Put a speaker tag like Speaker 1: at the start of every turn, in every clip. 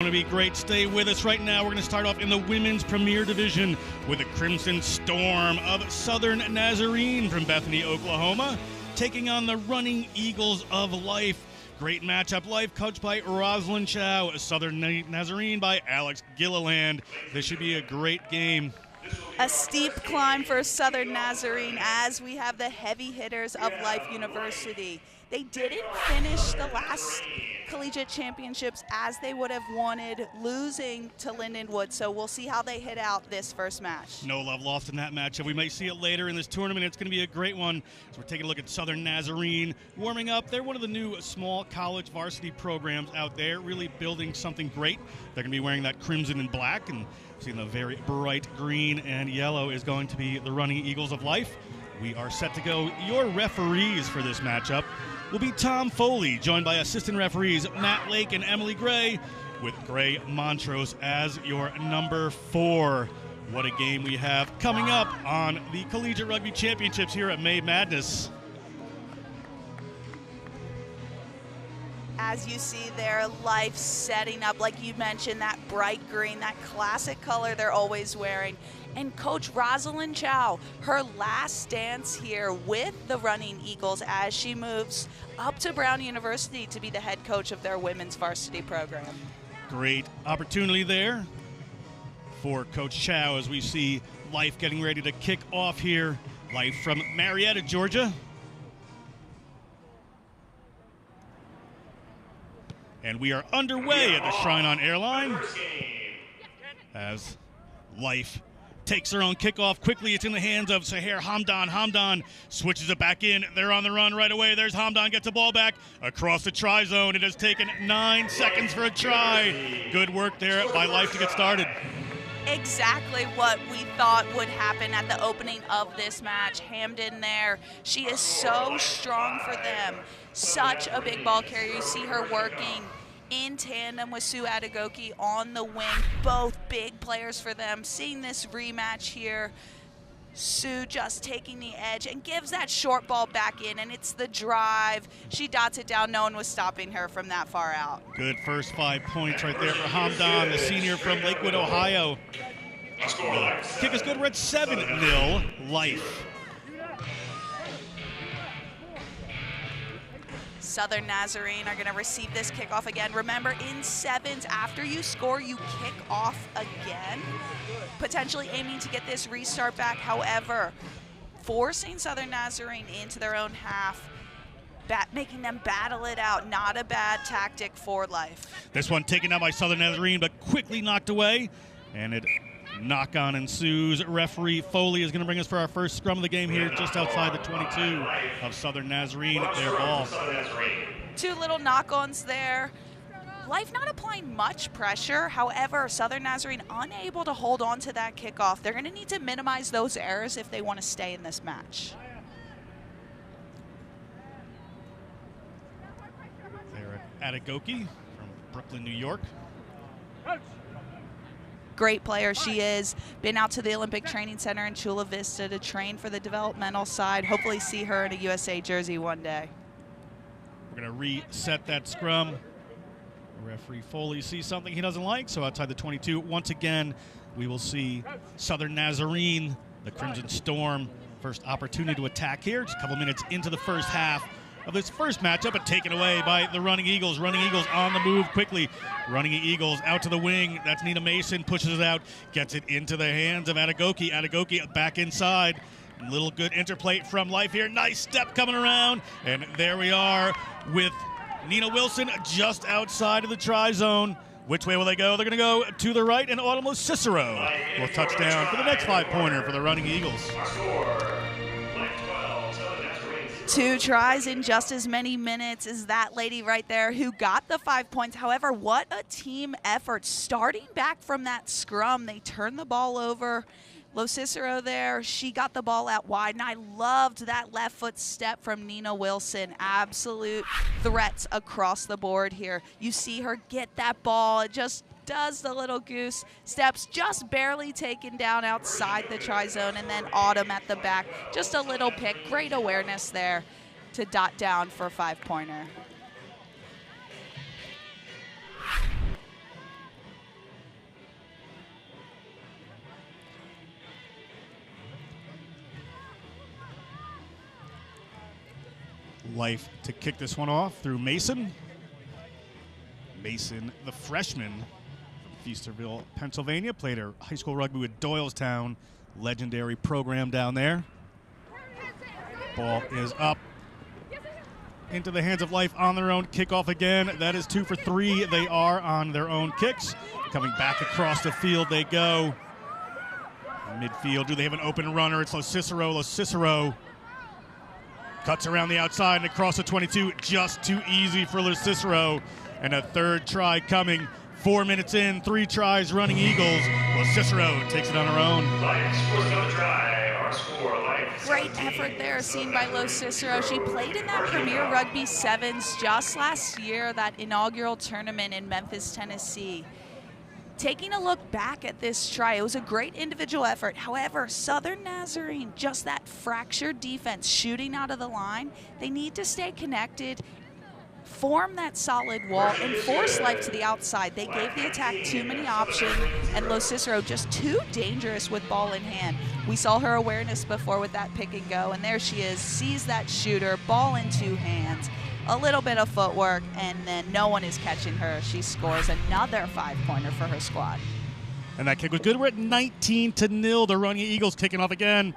Speaker 1: Going to be great. Stay with us right now. We're going to start off in the Women's Premier Division with the Crimson Storm of Southern Nazarene from Bethany, Oklahoma, taking on the Running Eagles of Life. Great matchup. Life coached by Rosalind Chow, Southern Nazarene by Alex Gilliland. This should be a great game.
Speaker 2: A steep climb for Southern Nazarene as we have the heavy hitters of Life University. They didn't finish the last collegiate championships as they would have wanted, losing to Lindenwood, so we'll see how they hit out this first match.
Speaker 1: No love lost in that matchup. We might see it later in this tournament. It's going to be a great one. So we're taking a look at Southern Nazarene warming up. They're one of the new small college varsity programs out there, really building something great. They're going to be wearing that crimson and black, and seeing the very bright green and yellow is going to be the Running Eagles of Life. We are set to go. Your referees for this matchup will be Tom Foley, joined by assistant referees Matt Lake and Emily Gray, with Gray Montrose as your number 4. What a game we have coming up on the Collegiate Rugby Championships here at May Madness.
Speaker 2: As you see there, Life setting up, like you mentioned, that bright green, that classic color they're always wearing. And Coach Rosalind Chow, her last dance here with the Running Eagles as she moves up to Brown University to be the head coach of their women's varsity program.
Speaker 1: Great opportunity there for Coach Chow as we see Life getting ready to kick off here. Life from Marietta, Georgia. And we are underway at the Shrine on Airline as Life takes their own kickoff quickly. It's in the hands of Sahir Hamdan. Hamdan switches it back in. They're on the run right away. There's Hamdan, gets the ball back across the try zone. It has taken 9 seconds for a try. Good work there by Life to get started.
Speaker 2: Exactly what we thought would happen at the opening of this match. Hamdan there, she is so strong for them. Such a big ball carrier. You see her working in tandem with Sue Adegoke on the wing. Both big players for them. Seeing this rematch here, Sue just taking the edge and gives that short ball back in, and it's the drive. She dots it down. No one was stopping her from that far out.
Speaker 1: Good first 5 points right there for Hamdan, the senior from Lakewood, Ohio. Kick is good. We're at 7-0 Life.
Speaker 2: Southern Nazarene are going to receive this kickoff again. Remember, in sevens, after you score, you kick off again, potentially aiming to get this restart back. However, forcing Southern Nazarene into their own half, making them battle it out. Not a bad tactic for Life.
Speaker 1: This one taken out by Southern Nazarene, but quickly knocked away, and it knock-on ensues. Referee Foley is going to bring us for our first scrum of the game here just outside the 22 of Southern Nazarene. Their ball.
Speaker 2: 2 little knock-ons there. Life not applying much pressure. However, Southern Nazarene unable to hold on to that kickoff. They're going to need to minimize those errors if they want to stay in this match.
Speaker 1: They're at Adegoke from Brooklyn, New York.
Speaker 2: Great player she is. Been out to the Olympic Training Center in Chula Vista to train for the developmental side. Hopefully see her in a USA jersey one day.
Speaker 1: We're going to reset that scrum. Referee Foley sees something he doesn't like, so outside the 22, once again, we will see Southern Nazarene, the Crimson Storm, first opportunity to attack here. Just a couple minutes into the first half of this first matchup, but taken away by the Running Eagles. Running Eagles on the move quickly. Running Eagles out to the wing. That's Nina Mason, pushes it out, gets it into the hands of Adegoke. Adegoke back inside. Little good interplay from Life here. Nice step coming around. And there we are with Nina Wilson just outside of the try zone. Which way will they go? They're going to go to the right, and Autumn Cicero will touch down for the next 5-pointer for the Running Eagles.
Speaker 2: 2 tries in just as many minutes as that lady right there who got the 5 points. However, what a team effort. Starting back from that scrum, they turned the ball over. Lo Cicero there, she got the ball out wide, and I loved that left foot step from Nina Wilson. Absolute threats across the board here. You see her get that ball. It just does the little goose steps, just barely taken down outside the try zone, and then Autumn at the back. Just a little pick. Great awareness there to dot down for a 5-pointer.
Speaker 1: Life to kick this one off through Mason. Mason, the freshman from Feasterville, Pennsylvania, played her high school rugby with Doylestown, legendary program down there. Ball is up into the hands of Life on their own. Kickoff again. That is 2 for 3. They are on their own kicks. Coming back across the field they go. Midfield, do they have an open runner? It's Lo Cicero cuts around the outside and across the 22. Just too easy for Lo Cicero. And a third try coming. 4 minutes in, 3 tries running Eagles. Lo Cicero takes it on her own.
Speaker 3: Life scores another try. Our score, Life.
Speaker 2: Great effort there seen by Lo Cicero. She played in that Premier Rugby Sevens just last year, that inaugural tournament in Memphis, Tennessee. Taking a look back at this try, it was a great individual effort. However, Southern Nazarene, just that fractured defense, shooting out of the line, they need to stay connected, form that solid wall, and force Life to the outside. They gave the attack too many options, and Lo Cicero just too dangerous with ball in hand. We saw her awareness before with that pick and go, and there she is, sees that shooter, ball in 2 hands. A little bit of footwork, and then no one is catching her. She scores another 5-pointer for her squad.
Speaker 1: And that kick was good. We're at 19-0. The running Eagles kicking off again.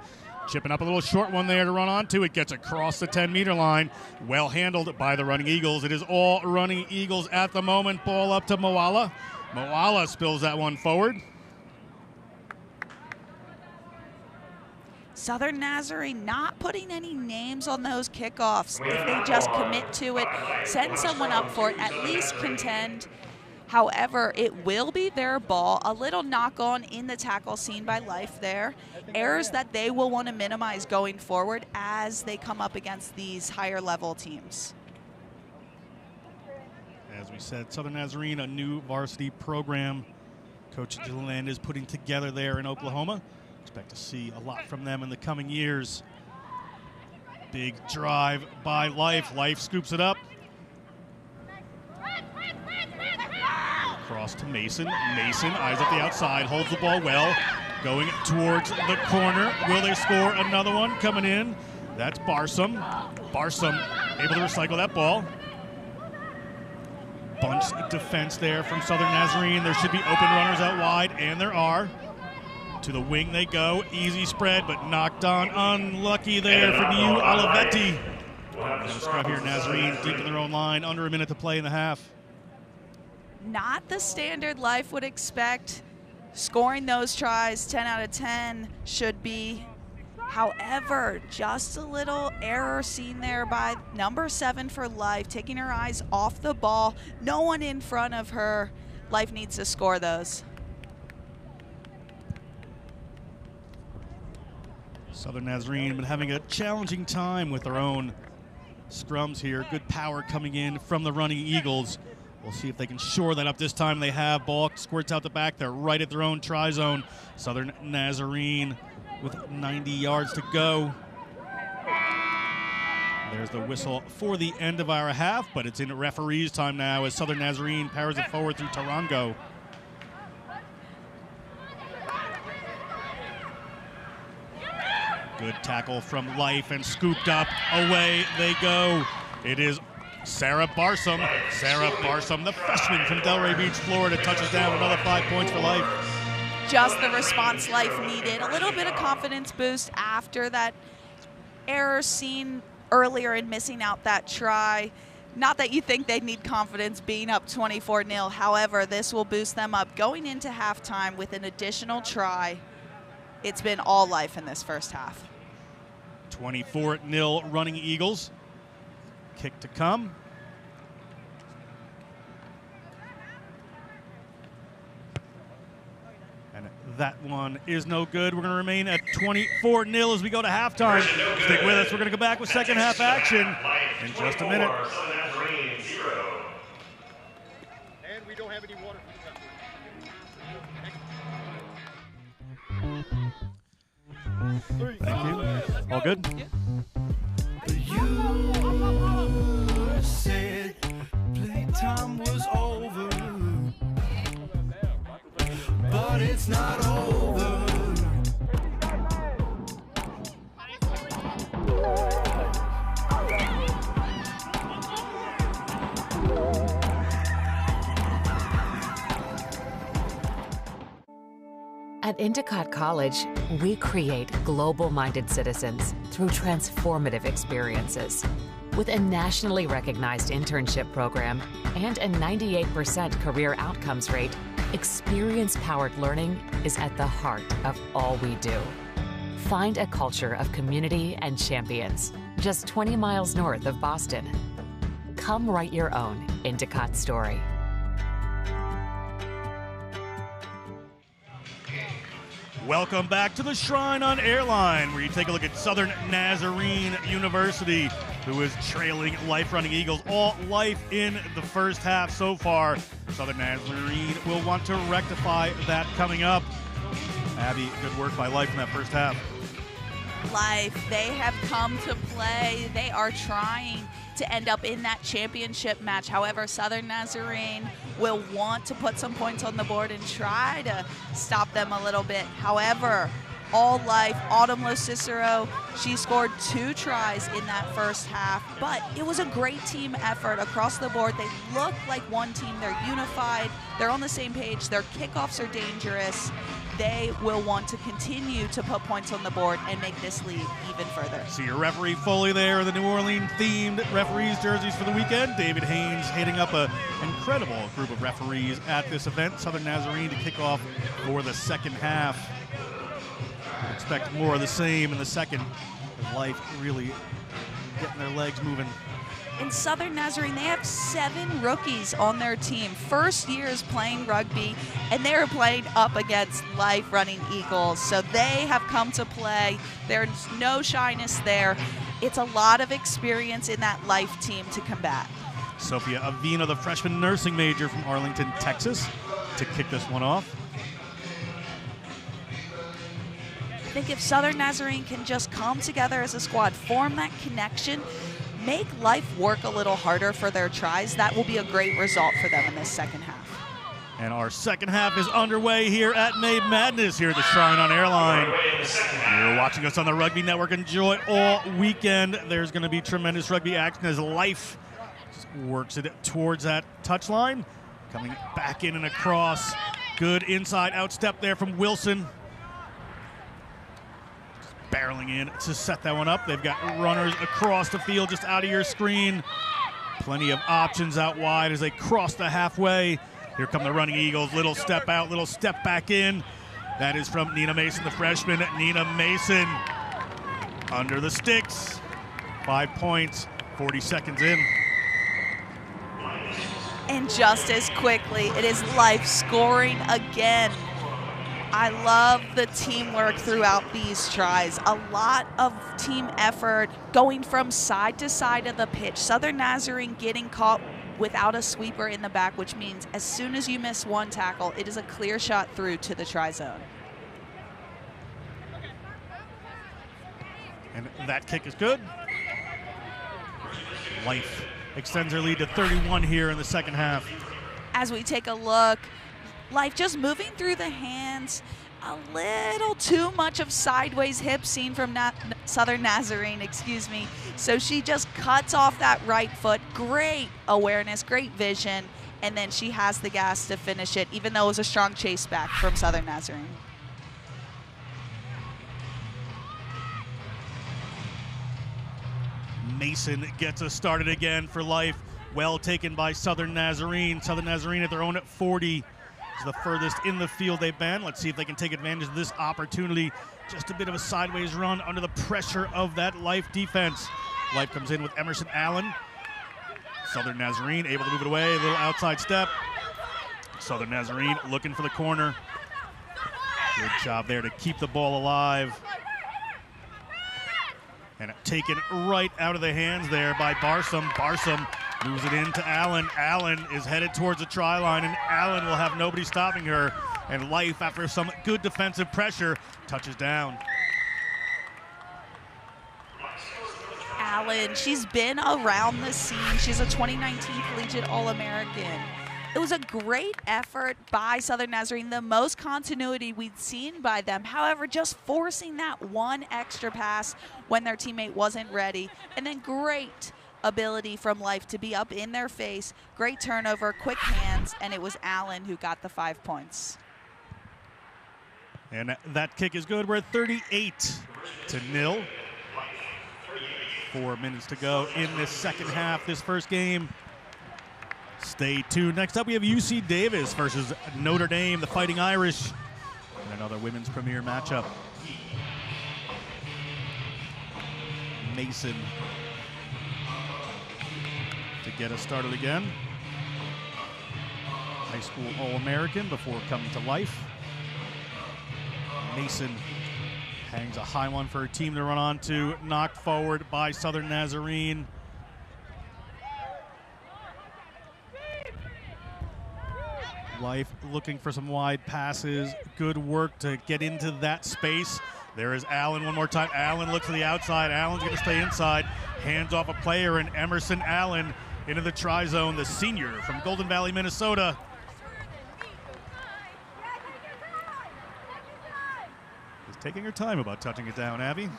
Speaker 1: Chipping up a little short one there to run onto. It gets across the 10-meter line. Well handled by the running Eagles. It is all running Eagles at the moment. Ball up to Moala. Moala spills that one forward.
Speaker 2: Southern Nazarene not putting any names on those kickoffs. If they just commit to it, send someone up for it, at least contend. However, it will be their ball. A little knock-on in the tackle seen by Life there. Errors that they will want to minimize going forward as they come up against these higher-level teams.
Speaker 1: As we said, Southern Nazarene, a new varsity program Coach Gilliland is putting together there in Oklahoma. Expect to see a lot from them in the coming years. Big drive by Life. Life scoops it up. Cross to Mason. Mason, eyes up the outside, holds the ball well. Going towards the corner. Will they score another one? Coming in. That's Barsom. Barsom able to recycle that ball. Bunch of defense there from Southern Nazarene. There should be open runners out wide, and there are. To the wing they go. Easy spread, but knocked on. Unlucky there for New Olivetti. And a scrub here, Nazarene deep in their own line. Under a minute to play in the half.
Speaker 2: Not the standard Life would expect. Scoring those tries, 10 out of 10 should be. However, just a little error seen there by number 7 for Life, taking her eyes off the ball. No one in front of her. Life needs to score those.
Speaker 1: Southern Nazarene been having a challenging time with their own scrums here. Good power coming in from the running Eagles. We'll see if they can shore that up this time. They have. Ball squirts out the back. They're right at their own try zone. Southern Nazarene with 90 yards to go. There's the whistle for the end of our half, but it's in referee's time now as Southern Nazarene powers it forward through Tarango. Good tackle from Life and scooped up. Away they go. It is Sarah Barsom. Sarah Barsom, the freshman from Delray Beach, Florida, touches down. Another 5 points for Life.
Speaker 2: Just the response Life needed. A little bit of confidence boost after that error seen earlier in missing out that try. Not that you think they'd need confidence being up 24-0. However, this will boost them up going into halftime with an additional try. It's been all Life in this first half.
Speaker 1: 24-0 running Eagles. Kick to come. And that one is no good. We're going to remain at 24-0 as we go to halftime. Stick with us. We're going to go back with second half action in just a minute.
Speaker 4: And we don't have any water.
Speaker 1: Thank you. All good?
Speaker 5: You said playtime was over, but it's not over.
Speaker 6: At Endicott College, we create global-minded citizens through transformative experiences. With a nationally recognized internship program and a 98% career outcomes rate, experience-powered learning is at the heart of all we do. Find a culture of community and champions, just 20 miles north of Boston. Come write your own Endicott story.
Speaker 1: Welcome back to the Shrine on Airline, where you take a look at Southern Nazarene University, who is trailing Life Running Eagles all life in the first half so far. Southern Nazarene will want to rectify that coming up. Abby, good work by Life in that first half.
Speaker 2: Life, they have come to play. They are trying to end up in that championship match. However, Southern Nazarene will want to put some points on the board and try to stop them a little bit. However, all Life, Autumn Lo Cicero, she scored 2 tries in that first half, but it was a great team effort across the board. They look like one team. They're unified. They're on the same page. Their kickoffs are dangerous. They will want to continue to put points on the board and make this lead even further.
Speaker 1: See your referee Foley there, the New Orleans-themed referees jerseys for the weekend. David Haynes heading up an incredible group of referees at this event. Southern Nazarene to kick off for the second half. Expect more of the same in the second. Life really getting their legs moving.
Speaker 2: In Southern Nazarene, they have 7 rookies on their team. First years playing rugby, and they're playing up against Life Running Eagles. So they have come to play. There's no shyness there. It's a lot of experience in that Life team to combat.
Speaker 1: Sophia Avina, the freshman nursing major from Arlington, Texas, to kick this one off.
Speaker 2: I think if Southern Nazarene can just come together as a squad, form that connection, make Life work a little harder for their tries, that will be a great result for them in this second half.
Speaker 1: And our second half is underway here at May Madness here at the Shrine on Airline. You're watching us on the Rugby Network. Enjoy all weekend. There's going to be tremendous rugby action as Life works it towards that touchline. Coming back in and across. Good inside out step there from Wilson. Barreling in to set that one up. They've got runners across the field just out of your screen. Plenty of options out wide as they cross the halfway. Here come the Running Eagles. Little step out, little step back in. That is from Nina Mason, the freshman. Nina Mason under the sticks. 5 points, 40 seconds in.
Speaker 2: And just as quickly, it is Life scoring again. I love the teamwork throughout these tries. A lot of team effort going from side to side of the pitch. Southern Nazarene getting caught without a sweeper in the back, which means as soon as you miss one tackle, it is a clear shot through to the try zone.
Speaker 1: And that kick is good. Life extends their lead to 31 here in the second half.
Speaker 2: As we take a look, Life just moving through the hands, a little too much of sideways hip seen from Southern Nazarene, excuse me. So she just cuts off that right foot. Great awareness, great vision, and then she has the gas to finish it, even though it was a strong chase back from Southern Nazarene.
Speaker 1: Mason gets us started again for Life. Well taken by Southern Nazarene. Southern Nazarene at their own 40. Is the furthest in the field they've been. Let's see if they can take advantage of this opportunity. Just a bit of a sideways run under the pressure of that Life defense. Life comes in with Emerson Allen. Southern Nazarene able to move it away. A little outside step. Southern Nazarene looking for the corner. Good job there to keep the ball alive. And taken right out of the hands there by Barsom. Barsom moves it into Allen. Allen is headed towards the try line, and Allen will have nobody stopping her. And Life, after some good defensive pressure, touches down.
Speaker 2: Allen, she's been around the scene. She's a 2019 Collegiate All-American. It was a great effort by Southern Nazarene, the most continuity we'd seen by them. However, just forcing that one extra pass when their teammate wasn't ready. And then great ability from Life to be up in their face. Great turnover, quick hands, and it was Allen who got the 5 points.
Speaker 1: And that kick is good. We're at 38-0. 4 minutes to go in this second half, this first game. Stay tuned. Next up, we have UC Davis versus Notre Dame, the Fighting Irish, and another women's premier matchup. Mason to get us started again. High school All-American before coming to life. Mason hangs a high one for her team to run on to. Knocked forward by Southern Nazarene. Life looking for some wide passes. Good work to get into that space. There is Allen one more time. Allen looks to the outside. Allen's going to stay inside. Hands off a player, and Emerson Allen into the tri-zone, the senior from Golden Valley, Minnesota. Taking her time about touching it down, Abby.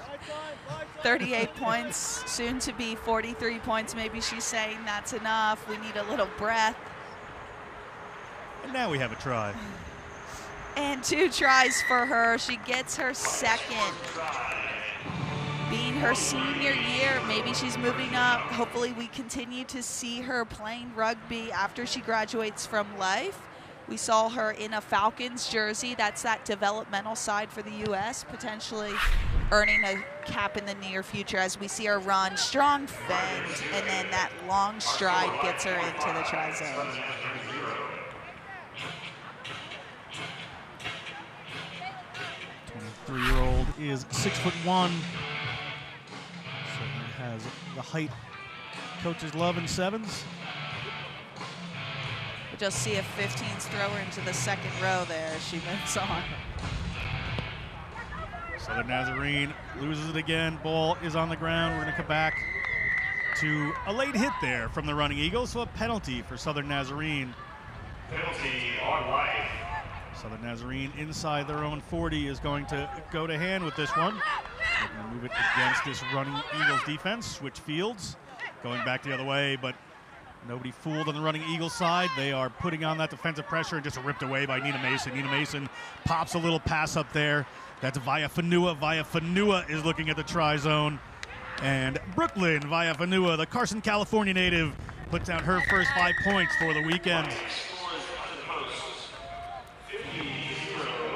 Speaker 2: 38 points, soon to be 43 points. Maybe she's saying that's enough. We need a little breath.
Speaker 1: And now we have a try.
Speaker 2: And 2 tries for her. She gets her second. Being her senior year, maybe she's moving up. Hopefully we continue to see her playing rugby after she graduates from Life. We saw her in a Falcons jersey. That's that developmental side for the U.S., potentially earning a cap in the near future as we see her run. Strong fend, and then that long stride gets her into the tri-zone.
Speaker 1: The 23-year-old is 6'1". Certainly has the height coaches love in sevens.
Speaker 2: We'll just see if 15s throw her into the second row there as she moves on.
Speaker 1: Southern Nazarene loses it again. Ball is on the ground. We're going to come back to a late hit there from the running Eagles, so a penalty for Southern Nazarene.
Speaker 3: Penalty on Life.
Speaker 1: Southern Nazarene inside their own 40 is going to go to hand with this one. They're going to move it against this running Eagles defense. Switch fields, going back the other way, but nobody fooled on the running Eagles side. They are putting on that defensive pressure and just ripped away by Nina Mason. Nina Mason pops a little pass up there. That's via Fanua. Via Fanua is looking at the tri-zone. And Brooklyn via Fanua, the Carson, California native, puts down her first 5 points for the weekend.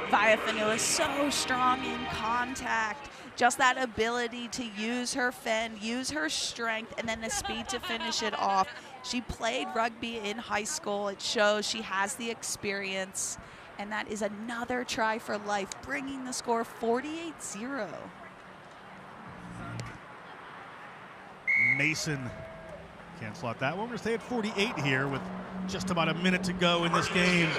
Speaker 2: Via Fanua is so strong in contact. Just that ability to use her fend, use her strength, and then the speed to finish it off. She played rugby in high school. It shows she has the experience. And that is another try for Life, bringing the score 48-0.
Speaker 1: Mason can't slot that one. We're going to stay at 48 here with just about a minute to go in this game.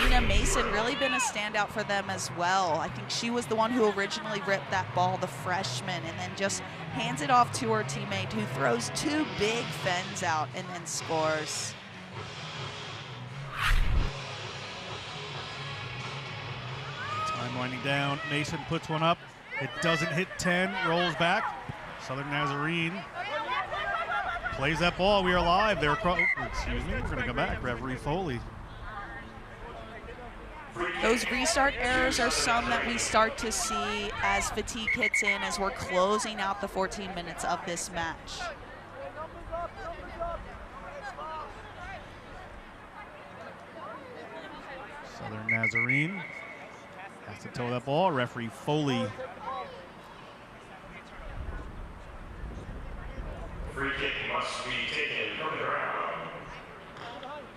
Speaker 2: Nina Mason really been a standout for them as well. I think she was the one who originally ripped that ball, the freshman, and then just hands it off to her teammate who throws 2 big fends out and then scores.
Speaker 1: Time winding down. Mason puts one up. It doesn't hit 10, rolls back. Southern Nazarene plays that ball. We are live. They're excuse me. We're going to go back. Referee Foley.
Speaker 2: Those restart errors are some that we start to see as fatigue hits in as we're closing out the 14 minutes of this match.
Speaker 1: Southern Nazarene has to toe that ball. Referee Foley.
Speaker 3: Free kick must be taken from the ground.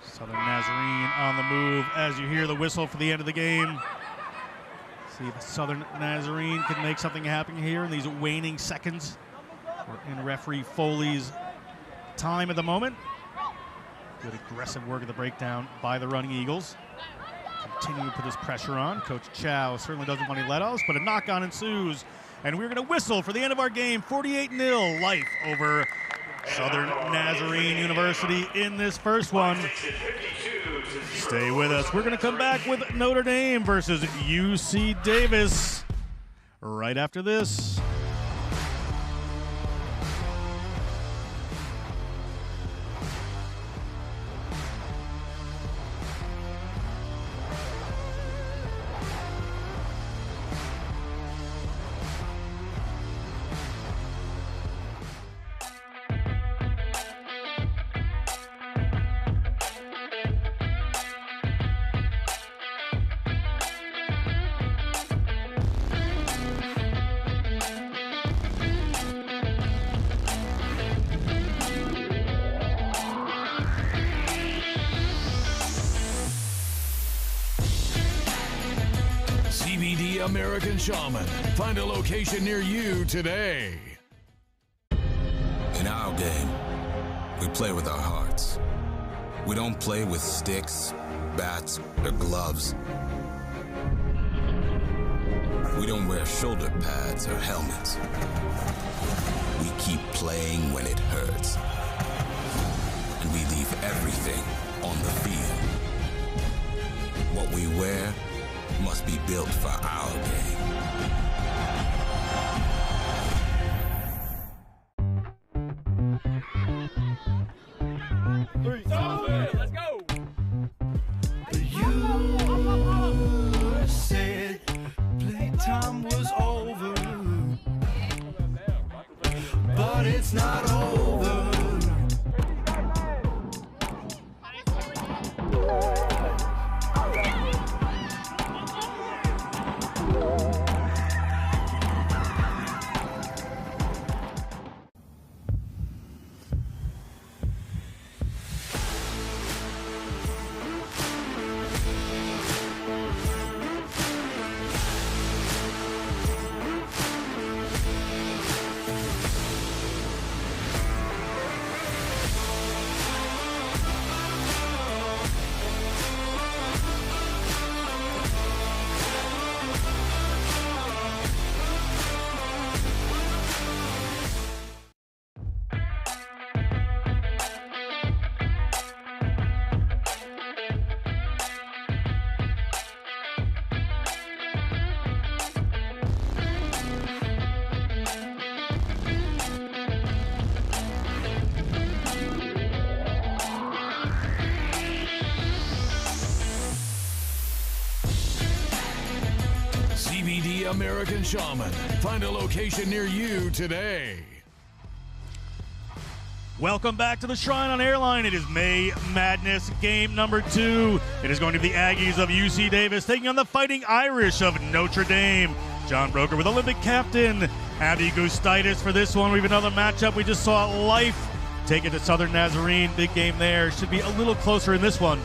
Speaker 1: Southern Nazarene on the move as you hear the whistle for the end of the game. See if Southern Nazarene can make something happen here in these waning seconds. We're in referee Foley's time at the moment. Good aggressive work of the breakdown by the running Eagles. Continue to put this pressure on. Coach Chow certainly doesn't want any let-offs, but a knock-on ensues. And we're going to whistle for the end of our game. 48-0 Life over Southern Nazarene University in this first one. Stay with us. We're going to come back with Notre Dame versus UC Davis right after this.
Speaker 7: CBD American Shaman. Find a location near you today.
Speaker 8: In our game, we play with our hearts. We don't play with sticks, bats, or gloves. We don't wear shoulder pads or helmets. We keep playing when it hurts. And we leave everything on the field. What we wear must be built for our game.
Speaker 4: Let's go.
Speaker 5: You said playtime was over, but it's not over.
Speaker 7: CBD American Shaman. Find a location near you today.
Speaker 1: Welcome back to the Shrine on Airline. It is May Madness game number 2. It is going to be the Aggies of UC Davis taking on the Fighting Irish of Notre Dame. John Broker with Olympic captain Abby Gustitis for this one. We have another matchup. We just saw Life take it to Southern Nazarene. Big game there. Should be a little closer in this one.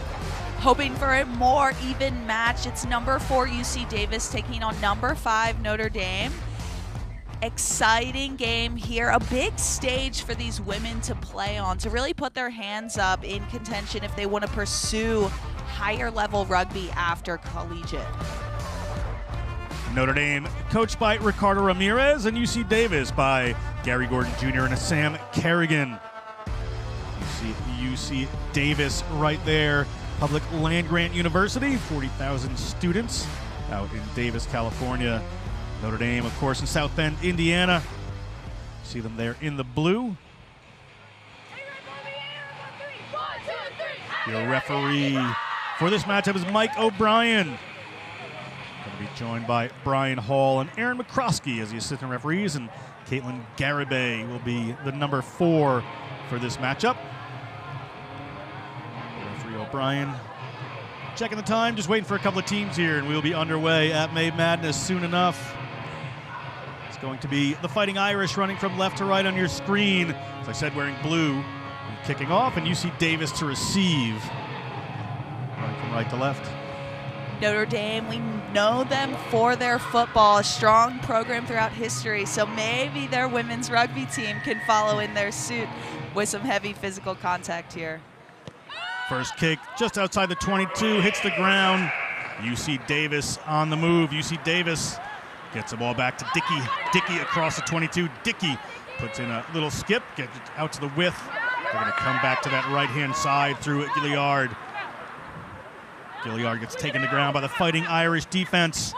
Speaker 2: Hoping for a more even match. It's number 4 UC Davis taking on number 5 Notre Dame. Exciting game here. A big stage for these women to play on, to really put their hands up in contention if they want to pursue higher level rugby after collegiate.
Speaker 1: Notre Dame coached by Ricardo Ramirez and UC Davis by Gary Gordon Jr. and Sam Kerrigan. You see UC Davis right there. Public Land Grant University, 40,000 students out in Davis, California. Notre Dame, of course, in South Bend, Indiana. See them there in the blue. Your referee for this matchup is Mike O'Brien. Going to be joined by Brian Hall and Aaron McCroskey as the assistant referees, and Caitlin Garibay will be the number 4 for this matchup. O'Brien checking the time, just waiting for a couple of teams here, and we'll be underway at May Madness soon enough. It's going to be the Fighting Irish running from left to right on your screen. As I said, wearing blue, and kicking off, and UC Davis to receive. Running from right to left.
Speaker 2: Notre Dame, we know them for their football, a strong program throughout history, so maybe their women's rugby team can follow in their suit with some heavy physical contact here.
Speaker 1: First kick just outside the 22, hits the ground. UC Davis on the move. UC Davis gets the ball back to Dickey. Dickey across the 22. Dickey puts in a little skip, gets it out to the width. They're going to come back to that right-hand side through Gilliard. Gilliard gets taken to ground by the Fighting Irish defense.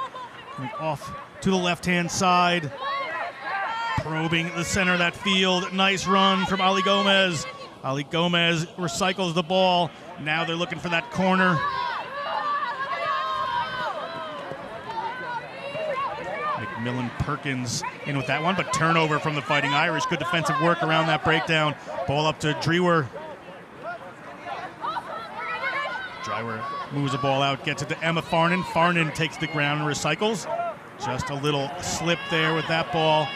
Speaker 1: Coming off to the left-hand side. Probing the center of that field. Nice run from Ali Gomez. Ali Gomez recycles the ball. Now they're looking for that corner. McMillan Perkins in with that one, but turnover from the Fighting Irish. Good defensive work around that breakdown. Ball up to Drewer. Drewer moves the ball out, gets it to Emma Farnan. Farnan takes the ground and recycles. Just a little slip there with that ball.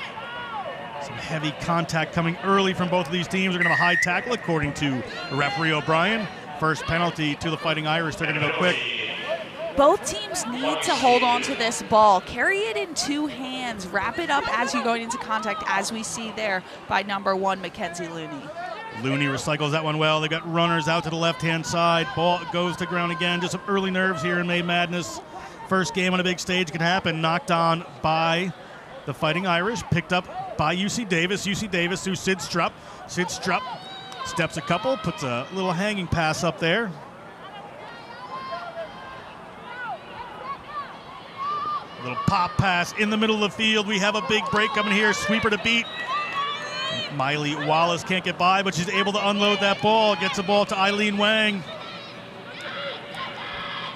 Speaker 1: Some heavy contact coming early from both of these teams. They're going to have a high tackle, according to referee O'Brien. First penalty to the Fighting Irish. They're going to go quick.
Speaker 2: Both teams need to hold on to this ball. Carry it in two hands. Wrap it up as you're going into contact, as we see there by number 1, Mackenzie Looney.
Speaker 1: Looney recycles that one well. They've got runners out to the left-hand side. Ball goes to ground again. Just some early nerves here in May Madness. First game on a big stage can happen. Knocked on by the Fighting Irish. Picked up by UC Davis. UC Davis through Sid Strupp. Sid Strupp steps a couple, puts a little hanging pass up there. Little pop pass in the middle of the field. We have a big break coming here. Sweeper to beat. Miley Wallace can't get by, but she's able to unload that ball. Gets the ball to Eileen Wang.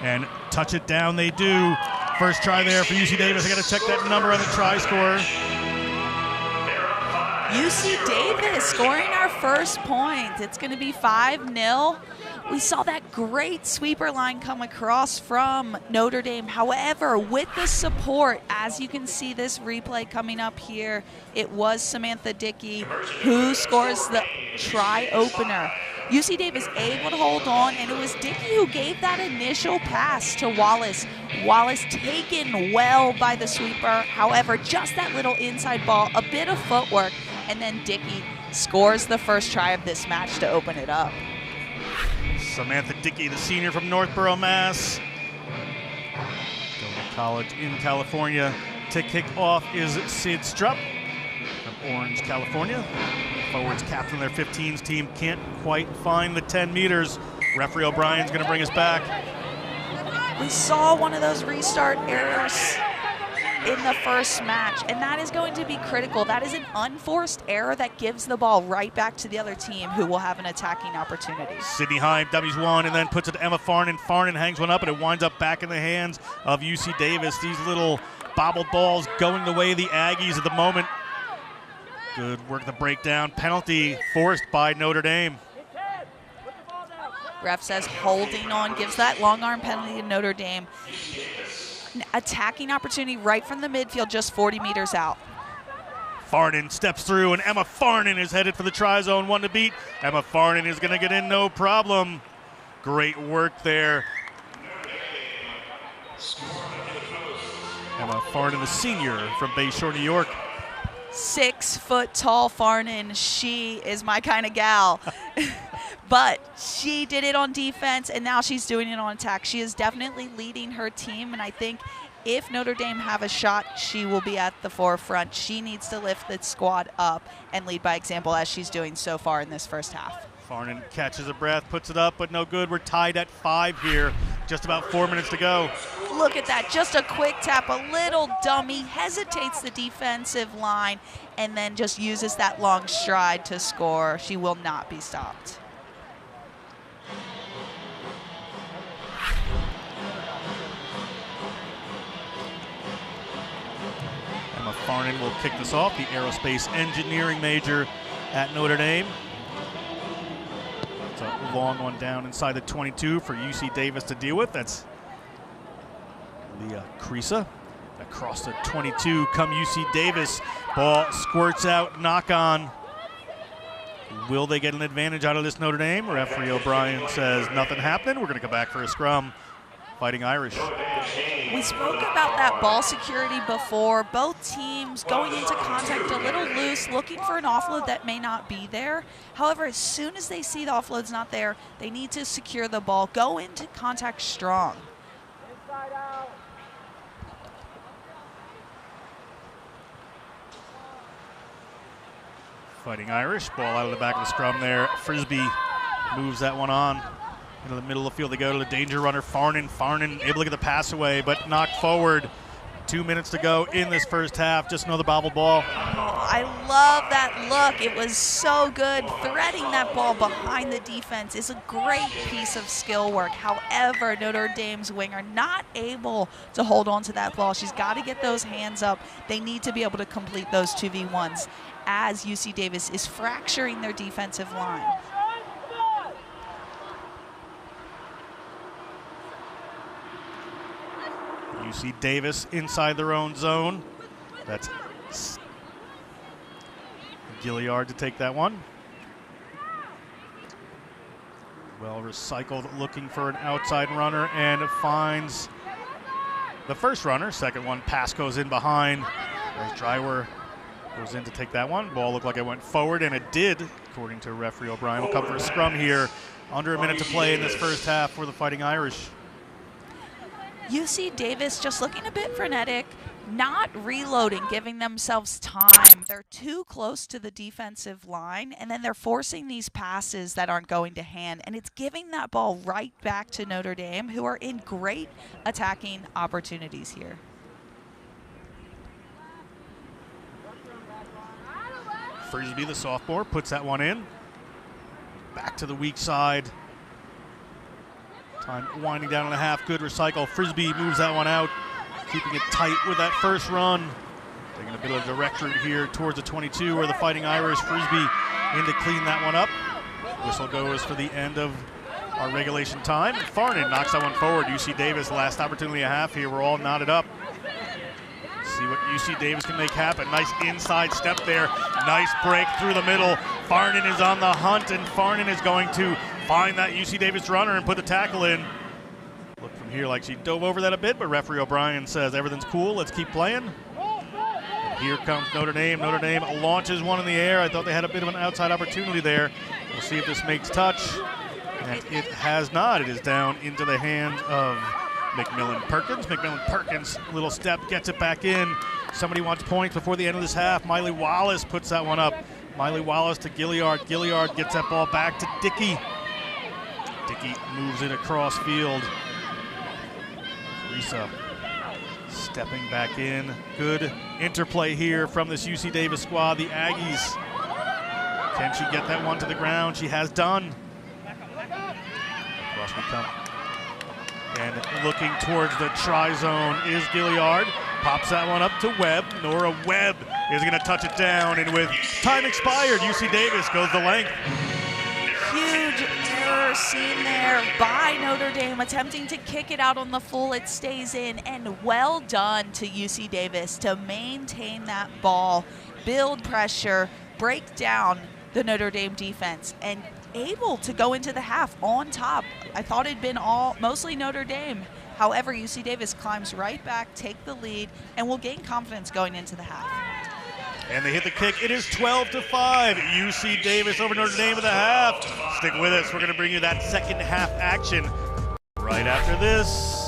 Speaker 1: And touch it down they do. First try there for UC Davis. I got to check that number on the try score.
Speaker 2: UC Davis scoring our first point. It's going to be 5-0. We saw that great sweeper line come across from Notre Dame. However, with the support, as you can see this replay coming up here, it was Samantha Dickey who scores the try opener. UC Davis able to hold on, and it was Dickey who gave that initial pass to Wallace. Wallace taken well by the sweeper. However, just that little inside ball, a bit of footwork, and then Dickey scores the first try of this match to open it up.
Speaker 1: Samantha Dickey, the senior from Northborough, Mass. Going to college in California. To kick off is Sid Strupp from Orange, California. Forwards captain of their 15s team can't quite find the 10 meters. Referee O'Brien's going to bring us back.
Speaker 2: We saw one of those restart errors in the first match, and that is going to be critical. That is an unforced error that gives the ball right back to the other team, who will have an attacking opportunity.
Speaker 1: Sydney Heim dummies one and then puts it to Emma Farnan. Farnan hangs one up, and it winds up back in the hands of UC Davis. These little bobbled balls going the way of the Aggies at the moment. Good work the breakdown. Penalty forced by Notre Dame.
Speaker 2: Ref says holding on, gives that long arm penalty to Notre Dame. An attacking opportunity right from the midfield, just 40 meters out.
Speaker 1: Farnan steps through, and Emma Farnan is headed for the try zone. One to beat. Emma Farnan is going to get in, no problem. Great work there. Emma Farnan, the senior from Bayshore, New York.
Speaker 2: 6 foot tall Farnan. She is my kind of gal. But she did it on defense, and now she's doing it on attack. She is definitely leading her team, and I think if Notre Dame have a shot, she will be at the forefront. She needs to lift the squad up and lead by example, as she's doing so far in this first half.
Speaker 1: Farnan catches a breath, puts it up, but no good. We're tied at 5 here. Just about 4 minutes to go.
Speaker 2: Look at that, just a quick tap, a little dummy, hesitates the defensive line, and then just uses that long stride to score. She will not be stopped.
Speaker 1: Emma Farnan will kick this off, the aerospace engineering major at Notre Dame. It's a long one down inside the 22 for UC Davis to deal with. That's Leah Creasa. Across the 22 come UC Davis. Ball squirts out, knock on. Will they get an advantage out of this Notre Dame? Referee O'Brien says nothing happening. We're going to come back for a scrum. Fighting Irish.
Speaker 2: We spoke about that ball security before. Both teams going into contact a little loose, looking for an offload that may not be there. However, as soon as they see the offload's not there, they need to secure the ball, go into contact strong.
Speaker 4: Inside out.
Speaker 1: Fighting Irish. Ball out of the back of the scrum there. Frisbee moves that one on. Into the middle of the field they go to the danger runner, Farnan. Farnan able to get the pass away, but knocked forward. 2 minutes to go in this first half. Just another bobbled ball.
Speaker 2: Oh, I love that look. It was so good. Threading that ball behind the defense is a great piece of skill work. However, Notre Dame's winger not able to hold on to that ball. She's got to get those hands up. They need to be able to complete those 2v1s as UC Davis is fracturing their defensive line.
Speaker 1: UC Davis inside their own zone. That's Gilliard to take that one. Well recycled, looking for an outside runner, and finds the first runner. Second one, pass goes in behind. There's Drywer goes in to take that one. Ball looked like it went forward, and it did, according to referee O'Brien. We'll come for a scrum here. Under a minute to play in this first half for the Fighting Irish.
Speaker 2: UC Davis just looking a bit frenetic, not reloading, giving themselves time. They're too close to the defensive line, and then they're forcing these passes that aren't going to hand, and it's giving that ball right back to Notre Dame, who are in great attacking opportunities here.
Speaker 1: Frisbee, the sophomore, puts that one in. Back to the weak side. Time winding down on a half. Good recycle. Frisbee moves that one out, keeping it tight with that first run. Taking a bit of a direct route here towards the 22 where the Fighting Irish. Frisbee in to clean that one up. Whistle goes for the end of our regulation time. Farnan knocks that one forward. UC Davis, last opportunity a half here. We're all knotted up. See what UC Davis can make happen. Nice inside step there. Nice break through the middle. Farnan is on the hunt, and Farnan is going to find that UC Davis runner and put the tackle in. Look from here like she dove over that a bit, but referee O'Brien says everything's cool, let's keep playing. And here comes Notre Dame. Notre Dame launches one in the air. I thought they had a bit of an outside opportunity there. We'll see if this makes touch. And it has not. It is down into the hands of McMillan Perkins. McMillan Perkins, little step, gets it back in. Somebody wants points before the end of this half. Miley Wallace puts that one up. Miley Wallace to Gilliard. Gilliard gets that ball back to Dickey. Dickey moves it across field. Risa stepping back in. Good interplay here from this UC Davis squad. The Aggies. Can she get that one to the ground? She has done. Across we come. And looking towards the tri-zone is Gilliard. Pops that one up to Webb. Nora Webb is going to touch it down, and with time expired, UC Davis goes the length.
Speaker 2: Huge error seen there by Notre Dame, attempting to kick it out on the full. It stays in, and well done to UC Davis to maintain that ball, build pressure, break down the Notre Dame defense, and able to go into the half on top. I thought it'd been mostly Notre Dame. However, UC Davis climbs right back, take the lead, and will gain confidence going into the half.
Speaker 1: And they hit the kick. It is 12-5. UC Davis over Notre Dame in the half. Stick with us. We're going to bring you that second half action right after this.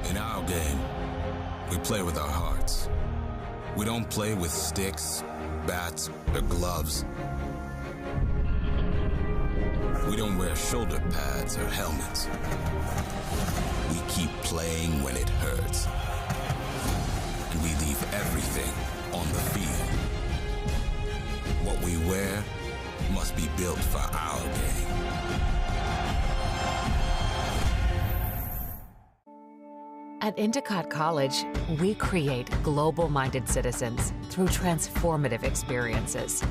Speaker 8: In our game, we play with our hearts. We don't play with sticks, bats, or gloves. We don't wear shoulder pads or helmets. We keep playing when it hurts. And we leave everything on the field. What we wear must be built for our game.
Speaker 6: At Endicott College, we create global-minded citizens through transformative experiences.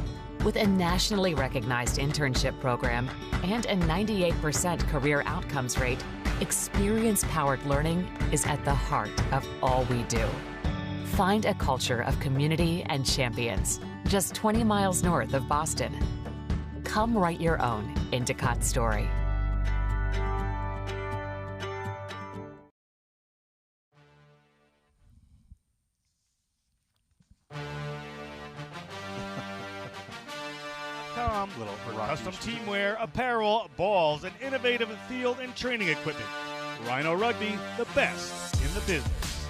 Speaker 6: With a nationally recognized internship program and a 98% career outcomes rate, experience-powered learning is at the heart of all we do. Find a culture of community and champions just 20 miles north of Boston. Come write your own Endicott story.
Speaker 1: Little custom teamwear, apparel, balls, and innovative field and training equipment. Rhino Rugby, the best in the business.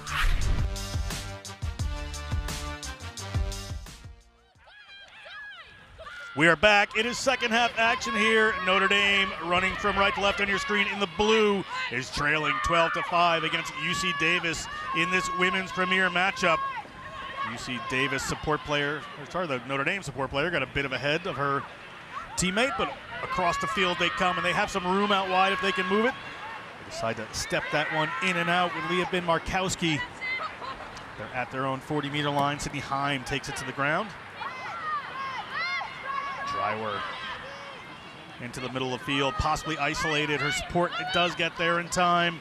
Speaker 1: We are back. It is second half action here. Notre Dame, running from right to left on your screen in the blue, is trailing 12-5 against UC Davis in this women's premier matchup. UC Davis support player, the Notre Dame support player got a bit of ahead of her teammate, but across the field they come, and they have some room out wide if they can move it. They decide to step that one in and out with Leah Bin-Markowski. They're at their own 40-meter line. Sydney Heim takes it to the ground. Drywer into the middle of the field, possibly isolated. Her support, it does get there in time.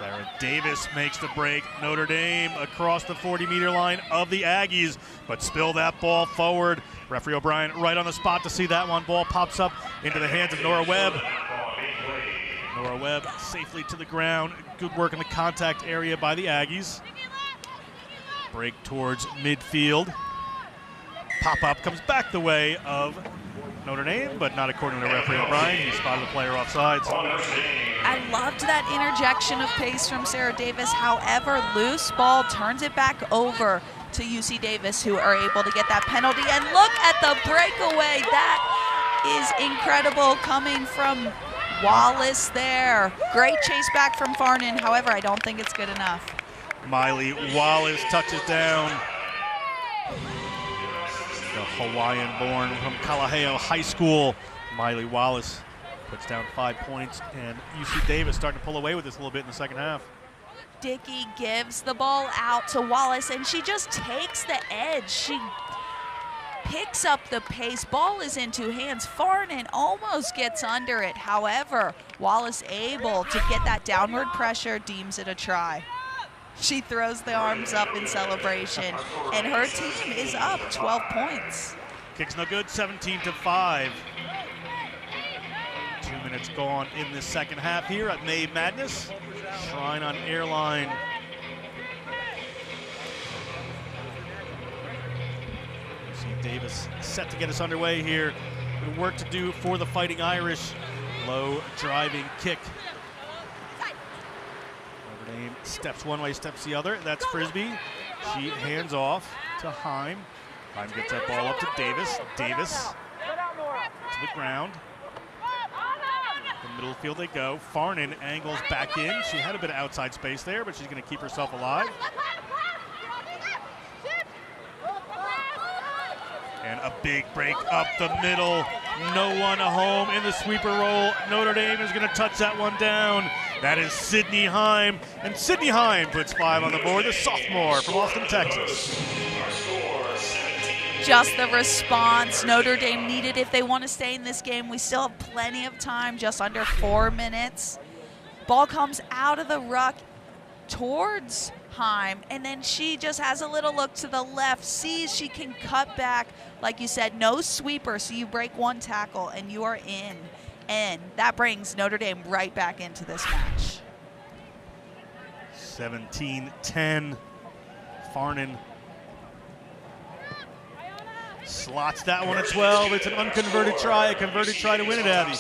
Speaker 1: Sarah Davis makes the break. Notre Dame across the 40-meter line of the Aggies, but spill that ball forward. Referee O'Brien right on the spot to see that one. Ball pops up into the hands of Nora Webb. Nora Webb safely to the ground. Good work in the contact area by the Aggies. Break towards midfield. Pop-up comes back the way of Notre Dame, but not according to referee O'Brien. He spotted the player offsides.
Speaker 2: I loved that interjection of pace from Sarah Davis. However, loose ball turns it back over to UC Davis, who are able to get that penalty. And look at the breakaway. That is incredible coming from Wallace there. Great chase back from Farnan. However, I don't think it's good enough.
Speaker 1: Miley Wallace touches down. The Hawaiian-born from Kalaheo High School, Miley Wallace, puts down 5 points, and UC Davis starting to pull away with this a little bit in the second half.
Speaker 2: Dickey gives the ball out to Wallace, and she just takes the edge. She picks up the pace. Ball is in two hands. Farnan almost gets under it. However, Wallace able to get that downward pressure, deems it a try. She throws the arms up in celebration, and her team is up 12 points.
Speaker 1: Kick's no good, 17-5. 2 minutes gone in the second half here at May Madness. Shrine on Airline. UC Davis set to get us underway here. Good work to do for the Fighting Irish. Low driving kick. Notre Dame steps one way, steps the other. That's Frisbee. She hands off to Heim. Heim gets that ball up to Davis. Davis to the ground. The middle of the field they go. Farnan angles back in. She had a bit of outside space there, but she's going to keep herself alive. And a big break up the middle. No one home in the sweeper roll. Notre Dame is going to touch that one down. That is Sydney Heim. And Sydney Heim puts 5 on the board, the sophomore from Austin, Texas.
Speaker 2: Just the response Notre Dame needed if they want to stay in this game. We still have plenty of time, just under 4 minutes. Ball comes out of the ruck towards Heim, and then she just has a little look to the left, sees she can cut back. Like you said, no sweeper, so you break one tackle and you are in. And that brings Notre Dame right back into this match.
Speaker 1: 17-10. Farnan slots that one at 12. It's an unconverted try, a converted try to win it, Abby.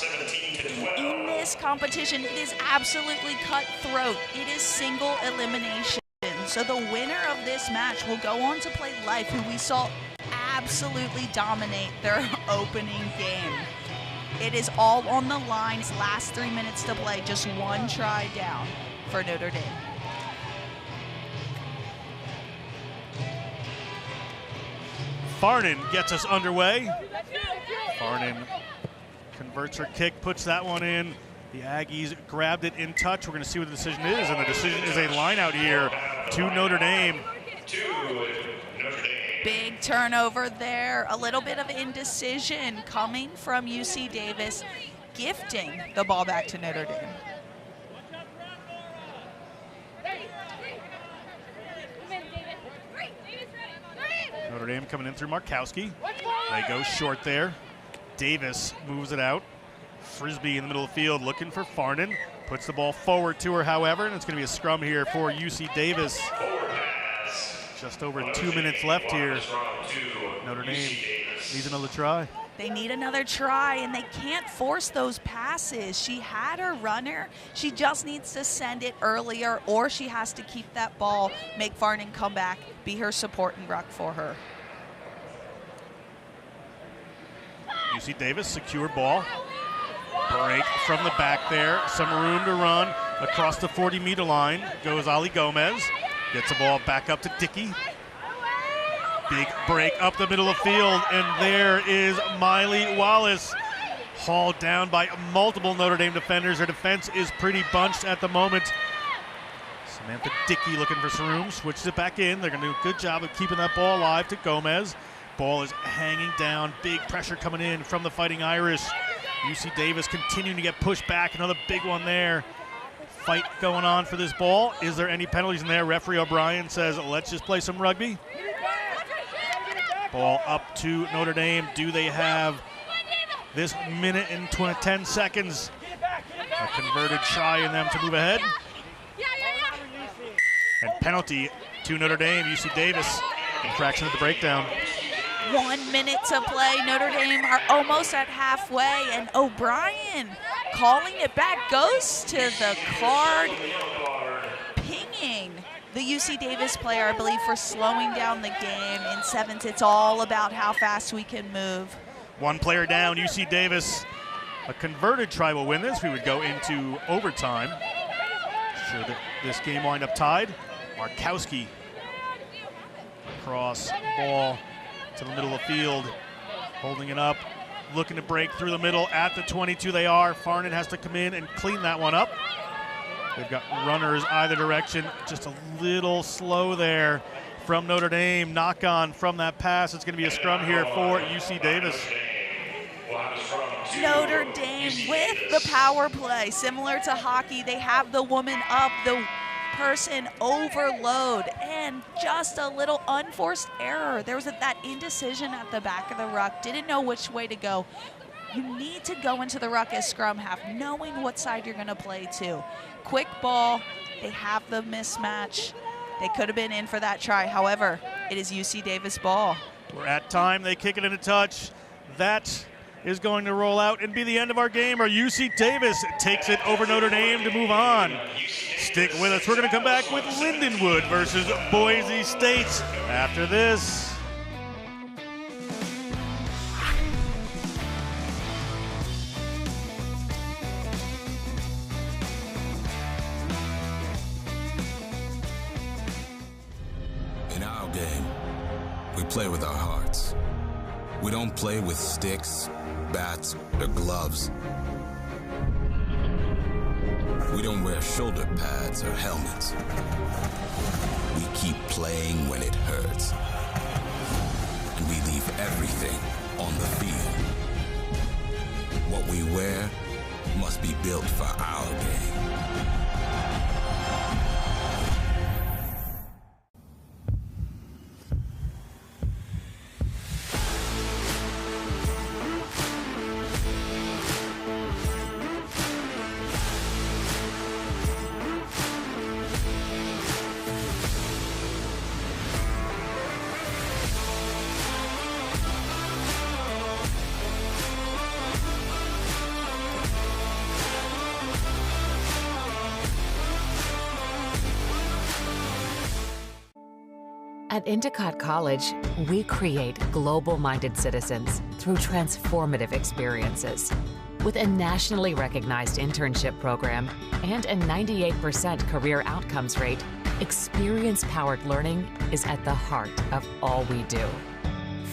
Speaker 2: In this competition, it is absolutely cutthroat. It is single elimination. So the winner of this match will go on to play Life, who we saw absolutely dominate their opening game. It is all on the line. Last 3 minutes to play, just one try down for Notre Dame.
Speaker 1: Farnan gets us underway. Farnan converts her kick, puts that one in. The Aggies grabbed it in touch. We're going to see what the decision is, and the decision is a line out here to Notre Dame.
Speaker 2: Big turnover there. A little bit of indecision coming from UC Davis, gifting the ball back to Notre Dame.
Speaker 1: Notre Dame coming in through Markowski. They go short there. Davis moves it out. Frisbee in the middle of the field looking for Farnan. Puts the ball forward to her, however, and it's going to be a scrum here for UC Davis. Just over 2 minutes left here. Notre Dame needs another try.
Speaker 2: They need another try, and they can't force those passes. She had her runner. She just needs to send it earlier, or she has to keep that ball, make Farnan come back, be her support and ruck for her.
Speaker 1: UC Davis, secure ball. Break from the back there. Some room to run across the 40-meter line. Goes Ali Gomez. Gets the ball back up to Dickey. Big break up the middle of the field, and there is Miley Wallace. Hauled down by multiple Notre Dame defenders. Her defense is pretty bunched at the moment. Samantha Dickey looking for Saroom. Switches it back in. They're going to do a good job of keeping that ball alive to Gomez. Ball is hanging down. Big pressure coming in from the Fighting Irish. UC Davis continuing to get pushed back. Another big one there. fight going on for this ball. Is there any penalties in there? Referee O'Brien says, let's just play some rugby. Ball up to Notre Dame. Do they have this minute and 10 seconds? A converted try in them to move ahead. And penalty to Notre Dame. UC Davis infraction at the breakdown.
Speaker 2: 1 minute to play. Notre Dame are almost at halfway, and O'Brien calling it back, goes to the card, pinging the UC Davis player, I believe, for slowing down the game. In seventh, it's all about how fast we can move.
Speaker 1: One player down, UC Davis. A converted try will win this. We would go into overtime. Sure that this game wind up tied. Markowski across ball to the middle of the field, holding it up, looking to break through the middle at the 22. They are. Farnan has to come in and clean that one up. They've got runners either direction. Just a little slow there from Notre Dame. Knock on from that pass. It's going to be a scrum here for UC Davis.
Speaker 2: Notre Dame with the power play. Similar to hockey, they have the woman up, the person overload, and just a little unforced error. There was that indecision at the back of the ruck. Didn't know which way to go. You need to go into the ruck as scrum half, knowing what side you're going to play to. Quick ball. They have the mismatch. They could have been in for that try. However, it is UC Davis ball.
Speaker 1: We're at time. They kick it into touch. That is going to roll out and be the end of our game. Or UC Davis takes it over Notre Dame to move on. Stick with us. We're going to come back with Lindenwood versus Boise State after this.
Speaker 8: In our game, we play with our hearts. We don't play with sticks, bats, or gloves. We don't wear shoulder pads or helmets. We keep playing when it hurts. And we leave everything on the field. What we wear must be built for our game.
Speaker 6: At Endicott College, we create global-minded citizens through transformative experiences. With a nationally recognized internship program and a 98% career outcomes rate, experience-powered learning is at the heart of all we do.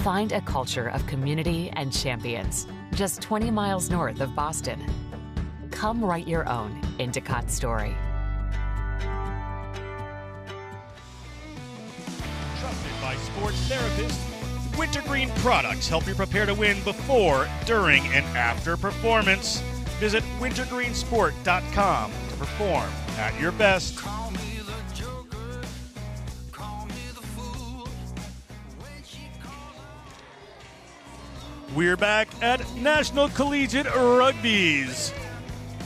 Speaker 6: Find a culture of community and champions just 20 miles north of Boston. Come write your own Endicott story.
Speaker 1: By sports therapist, Wintergreen products help you prepare to win before, during, and after performance. Visit wintergreensport.com to perform at your best.
Speaker 5: Call me the Joker, call me the fool. When she calls.
Speaker 1: We're back at National Collegiate Rugby's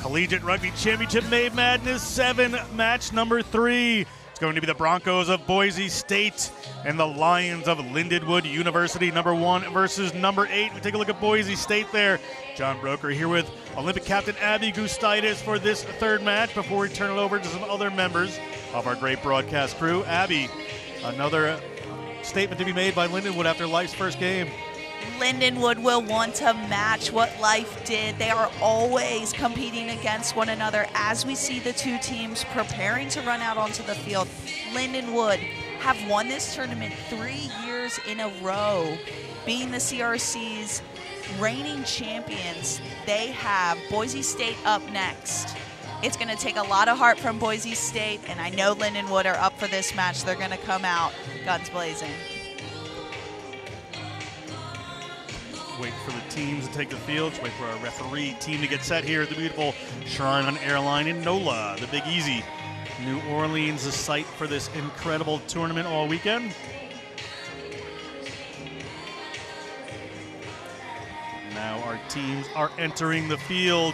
Speaker 1: Collegiate Rugby Championship May Madness 7, match number 3. It's going to be the Broncos of Boise State and the Lions of Lindenwood University, number 1 versus number 8. We take a look at Boise State there. John Broker here with Olympic captain Abby Gustaitis for this third match before we turn it over to some other members of our great broadcast crew. Abby, another statement to be made by Lindenwood after Life's first game.
Speaker 2: Lindenwood will want to match what Life did. They are always competing against one another as we see the two teams preparing to run out onto the field. Lindenwood have won this tournament 3 years in a row, being the CRC's reigning champions. They have Boise State up next. It's going to take a lot of heart from Boise State, and I know Lindenwood are up for this match. They're going to come out guns blazing.
Speaker 1: Wait for the teams to take the field. Let's wait for our referee team to get set here at the beautiful Shrine on Airline in NOLA, the Big Easy. New Orleans, the site for this incredible tournament all weekend. Now our teams are entering the field,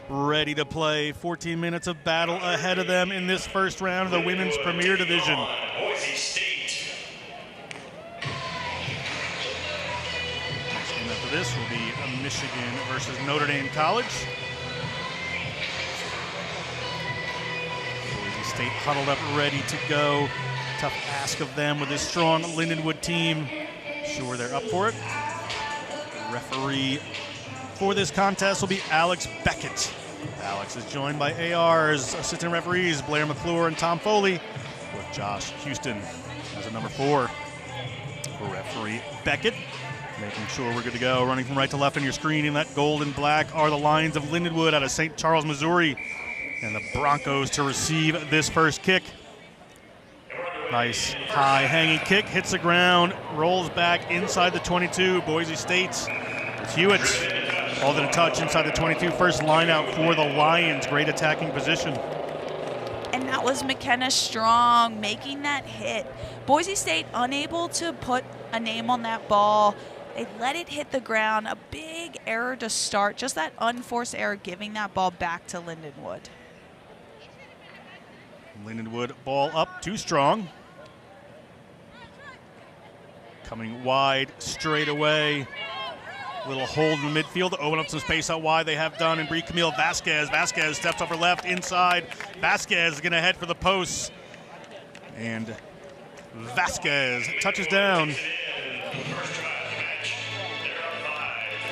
Speaker 1: ready to play. 14 minutes of battle ahead of them in this first round of the Women's Premier Division.
Speaker 3: Boise State.
Speaker 1: Next game after this will be Michigan versus Notre Dame College. Boise State huddled up, ready to go. Tough ask of them with this strong Lindenwood team. Sure, they're up for it. Referee for this contest will be Alex Beckett. Alex is joined by AR's assistant referees Blair McClure and Tom Foley, with Josh Houston as a number 4. Referee Beckett making sure we're good to go. Running from right to left on your screen in that gold and black are the Lions of Lindenwood out of St. Charles, Missouri. And the Broncos to receive this first kick. Nice high hanging kick, hits the ground, rolls back inside the 22. Boise State with Hewitt holding a touch inside the 22. First line out for the Lions. Great attacking position.
Speaker 2: And that was McKenna Strong making that hit. Boise State unable to put a name on that ball. They let it hit the ground. A big error to start. Just that unforced error giving that ball back to Lindenwood.
Speaker 1: Lindenwood ball up, too strong. Coming wide straight away. Little hold in the midfield to open up some space out wide. They have done in Brie Camille Vasquez. Vasquez steps up her left inside. Vasquez is going to head for the posts. And Vasquez touches down.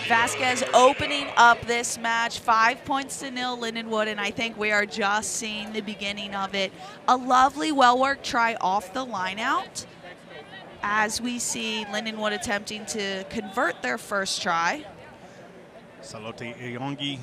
Speaker 2: Vasquez opening up this match, 5 points to 0 Lindenwood, and I think we are just seeing the beginning of it. A lovely, well-worked try off the line out, as we see Lindenwood attempting to convert their first try.
Speaker 1: Salote Eyongi.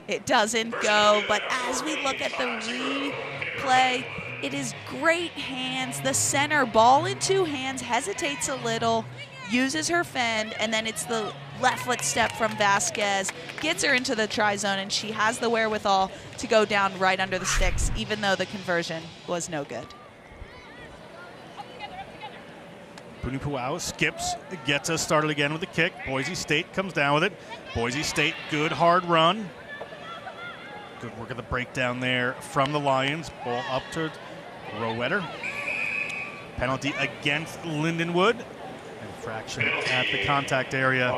Speaker 2: It doesn't go, but as we look at the replay, it is great hands. The center, ball in 2 hands, hesitates a little, uses her fend, and then it's the left foot step from Vasquez, gets her into the try zone, and she has the wherewithal to go down right under the sticks, even though the conversion was no good.
Speaker 1: Punipuao skips, gets us started again with the kick. Boise State comes down with it. Boise State, good hard run. Good work of the breakdown there from the Lions. Ball up to Rowetter. Penalty against Lindenwood. Infraction at the contact area.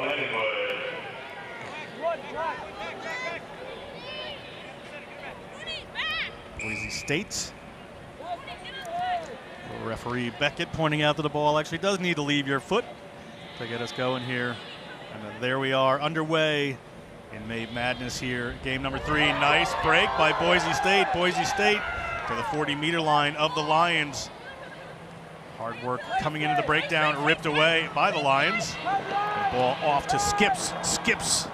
Speaker 1: Boise State. Referee Beckett pointing out that the ball actually does need to leave your foot to get us going here. And then there we are, underway in May Madness here. Game number 3. Nice break by Boise State. Boise State to the 40-meter line of the Lions. Hard work coming into the breakdown, ripped away by the Lions. The ball off to Skips. Skips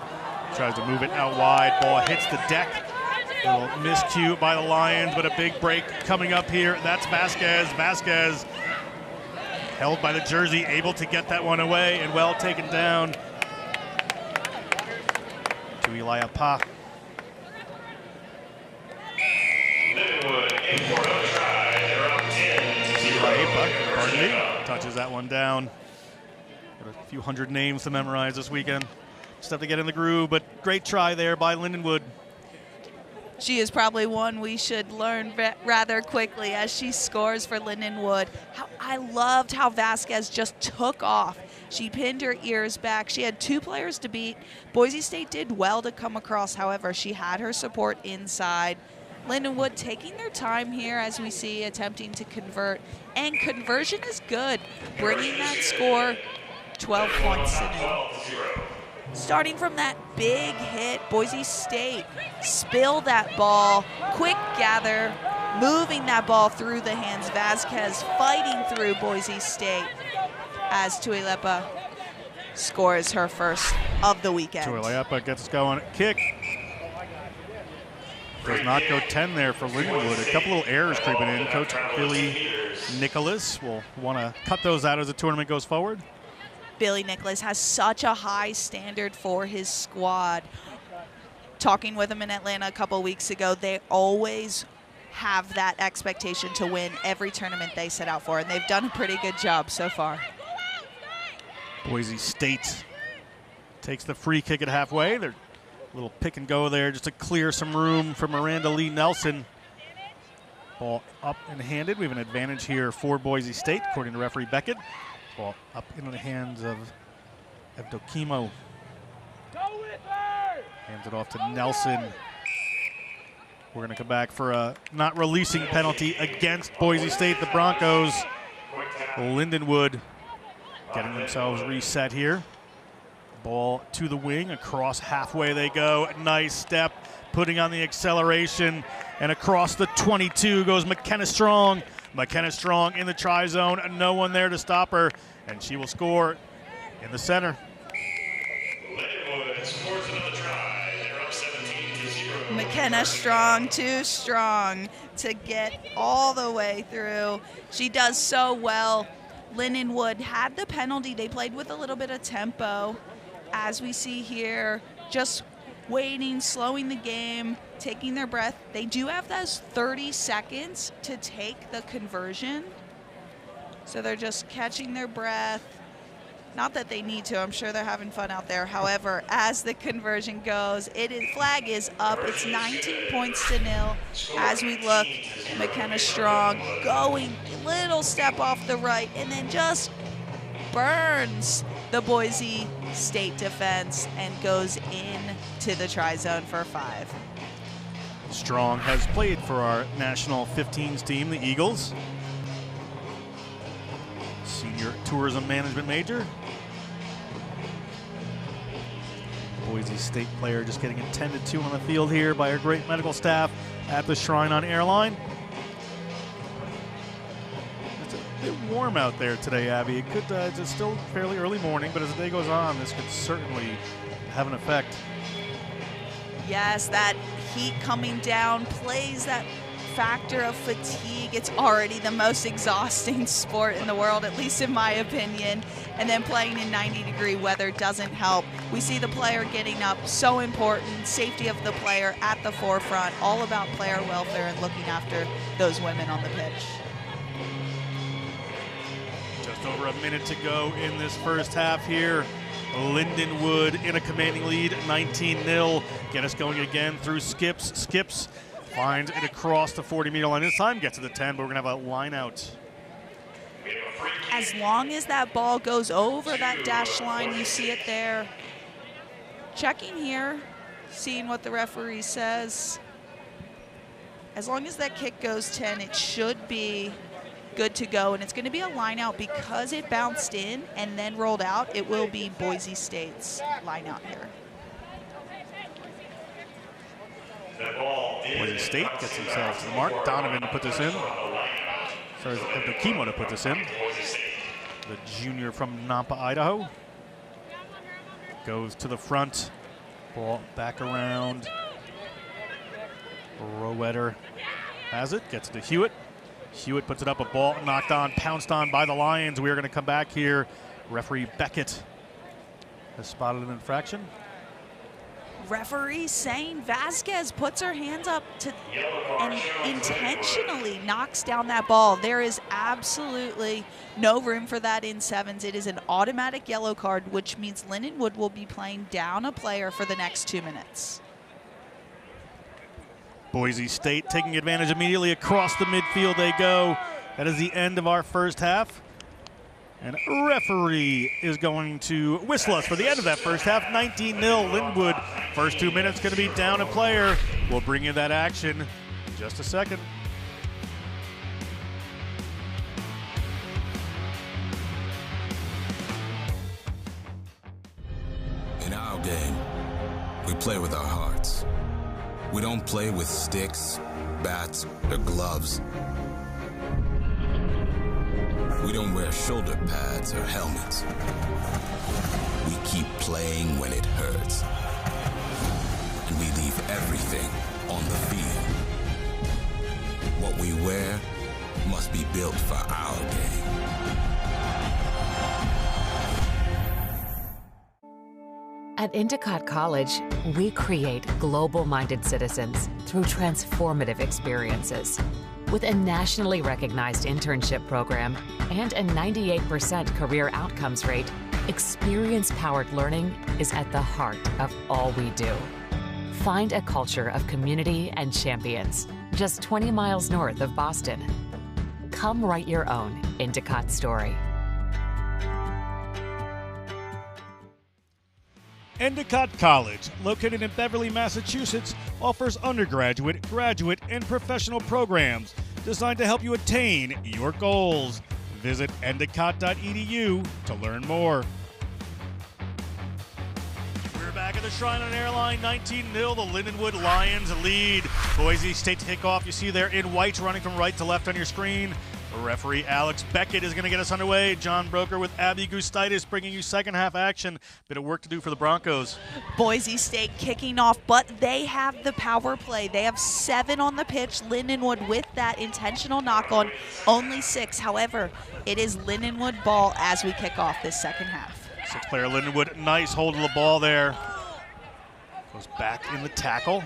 Speaker 1: tries to move it out wide. Ball hits the deck. A little miscue by the Lions, but a big break coming up here. That's Vasquez. Vasquez held by the jersey, able to get that one away and well taken down. To Eliapa.
Speaker 3: Lindenwood in for another try. They're up 10-0.
Speaker 1: Pardon me. Touches that one down. Got a few hundred names to memorize this weekend. Just have to get in the groove, but great try there by Lindenwood.
Speaker 2: She is probably one we should learn rather quickly as she scores for Lindenwood. I loved how Vasquez just took off. She pinned her ears back. She had 2 players to beat. Boise State did well to come across. However, she had her support inside. Lindenwood taking their time here, as we see, attempting to convert. And conversion is good, bringing that score 12 points to 0. Starting from that big hit, Boise State spilled that ball, quick gather, moving that ball through the hands. Vasquez fighting through Boise State as Tuilepa scores her first of the weekend.
Speaker 1: Tuilepa gets us going. Kick. Does not go 10 there for Lindenwood. A couple little errors creeping in. Coach Billy Nicholas will want to cut those out as the tournament goes forward.
Speaker 2: Billy Nicholas has such a high standard for his squad. Talking with him in Atlanta a couple weeks ago, they always have that expectation to win every tournament they set out for, and they've done a pretty good job so far.
Speaker 1: Boise State takes the free kick at halfway. They're a little pick and go there just to clear some room for Miranda Lee Nelson. Ball up and handed. We have an advantage here for Boise State, according to referee Beckett. Ball up into the hands of Evdokimo. Hands it off to Nelson. We're going to come back for a not releasing penalty against Boise State. The Broncos, Lindenwood, getting themselves reset here. Ball to the wing, across halfway they go. Nice step, putting on the acceleration, and across the 22 goes McKenna Strong. McKenna Strong in the try zone, no one there to stop her, and she will score in the center.
Speaker 3: Lindenwood scores another try. They're up 17-0.
Speaker 2: McKenna Strong, too strong to get all the way through. She does so well. Lindenwood had the penalty. They played with a little bit of tempo. As we see here, just waiting, slowing the game, taking their breath. They do have those 30 seconds to take the conversion. So they're just catching their breath. Not that they need to. I'm sure they're having fun out there. However, as the conversion goes, flag is up. It's 19 points to 0. As we look, McKenna Strong going a little step off the right and then just burns the Boise State defense and goes into the try zone for 5.
Speaker 1: Strong has played for our national 15s team, the Eagles. Senior tourism management major. Boise State player just getting attended to on the field here by our great medical staff at the Shrine on Airline. It's a bit warm out there today, Abby. It could, it's still fairly early morning, but as the day goes on, this could certainly have an effect.
Speaker 2: Yes, that heat coming down plays that factor of fatigue. It's already the most exhausting sport in the world, at least in my opinion. And then playing in 90-degree weather doesn't help. We see the player getting up, so important. Safety of the player at the forefront, all about player welfare and looking after those women on the pitch.
Speaker 1: Just over a minute to go in this first half here. Lindenwood in a commanding lead, 19-0. Get us going again through Skips. Skips finds it across the 40-meter line. This time gets to the 10, but we're going to have a line out.
Speaker 2: As long as that ball goes over that dash line, you see it there. Checking here, seeing what the referee says. As long as that kick goes 10, it should be good to go, and it's going to be a line out because it bounced in and then rolled out. It will be Boise State's line out here.
Speaker 1: Boise State gets themselves to the mark. Donovan to put this in. Sorry, Evdokimo to put this in. The junior from Nampa, Idaho. Goes to the front. Ball back around. Rowetter has it. Gets it to Hewitt. Hewitt puts it up, a ball knocked on, pounced on by the Lions. We are going to come back here. Referee Beckett has spotted an infraction.
Speaker 2: Referee saying Vasquez puts her hands up to and intentionally knocks down that ball. There is absolutely no room for that in sevens. It is an automatic yellow card, which means Lindenwood will be playing down a player for the next 2 minutes.
Speaker 1: Boise State taking advantage immediately across the midfield they go. That is the end of our first half. And referee is going to whistle us for the end of that first half. 19-0 Lindenwood. First 2 minutes going to be down a player. We'll bring you that action in just a second.
Speaker 8: In our game, we play with our hearts. We don't play with sticks, bats, or gloves. We don't wear shoulder pads or helmets. We keep playing when it hurts. And we leave everything on the field. What we wear must be built for our game.
Speaker 6: At Endicott College, we create global-minded citizens through transformative experiences. With a nationally recognized internship program and a 98% career outcomes rate, experience-powered learning is at the heart of all we do. Find a culture of community and champions, just 20 miles north of Boston. Come write your own Endicott story.
Speaker 1: Endicott College, located in Beverly, Massachusetts, offers undergraduate, graduate, and professional programs designed to help you attain your goals. Visit endicott.edu to learn more. We're back at the Shrine on Airline, 19-0. The Lindenwood Lions lead. Boise State kickoff. You see there in white, running from right to left on your screen. Referee Alex Beckett is going to get us underway. John Broker with Abby Gustitis bringing you second half action. Bit of work to do for the Broncos.
Speaker 2: Boise State kicking off, but they have the power play. They have 7 on the pitch. Lindenwood with that intentional knock on, only 6. However, it is Lindenwood ball as we kick off this second half.
Speaker 1: 6-player Lindenwood, nice hold of the ball there. Goes back in the tackle.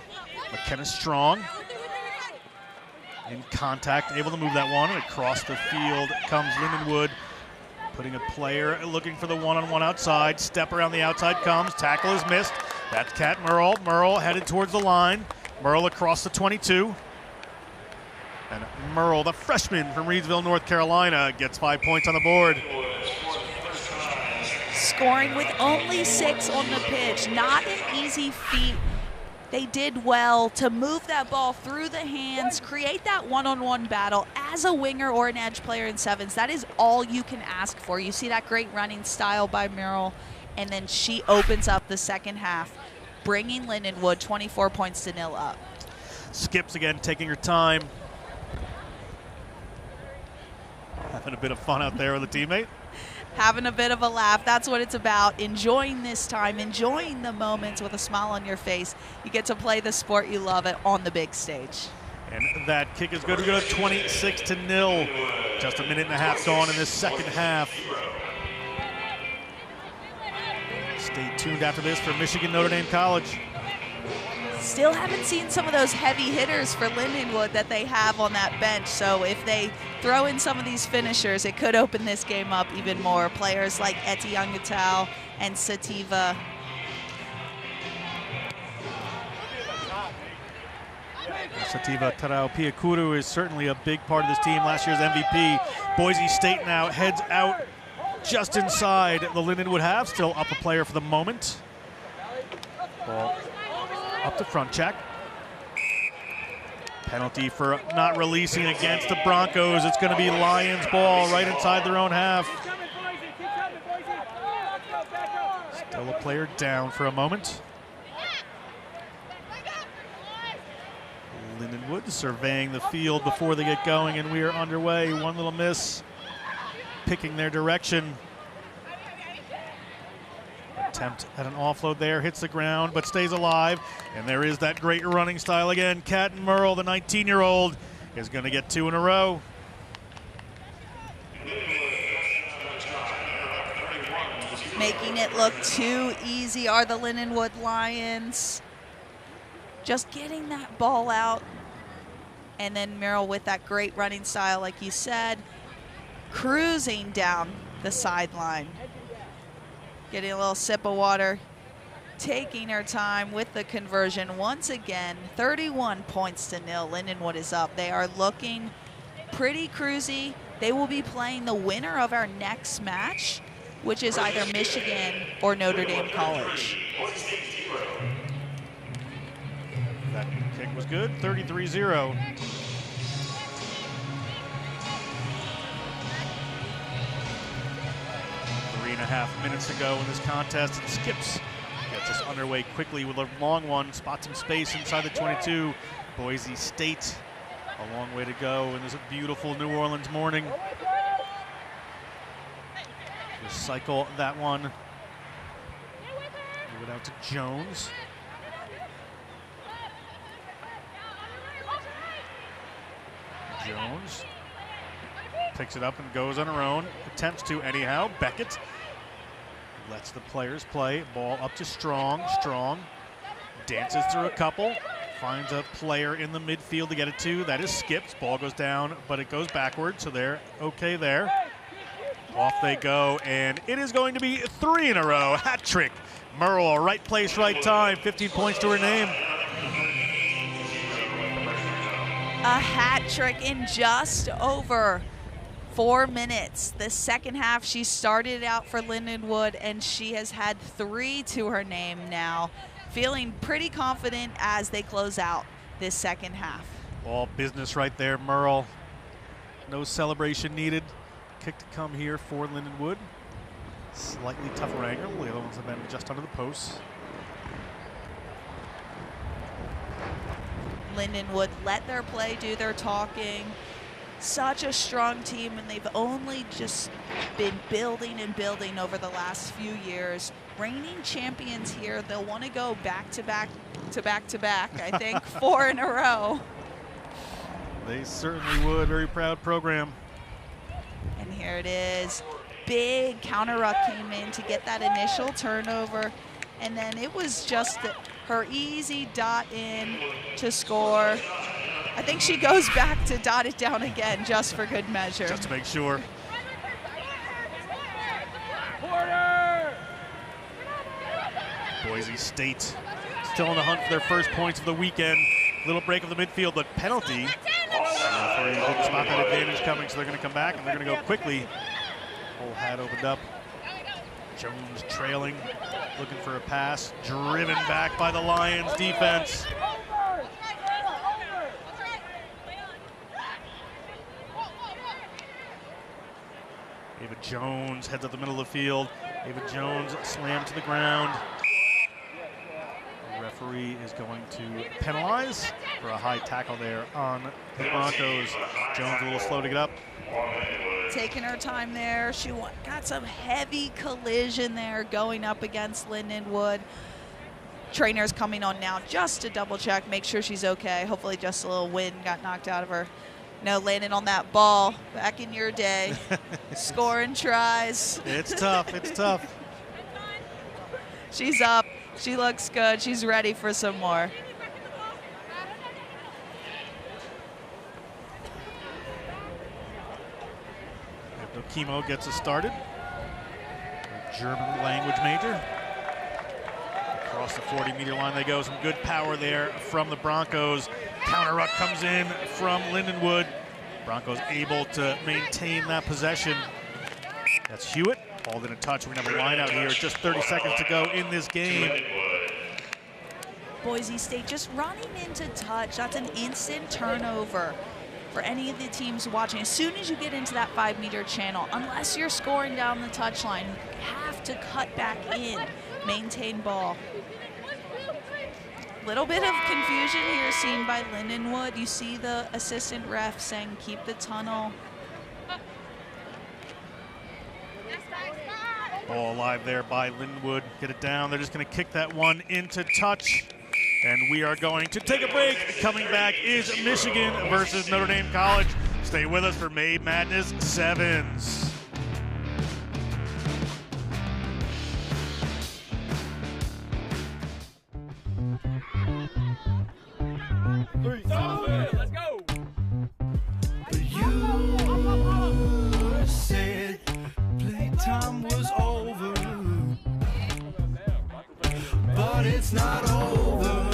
Speaker 1: McKenna Strong. In contact, able to move that one, and across the field comes Lindenwood, putting a player looking for the one-on-one outside. Step around the outside comes, tackle is missed. That's Kat Merle. Merle headed towards the line. Merle across the 22. And Merle, the freshman from Reedsville, North Carolina, gets 5 points on the board.
Speaker 2: Scoring with only 6 on the pitch, not an easy feat. They did well to move that ball through the hands, create that one-on-one battle as a winger or an edge player in sevens. That is all you can ask for. You see that great running style by Merrill, and then she opens up the second half, bringing Lindenwood 24 points to 0 up.
Speaker 1: Skips again, taking her time. Having a bit of fun out there with a teammate.
Speaker 2: Having a bit of a laugh. That's what it's about. Enjoying this time, enjoying the moments with a smile on your face. You get to play the sport you love it on the big stage.
Speaker 1: And that kick is good. We go to 26-0. Just a minute and a half gone in this second half. Stay tuned after this for Michigan Notre Dame College.
Speaker 2: Still haven't seen some of those heavy hitters for Lindenwood that they have on that bench. So if they throw in some of these finishers, it could open this game up even more. Players like Etienne Gatal and Sativa.
Speaker 1: Sativa Tarao-Piakuru is certainly a big part of this team. Last year's MVP. Boise State now heads out just inside the Lindenwood half. Still up a player for the moment. Ball up to front check. Penalty for not releasing against the Broncos. It's going to be Lions ball right inside their own half. Still a player down for a moment. Lindenwood surveying the field before they get going, and we are underway. One little miss, picking their direction. Attempt at an offload there, hits the ground, but stays alive. And there is that great running style again. Kat Merle, the 19-year-old, is going to get 2 in a row.
Speaker 2: Making it look too easy are the Lindenwood Lions. Just getting that ball out. And then Merrill with that great running style, like you said, cruising down the sideline. Getting a little sip of water, taking her time with the conversion. Once again, 31 points to 0. Lindenwood is up. They are looking pretty cruisy. They will be playing the winner of our next match, which is either Michigan or Notre Dame College.
Speaker 1: That kick was good, 33-0. Three and a half minutes to go in this contest, and Skips gets us underway quickly with a long one, spots some space inside the 22. Boise State, a long way to go in this beautiful New Orleans morning. Recycle that one. Move it out to Jones. Jones picks it up and goes on her own. Attempts to anyhow. Beckett lets the players play. Ball up to Strong. Strong dances through a couple. Finds a player in the midfield to get it to. That is Skips. Ball goes down, but it goes backward, so they're okay there. Off they go, and it is going to be 3 in a row. Hat trick. Merle, right place, right time. 15 points to her name.
Speaker 2: A hat trick in just over 4 minutes. The second half, she started out for Lindenwood, and she has had 3 to her name now. Feeling pretty confident as they close out this second half.
Speaker 1: All business right there, Merle. No celebration needed. Kick to come here for Lindenwood. Slightly tougher angle. The other ones have been just under the posts.
Speaker 2: Lindenwood let their play do their talking. Such a strong team, and they've only just been building and building over the last few years. Reigning champions here. They'll want to go back to back to back to back, I think, 4 in a row.
Speaker 1: They certainly would. Very proud program.
Speaker 2: And here it is. Big counter ruck came in to get that initial turnover. And then it was just her easy dot in to score. I think she goes back to dot it down again just for good measure.
Speaker 1: Just to make sure. Boise State still on the hunt for their first points of the weekend. Little break of the midfield, but penalty. Referee didn't spot that advantage coming, so they're going to come back and they're going to go quickly. Whole hat opened up. Jones trailing, looking for a pass. Driven back by the Lions defense. Ava Jones heads up the middle of the field. Ava Jones slammed to the ground. The referee is going to penalize for a high tackle there on the Broncos. Jones a little slow to get up.
Speaker 2: Taking her time there. She got some heavy collision there going up against Lindenwood. Trainer's coming on now just to double check, make sure she's okay. Hopefully just a little wind got knocked out of her. No, landing on that ball back in your day. Scoring tries.
Speaker 1: It's tough, it's tough.
Speaker 2: She's up, she looks good, she's ready for some more.
Speaker 1: Chemo gets us started. A German language major. Across the 40-meter line they go. Some good power there from the Broncos. Counter ruck comes in from Lindenwood. Broncos able to maintain that possession. That's Hewitt. Hauled in a touch. We have a line out here. Just 30 seconds to go in this game.
Speaker 2: Boise State just running into touch. That's an instant turnover for any of the teams watching. As soon as you get into that 5-meter channel, unless you're scoring down the touchline, you have to cut back in, maintain ball. Little bit of confusion here seen by Lindenwood. You see the assistant ref saying keep the tunnel.
Speaker 1: Ball alive there by Lindenwood. Get it down. They're just going to kick that one into touch. And we are going to take a break. Coming back is Michigan versus Notre Dame College. Stay with us for May Madness Sevens.
Speaker 5: Let's go.
Speaker 9: You said playtime was over, but it's not over.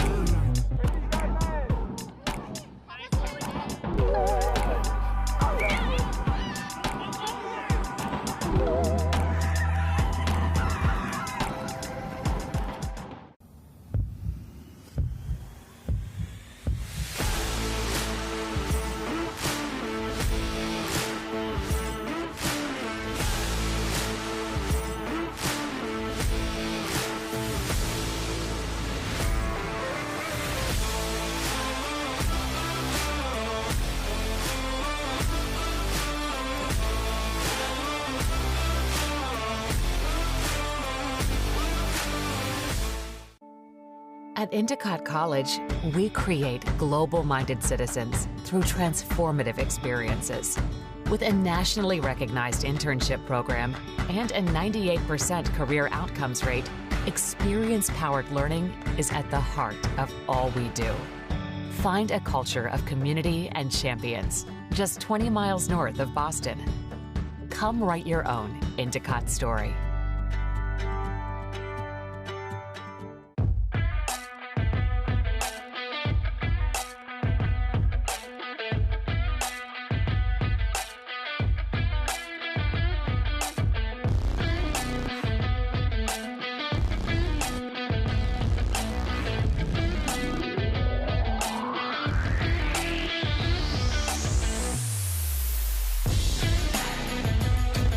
Speaker 6: At Endicott College, we create global-minded citizens through transformative experiences. With a nationally recognized internship program and a 98% career outcomes rate, experience-powered learning is at the heart of all we do. Find a culture of community and champions, just 20 miles north of Boston. Come write your own Endicott story.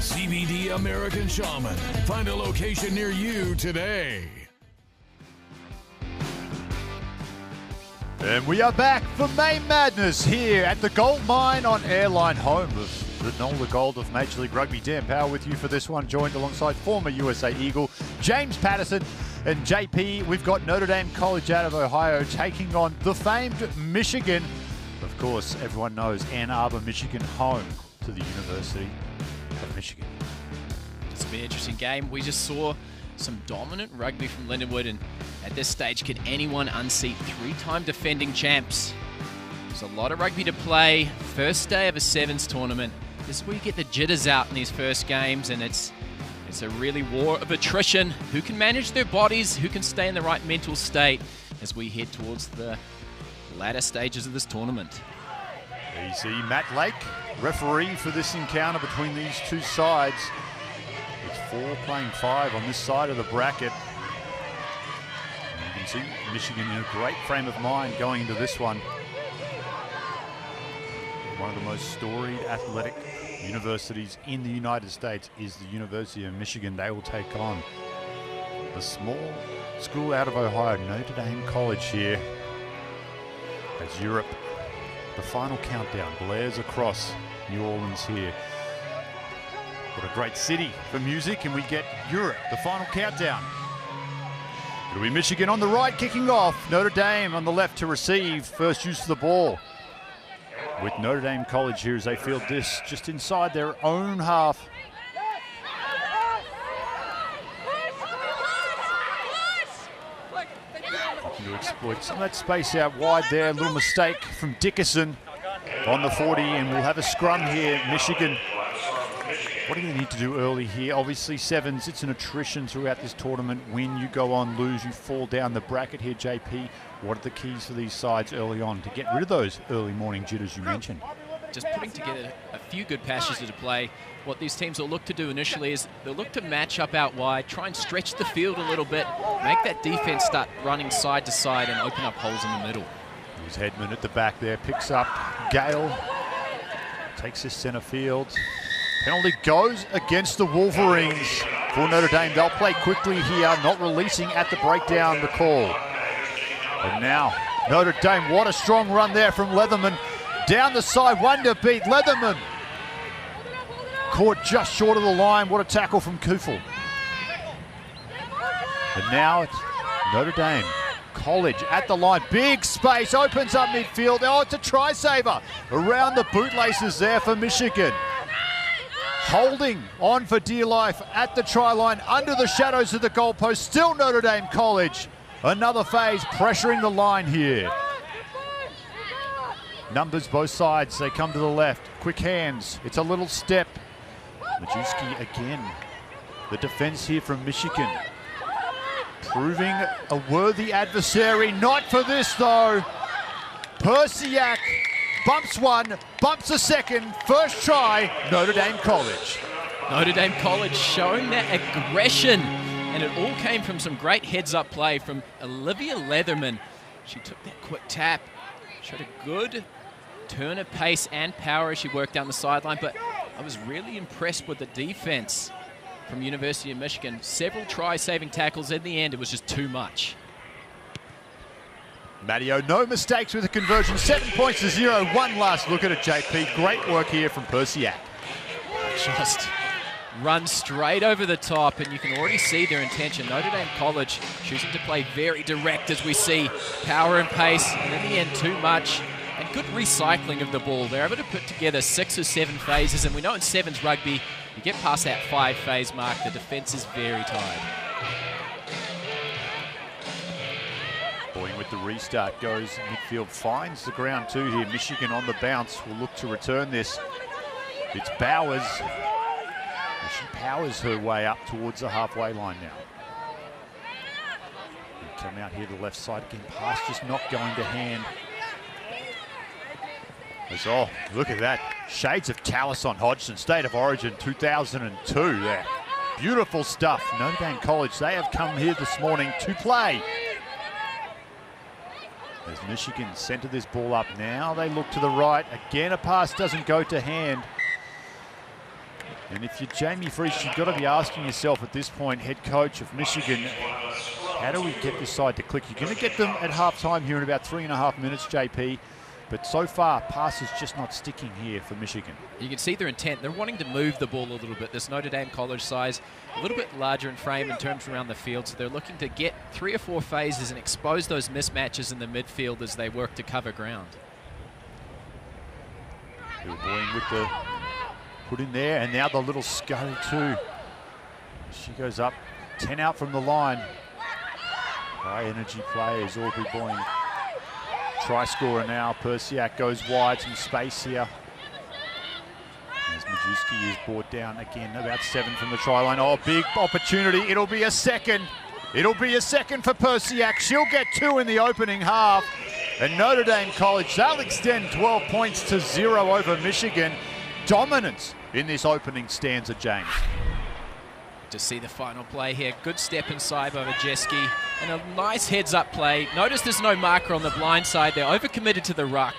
Speaker 7: CBD American Shaman. Find a location near you today.
Speaker 10: And we are back for May Madness here at the Gold Mine on Airline, home of the Nola Gold of Major League Rugby. Dan Power with you for this one, joined alongside former USA Eagle James Patterson and JP. We've got Notre Dame College out of Ohio taking on the famed Michigan. Of course, everyone knows Ann Arbor, Michigan, home to the University of Michigan.
Speaker 11: It's been an interesting game. We just saw some dominant rugby from Lindenwood, and at this stage, could anyone unseat three-time defending champs? There's a lot of rugby to play. First day of a sevens tournament. This is where you get the jitters out in these first games, and it's a really war of attrition. Who can manage their bodies? Who can stay in the right mental state as we head towards the latter stages of this tournament?
Speaker 10: There you see Matt Lake, referee for this encounter between these two sides. It's 4 playing 5 on this side of the bracket. And you can see Michigan in a great frame of mind going into this one. One of the most storied athletic universities in the United States is the University of Michigan. They will take on the small school out of Ohio, Notre Dame College here. As Europe, the final countdown blares across New Orleans here. What a great city for music, and we get Europe, the final countdown. It'll be Michigan on the right kicking off, Notre Dame on the left to receive first use of the ball. With Notre Dame College here as they field this just inside their own half. Looking to exploit some of that space out wide there. A little mistake from Dickerson on the 40, and we'll have a scrum here. Michigan, what are you going to need to do early here? Obviously, sevens, it's an attrition throughout this tournament. Win, you go on, lose, you fall down the bracket here, JP. What are the keys for these sides early on to get rid of those early morning jitters you mentioned?
Speaker 11: Just putting together a few good passages to play. What these teams will look to do initially is they'll look to match up out wide, try and stretch the field a little bit, make that defense start running side to side and open up holes in the middle.
Speaker 10: Here's Hedman at the back there, picks up Gale, takes his center field. Penalty goes against the Wolverines for Notre Dame. They'll play quickly here, not releasing at the breakdown the call. And now Notre Dame, what a strong run there from Leatherman. Down the side, one to beat. Leatherman caught just short of the line. What a tackle from Kufel. And now it's Notre Dame College at the line. Big space, opens up midfield. Oh, it's a try saver around the bootlaces there for Michigan. Holding on for dear life at the try line under the shadows of the goalpost. Still Notre Dame College. Another phase pressuring the line here. Numbers both sides. They come to the left. Quick hands. It's a little step. Majewski again. The defense here from Michigan. Proving a worthy adversary. Not for this though. Persiak bumps one, bumps a second. First try, Notre Dame College.
Speaker 11: Notre Dame College showing that aggression. And it all came from some great heads-up play from Olivia Leatherman. She took that quick tap, showed a good turn of pace and power as she worked down the sideline, but I was really impressed with the defense from University of Michigan. Several try-saving tackles. In the end, it was just too much.
Speaker 10: Matteo, no mistakes with the conversion. 7 points to 0. One last look at it, JP. Great work here from Persiak.
Speaker 11: Just run straight over the top, and you can already see their intention. Notre Dame College choosing to play very direct, as we see power and pace, and in the end too much, and good recycling of the ball. They're able to put together 6 or 7 phases, and we know in sevens rugby, you get past that 5 phase mark, the defense is very tired.
Speaker 10: Boying with the restart, goes midfield, finds the ground too here. Michigan on the bounce will look to return this. It's Bowers. She powers her way up towards the halfway line now. And come out here to the left side again. Pass just not going to hand. Oh, look at that. Shades of Tallis on Hodgson. State of Origin 2002 there. Beautiful stuff. Notre Dame College, they have come here this morning to play. As Michigan center this ball up now, they look to the right. Again, a pass doesn't go to hand. And if you're Jamie Freese, you've got to be asking yourself at this point, head coach of Michigan, how do we get this side to click? You're going to get them at halftime here in about 3.5 minutes, JP. But so far, pass is just not sticking here for Michigan.
Speaker 11: You can see their intent. They're wanting to move the ball a little bit. This Notre Dame College size, a little bit larger in frame in terms around the field. So they're looking to get 3 or 4 phases and expose those mismatches in the midfield as they work to cover ground.
Speaker 10: Bill Boying with the put in there, and now the little scurry too. She goes up, 10 out from the line. High energy players, Aubrey Boying. Try scorer now. Persiak goes wide, some space here. As Majewski is brought down again, about 7 from the try line. Oh, big opportunity. It'll be a second. It'll be a second for Persiak. She'll get 2 in the opening half. And Notre Dame College, they'll extend 12 points to 0 over Michigan. Dominance in this opening stanza, James.
Speaker 11: To see the final play here. Good step inside by Majewski and a nice heads-up play. Notice there's no marker on the blind side. They're overcommitted to the ruck.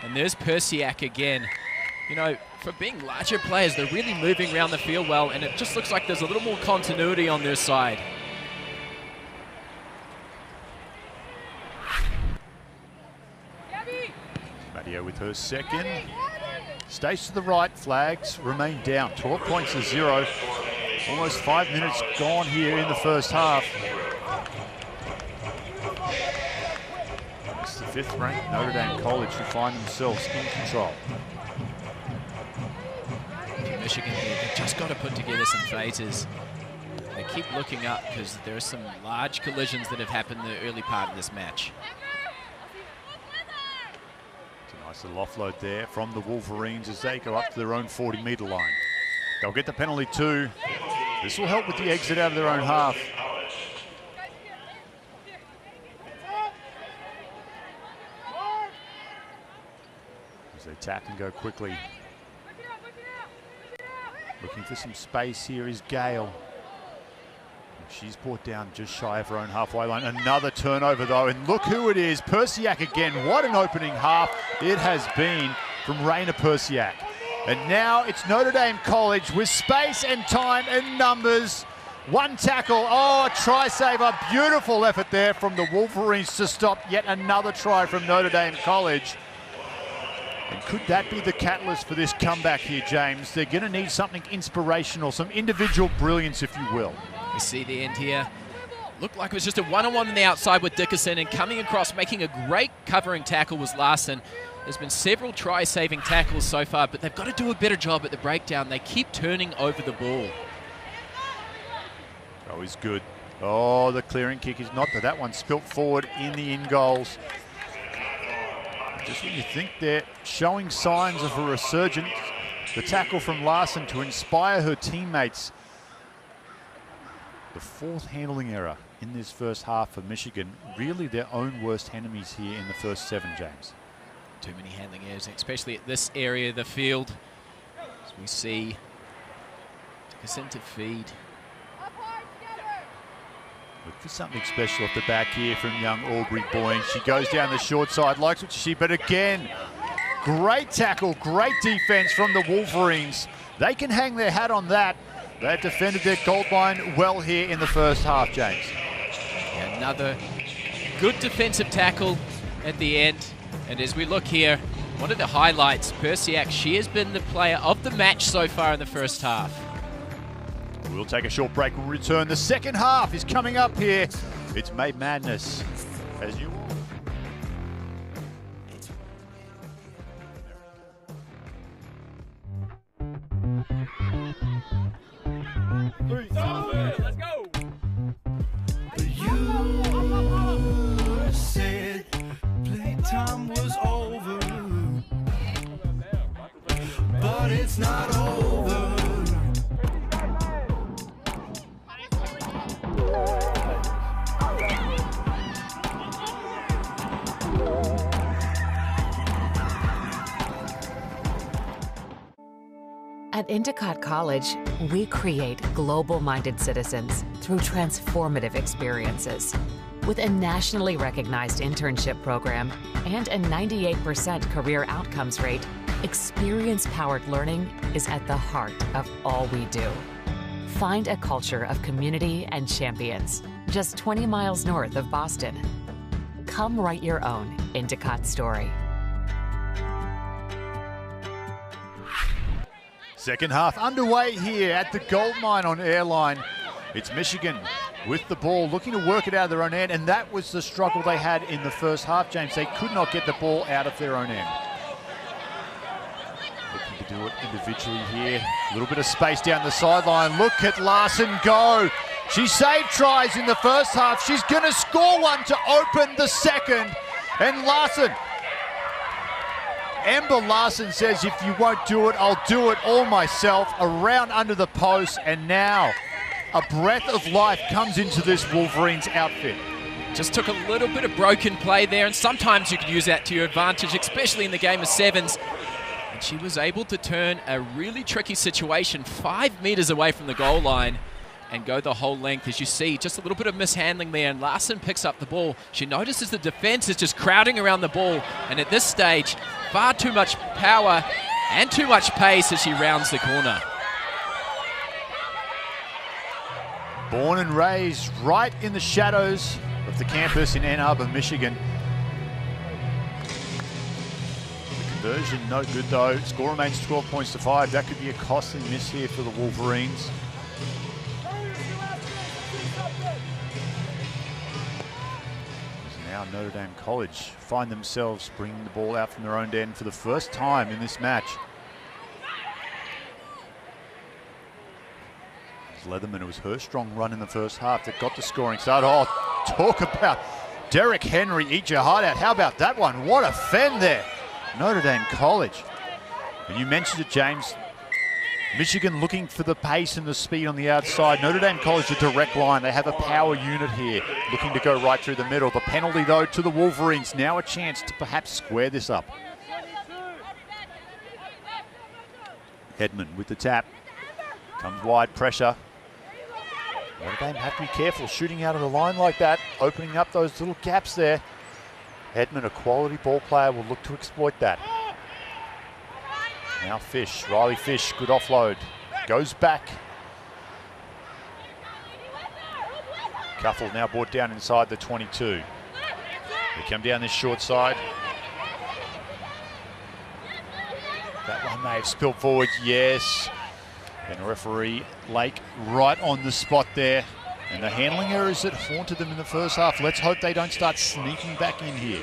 Speaker 11: And there's Persiak again. You know, for being larger players, they're really moving around the field well, and it just looks like there's a little more continuity on their side.
Speaker 10: Matteo with her second. Stays to the right, flags remain down. 12 points to 0. Almost 5 minutes gone here in the first half. It's the 5th ranked Notre Dame College who find themselves in control.
Speaker 11: Michigan here, they've just got to put together some phases. They keep looking up because there are some large collisions that have happened in the early part of this match.
Speaker 10: It's a nice little offload there from the Wolverines as they go up to their own 40-metre line. They'll get the penalty too. This will help with the exit out of their own half. As they tap and go quickly. Looking for some space here is Gale. She's brought down just shy of her own halfway line. Another turnover though, and look who it is. Persiak again. What an opening half it has been from Raina Persiak. And now it's Notre Dame College with space and time and numbers. One tackle, oh, try saver. Beautiful effort there from the Wolverines to stop yet another try from Notre Dame College. And could that be the catalyst for this comeback here, James? They're going to need something inspirational, some individual brilliance, if you will.
Speaker 11: We see the end here. Looked like it was just a one-on-one on the outside with Dickerson, and coming across, making a great covering tackle was Larson. There's been several try-saving tackles so far, but they've got to do a better job at the breakdown. They keep turning over the ball.
Speaker 10: Oh, he's good. Oh, the clearing kick is not, but that one spilt forward in the in goals. Just when you think they're showing signs of a resurgence, the tackle from Larson to inspire her teammates. The 4th handling error in this first half for Michigan. Really their own worst enemies here in the first 7, James.
Speaker 11: Too many handling errors, especially at this area of the field. As we see Dickerson to feed.
Speaker 10: Look for something special off the back here from young Aubrey Boying. She goes down the short side, likes what she, but again, great tackle, great defense from the Wolverines. They can hang their hat on that. They defended their goal line well here in the first half, James.
Speaker 11: Another good defensive tackle at the end. And as we look here, one of the highlights, Persiak, she has been the player of the match so far in the first half.
Speaker 10: We'll take a short break. We'll return. The second half is coming up here. It's May Madness as you.
Speaker 9: Let's go. You said playtime was over, but it's not over.
Speaker 6: At Endicott College, we create global-minded citizens through transformative experiences. With a nationally recognized internship program and a 98% career outcomes rate, experience-powered learning is at the heart of all we do. Find a culture of community and champions just 20 miles north of Boston. Come write your own Endicott story.
Speaker 10: Second half underway here at the gold mine on Airline. It's Michigan with the ball, looking to work it out of their own end, and that was the struggle they had in the first half, James. They could not get the ball out of their own end. Looking to do it individually here. A little bit of space down the sideline. Look at Larson go. She saved tries in the first half. She's going to score one to open the second. And Larson, Amber Larson says, if you won't do it, I'll do it all myself. Around under the post, and now a breath of life comes into this Wolverines outfit.
Speaker 11: Just took a little bit of broken play there, and sometimes you can use that to your advantage, especially in the game of sevens. And she was able to turn a really tricky situation 5 meters away from the goal line and go the whole length. As you see, just a little bit of mishandling there, and Larson picks up the ball. She notices the defense is just crowding around the ball, and at this stage, far too much power and too much pace as she rounds the corner.
Speaker 10: Born and raised right in the shadows of the campus in Ann Arbor, Michigan. The conversion no good though. Score remains 12 points to 5. That could be a costly miss here for the Wolverines. Now Notre Dame College find themselves bringing the ball out from their own end for the first time in this match. Leatherman, it was her strong run in the first half that got the scoring start. Oh, talk about Derek Henry, eat your heart out. How about that one? What a fend there. Notre Dame College. And you mentioned it, James. Michigan looking for the pace and the speed on the outside. Notre Dame College, a direct line. They have a power unit here, looking to go right through the middle. The penalty, though, to the Wolverines. Now a chance to perhaps square this up. Hedman with the tap. Comes wide, pressure. Notre Dame have to be careful shooting out of the line like that, opening up those little gaps there. Hedman, a quality ball player, will look to exploit that. Now Fish, Riley Fish, good offload. Goes back. Cuffle now brought down inside the 22. They come down this short side. That one may have spilled forward, yes. And referee Lake right on the spot there. And the handling errors that haunted them in the first half. Let's hope they don't start sneaking back in here.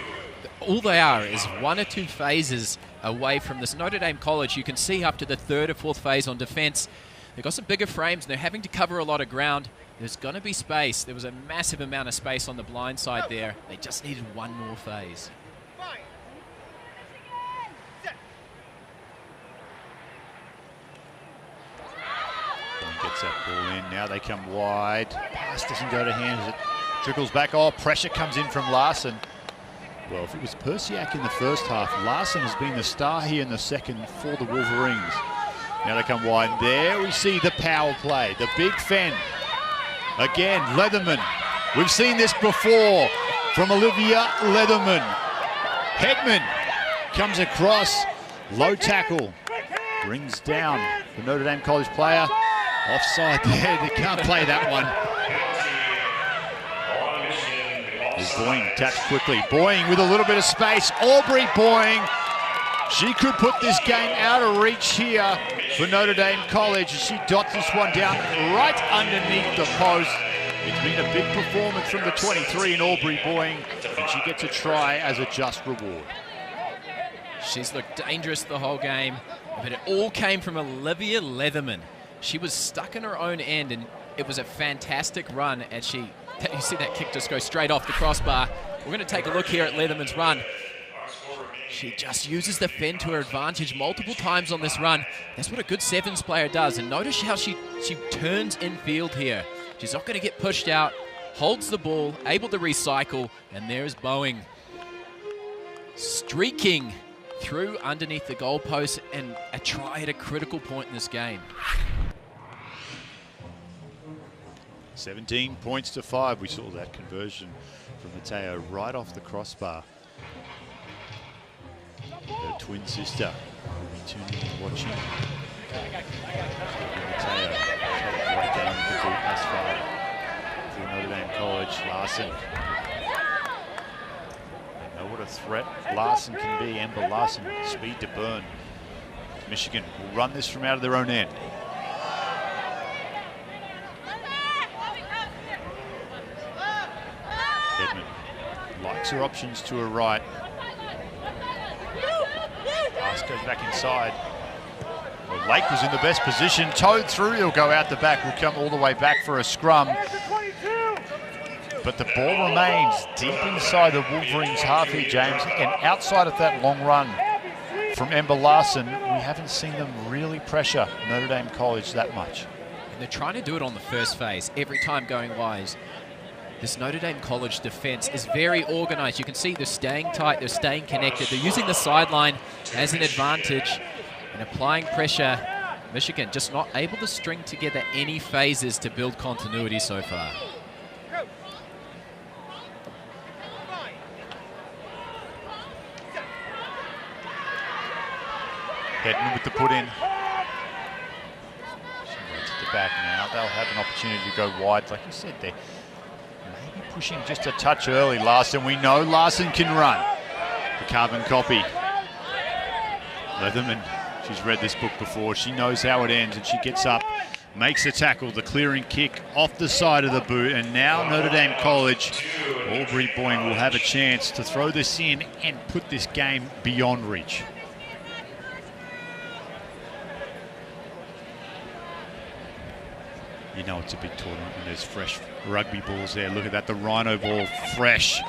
Speaker 11: All they are is 1 or 2 phases away from this. Notre Dame College, you can see up to the 3rd or 4th phase on defense. They've got some bigger frames and they're having to cover a lot of ground. There's going to be space. There was a massive amount of space on the blind side there. They just needed 1 more phase.
Speaker 10: Gets that ball in. Now they come wide. Pass doesn't go to hand as it trickles back. Oh, pressure comes in from Larson. Well, if it was Persiak in the first half, Larson has been the star here in the second for the Wolverines. Now they come wide. There we see the power play. The big fend. Again, Leatherman. We've seen this before from Olivia Leatherman. Hedman comes across. Low tackle. Brings down the Notre Dame College player. Offside there, they can't play that one. As Boying taps quickly. Boying with a little bit of space. Aubrey Boying She could put this game out of reach here for Notre Dame College as she dots this one down right underneath the post. It's been a big performance from the 23 in Aubrey Boying, and she gets a try as a just reward.
Speaker 11: She's looked dangerous the whole game, but it all came from Olivia Leatherman. She was stuck in her own end, and it was a fantastic run as you see that kick just go straight off the crossbar. We're going to take a look here at Leatherman's run. She just uses the fend to her advantage multiple times on this run. That's what a good sevens player does, and notice how she turns in field here. She's not going to get pushed out, holds the ball, able to recycle, and there's Boeing streaking through underneath the goalpost, and a try at a critical point in this game.
Speaker 10: 17 points to 5. We saw that conversion from Mateo right off the crossbar. Her twin sister will be tuning in, watching. Mateo right down the boot asphalt for Notre Dame College. Larson. They know what a threat Larson can be. Ember Larson, speed to burn. Michigan will run this from out of their own end. Edmond likes her options to her right. Pass goes back inside. Well, Lake was in the best position, towed through, he'll go out the back, will come all the way back for a scrum. But the ball remains deep inside the Wolverines' half here, James, and outside of that long run from Ember Larson, we haven't seen them really pressure Notre Dame College that much.
Speaker 11: And they're trying to do it on the first phase, every time going wise. This Notre Dame College defense is very organized. You can see they're staying tight, they're staying connected. They're using the sideline as an advantage and applying pressure. Michigan just not able to string together any phases to build continuity so far.
Speaker 10: Hedman with the put in. She goes to the back now. They'll have an opportunity to go wide. Like you said, they're maybe pushing just a touch early. Larson, we know Larson can run. The carbon copy. Leatherman, she's read this book before. She knows how it ends, and she gets up, makes a tackle, the clearing kick off the side of the boot, and now Notre Dame College, Aubrey Boying will have a chance to throw this in and put this game beyond reach. You know it's a big tournament and there's fresh rugby balls there. Look at that, the Rhino ball, fresh.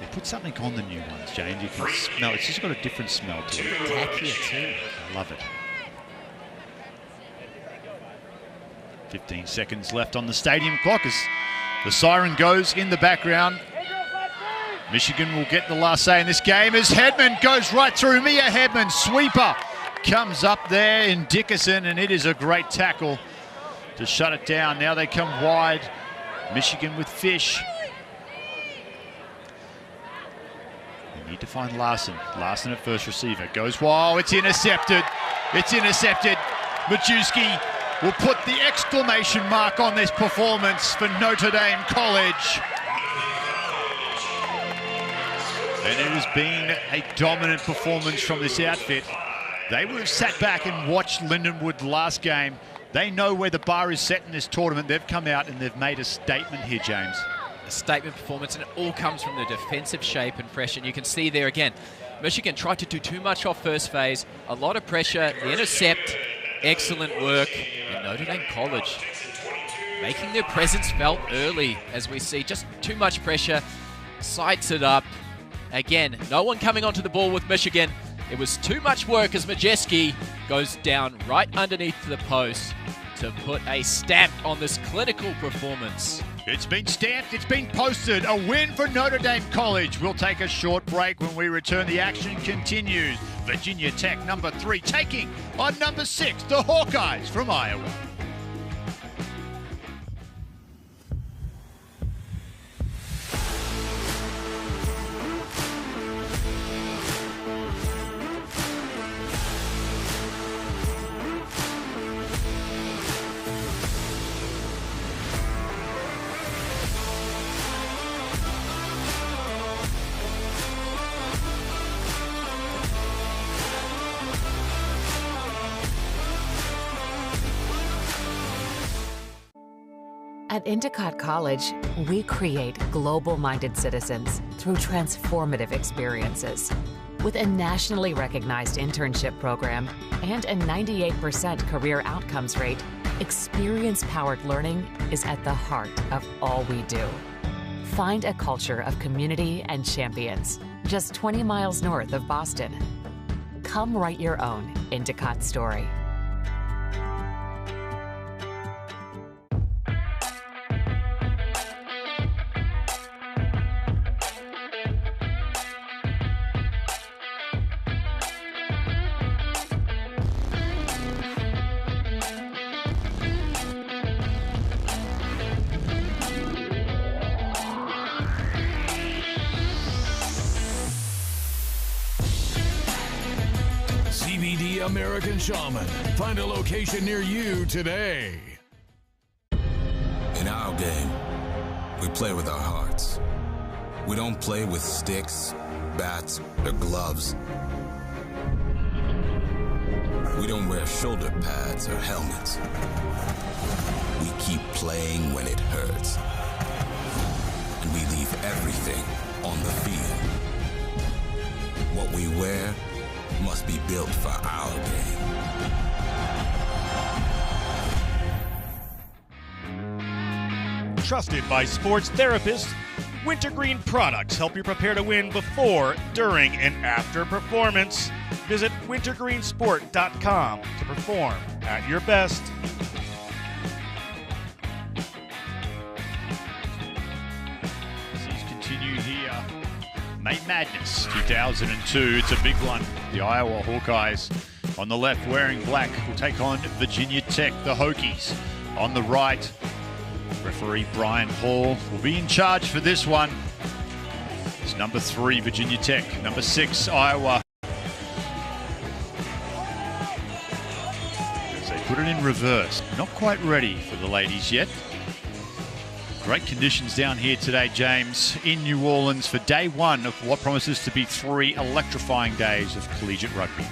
Speaker 10: They put something on the new ones, James. You can smell, it's just got a different smell to it.
Speaker 11: Tackier too.
Speaker 10: I love it. 15 seconds left on the stadium clock as the siren goes in the background. Michigan will get the last say in this game as Hedman goes right through. Mia Hedman, sweeper. Comes up there in Dickerson, and it is a great tackle to shut it down. Now they come wide. Michigan with Fish. They need to find Larson. Larson at first receiver. Goes wild. It's intercepted. It's intercepted. Majewski will put the exclamation mark on this performance for Notre Dame College. And it has been a dominant performance from this outfit. They would have sat back and watched Lindenwood last game. They know where the bar is set in this tournament. They've come out and they've made a statement here, James.
Speaker 11: A statement performance, and it all comes from the defensive shape and pressure. And you can see there again, Michigan tried to do too much off first phase. A lot of pressure, the intercept, excellent work. And Notre Dame College making their presence felt early, as we see. Just too much pressure, sights it up. Again, no one coming onto the ball with Michigan. It was too much work as Majewski goes down right underneath the post to put a stamp on this clinical performance.
Speaker 10: It's been stamped, it's been posted. A win for Notre Dame College. We'll take a short break. When we return, the action continues. Virginia Tech, number 3, taking on number 6, the Hawkeyes from Iowa.
Speaker 6: At Endicott College, we create global-minded citizens through transformative experiences. With a nationally recognized internship program and a 98% career outcomes rate, experience-powered learning is at the heart of all we do. Find a culture of community and champions, just 20 miles north of Boston. Come write your own Endicott story.
Speaker 7: CBD American Shaman. Find a location near you today.
Speaker 8: In our game, we play with our hearts. We don't play with sticks, bats, or gloves. We don't wear shoulder pads or helmets. We keep playing when it hurts. And we leave everything on the field. What we wear must be built for our game.
Speaker 1: Trusted by sports therapists, Wintergreen products help you prepare to win before, during, and after performance. Visit wintergreensport.com to perform at your best.
Speaker 10: He's continued here. May Madness 2002. It's a big one. The Iowa Hawkeyes on the left wearing black will take on Virginia Tech, the Hokies. On the right, referee Brian Hall will be in charge for this one. It's number 3, Virginia Tech. Number 6, Iowa. As they put it in reverse. Not quite ready for the ladies yet. Great conditions down here today, James, in New Orleans for day one of what promises to be 3 electrifying days of collegiate rugby.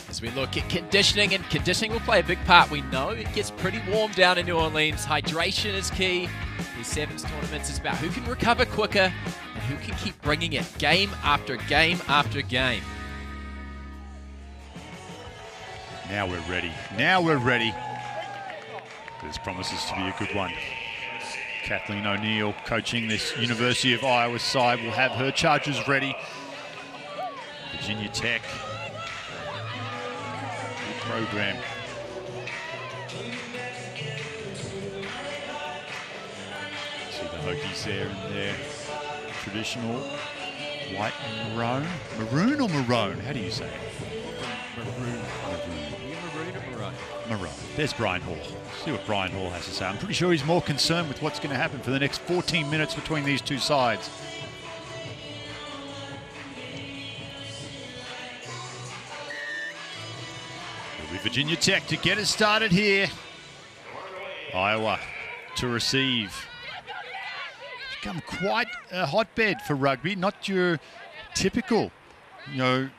Speaker 11: As we look at conditioning, and conditioning will play a big part. We know it gets pretty warm down in New Orleans. Hydration is key. These sevens tournaments is about who can recover quicker and who can keep bringing it game after game after game.
Speaker 10: Now we're ready. Now we're ready. This promises to be a good one. Kathleen O'Neill coaching this University of Iowa side will have her charges ready. Virginia Tech. Good program. See the Hokies there in their traditional white and maroon. Maroon or maroon? How do you say it? Maroon. Maroon. There's Brian Hall. See what Brian Hall has to say. I'm pretty sure he's more concerned with what's going to happen for the next 14 minutes between these two sides. It'll be Virginia Tech to get us started here. Iowa to receive. It's become quite a hotbed for rugby. Not your typical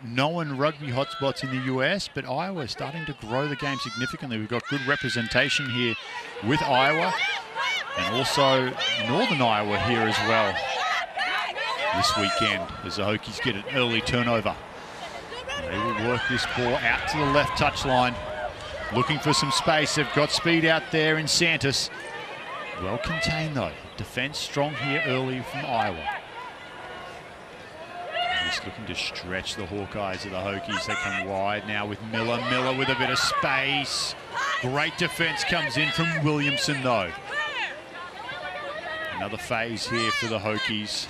Speaker 10: known rugby hotspots in the US, but Iowa starting to grow the game significantly. We've got good representation here with Iowa and also Northern Iowa here as well this weekend as the Hokies get an early turnover. And they will work this ball out to the left touchline, looking for some space. They've got speed out there in Santos. Well contained though. Defense strong here early from Iowa. Just looking to stretch the Hawkeyes of the Hokies. They come wide now with Miller. Miller with a bit of space. Great defense comes in from Williamson though. Another phase here for the Hokies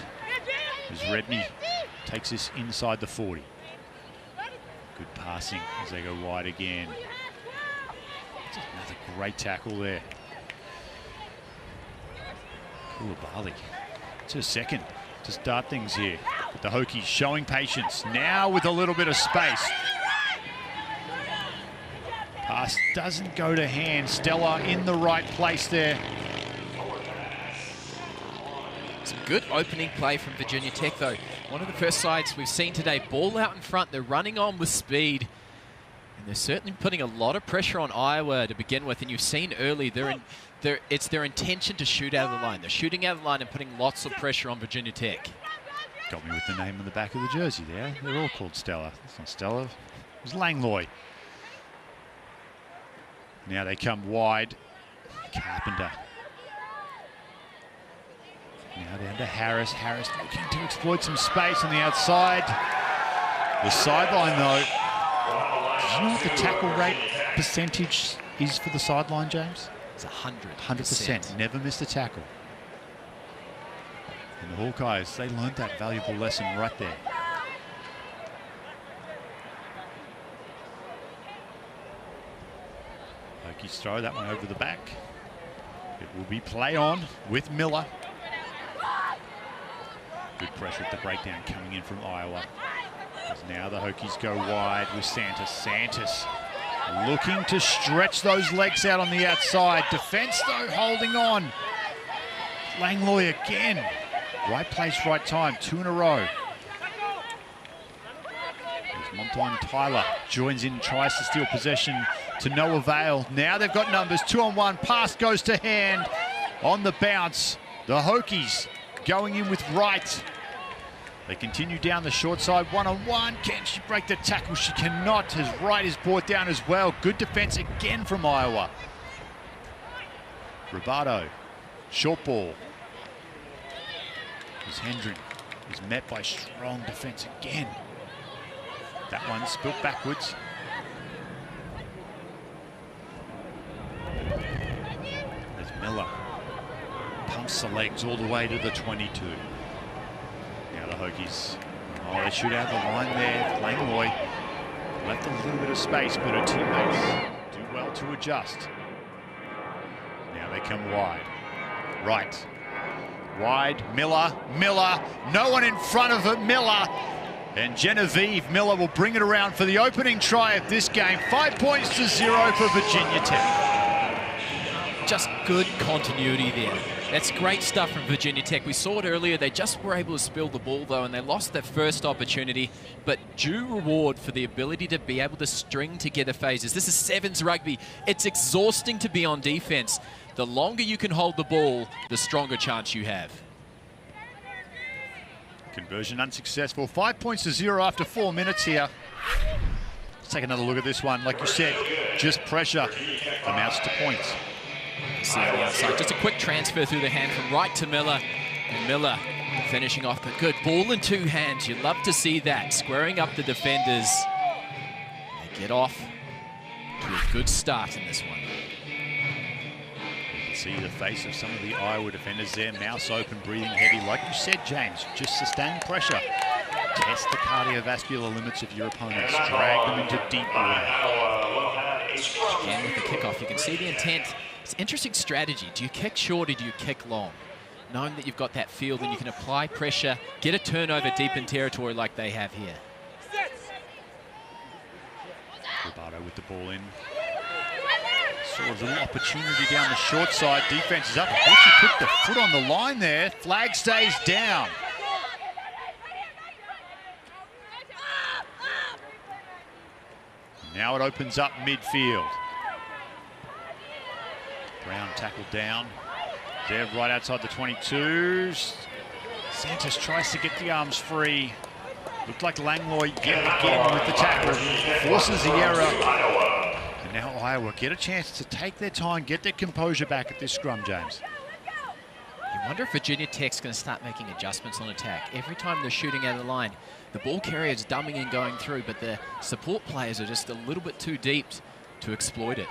Speaker 10: as Redney takes this inside the 40. Good passing as they go wide again. Another great tackle there. Koulibaly. It's her second to start things here. But the Hokies showing patience now with a little bit of space. Pass doesn't go to hand. Stella in the right place there.
Speaker 11: Some good opening play from Virginia Tech though. One of the first sides we've seen today. Ball out in front. They're running on with speed. And they're certainly putting a lot of pressure on Iowa to begin with, and you've seen early it's their intention to shoot out of the line. They're shooting out of the line and putting lots of pressure on Virginia Tech.
Speaker 10: Got me with the name on the back of the jersey there. They're all called Stella. It's not Stella. It was Langlois. Now they come wide. Carpenter. Now down to Harris. Harris looking to exploit some space on the outside. The sideline, though. Do you know what the tackle rate percentage is for the sideline, James?
Speaker 11: It's 100%.
Speaker 10: 100%. Never missed a tackle. And the Hawkeyes, they learned that valuable lesson right there. Hokies throw that one over the back. It will be play on with Miller. Good pressure at the breakdown coming in from Iowa. As now the Hokies go wide with Santos. Santos looking to stretch those legs out on the outside. Defense, though, holding on. Langlois again. Right place, right time. 2 in a row. As Monton Tyler joins in, tries to steal possession to no avail. Now they've got numbers. 2-on-1. Pass goes to hand. On the bounce, the Hokies going in with Wright. They continue down the short side, 1-on-1. Can she break the tackle? She cannot, as Wright is brought down as well. Good defense again from Iowa. Robato, short ball. As Hendren is met by strong defense again. That one spilt backwards. As Miller pumps the legs all the way to the 22. Now the Hokies, they shoot out the line there. Langlois left a little bit of space, but her teammates do well to adjust. Now they come wide. Right. Wide, Miller, no one in front of it, Miller. And Genevieve Miller will bring it around for the opening try of this game. 5 points to 0 for Virginia Tech.
Speaker 11: Just good continuity there. That's great stuff from Virginia Tech. We saw it earlier. They just were able to spill the ball, though, and they lost their first opportunity. But due reward for the ability to be able to string together phases. This is sevens rugby. It's exhausting to be on defense. The longer you can hold the ball, the stronger chance you have.
Speaker 10: Conversion unsuccessful. 5 points to 0 after 4 minutes here. Let's take another look at this one. Like you said, just pressure amounts to points.
Speaker 11: See on the outside, just a quick transfer through the hand from Wright to Miller. And Miller finishing off, but good. Ball in 2 hands. You'd love to see that. Squaring up the defenders. They get off to a good start in this one.
Speaker 10: See the face of some of the Iowa defenders there, mouths open, breathing heavy. Like you said, James, just sustain pressure. Test the cardiovascular limits of your opponents. Drag them into deep water.
Speaker 11: Again with the kickoff, you can see the intent. It's an interesting strategy. Do you kick short or do you kick long? Knowing that you've got that field and you can apply pressure, get a turnover deep in territory like they have here.
Speaker 10: Robato with the ball in. Saw a little opportunity down the short side. Defense is up. I thought she put the foot on the line there. Flag stays down. Now it opens up midfield. Brown tackled down. They're right outside the 22s. Santos tries to get the arms free. Looked like Langlois yet again with the tackle. Forces the error. Now Iowa get a chance to take their time, get their composure back at this scrum, James.
Speaker 11: You wonder if Virginia Tech's going to start making adjustments on attack. Every time they're shooting out of the line, the ball carrier's dumbing and going through, but the support players are just a little bit too deep to exploit it.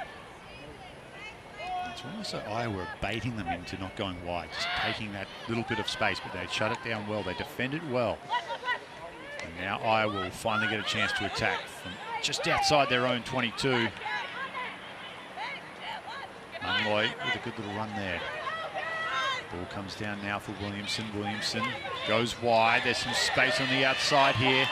Speaker 10: It's almost like Iowa are baiting them into not going wide, just taking that little bit of space, but they shut it down well. They defend it well. And now Iowa will finally get a chance to attack from just outside their own 22. Langlois with a good little run there. Ball comes down now for Williamson. Williamson goes wide. There's some space on the outside here.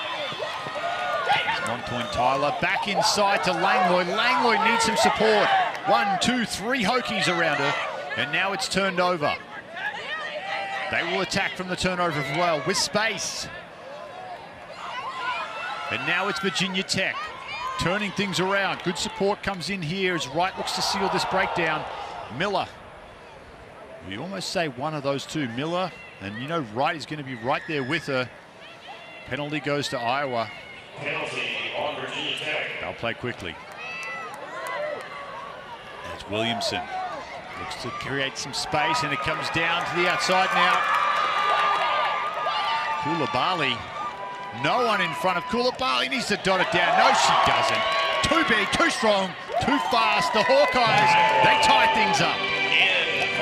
Speaker 10: It's Montoin Tyler back inside to Langlois. Langlois needs some support. 1, 2, 3 Hokies around her. And now it's turned over. They will attack from the turnover as well with space. And now it's Virginia Tech. turning things around. Good support comes in here as Wright looks to seal this breakdown. Miller. We almost say one of those two, Miller, and you know Wright is going to be right there with her. Penalty goes to Iowa.
Speaker 3: Penalty on Virginia Tech.
Speaker 10: They'll play quickly. That's Williamson. Looks to create some space, and it comes down to the outside now. Koulibaly. No one in front of Koulibaly. Needs to dot it down. No, she doesn't. Too big, too strong, too fast. The Hawkeyes, they tie things up.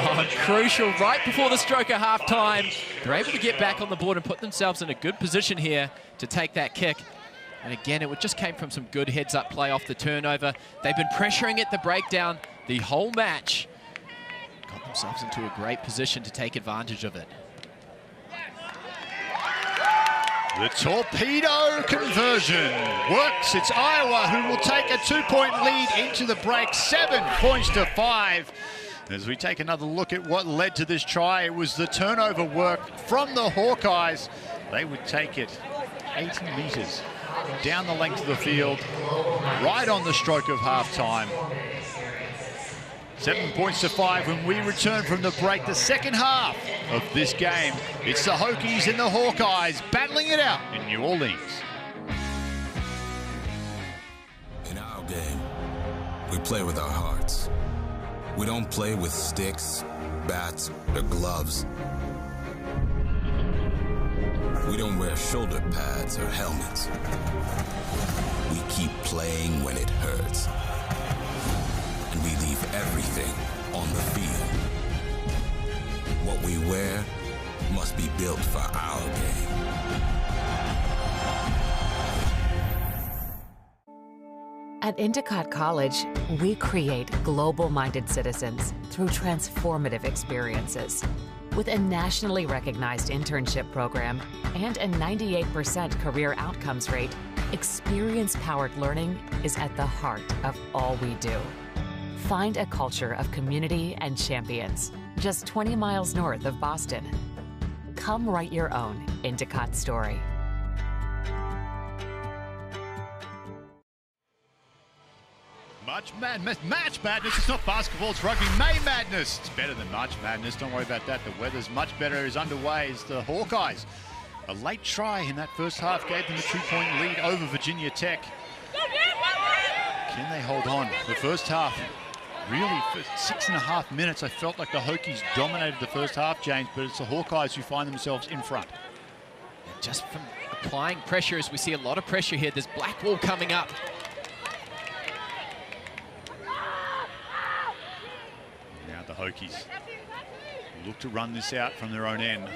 Speaker 11: Oh, crucial right before the stroke of halftime. They're able to get back on the board and put themselves in a good position here to take that kick. And again, it just came from some good heads-up play off the turnover. They've been pressuring at the breakdown the whole match. Got themselves into a great position to take advantage of it.
Speaker 10: The torpedo conversion works. It's Iowa who will take a 2-point lead into the break, 7 points to 5. As we take another look at what led to this try, it was the turnover work from the Hawkeyes. They would take it 80 meters down the length of the field, right on the stroke of halftime. 7 points to 5 when we return from the break, the second half of this game. It's the Hokies and the Hawkeyes battling it out in New Orleans.
Speaker 8: In our game, we play with our hearts. We don't play with sticks, bats, or gloves. We don't wear shoulder pads or helmets. We keep playing when it hurts. And we leave everything on the field. What we wear must be built for our game.
Speaker 6: At Endicott College, we create global-minded citizens through transformative experiences. With a nationally recognized internship program and a 98% career outcomes rate, experience-powered learning is at the heart of all we do. Find a culture of community and champions just 20 miles north of Boston. Come write your own Endicott story.
Speaker 10: Match madness. It's not basketball, it's rugby. May madness. It's better than March madness. Don't worry about that. The weather's much better. Is underway. It's the Hawkeyes. A late try in that first half gave them a 2-point lead over Virginia Tech. Can they hold on? The first half, really, for 6.5 minutes, I felt like the Hokies dominated the first half, James, but it's the Hawkeyes who find themselves in front.
Speaker 11: Just from applying pressure, as we see a lot of pressure here, there's Blackwall coming up.
Speaker 10: Now the Hokies look to run this out from their own end.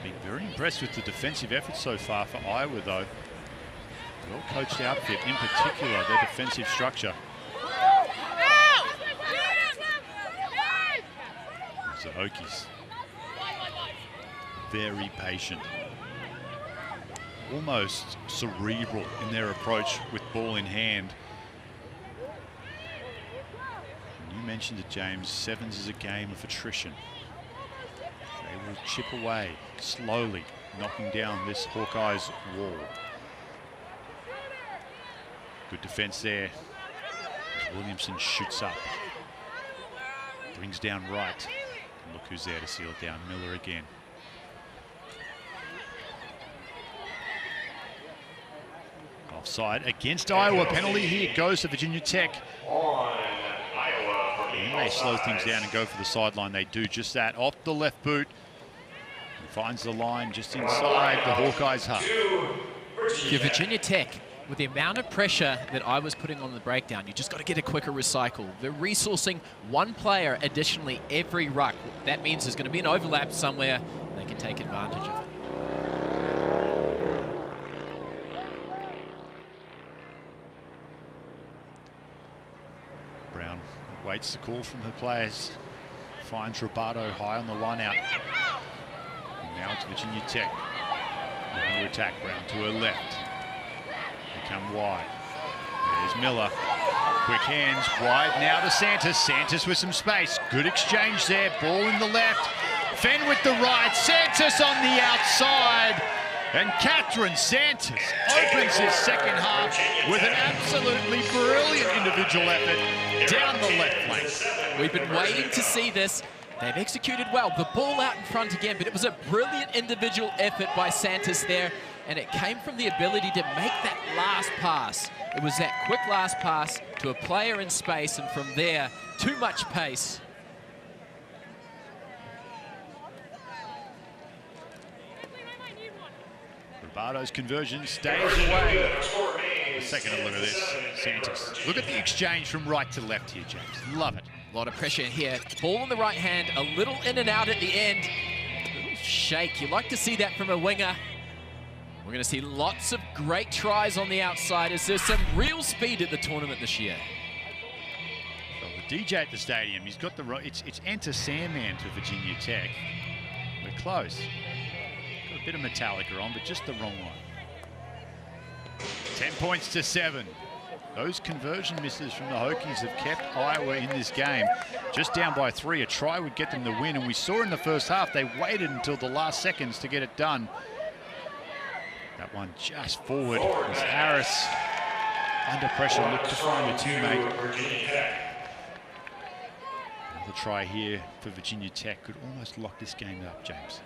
Speaker 10: Been very impressed with the defensive effort so far for Iowa, though. Well-coached outfit, in particular, their defensive structure. It's the Hokies. Very patient. Almost cerebral in their approach with ball in hand. And you mentioned it, James, sevens is a game of attrition. They will chip away slowly, knocking down this Hawkeyes wall. Good defense there. As Williamson shoots up. Brings down Wright. And look who's there to seal it down. Miller again. Offside against Iowa. Penalty here goes to Virginia Tech.
Speaker 3: On Iowa.
Speaker 10: They may slow things down and go for the sideline. They do just that. Off the left boot. He finds the line just inside the Hawkeyes' half.
Speaker 11: For Virginia Tech, with the amount of pressure that I was putting on the breakdown, you just got to get a quicker recycle. They're resourcing one player additionally every ruck. That means there's going to be an overlap somewhere. They can take advantage of it.
Speaker 10: Brown waits the call from her players. Finds Robato high on the line out. And now it's Virginia Tech. Looking to attack. Brown to her left. They come wide. There's Miller. Quick hands. Wide now to Santos. Santos with some space. Good exchange there. Ball in the left. Fenn with the right, Santos on the outside, and Catherine Santos opens his second half with an absolutely brilliant individual effort down the left flank.
Speaker 11: We've been waiting to see this. They've executed well. The ball out in front again, but it was a brilliant individual effort by Santos there, and it came from the ability to make that last pass. It was that quick last pass to a player in space, and from there, too much pace.
Speaker 10: Robado's conversion stays away. The second look at this, Santos. Look at the exchange from right to left here, James. Love it.
Speaker 11: A lot of pressure here. Ball in the right hand, a little in and out at the end. A little shake. You like to see that from a winger. We're going to see lots of great tries on the outsiders. There's some real speed at the tournament this year.
Speaker 10: Well, the DJ at the stadium, he's got the right. It's Enter Sandman to Virginia Tech. We're close. Got a bit of Metallica on, but just the wrong one. 10 points to 7. Those conversion misses from the Hokies have kept Iowa in this game. Just down by 3, a try would get them the win. And we saw in the first half, they waited until the last seconds to get it done. That one just forward as Harris, under pressure, looked to find a teammate. Another try here for Virginia Tech could almost lock this game up, James.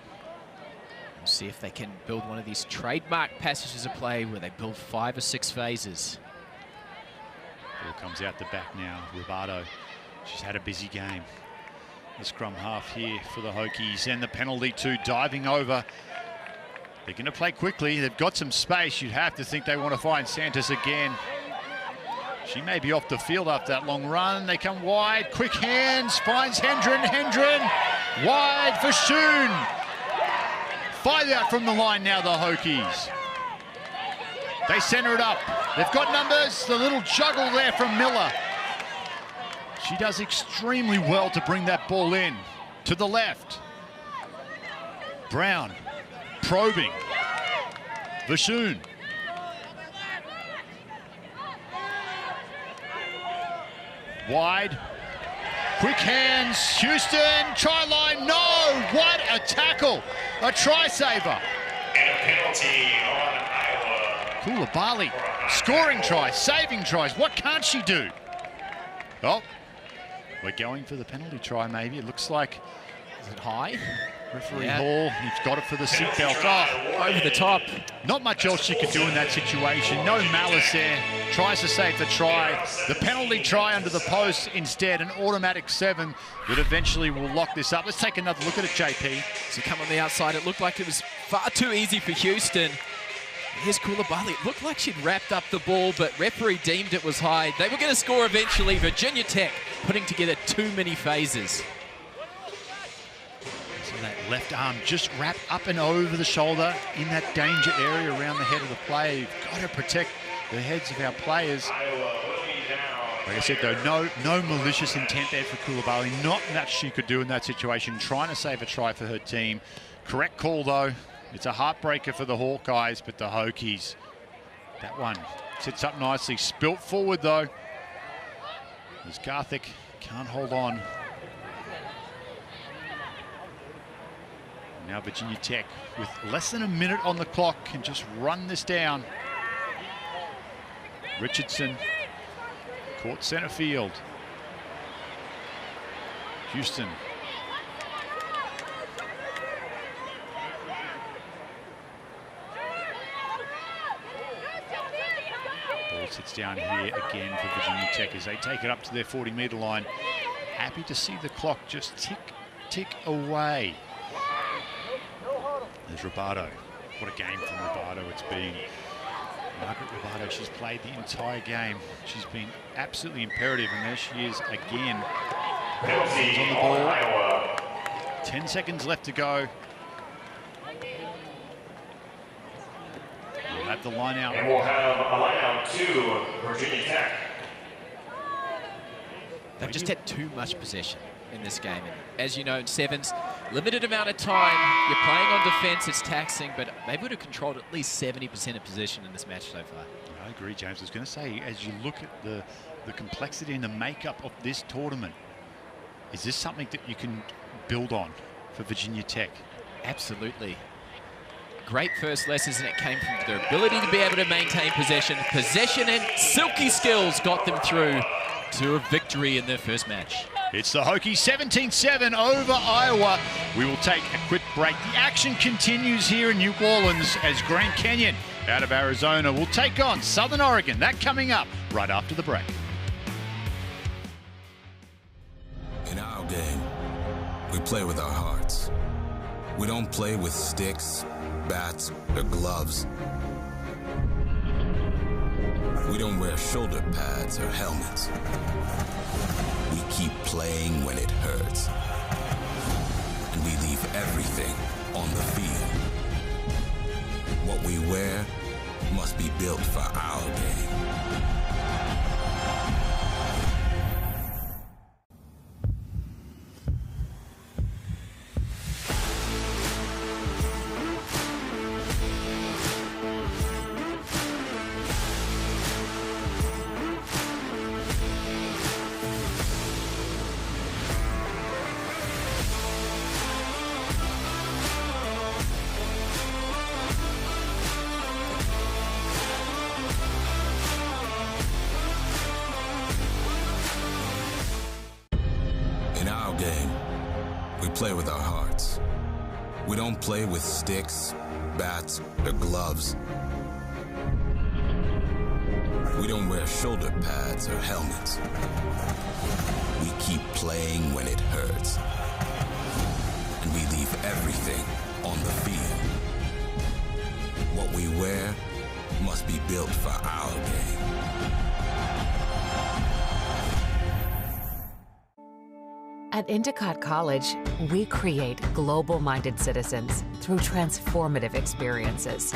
Speaker 11: We'll see if they can build one of these trademark passages of play where they build 5 or 6 phases.
Speaker 10: Ball comes out the back now. Robato, she's had a busy game. The scrum half here for the Hokies, and the penalty too, diving over. They're going to play quickly. They've got some space. You'd have to think they want to find Santos again. She may be off the field after that long run. They come wide. Quick hands. Finds Hendren. Hendren. Wide for Schoon. 5 out from the line now, the Hokies. They center it up. They've got numbers. The little juggle there from Miller. She does extremely well to bring that ball in. To the left. Brown. Probing. Vashoon. Wide. Quick hands. Houston. Try line. No. What a tackle. A try saver.
Speaker 3: And a penalty on Iowa.
Speaker 10: Koulibaly. Scoring tries. Saving tries. What can't she do? Oh. We're going for the penalty try maybe. It looks like.
Speaker 11: Is it high?
Speaker 10: Referee Hall, he's got it for the seatbelt. Oh,
Speaker 11: over the top.
Speaker 10: Not much else she could do in that situation. No malice there. Tries to save the try. The penalty try under the post instead. An automatic 7 that eventually will lock this up. Let's take another look at it, JP.
Speaker 11: So come on the outside. It looked like it was far too easy for Houston. Here's Koulibaly. It looked like she'd wrapped up the ball, but referee deemed it was high. They were going to score eventually. Virginia Tech putting together too many phases.
Speaker 10: That left arm just wrapped up and over the shoulder in that danger area around the head of the player. You've got to protect the heads of our players. Like I said, though, no malicious intent there for Koulibaly. Not much she could do in that situation, trying to save a try for her team. Correct call, though. It's a heartbreaker for the Hawkeyes, but the Hokies, that one sits up nicely. Spilt forward, though, as Garthik can't hold on. Now Virginia Tech, with less than a minute on the clock, can just run this down. Richardson, caught center field. Houston. Ball sits down here again for Virginia Tech as they take it up to their 40-meter line. Happy to see the clock just tick away. There's Robato. What a game from Robato it's been. Margaret Robato, she's played the entire game. She's been absolutely imperative, and there she is again. She's on the ball. 10 seconds left to go. We'll have the line out.
Speaker 3: And we'll have a line out to Virginia Tech.
Speaker 11: They've just had too much possession in this game. And as you know, in sevens, limited amount of time. You're playing on defense, it's taxing, but they would have controlled at least 70% of possession in this match so far.
Speaker 10: I agree, James. I was going to say, as you look at the complexity and the makeup of this tournament, is this something that you can build on for Virginia Tech.
Speaker 11: Absolutely. Great first lessons, and it came from their ability to be able to maintain possession. Possession and silky skills got them through to a victory in their first match.
Speaker 10: It's the Hokies 17-7 over Iowa. We will take a quick break. The action continues here in New Orleans as Grand Canyon out of Arizona will take on Southern Oregon. That coming up right after the break.
Speaker 8: In our game, we play with our hearts. We don't play with sticks, bats, or gloves. We don't wear shoulder pads or helmets. We keep playing when it hurts. And we leave everything on the field. What we wear must be built for our game. In our game, we play with our hearts. We don't play with sticks, bats, or gloves. We don't wear shoulder pads or helmets. We keep playing when it hurts. And we leave everything on the field. What we wear must be built for our game.
Speaker 6: At Endicott College, we create global-minded citizens through transformative experiences.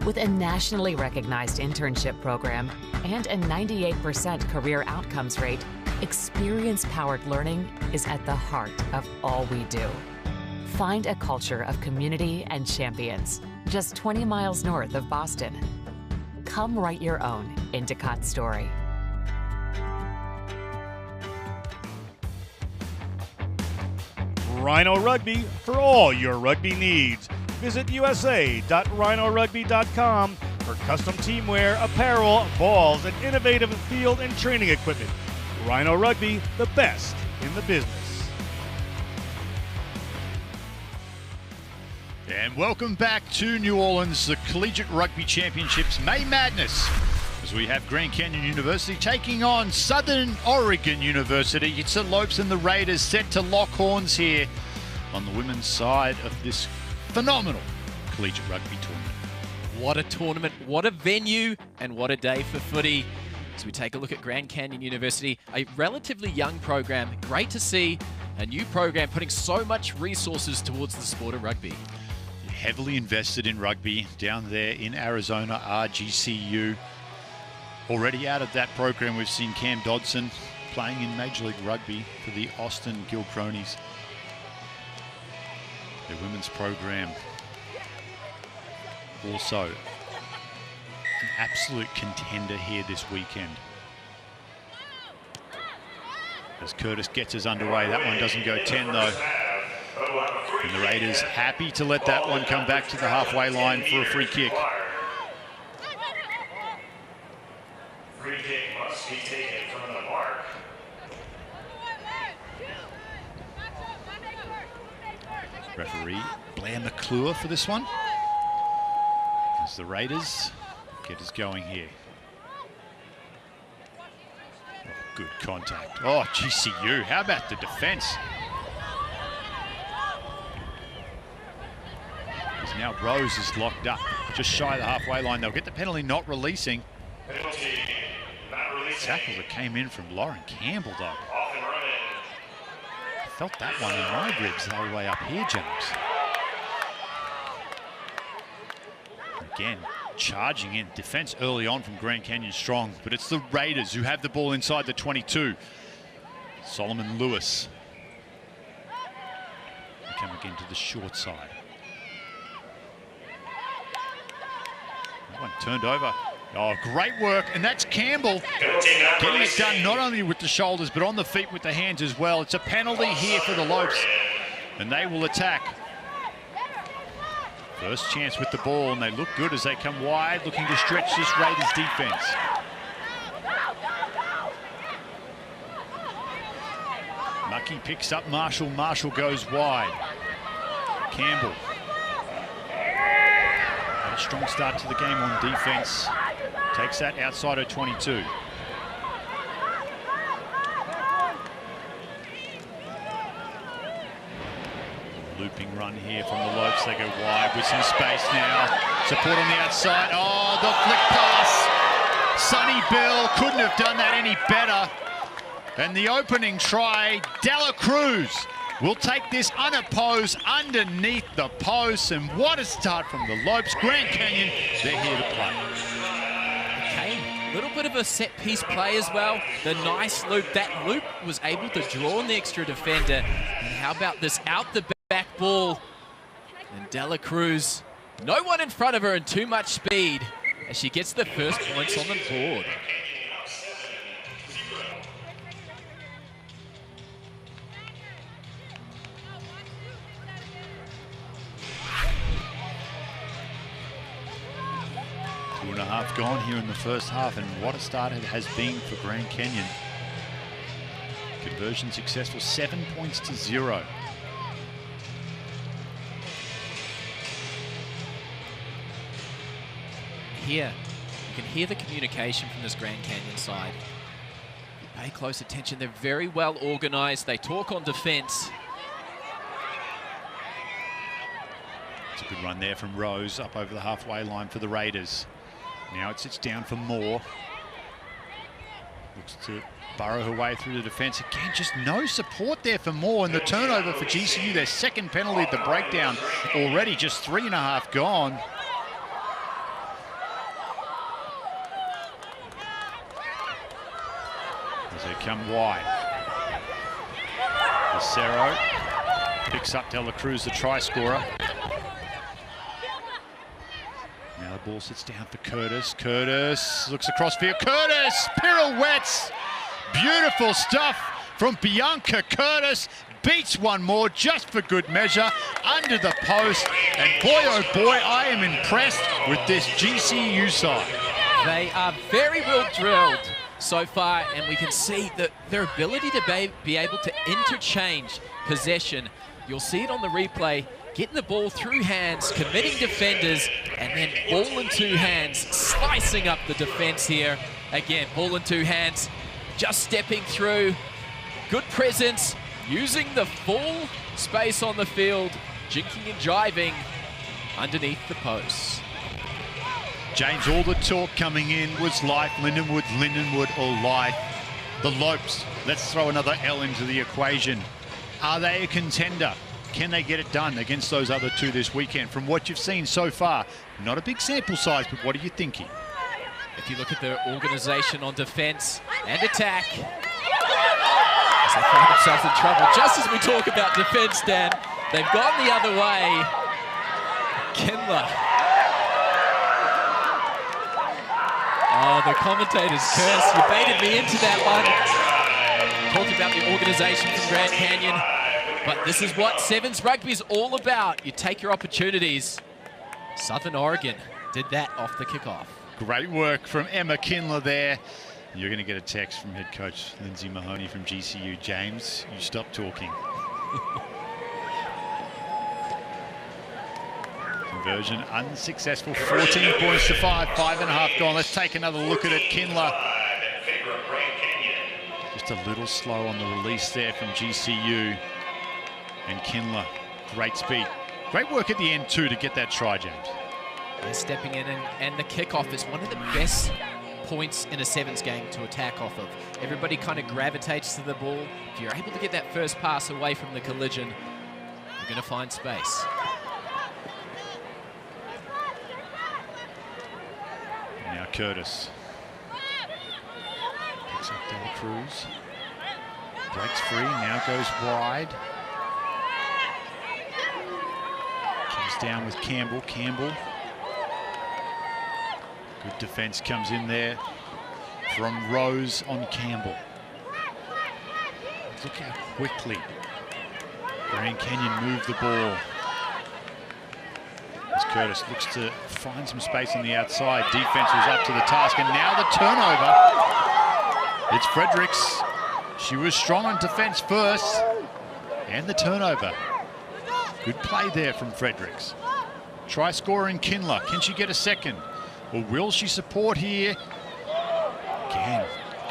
Speaker 6: With a nationally recognized internship program and a 98% career outcomes rate, experience-powered learning is at the heart of all we do. Find a culture of community and champions, just 20 miles north of Boston. Come write your own Endicott story.
Speaker 1: Rhino Rugby for all your rugby needs. Visit usa.rhinorugby.com for custom teamwear, apparel, balls, and innovative field and training equipment. Rhino Rugby, the best in the business.
Speaker 10: And welcome back to New Orleans, the Collegiate Rugby Championships May Madness. As we have Grand Canyon University taking on Southern Oregon University. It's the Lopes and the Raiders set to lock horns here on the women's side of this phenomenal collegiate rugby tournament.
Speaker 11: What a tournament, what a venue, and what a day for footy. As we take a look at Grand Canyon University, a relatively young program. Great to see a new program putting so much resources towards the sport of rugby.
Speaker 10: Heavily invested in rugby down there in Arizona, RGCU. Already out of that program, we've seen Cam Dodson playing in Major League Rugby for the Austin Gilcronis. Their women's program also an absolute contender here this weekend. As Curtis gets us underway, that one doesn't go 10 though. And the Raiders happy to let that one come back to the halfway line for a free kick.
Speaker 3: Free kick must be taken from the mark.
Speaker 10: Referee Blair McClure for this one. As the Raiders get us going here. Oh, good contact. Oh, GCU, how about the defense? As now Rose is locked up, just shy of the halfway line. They'll get the penalty not releasing.
Speaker 3: Penalty not releasing.
Speaker 10: Tackle that came in from Lauren Campbell, though.
Speaker 3: Off and running.
Speaker 10: I felt that one in my ribs the whole way up here, James. Again, charging in. Defense early on from Grand Canyon strong, but it's the Raiders who have the ball inside the 22. Solomon Lewis. They come again to the short side. That one turned over. Oh, great work, and that's Campbell getting it done not only with the shoulders, but on the feet with the hands as well. It's a penalty here for the Lopes. and they will attack. First chance with the ball, and they look good as they come wide, looking to stretch this Raiders defense. Mucky picks up Marshall. Marshall goes wide. Campbell. Had a strong start to the game on defense. Takes that outside of 22. Looping run here from the Lopes. They go wide with some space now. Support on the outside. Oh, the flick pass. Sonny Bill couldn't have done that any better. And the opening try, Dela Cruz will take this unopposed underneath the post. And what a start from the Lopes. Grand Canyon, they're here to play.
Speaker 11: Okay, a little bit of a set-piece play as well. The nice loop. That loop was able to draw on the extra defender. And how about this out the back ball? And Dela Cruz, no one in front of her and too much speed as she gets the first points on the board.
Speaker 10: Two and a half gone here in the first half, and what a start it has been for Grand Canyon. Conversion successful, 7 points to 0.
Speaker 11: Here, you can hear the communication from this Grand Canyon side. Pay close attention, they're very well organized. They talk on defense.
Speaker 10: It's a good run there from Rose up over the halfway line for the Raiders. Now it sits down for Moore. Looks to burrow her way through the defense. Again, just no support there for Moore, and the turnover for GCU, their second penalty at the breakdown already, just 3.5 gone. As they come wide. Lucero picks up Dela Cruz, the try scorer. Now the ball sits down for Curtis. Curtis looks across field. Curtis pirouettes. Beautiful stuff from Bianca Curtis. Beats one more just for good measure under the post. And boy, oh boy, I am impressed with this GCU side.
Speaker 11: They are very well drilled so far, and we can see that their ability to be able to interchange possession. You'll see it on the replay, getting the ball through hands, committing defenders, and then ball in two hands, slicing up the defense here. Again, ball in two hands, just stepping through. Good presence, using the full space on the field, jinking and jiving underneath the posts.
Speaker 10: James, all the talk coming in was life. Lindenwood or life. The Lopes, let's throw another L into the equation. Are they a contender? Can they get it done against those other two this weekend? From what you've seen so far, not a big sample size, but what are you thinking?
Speaker 11: If you look at their organization on defense and attack, as they find themselves in trouble, just as we talk about defense, Dan, they've gone the other way. Kindler. Oh, the commentators curse. You baited me into that one. Talked about the organization from Grand Canyon. But this is what Sevens Rugby is all about. You take your opportunities. Southern Oregon did that off the kickoff.
Speaker 10: Great work from Emma Kindler there. You're going to get a text from head coach Lindsay Mahoney from GCU. James, you stop talking. Conversion unsuccessful, 14 points to 5, 5.5 gone. Let's take another look at it. Kindler just a little slow on the release there from GCU. And Kindler, great speed. Great work at the end too to get that try, James.
Speaker 11: They're stepping in, and the kickoff is one of the best points in a sevens game to attack off of. Everybody kind of gravitates to the ball. If you're able to get that first pass away from the collision, you're going to find space.
Speaker 10: Now Curtis picks up Dela Cruz. Breaks free, now goes wide. Comes down with Campbell. Campbell. Good defense comes in there from Rose on Campbell. Look how quickly Grand Canyon move the ball. As Curtis looks to find some space on the outside. Defense was up to the task, and now the turnover. It's Fredericks. She was strong on defense first, and the turnover. Good play there from Fredericks. Try scoring Kindler. Can she get a second? Or will she support here? Again,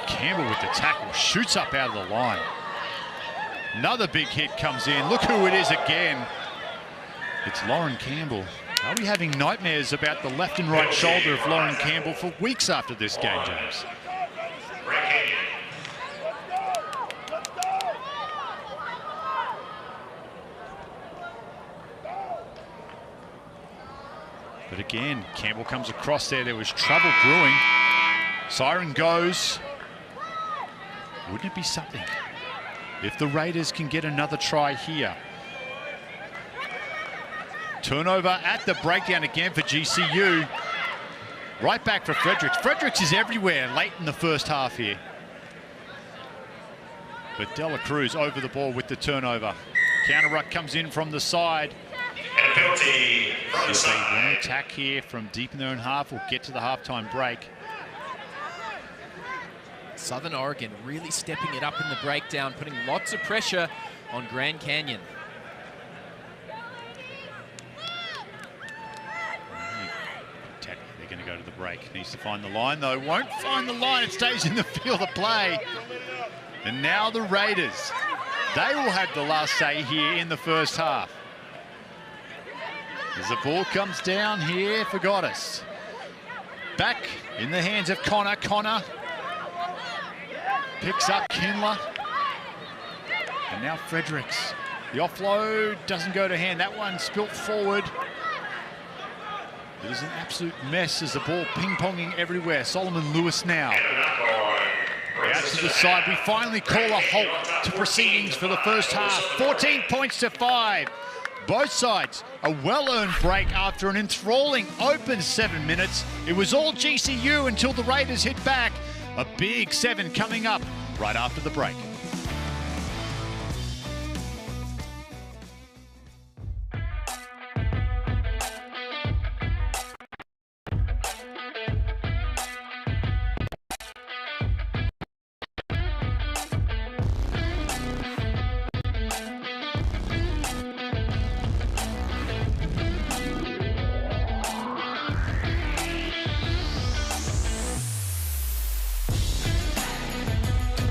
Speaker 10: Campbell with the tackle, shoots up out of the line. Another big hit comes in. Look who it is again. It's Lauren Campbell. Are we having nightmares about the left and right shoulder of Lauren Campbell for weeks after this game, James? But again, Campbell comes across there. There was trouble brewing. Siren goes. Wouldn't it be something if the Raiders can get another try here? Turnover at the breakdown again for GCU. Right back for Fredericks. Fredericks is everywhere late in the first half here. But Dela Cruz over the ball with the turnover. Counter ruck comes in from the side.
Speaker 3: And a penalty from the
Speaker 10: If they
Speaker 3: side.
Speaker 10: win an attack here from deep in their own half, we'll get to the halftime break.
Speaker 11: Southern Oregon really stepping it up in the breakdown, putting lots of pressure on Grand Canyon.
Speaker 10: They're going to go to the break. Needs to find the line, though. Won't find the line. It stays in the field of play. And now the Raiders. They will have the last say here in the first half. As the ball comes down here for Goddess. Back in the hands of Connor. Connor picks up Kindler. And now Fredericks. The offload doesn't go to hand. That one spilt forward. It is an absolute mess as the ball ping-ponging everywhere. Solomon Lewis now. Out to the side. We finally call a halt to proceedings for the first half. 14 points to 5. Both sides a well-earned break after an enthralling open 7 minutes. It was all GCU until the Raiders hit back. A big 7 coming up right after the break.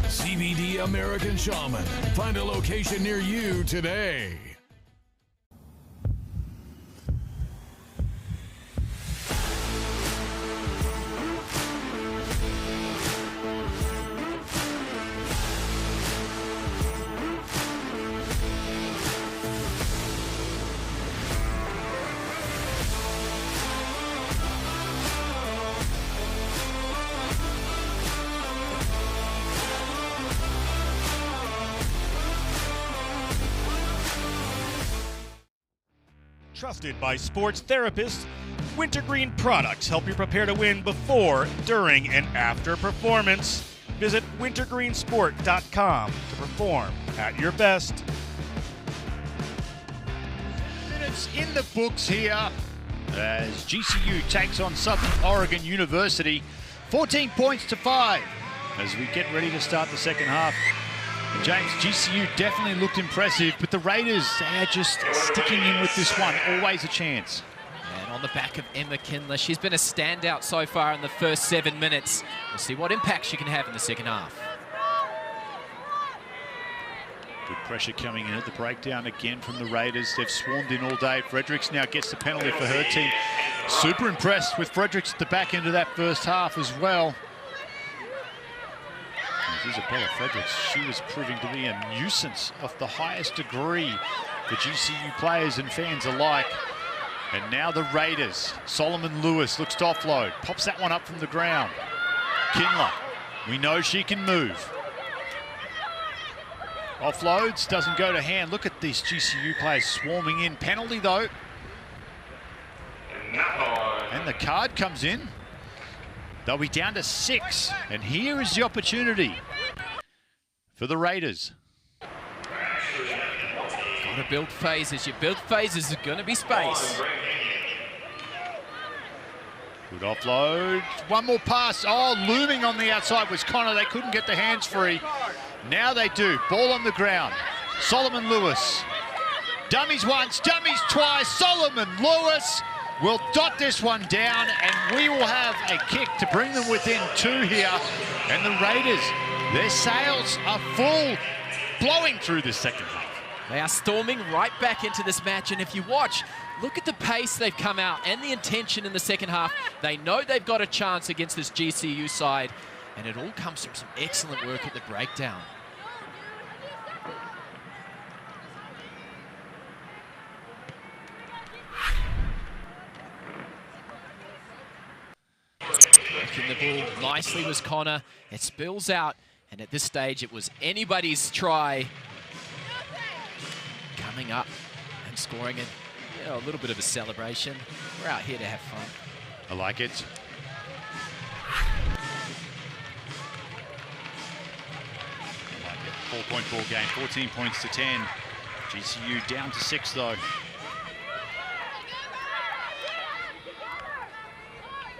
Speaker 7: CBD American Shaman. Find a location near you today.
Speaker 1: Trusted by sports therapists, Wintergreen products help you prepare to win before, during, and after performance. Visit wintergreensport.com to perform at your best.
Speaker 10: Minutes in the books here as GCU takes on Southern Oregon University. 14 points to 5 as we get ready to start the second half. And James, GCU definitely looked impressive, but the Raiders, they are just sticking in with this one. Always a chance.
Speaker 11: And on the back of Emma Kindler, she's been a standout so far in the first 7 minutes. We'll see what impact she can have in the second half.
Speaker 10: Good pressure coming in at the breakdown again from the Raiders. They've swarmed in all day. Fredericks now gets the penalty for her team. Super impressed with Fredericks at the back end of that first half as well. Isabella Fredericks, she was proving to be a nuisance of the highest degree for GCU players and fans alike. And now the Raiders. Solomon Lewis looks to offload. Pops that one up from the ground. Kindler, we know she can move. Offloads, doesn't go to hand. Look at these GCU players swarming in. Penalty though. And the card comes in. They'll be down to 6. And here is the opportunity for the Raiders. Got
Speaker 11: Got to build phases. You build phases, there's going to be space.
Speaker 10: Good offload. One more pass. Oh, looming on the outside was Connor. They couldn't get the hands free. Now they do. Ball on the ground. Solomon Lewis. Dummies once, dummies twice. Solomon Lewis will dot this one down, and we will have a kick to bring them within 2 here. And the Raiders, their sails are full, blowing through the second half.
Speaker 11: They are storming right back into this match, and if you watch, look at the pace they've come out and the intention in the second half. They know they've got a chance against this GCU side, and it all comes from some excellent work at the breakdown. Working the ball nicely was Connor. It spills out, and at this stage it was anybody's try. Coming up and scoring it. A little bit of a celebration. We're out here to have fun.
Speaker 10: I like it. I like it. 4-point ball game, 14 points to 10. GCU down to 6 though.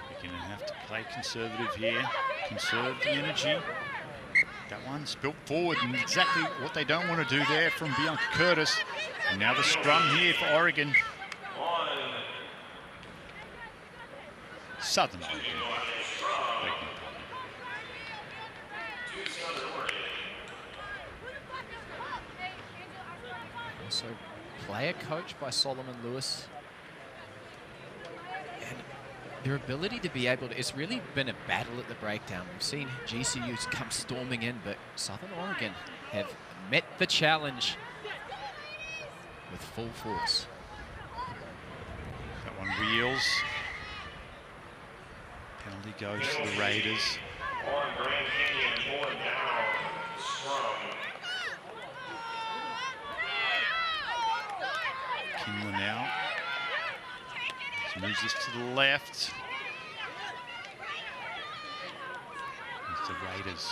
Speaker 10: We're going to have to play conservative here. Conserve the energy. That one's built forward, and exactly what they don't want to do there from Bianca Curtis. And now the scrum here for Oregon. Southern Oregon.
Speaker 11: Also, player coach by Solomon Lewis. And their ability to be able to, it's really been a battle at the breakdown. We've seen GCU's come storming in, but Southern Oregon have met the challenge with full force.
Speaker 10: That one wheels. Penalty goes to the Raiders. Kindler now. Moves this to the left. It's the Raiders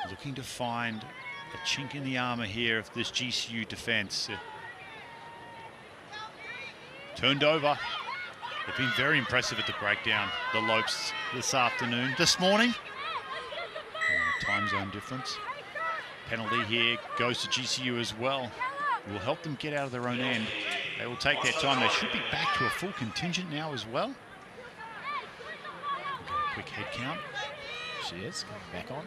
Speaker 10: looking to find a chink in the armor here of this GCU defense. Turned over. They've been very impressive at the breakdown, the Lopes, this morning. Time zone difference. Penalty here goes to GCU as well. It will help them get out of their own end. They will take their time. They should be back to a full contingent now as well. Quick head count.
Speaker 11: She is coming back on.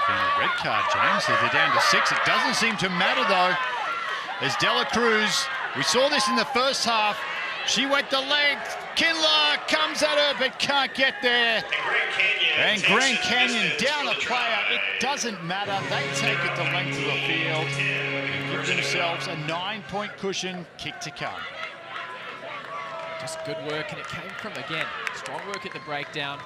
Speaker 10: A red card, James. So they're down to 6. It doesn't seem to matter though. As Dela Cruz, we saw this in the first half. She went the length. Kindler comes at her but can't get there. And Grand Canyon down a player. It doesn't matter. They take it the length of the field and give themselves a 9-point cushion. Kick to come.
Speaker 11: Just good work, and it came from, again, strong work at the breakdown.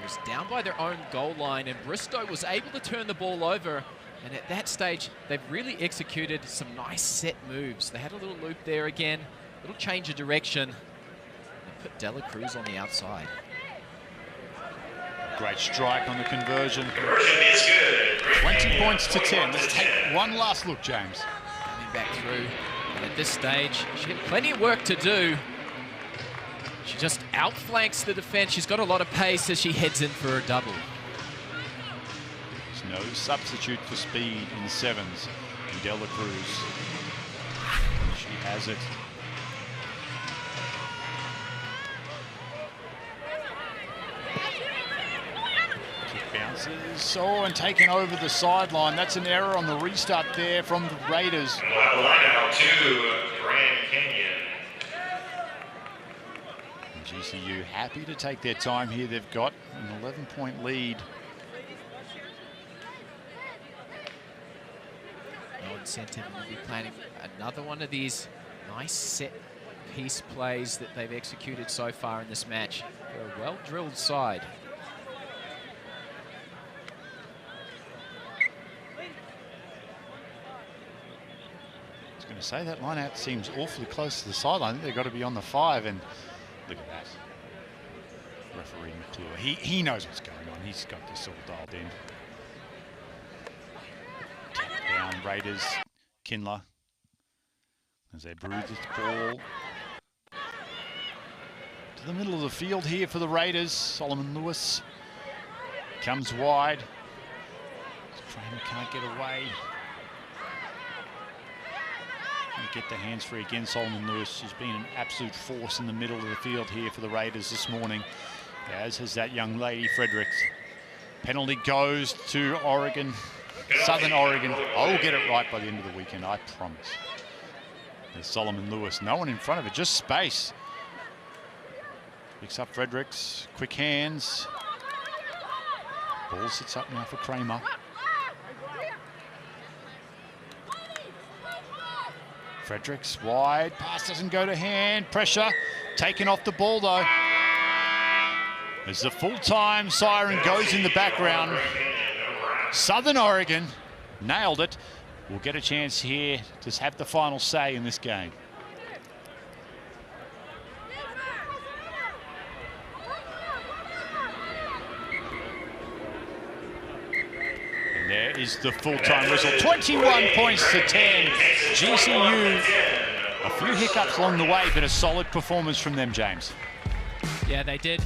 Speaker 11: It was down by their own goal line, and Bristow was able to turn the ball over. And at that stage, they've really executed some nice set moves. They had a little loop there again, a little change of direction. They put Dela Cruz on the outside.
Speaker 10: Great strike on the conversion. 20 points to 10. Let's take one last look, James.
Speaker 11: Coming back through, and at this stage, she had plenty of work to do. She just outflanks the defense. She's got a lot of pace as she heads in for a double.
Speaker 10: There's no substitute for speed in the sevens in Dela Cruz. She has it. Kick bounces. Oh, and taken over the sideline. That's an error on the restart there from the Raiders.
Speaker 3: We'll have a line out to Grand Canyon.
Speaker 10: GCU happy to take their time here. They've got an 11-point lead.
Speaker 11: No incentive to be planning another one of these nice set piece plays that they've executed so far in this match. They're a well-drilled side.
Speaker 10: I was going to say that line out seems awfully close to the sideline. I think they've got to be on the 5, and look at that. Referee McClure. He knows what's going on. He's got this all dialed in. Tap down Raiders. Kindler. As they bruise this ball. To the middle of the field here for the Raiders. Solomon Lewis comes wide. Kramer can't get away. Can't get the hands free again. Solomon Lewis has been an absolute force in the middle of the field here for the Raiders this morning, as has that young lady, Fredericks. Penalty goes to Oregon, Southern Oregon. I'll get it right by the end of the weekend, I promise. There's Solomon Lewis. No one in front of it, just space. Picks up Fredericks. Quick hands. Ball sits up now for Kramer. Fredericks wide. Pass doesn't go to hand. Pressure. Taken off the ball though. As the full-time siren goes in the background. Southern Oregon nailed it. We'll get a chance here to have the final say in this game. And there is the full-time whistle. 21 points to 10. GCU, a few hiccups along the way, but a solid performance from them, James.
Speaker 11: Yeah, they did.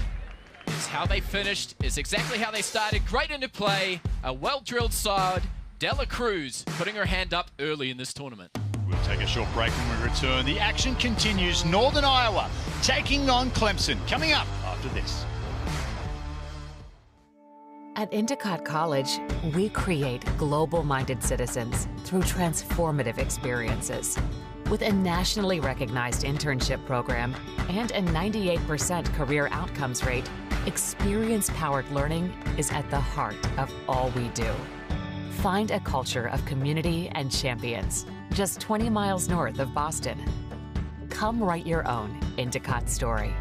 Speaker 11: It's how they finished. It's exactly how they started. Great into play. A well-drilled side. Dela Cruz putting her hand up early in this tournament.
Speaker 10: We'll take a short break when we return. The action continues. Northern Iowa taking on Clemson. Coming up after this.
Speaker 6: At Endicott College, we create global-minded citizens through transformative experiences. With a nationally recognized internship program and a 98% career outcomes rate, experience-powered learning is at the heart of all we do. Find a culture of community and champions, just 20 miles north of Boston. Come write your own Endicott story.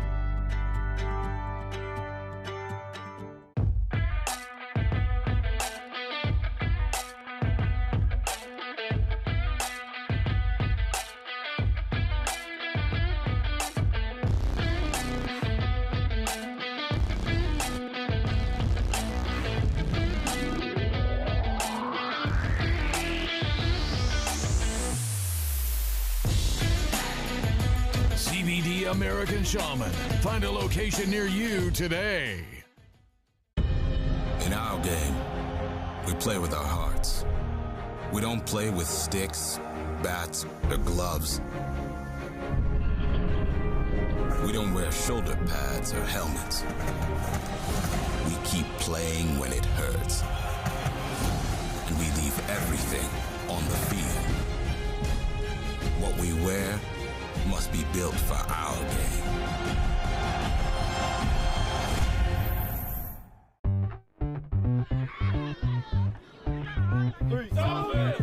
Speaker 7: CBD American Shaman. Find a location near you today.
Speaker 8: In our game, we play with our hearts. We don't play with sticks, bats, or gloves. We don't wear shoulder pads or helmets. We keep playing when it hurts. And we leave everything on the field. What we wear must be built for our game.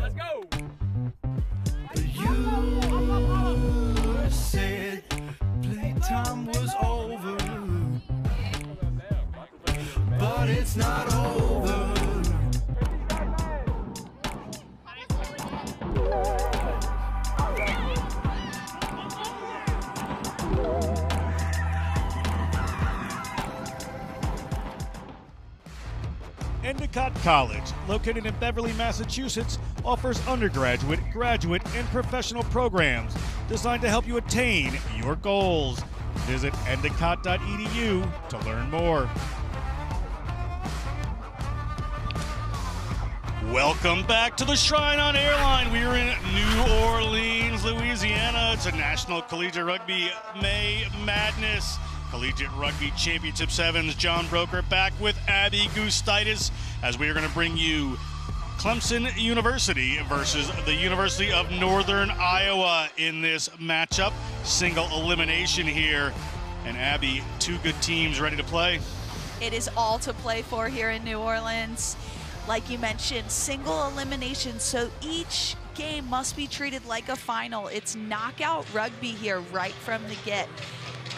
Speaker 9: Let's go. You said playtime was over, but it's not over.
Speaker 1: Endicott College, located in Beverly, Massachusetts, offers undergraduate, graduate, and professional programs designed to help you attain your goals. Visit endicott.edu to learn more. Welcome back to the Shrine on Airline. We are in New Orleans, Louisiana. It's a National Collegiate Rugby May Madness. Collegiate Rugby Championship Sevens. John Broker back with Abby Gustitis as we are going to bring you Clemson University versus the University of Northern Iowa in this matchup. Single elimination here. And Abby, two good teams ready to play.
Speaker 2: It is all to play for here in New Orleans. Like you mentioned, single elimination, so each game must be treated like a final. It's knockout rugby here right from the get.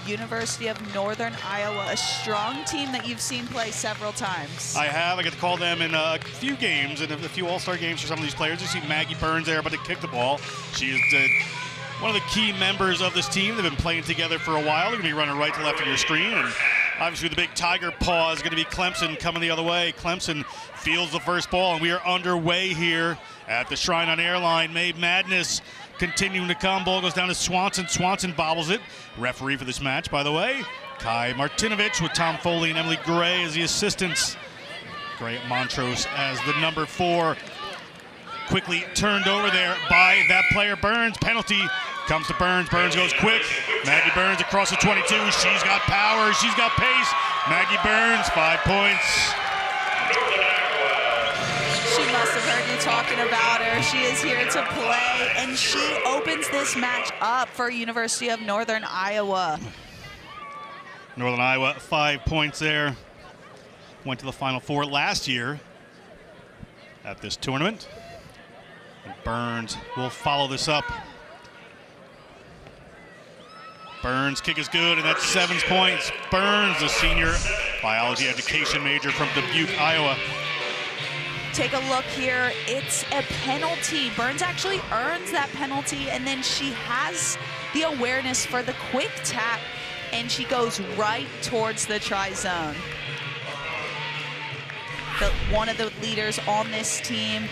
Speaker 2: University of Northern Iowa, a strong team that you've seen play several times.
Speaker 1: I have. I get to call them in a few games and a few all-star games for some of these players. You see Maggie Burns there about to kick the ball. She is one of the key members of this team. They've been playing together for a while. They're going to be running right to left of your screen. And Obviously, the big Tiger paw is going to be Clemson coming the other way. Clemson fields the first ball, and we are underway here at the Shrine on Airline. May Madness continuing to come. Ball goes down to Swanson. Swanson bobbles it. Referee for this match, by the way, Kai Martinovich, with Tom Foley and Emily Gray as the assistants. Gray at Montrose as the number 4. Quickly turned over there by that player, Burns. Penalty comes to Burns. Burns goes quick. Maggie Burns across the 22. She's got power. She's got pace. Maggie Burns, 5 points.
Speaker 2: She must have heard you talking about her. She is here to play, and she opens this match up for University of Northern Iowa.
Speaker 1: Northern Iowa, 5 points there. Went to the Final Four last year at this tournament. And Burns will follow this up. Burns' kick is good, and that's 7 points. Burns, the senior biology education major from Dubuque, Iowa.
Speaker 2: Take a look here. It's a penalty. Burns actually earns that penalty, and then she has the awareness for the quick tap, and she goes right towards the tri-zone. One of the leaders on this team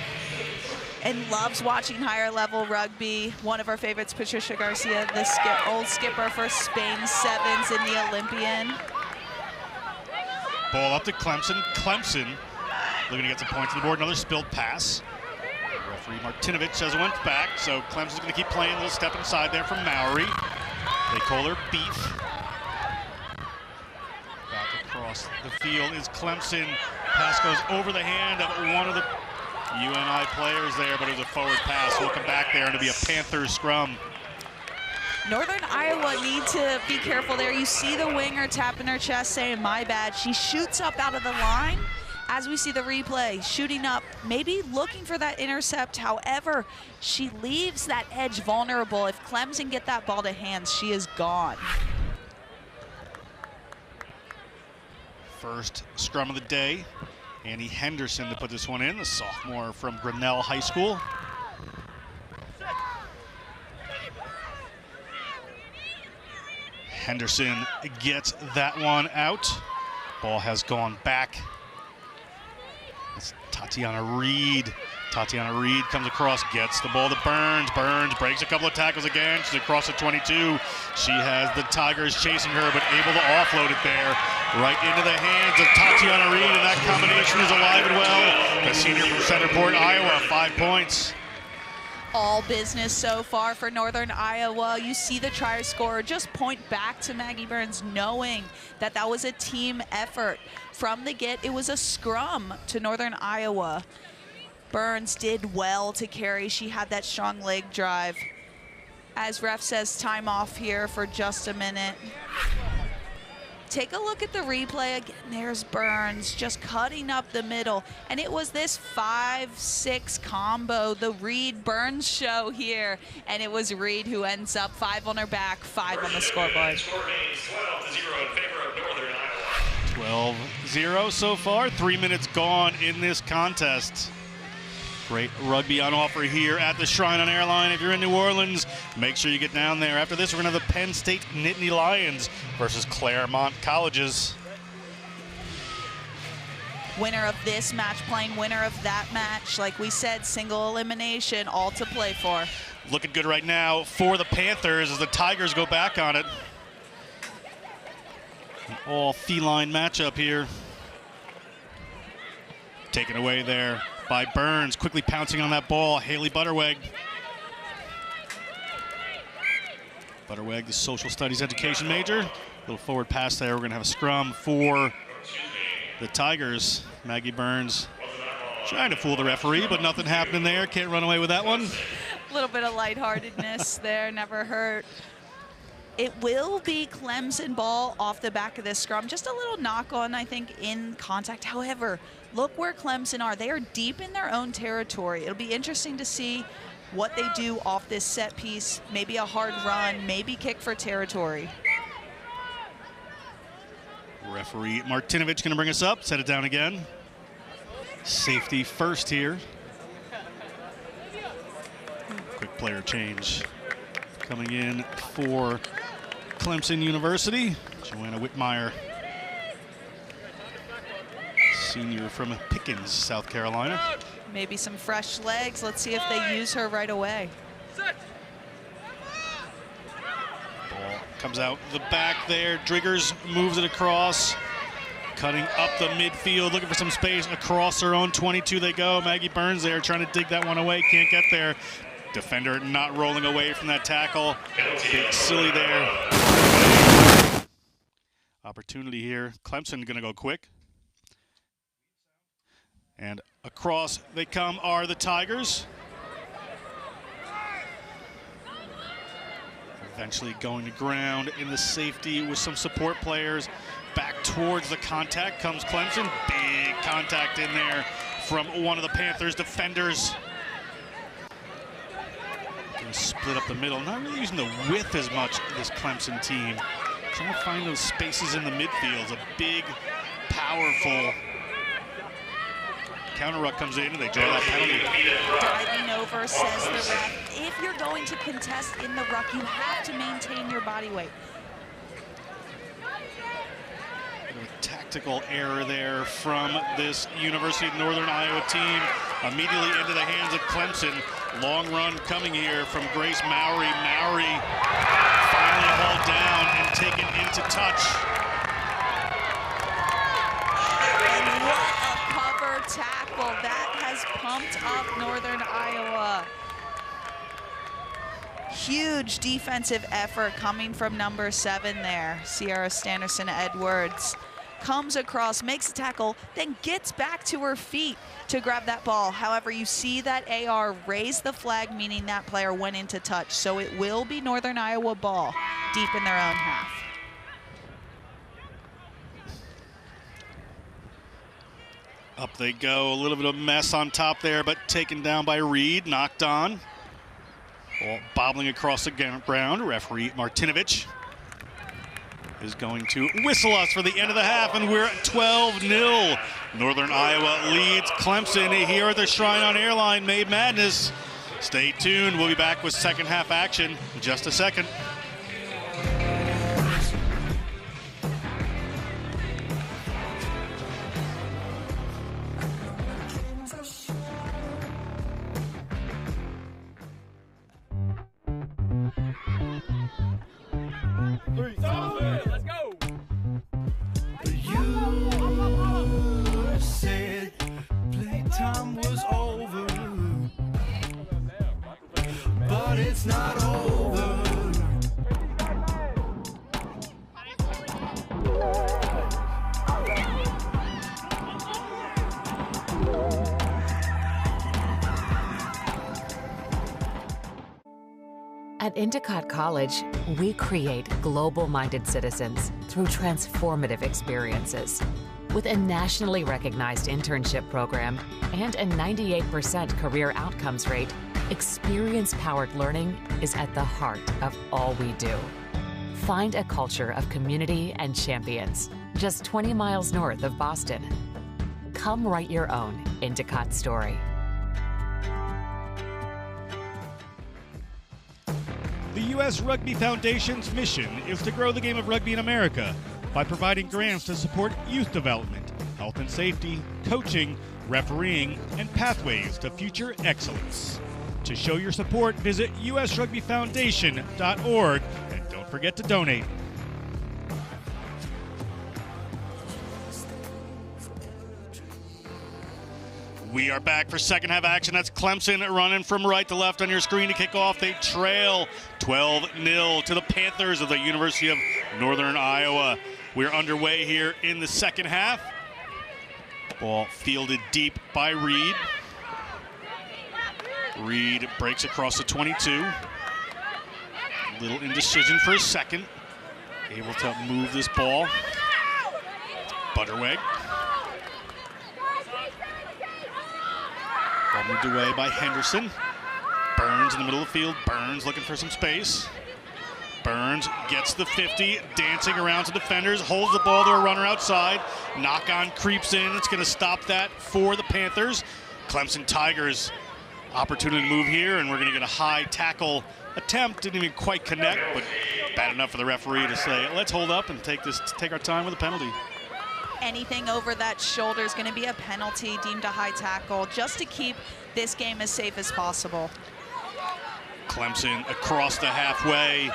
Speaker 2: and loves watching higher level rugby. One of our favorites, Patricia Garcia, the old skipper for Spain's Sevens in the Olympian.
Speaker 1: Ball up to Clemson. Clemson looking to get some points on the board. Another spilled pass. Referee Martinovich says it went back, so Clemson's going to keep playing. A little step inside there from Mowry. They call her Beef. Back across the field is Clemson. Pass goes over the hand of one of the UNI players there, but it was a forward pass. Looking back there, and it'll be a Panthers scrum.
Speaker 2: Northern Iowa need to be careful there. You see the winger tapping her chest saying, my bad. She shoots up out of the line. As we see the replay, shooting up, maybe looking for that intercept. However, she leaves that edge vulnerable. If Clemson get that ball to hands, she is gone.
Speaker 1: First scrum of the day. Annie Henderson to put this one in, the sophomore from Grinnell High School. Henderson gets that one out. Ball has gone back. It's Tatiana Reed. Tatiana Reed comes across, gets the ball to Burns. Burns breaks a couple of tackles again. She's across the 22. She has the Tigers chasing her, but able to offload it there right into the hands of Tatiana Reed, and that combination is alive and well. The senior from Centerport, Iowa, 5 points.
Speaker 2: All business so far for Northern Iowa. You see the try scorer just point back to Maggie Burns, knowing that that was a team effort. From the get, it was a scrum to Northern Iowa. Burns did well to carry. She had that strong leg drive. As ref says, time off here for just a minute. Take a look at the replay again. There's Burns just cutting up the middle. And it was this 5-6 combo, the Reed-Burns show here. And it was Reed who ends up 5 on her back, 5 on the scoreboard.
Speaker 1: 12-0 so far. 3 minutes gone in this contest. Great rugby on offer here at the Shrine on Airline. If you're in New Orleans, make sure you get down there. After this, we're going to have the Penn State Nittany Lions versus Claremont Colleges.
Speaker 2: Winner of this match playing winner of that match. Like we said, single elimination, all to play for.
Speaker 1: Looking good right now for the Panthers as the Tigers go back on it. An all feline matchup here. Taken away there by Burns, quickly pouncing on that ball. Haley Butterweg. Butterweg, the social studies education major. Little forward pass there. We're going to have a scrum for the Tigers. Maggie Burns trying to fool the referee, but nothing happening there. Can't run away with that one.
Speaker 2: A little bit of lightheartedness there, never hurt. It will be Clemson ball off the back of this scrum. Just a little knock on, I think, in contact. However, look where Clemson are. They are deep in their own territory. It'll be interesting to see what they do off this set piece. Maybe a hard run, maybe kick for territory.
Speaker 1: Referee Martinovich going to bring us up. Set it down again. Safety first here. Quick player change coming in for Clemson University. Joanna Whitmire senior from Pickens, South Carolina.
Speaker 2: Maybe some fresh legs. Let's see if they use her right away.
Speaker 1: Ball comes out the back there. Driggers moves it across. Cutting up the midfield, looking for some space. Across her own 22 they go. Maggie Burns there trying to dig that one away. Can't get there. Defender not rolling away from that tackle. Big silly there. Opportunity here. Clemson going to go quick. And across they come are the Tigers. Eventually going to ground in the safety with some support players. Back towards the contact comes Clemson. Big contact in there from one of the Panthers defenders. Gonna split up the middle. Not really using the width as much, this Clemson team. Trying to find those spaces in the midfield. A big, powerful counter ruck comes in and they draw that penalty.
Speaker 2: Diving over, says the ref. If you're going to contest in the ruck, you have to maintain your body weight.
Speaker 1: Tactical error there from this University of Northern Iowa team. Immediately into the hands of Clemson. Long run coming here from Grace Mowry. Mowry finally hauled down and taken into touch.
Speaker 2: And what a cover tackle. That has pumped up Northern Iowa. Huge defensive effort coming from number 7 there. Sierra Standerson-Edwards comes across, makes a tackle, then gets back to her feet to grab that ball. However, you see that AR raise the flag, meaning that player went into touch. So it will be Northern Iowa ball deep in their own half.
Speaker 1: Up they go, a little bit of mess on top there, but taken down by Reed, knocked on. Ball bobbling across the ground. Referee Martinovich is going to whistle us for the end of the half, and we're at 12-0. Northern Iowa leads Clemson here at the Shrine on Airline Made Madness. Stay tuned. We'll be back with second half action in just a second.
Speaker 9: Let's go. You said playtime was over, but it's not over.
Speaker 6: At Endicott College, we create global-minded citizens through transformative experiences. With a nationally recognized internship program and a 98% career outcomes rate, experience-powered learning is at the heart of all we do. Find a culture of community and champions just 20 miles north of Boston. Come write your own Endicott story.
Speaker 1: The U.S. Rugby Foundation's mission is to grow the game of rugby in America by providing grants to support youth development, health and safety, coaching, refereeing, and pathways to future excellence. To show your support, visit usrugbyfoundation.org and don't forget to donate. We are back for second half action. That's Clemson running from right to left on your screen to kick off. They trail 12-0 to the Panthers of the University of Northern Iowa. We're underway here in the second half. Ball fielded deep by Reed. Reed breaks across the 22. Little indecision for a second. Able to move this ball. Butterweg. Ball moved away by Henderson. Burns in the middle of the field. Burns looking for some space. Burns gets the 50, dancing around to defenders, holds the ball to a runner outside. Knock on creeps in. It's going to stop that for the Panthers. Clemson Tigers opportunity to move here, and we're going to get a high tackle attempt. Didn't even quite connect, but bad enough for the referee to say, let's hold up and take our time with a penalty.
Speaker 2: Anything over that shoulder is going to be a penalty, deemed a high tackle, just to keep this game as safe as possible.
Speaker 1: Clemson across the halfway.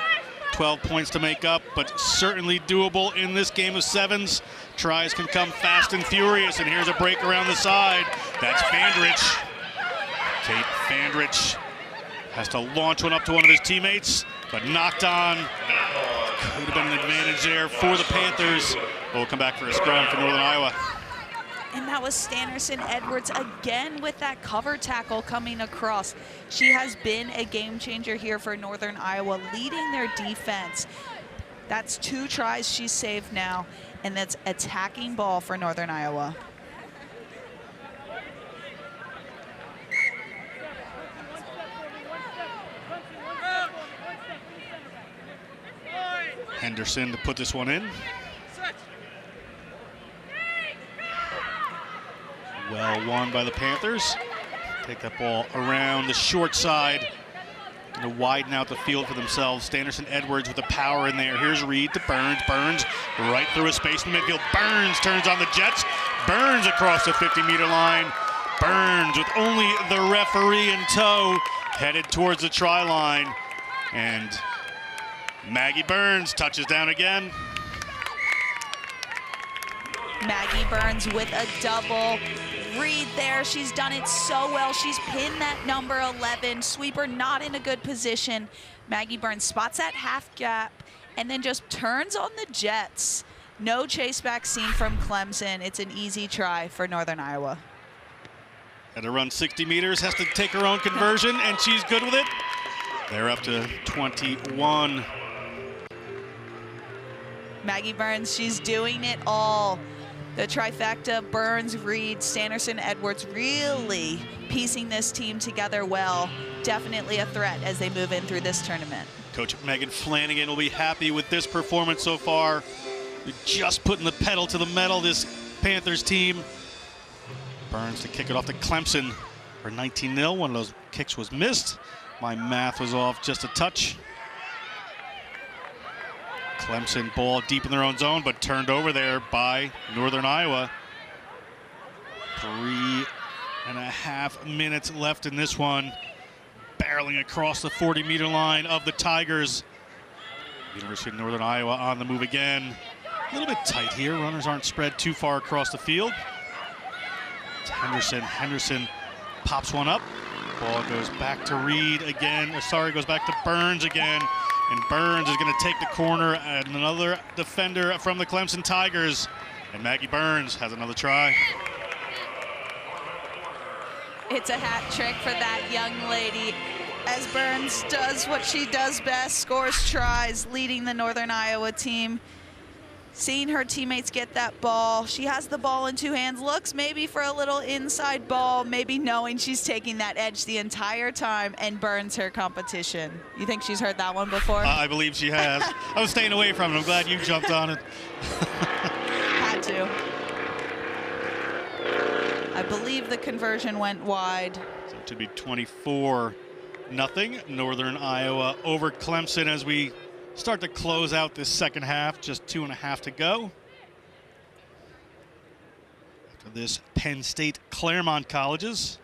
Speaker 1: 12 points to make up, but certainly doable in this game of sevens. Tries can come fast and furious, and here's a break around the side. That's Fandrich. Kate Fandrich has to launch one up to one of his teammates, but knocked on. Could have been an advantage there for the Panthers. We'll come back for a scrum for Northern Iowa.
Speaker 2: And that was Stannerson Edwards again with that cover tackle coming across. She has been a game changer here for Northern Iowa, leading their defense. That's 2 tries she's saved now, and that's attacking ball for Northern Iowa.
Speaker 1: Henderson to put this one in. Well won by the Panthers. Take that ball around the short side to widen out the field for themselves. Stannerson Edwards with the power in there. Here's Reed to Burns. Burns right through a space in midfield. Burns turns on the Jets. Burns across the 50-meter line. Burns with only the referee in tow, headed towards the try line. And Maggie Burns touches down again.
Speaker 2: Maggie Burns with a double. Reed there, she's done it so well. She's pinned that number 11. Sweeper not in a good position. Maggie Burns spots that half gap and then just turns on the Jets. No chase back seen from Clemson. It's an easy try for Northern Iowa.
Speaker 1: Had to run 60 meters, has to take her own conversion, and she's good with it. They're up to 21.
Speaker 2: Maggie Burns, she's doing it all. The trifecta, Burns, Reed, Stannerson, Edwards, really piecing this team together well. Definitely a threat as they move in through this tournament.
Speaker 1: Coach Megan Flanagan will be happy with this performance so far. They're just putting the pedal to the metal, this Panthers team. Burns to kick it off to Clemson for 19-0. One of those kicks was missed. My math was off just a touch. Clemson ball deep in their own zone, but turned over there by Northern Iowa. 3.5 minutes left in this one. Barreling across the 40-meter line of the Tigers. University of Northern Iowa on the move again. A little bit tight here. Runners aren't spread too far across the field. It's Henderson. Henderson pops one up. Ball goes back to Reed again. Goes back to Burns again. And Burns is going to take the corner, and another defender from the Clemson Tigers. And Maggie Burns has another try.
Speaker 2: It's a hat trick for that young lady as Burns does what she does best, scores tries, leading the Northern Iowa team. Seeing her teammates get that ball, she has the ball in 2 hands, looks maybe for a little inside ball, maybe knowing she's taking that edge the entire time, and burns her competition. You think she's heard that one before?
Speaker 1: I believe she has. I was staying away from it. I'm glad you jumped on it.
Speaker 2: Had to. I believe the conversion went wide.
Speaker 1: So it should be 24-0. Northern Iowa over Clemson as we start to close out this second half. Just 2.5 to go. After this, Penn State Claremont Colleges.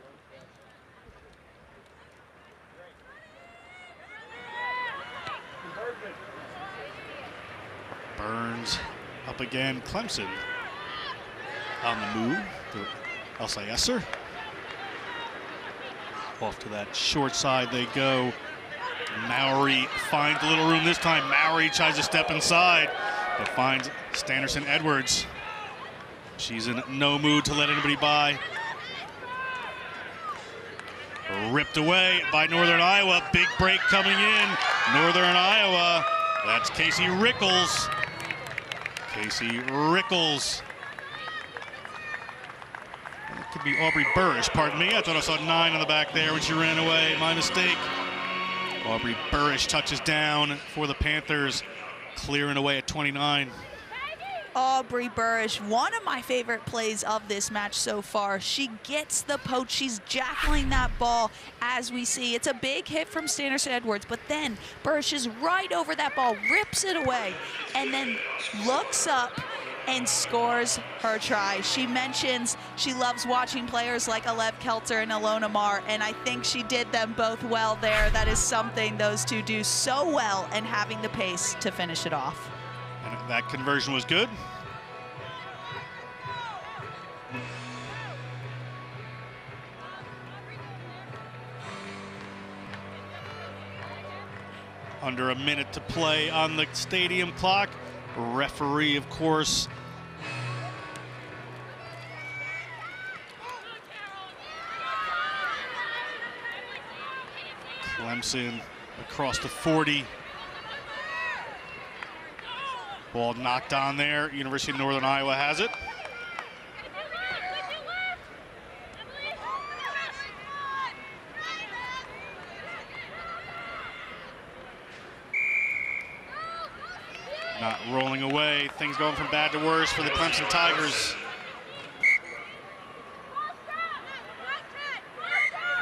Speaker 1: Burns up again. Clemson on the move. Elsa Esser. Off to that short side they go. Mowry finds a little room this time. Mowry tries to step inside, but finds Stannerson Edwards. She's in no mood to let anybody by. Ripped away by Northern Iowa. Big break coming in. Northern Iowa. That's Casey Rickles. Casey Rickles. That could be Aubrey Burrish, pardon me. I thought I saw 9 on the back there when she ran away. My mistake. Aubrey Burrish touches down for the Panthers, clearing away at 29.
Speaker 2: Aubrey Burrish, one of my favorite plays of this match so far. She gets the poach. She's jackling that ball as we see. It's a big hit from Stannerson Edwards, but then Burrish is right over that ball, rips it away, and then looks up and scores her try. She mentions she loves watching players like Alev Kelter and Ilona Mar, and I think she did them both well there. That is something those two do so well, and having the pace to finish it off.
Speaker 1: And that conversion was good. Under a minute to play on the stadium clock. Referee, of course, Clemson across the 40. Ball knocked on there. University of Northern Iowa has it. Not rolling away. Things going from bad to worse for the Clemson Tigers.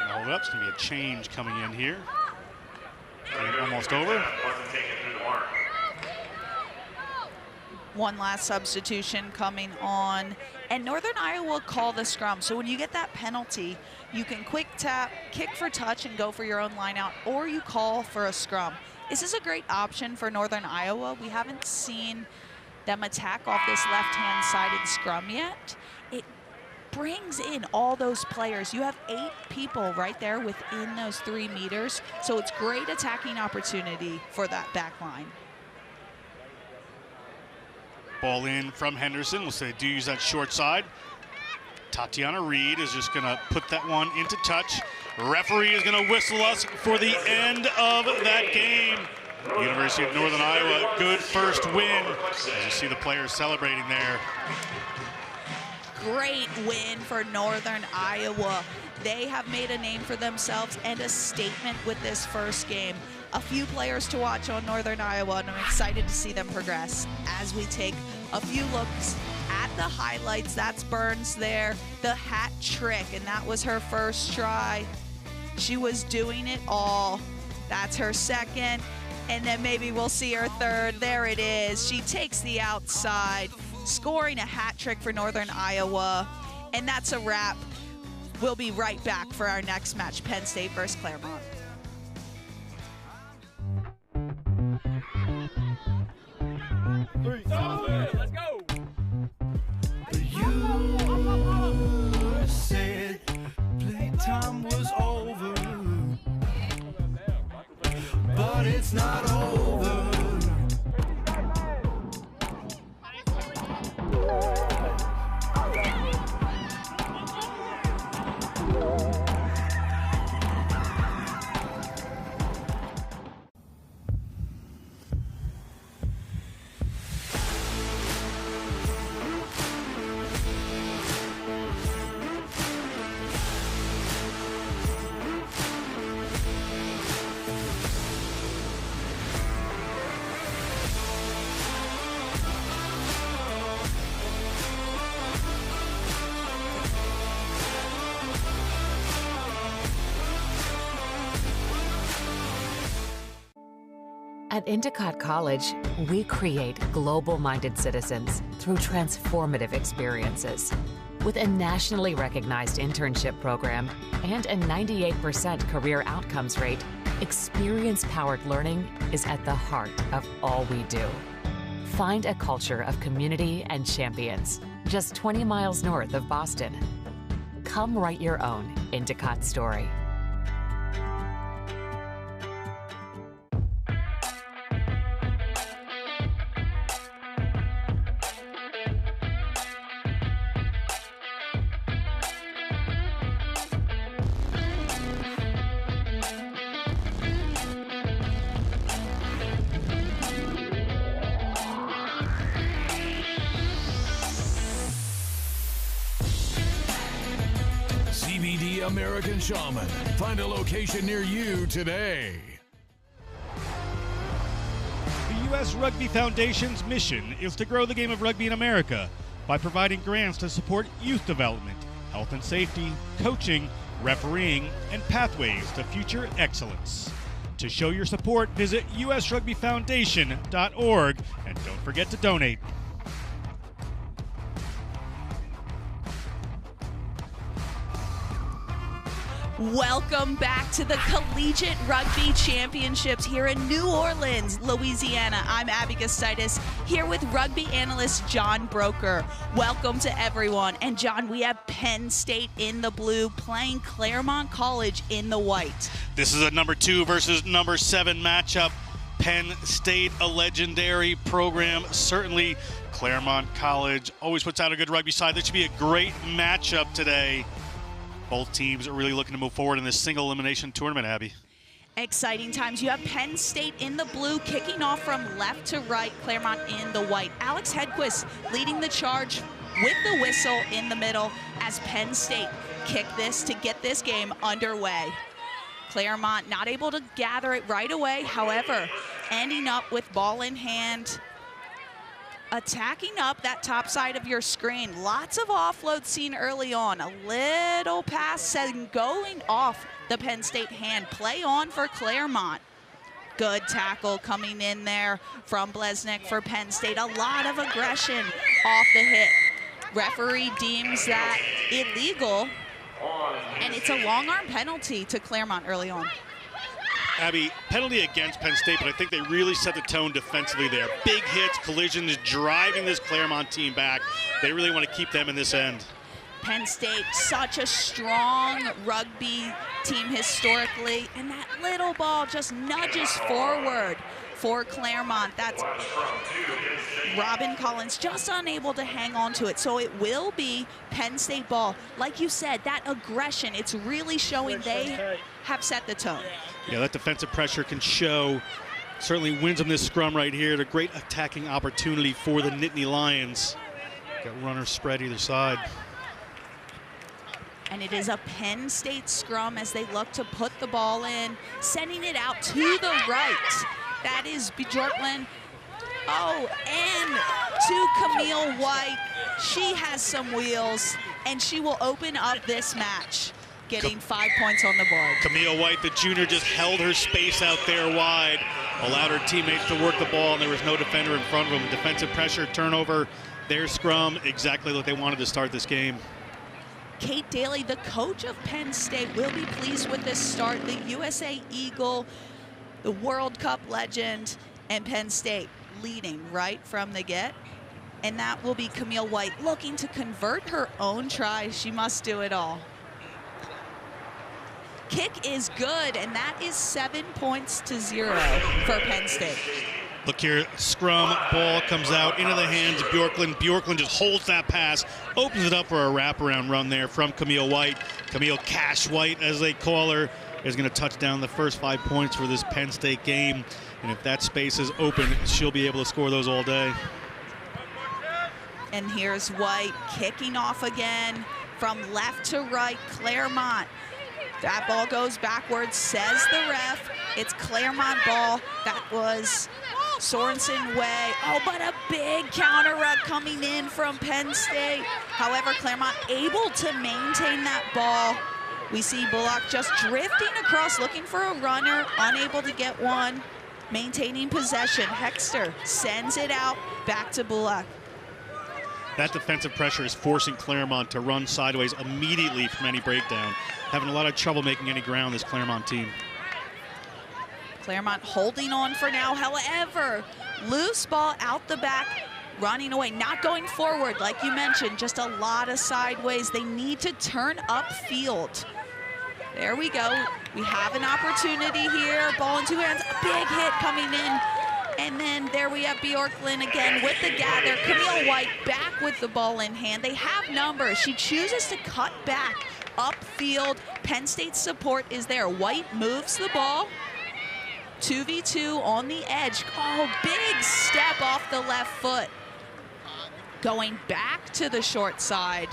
Speaker 1: Hold up. It's going to be a change coming in here. Almost over.
Speaker 2: One last substitution coming on, and Northern Iowa will call the scrum. So when you get that penalty, you can quick tap, kick for touch, and go for your own line out, or you call for a scrum. This is a great option for Northern Iowa. We haven't seen them attack off this left-hand sided scrum yet. It brings in all those players. You have 8 people right there within those 3 meters, so it's great attacking opportunity for that back line.
Speaker 1: Ball in from Henderson. We'll say do use that short side. Tatiana Reed is just going to put that one into touch. Referee is going to whistle us for the end of that game. University of Northern Iowa, good first win. As you see the players celebrating there.
Speaker 2: Great win for Northern Iowa. They have made a name for themselves and a statement with this first game. A few players to watch on Northern Iowa, and I'm excited to see them progress as we take a few looks at the highlights. That's Burns there, the hat trick, and that was her first try. She was doing it all. That's her second, and then maybe we'll see her third. There it is. She takes the outside, scoring a hat trick for Northern Iowa, and that's a wrap. We'll be right back for our next match, Penn State versus Claremont.
Speaker 9: Let's go. You said playtime was over, but it's not over.
Speaker 6: At Endicott College, we create global-minded citizens through transformative experiences. With a nationally recognized internship program and a 98% career outcomes rate, experience-powered learning is at the heart of all we do. Find a culture of community and champions just 20 miles north of Boston. Come write your own Endicott story.
Speaker 7: CBD American Shaman. Find a location near you today.
Speaker 1: The U.S. Rugby Foundation's mission is to grow the game of rugby in America by providing grants to support youth development, health and safety, coaching, refereeing, and pathways to future excellence. To show your support, visit usrugbyfoundation.org and don't forget to donate.
Speaker 2: Welcome back to the Collegiate Rugby Championships here in New Orleans, Louisiana. I'm Abby Gustitis here with rugby analyst John Broker. Welcome to everyone. And John, we have Penn State in the blue playing Claremont College in the white.
Speaker 1: This is a number 2 versus number 7 matchup. Penn State, a legendary program. Certainly Claremont College always puts out a good rugby side. This should be a great matchup today. Both teams are really looking to move forward in this single elimination tournament, Abby.
Speaker 2: Exciting times. You have Penn State in the blue, kicking off from left to right, Claremont in the white. Alex Hedquist leading the charge with the whistle in the middle as Penn State kick this to get this game underway. Claremont not able to gather it right away, however, ending up with ball in hand, attacking up that top side of your screen. Lots of offloads seen early on. A little pass and going off the Penn State hand. Play on for Claremont. Good tackle coming in there from Blesnick for Penn State. A lot of aggression off the hit. Referee deems that illegal, and it's a long arm penalty to Claremont early on.
Speaker 1: Abby, penalty against Penn State, but I think they really set the tone defensively there. Big hits, collisions, driving this Claremont team back. They really want to keep them in this end.
Speaker 2: Penn State, such a strong rugby team historically, and that little ball just nudges forward for Claremont. That's Robin Collins just unable to hang on to it. So it will be Penn State ball. Like you said, that aggression, it's really showing they have set the tone.
Speaker 1: Yeah, that defensive pressure can show. Certainly wins them this scrum right here. It's a great attacking opportunity for the Nittany Lions. Got runners spread either side.
Speaker 2: And it is a Penn State scrum as they look to put the ball in, sending it out to the right. That is Bjorklund. Oh, and to Camille White. She has some wheels, and she will open up this match, getting 5 points on the board.
Speaker 1: Camille White, the junior, just held her space out there wide, allowed her teammates to work the ball, and there was no defender in front of them. Defensive pressure, turnover, their scrum, exactly what they wanted to start this game.
Speaker 2: Kate Daly, the coach of Penn State, will be pleased with this start. The USA Eagle, the World Cup legend, and Penn State leading right from the get. And that will be Camille White looking to convert her own try. She must do it all. Kick is good, and that is 7 points to 0 for Penn State.
Speaker 1: Look here, scrum, ball comes out into the hands of Bjorklund. Bjorklund just holds that pass, opens it up for a wraparound run there from Camille White. Camille Cash White, as they call her, is going to touch down the first 5 points for this Penn State game. And if that space is open, she'll be able to score those all day.
Speaker 2: And here's White kicking off again from left to right, Claremont. That ball goes backwards, says the ref. It's Claremont ball. That was Sorensen way. Oh, but a big counter rug coming in from Penn State. However, Claremont able to maintain that ball. We see Bullock just drifting across, looking for a runner, unable to get one. Maintaining possession. Hexter sends it out back to Bullock.
Speaker 1: That defensive pressure is forcing Claremont to run sideways immediately from any breakdown. Having a lot of trouble making any ground, this Claremont team.
Speaker 2: Claremont holding on for now. However, loose ball out the back, running away, not going forward like you mentioned, just a lot of sideways. They need to turn upfield. There we go. We have an opportunity here. Ball in two hands, a big hit coming in. And then there we have Bjorklund again with the gather. Camille White back with the ball in hand. They have numbers. She chooses to cut back upfield. Penn State's support is there. White moves the ball. 2v2 on the edge. Oh, big step off the left foot. Going back to the short side.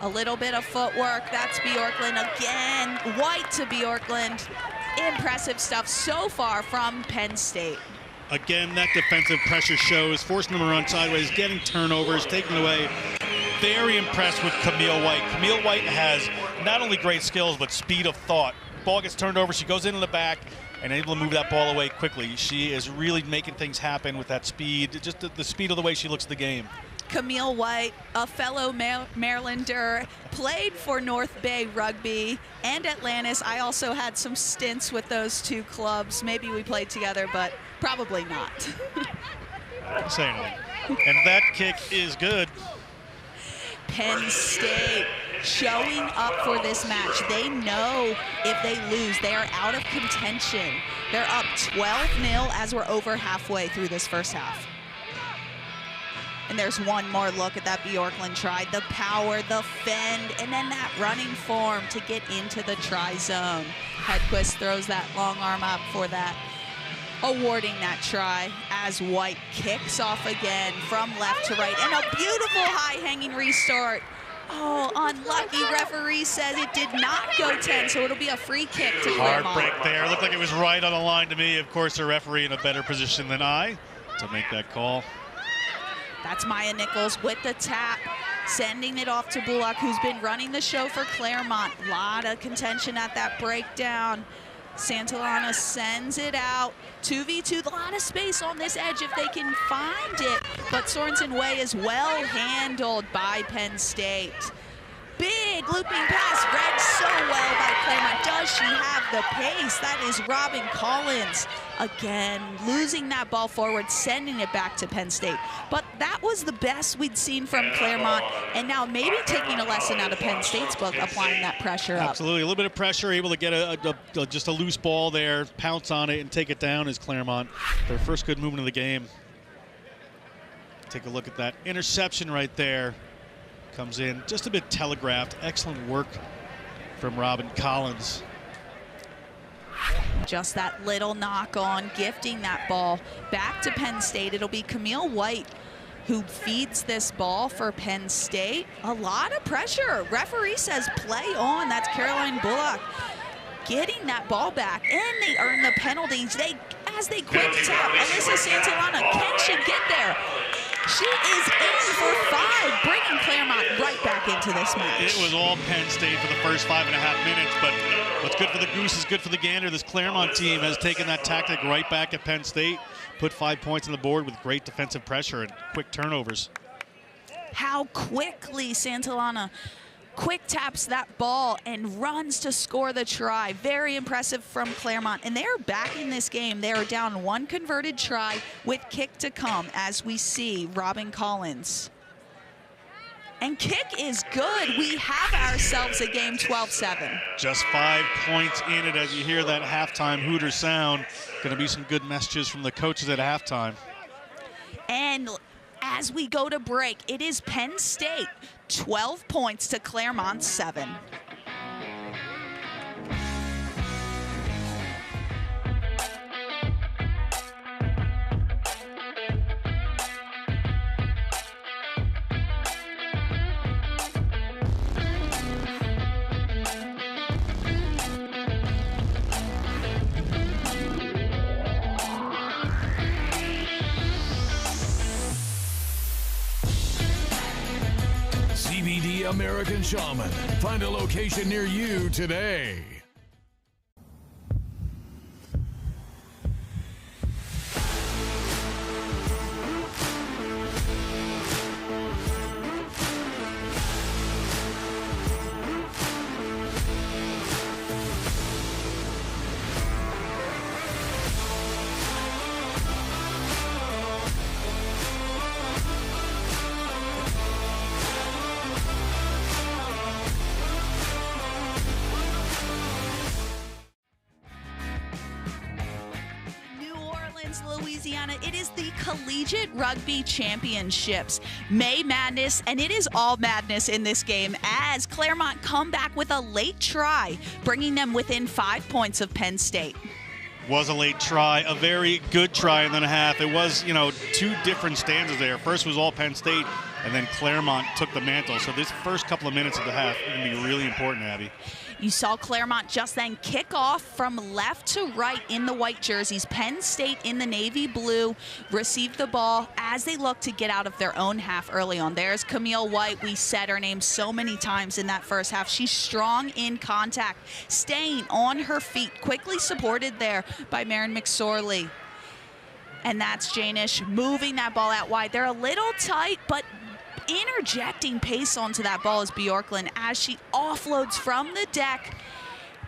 Speaker 2: A little bit of footwork. That's Bjorklund again. White to Bjorklund. Impressive stuff so far from Penn State.
Speaker 1: Again, that defensive pressure shows, forcing them to run sideways, getting turnovers, taking away. Very impressed with Camille White. Camille White has not only great skills, but speed of thought. Ball gets turned over, she goes into the back and able to move that ball away quickly. She is really making things happen with that speed, just the speed of the way she looks at the game.
Speaker 2: Camille White, a fellow Marylander, played for North Bay Rugby and Atlantis. I also had some stints with those two clubs. Maybe we played together, but probably not.
Speaker 1: I didn't say anything. And that kick is good.
Speaker 2: Penn State showing up for this match. They know if they lose, they are out of contention. They're up 12-0 as we're over halfway through this first half. And there's one more look at that Bjorklund try. The power, the fend, and then that running form to get into the try zone. Hedquist throws that long arm up for that, awarding that try as White kicks off again from left to right. And a beautiful high-hanging restart. Oh, unlucky. Referee says it did not go 10, so it'll be a free kick to Claremont.
Speaker 1: Hard break there. Looked like it was right on the line to me. Of course, the referee in a better position than I to make that call.
Speaker 2: That's Maya Nichols with the tap, sending it off to Bullock, who's been running the show for Claremont. A lot of contention at that breakdown. Santillana sends it out. 2v2, a lot of space on this edge if they can find it. But Sorensen Way is well handled by Penn State. Big looping pass, read so well by Claremont. Does she have the pace? That is Robin Collins. Again, losing that ball forward, sending it back to Penn State. But that was the best we'd seen from Claremont, and now maybe taking a lesson out of Penn State's book, applying that pressure up.
Speaker 1: Absolutely, a little bit of pressure, able to get just a loose ball there, pounce on it and take it down is Claremont. Their first good movement of the game. Take a look at that interception right there. Comes in just a bit telegraphed. Excellent work from Robin Collins.
Speaker 2: Just that little knock on, gifting that ball back to Penn State. It'll be Camille White who feeds this ball for Penn State. A lot of pressure. Referee says play on. That's Caroline Bullock getting that ball back, and they earn the penalties. As they quick tap, Alyssa Santillana, can she get there? She is in for 5, bringing Claremont right back into this match.
Speaker 1: It was all Penn State for the first 5.5 minutes, but what's good for the goose is good for the gander. This Claremont team has taken that tactic right back at Penn State, put 5 points on the board with great defensive pressure and quick turnovers.
Speaker 2: How quickly Santillana quick taps that ball and runs to score the try. Very impressive from Claremont. And they're back in this game. They are down 1 converted try with kick to come as we see Robin Collins. And kick is good. We have ourselves a game 12-7.
Speaker 1: Just 5 points in it as you hear that halftime Hooter sound. Going to be some good messages from the coaches at halftime.
Speaker 2: And as we go to break, it is Penn State 12 points to Claremont 7.
Speaker 7: CBD American Shaman. Find a location near you today.
Speaker 2: Louisiana, it is the Collegiate Rugby Championships. May Madness, and it is all madness in this game as Claremont come back with a late try, bringing them within 5 points of Penn State.
Speaker 1: Was a late try, a very good try and then a half. It was, 2 different stanzas there. First was all Penn State, and then Claremont took the mantle. So this first couple of minutes of the half is going to be really important, Abby.
Speaker 2: You saw Claremont just then kick off from left to right in the white jerseys. Penn State in the navy blue received the ball as they look to get out of their own half early on. There's Camille White. We said her name so many times in that first half. She's strong in contact, staying on her feet, quickly supported there by Maren McSorley. And that's Janish moving that ball out wide. They're a little tight, but interjecting pace onto that ball is Bjorklund as she offloads from the deck.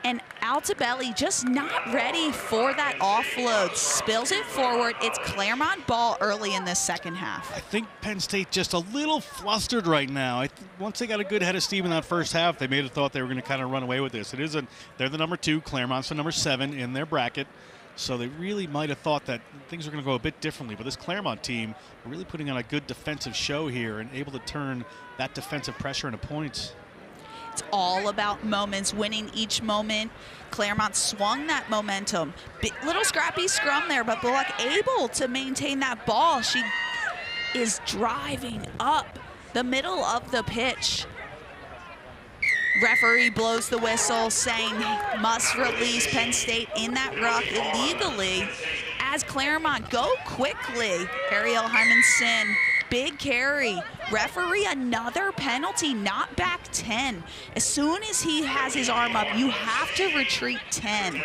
Speaker 2: And Altobelli just not ready for that offload. Spills it forward. It's Claremont ball early in this second half.
Speaker 1: I think Penn State just a little flustered right now. Once they got a good head of steam in that first half, they may have thought they were going to kind of run away with this. They're the number 2, Claremont's the number 7 in their bracket. So they really might have thought that things were going to go a bit differently. But this Claremont team are really putting on a good defensive show here and able to turn that defensive pressure into points.
Speaker 2: It's all about moments, winning each moment. Claremont swung that momentum. Little scrappy scrum there, but Bullock able to maintain that ball. She is driving up the middle of the pitch. Referee blows the whistle saying must release Penn State in that ruck illegally as Claremont go quickly. Ariel Hymanson, big carry. Referee another penalty, not back 10. As soon as he has his arm up, you have to retreat 10.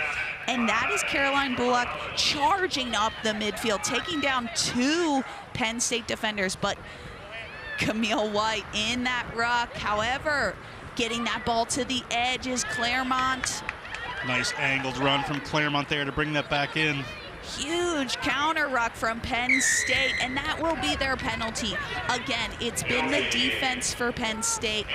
Speaker 2: And that is Caroline Bullock charging up the midfield, taking down 2 Penn State defenders. But Camille White in that ruck. However, getting that ball to the edge is Claremont.
Speaker 1: Nice angled run from Claremont there to bring that back in.
Speaker 2: Huge counter ruck from Penn State, and that will be their penalty. Again, it's been the defense for Penn State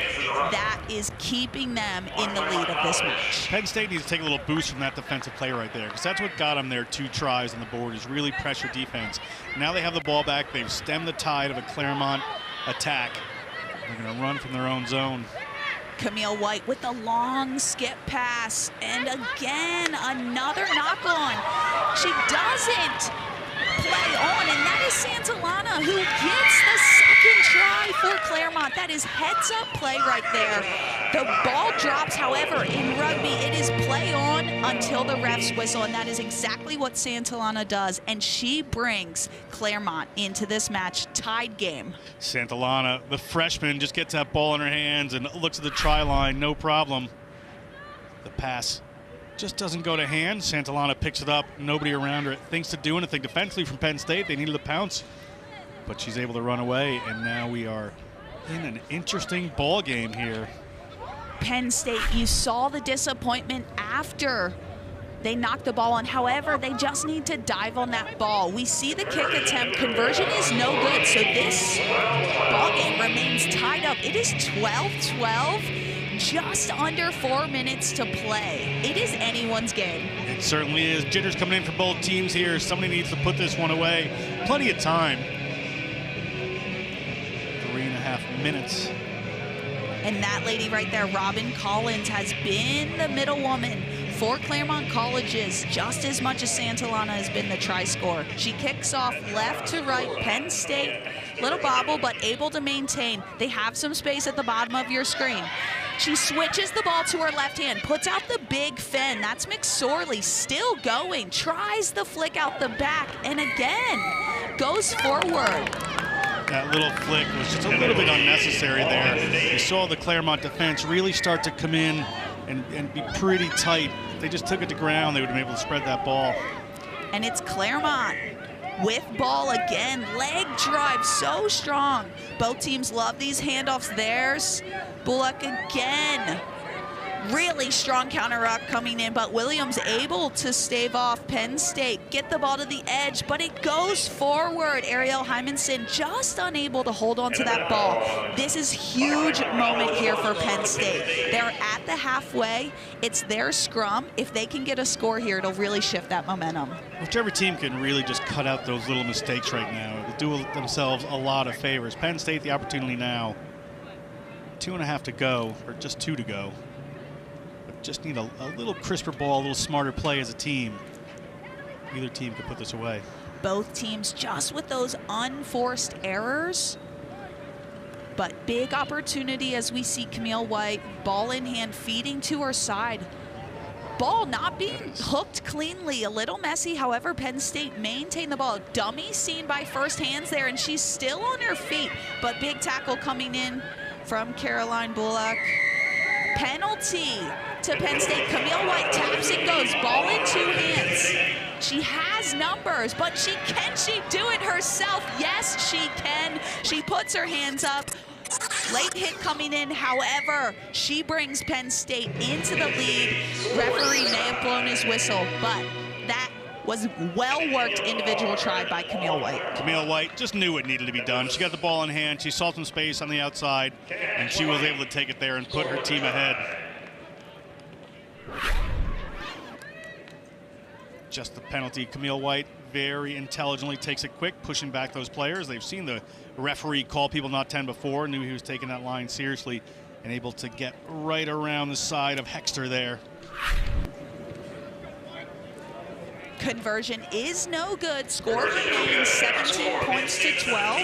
Speaker 2: that is keeping them in the lead of this match.
Speaker 1: Penn State needs to take a little boost from that defensive play right there, because that's what got them their 2 tries on the board, is really pressure defense. Now they have the ball back. They've stemmed the tide of a Claremont attack. They're going to run from their own zone.
Speaker 2: Camille White with the long skip pass, and again another knock on. She doesn't play on, and that is Santillana who gets the second try for Claremont. That is heads up play right there. The ball drops, however, in rugby it is play on until the refs whistle, and that is exactly what Santillana does, and she brings Claremont into this match. Tied game.
Speaker 1: Santillana, the freshman, just gets that ball in her hands and looks at the try line, no problem. The pass just doesn't go to hand. Santillana picks it up, nobody around her thinks to do anything defensively from Penn State. They needed a pounce, but she's able to run away, and now we are in an interesting ball game here.
Speaker 2: Penn State, you saw the disappointment after they knocked the ball on. However, they just need to dive on that ball. We see the kick attempt. Conversion is no good, so this ball game remains tied up. It is 12-12. Just under 4 minutes to play. It is anyone's game.
Speaker 1: It certainly is. Jitters coming in for both teams here. Somebody needs to put this one away. Plenty of time. 3.5 minutes.
Speaker 2: And that lady right there, Robin Collins, has been the middle woman for Claremont Colleges just as much as Santillana has been the try scorer. She kicks off left to right. Penn State, little bobble, but able to maintain. They have some space at the bottom of your screen. She switches the ball to her left hand, puts out the big fin. That's McSorley still going, tries the flick out the back, and again, goes forward.
Speaker 1: That little flick was just a little bit unnecessary there. You saw the Claremont defense really start to come in and be pretty tight. If they just took it to ground, they would have been able to spread that ball.
Speaker 2: And it's Claremont with ball again. Leg drive so strong. Both teams love these handoffs. There's Bullock again. Really strong counter ruck coming in, but Williams able to stave off Penn State, get the ball to the edge, but it goes forward. Ariel Hymanson just unable to hold on to that ball. This is huge moment here for Penn State. They're at the halfway. It's their scrum. If they can get a score here, it'll really shift that momentum.
Speaker 1: Whichever team can really just cut out those little mistakes right now, it'll do themselves a lot of favors. Penn State, the opportunity now. 2.5 to go, or just 2 to go. Just need a little crisper ball, a little smarter play as a team. Either team could put this away.
Speaker 2: Both teams just with those unforced errors. But big opportunity as we see Camille White, ball in hand, feeding to her side. Ball not being hooked cleanly, a little messy. However, Penn State maintained the ball. Dummy seen by first hands there, and she's still on her feet. But big tackle coming in from Caroline Bullock. Penalty to Penn State. Camille White taps and goes. Ball in 2 hands. She has numbers, but can she do it herself? Yes, she can. She puts her hands up. Late hit coming in, however, she brings Penn State into the lead. Referee may have blown his whistle, but that was well-worked individual try by Camille White.
Speaker 1: Camille White just knew what needed to be done. She got the ball in hand, she saw some space on the outside, and she was able to take it there and put her team ahead. Just the penalty. Camille White very intelligently takes it quick, pushing back those players. They've seen the referee call people not 10 before, knew he was taking that line seriously, and able to get right around the side of Hexter there.
Speaker 2: Conversion is no good. Score remains 17 points to 12.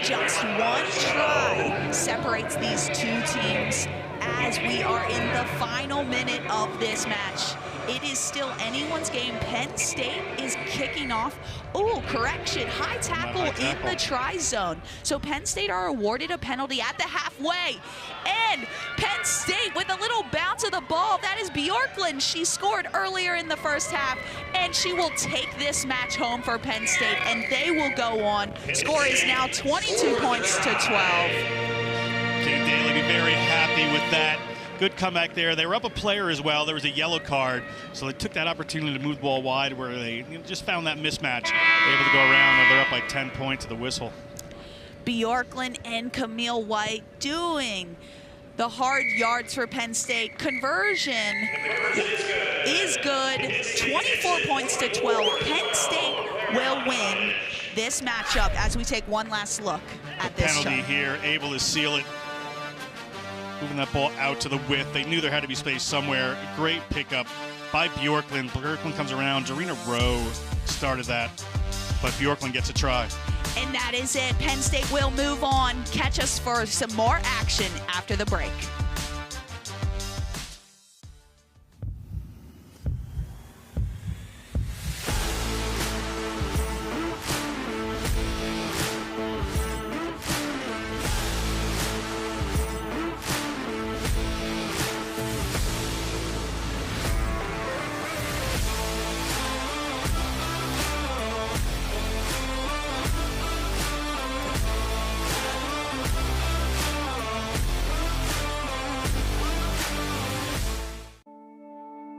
Speaker 2: Just one try separates these two teams as we are in the final minute of this match. It is still anyone's game. Penn State is kicking off. Oh, correction, high tackle in the try zone. So Penn State are awarded a penalty at the halfway. And Penn State with a little bounce of the ball. That is Bjorklund. She scored earlier in the first half, and she will take this match home for Penn State, and they will go on. Score is now 22 points to 12.
Speaker 1: Kate Daly be very happy with that. Good comeback there. They were up a player as well. There was a yellow card, so they took that opportunity to move the ball wide where they just found that mismatch. Able to go around, and they're up by 10 points at the whistle.
Speaker 2: Bjorklund and Camille White doing the hard yards for Penn State. Conversion is good. 24 points to 12. Penn State will win this matchup as we take one last look at this
Speaker 1: penalty here, able to seal it. Moving that ball out to the width. They knew there had to be space somewhere. Great pickup by Bjorklund. Bjorklund comes around. Jarena Rowe started that, but Bjorklund gets a try.
Speaker 2: And that is it. Penn State will move on. Catch us for some more action after the break.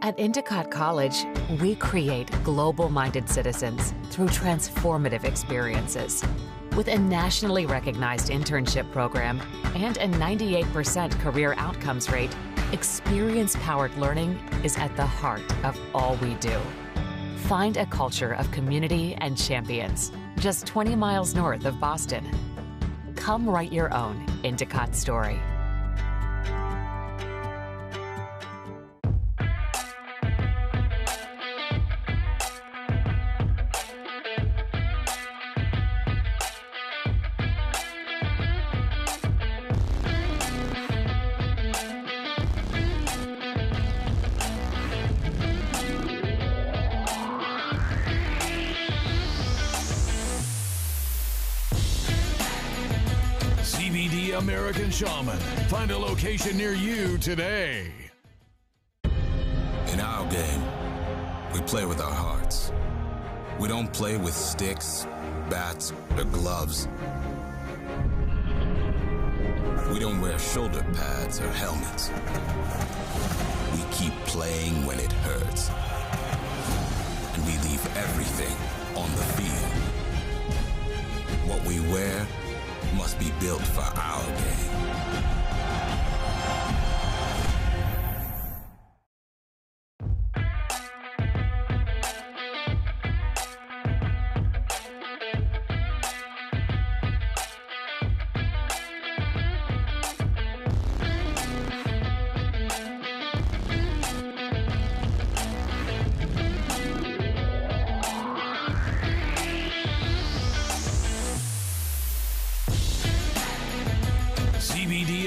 Speaker 6: At Endicott College, we create global-minded citizens through transformative experiences. With a nationally recognized internship program and a 98% career outcomes rate, experience-powered learning is at the heart of all we do. Find a culture of community and champions, just 20 miles north of Boston. Come write your own Endicott story.
Speaker 7: American Shaman. Find a location near you today.
Speaker 8: In our game, we play with our hearts. We don't play with sticks, bats, or gloves. We don't wear shoulder pads or helmets. We keep playing when it hurts. And we leave everything on the field. What we wear must be built for our game.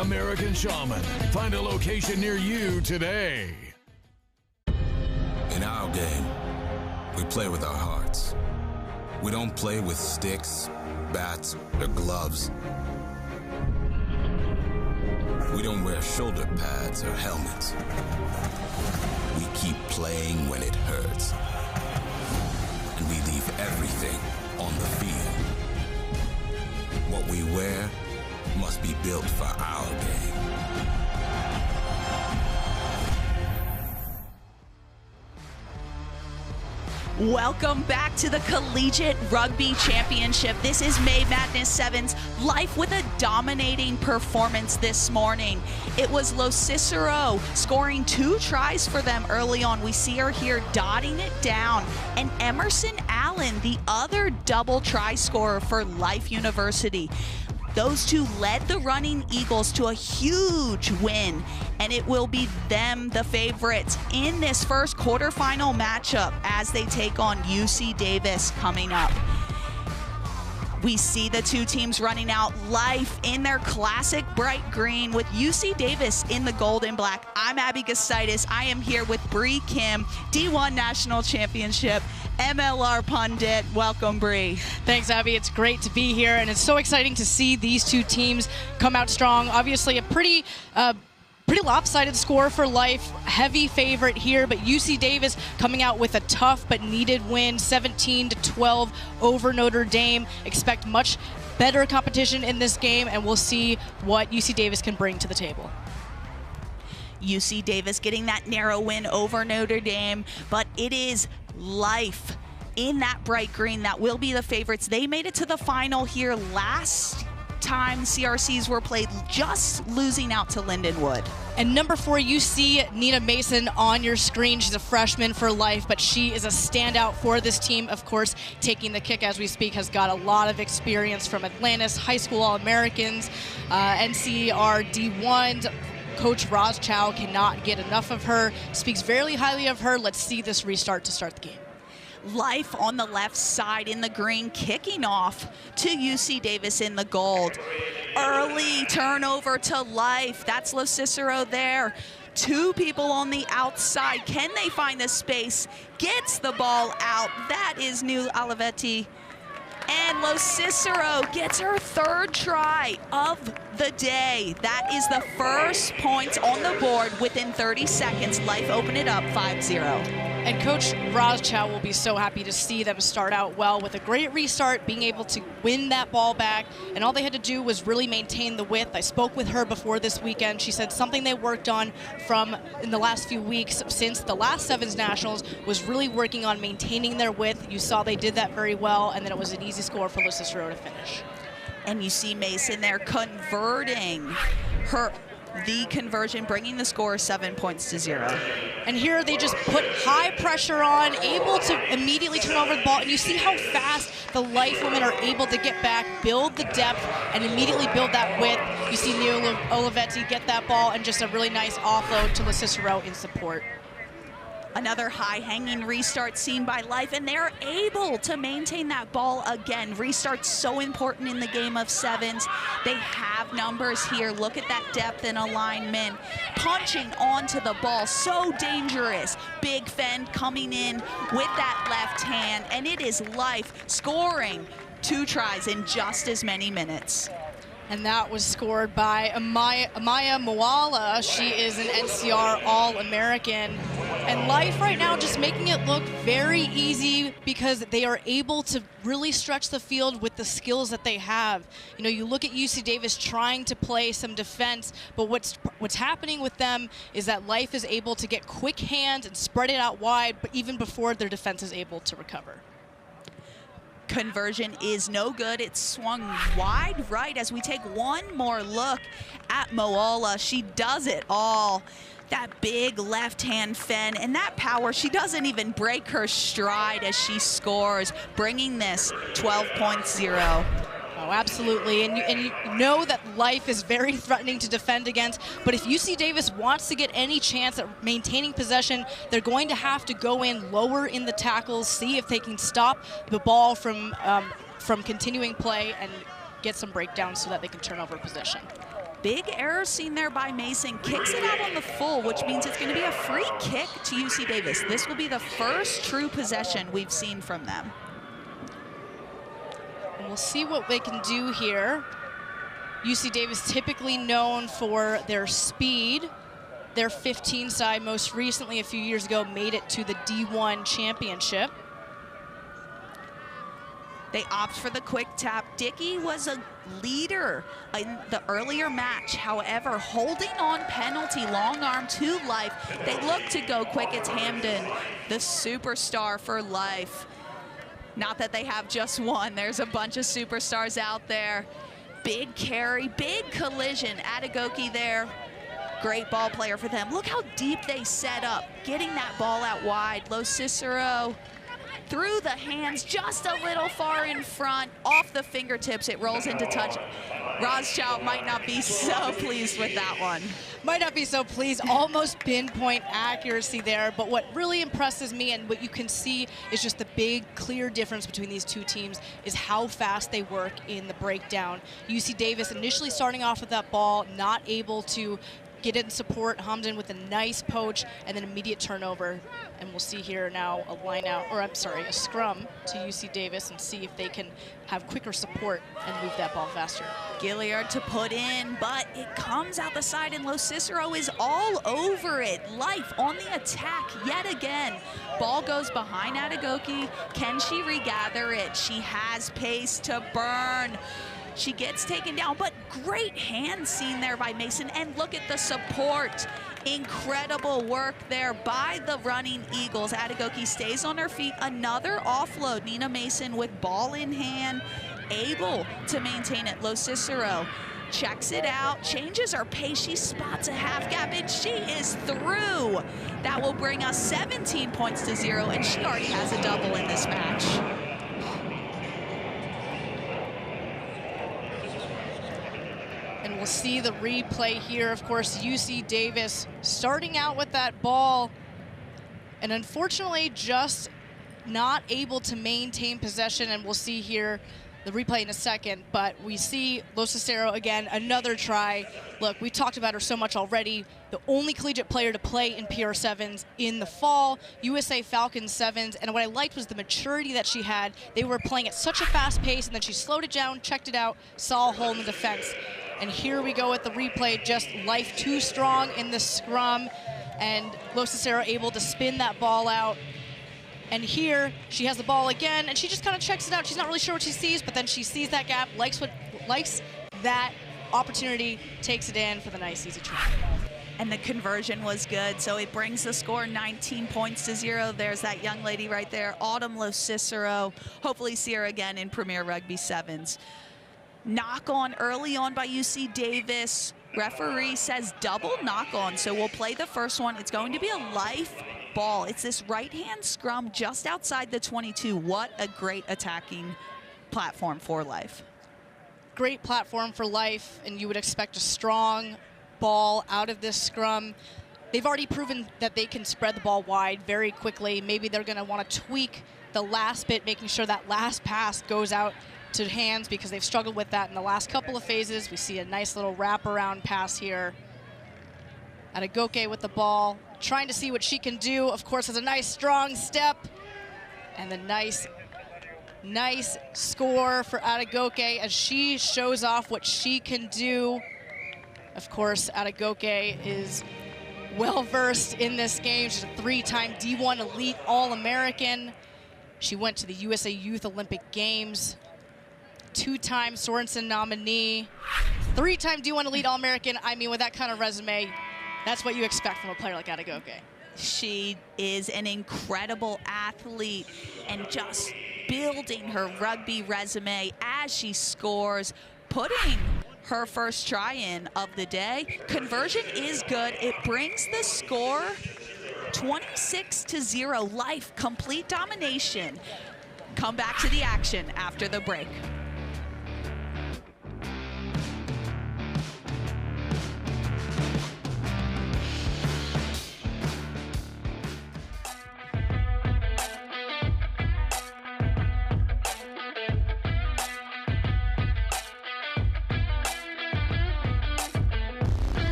Speaker 7: American Shaman. Find a location near you today.
Speaker 8: In our game, we play with our hearts. We don't play with sticks, bats, or gloves. We don't wear shoulder pads or helmets. We keep playing when it hurts. we leave everything on the field. What we wear must be built for our game.
Speaker 2: Welcome back to the Collegiate Rugby Championship. This is May Madness 7's Life with a dominating performance this morning. It was Lo Cicero scoring 2 tries for them early on. We see her here dotting it down. And Emerson Allen, the other double try scorer for Life University. Those two led the Running Eagles to a huge win, and it will be them the favorites in this first quarterfinal matchup as they take on UC Davis coming up. We see the two teams running out. Life in their classic bright green with UC Davis in the gold and black. I'm Abby Gustaitis. I am here with Bree Kim, D1 National Championship MLR pundit. Welcome, Bree.
Speaker 12: Thanks, Abby. It's great to be here, and it's so exciting to see these two teams come out strong. Obviously, a pretty lopsided score for Life. Heavy favorite here, but UC Davis coming out with a tough but needed win, 17-12 over Notre Dame. Expect much better competition in this game, and we'll see what UC Davis can bring to the table.
Speaker 2: UC Davis getting that narrow win over Notre Dame, but it is Life in that bright green that will be the favorites. They made it to the final here last time CRCs were played, just losing out to Lindenwood.
Speaker 12: And number 4, you see Nina Mason on your screen. She's a freshman for Life, but she is a standout for this team. Of course, taking the kick as we speak, has got a lot of experience from Atlantis, high school All-Americans, NCR D1. Coach Roz Chow cannot get enough of her, speaks very highly of her. Let's see this restart to start the game.
Speaker 2: Life on the left side in the green, kicking off to UC Davis in the gold. Early turnover to Life. That's Lo Cicero there. 2 people on the outside. Can they find the space? Gets the ball out. That is New Olivetti. And Lo Cicero gets her 3rd try of the day. That is the first point on the board within 30 seconds. Life open it up 5-0.
Speaker 12: And Coach Roz Chow will be so happy to see them start out well with a great restart, being able to win that ball back. And all they had to do was really maintain the width. I spoke with her before this weekend. She said something they worked on in the last few weeks since the last Sevens Nationals was really working on maintaining their width. You saw they did that very well, and then it was an easy score for Lo Cicero to finish.
Speaker 2: And you see Mason there converting the conversion, bringing the score 7-0.
Speaker 12: And here they just put high pressure on, able to immediately turn over the ball. And you see how fast the Life women are able to get back, build the depth, and immediately build that width. You see Neo Olivetti get that ball and just a really nice offload to Lo Cicero in support.
Speaker 2: Another high-hanging restart seen by Life, and they're able to maintain that ball again. Restart's so important in the game of sevens. They have numbers here. Look at that depth and alignment. Punching onto the ball, so dangerous. Big Fend coming in with that left hand, and it is Life scoring 2 tries in just as many minutes.
Speaker 12: And that was scored by Amaya Moala. She is an NCR All-American. And Life right now just making it look very easy because they are able to really stretch the field with the skills that they have. You know, you look at UC Davis trying to play some defense, but what's happening with them is that Life is able to get quick hands and spread it out wide, but even before their defense is able to recover.
Speaker 2: Conversion is no good. It's swung wide right as we take one more look at Moala. She does it all. That big left-hand Fen and that power, she doesn't even break her stride as she scores, bringing this 12-0.
Speaker 12: Oh, absolutely, and you know that Life is very threatening to defend against, but if UC Davis wants to get any chance at maintaining possession, they're going to have to go in lower in the tackles, see if they can stop the ball from continuing play and get some breakdowns so that they can turn over possession.
Speaker 2: Big error seen there by Mason. Kicks it out on the full, which means it's going to be a free kick to UC Davis. This will be the first true possession we've seen from them.
Speaker 12: And we'll see what they can do here. UC Davis typically known for their speed. Their 15 side most recently a few years ago made it to the D1 championship.
Speaker 2: They opt for the quick tap. Dickey was a leader in the earlier match. However, holding on penalty, long arm to Life. They look to go quick. It's Hamden, the superstar for Life. Not that they have just one. There's a bunch of superstars out there. Big carry, big collision. Atagoki there. Great ball player for them. Look how deep they set up, getting that ball out wide. Los Cicero through the hands, just a little far in front, off the fingertips. It rolls into touch. Rozchow might not be so pleased with that one.
Speaker 12: Might not be so pleased. Almost pinpoint accuracy there. But what really impresses me and what you can see is just the big, clear difference between these two teams is how fast they work in the breakdown. UC Davis initially starting off with that ball, not able to get in support. Hamden with a nice poach and then immediate turnover. And we'll see here now a scrum to UC Davis and see if they can have quicker support and move that ball faster.
Speaker 2: Gilliard to put in, but it comes out the side and Los Cicero is all over it. Life on the attack yet again. Ball goes behind Atagoki. Can she regather it? She has pace to burn. She gets taken down, but great hand seen there by Mason. And look at the support. Incredible work there by the running Eagles. Atagoki stays on her feet. Another offload. Nina Mason with ball in hand, able to maintain it. Los Cicero checks it out, changes her pace. She spots a half gap, and she is through. That will bring us 17 points to 0, and she already has a double in this match.
Speaker 12: And we'll see the replay here. Of course, UC Davis starting out with that ball and unfortunately just not able to maintain possession. And we'll see here the replay in a second, but we see Los Cicero again, another try. Look, we talked about her so much already. The only collegiate player to play in PR7s in the fall, USA Falcons 7s, and what I liked was the maturity that she had. They were playing at such a fast pace, and then she slowed it down, checked it out, saw a hole in the defense. And here we go with the replay, just Life too strong in the scrum, and Los Cicero able to spin that ball out. And here, she has the ball again, and she just kind of checks it out. She's not really sure what she sees, but then she sees that gap, likes that opportunity, takes it in for the nice, easy try.
Speaker 2: And the conversion was good, so it brings the score 19 points to 0. There's that young lady right there, Autumn Los Cicero. Hopefully see her again in Premier Rugby 7s. Knock on early on by UC Davis. Referee says double knock on, so we'll play the first one. It's going to be a Life ball. It's this right-hand scrum just outside the 22. What a great attacking platform for Life.
Speaker 12: Great platform for Life, and you would expect a strong ball out of this scrum. They've already proven that they can spread the ball wide very quickly. Maybe they're going to want to tweak the last bit, making sure that last pass goes out to hands because they've struggled with that in the last couple of phases. We see a nice little wraparound pass here. Atagoke with the ball, trying to see what she can do. Of course, has a nice strong step and the nice score for Atagoke as she shows off what she can do. Of course, Atagoke is well-versed in this game. She's a 3-time D1 Elite All-American. She went to the USA Youth Olympic Games. 2-time Sorensen nominee, 3-time D1 Elite All-American. I mean, with that kind of resume, that's what you expect from a player like Atagoke.
Speaker 2: She is an incredible athlete and just building her rugby resume as she scores, putting her first try in of the day. Conversion is good. It brings the score 26 to 0. Life, complete domination. Come back to the action after the break.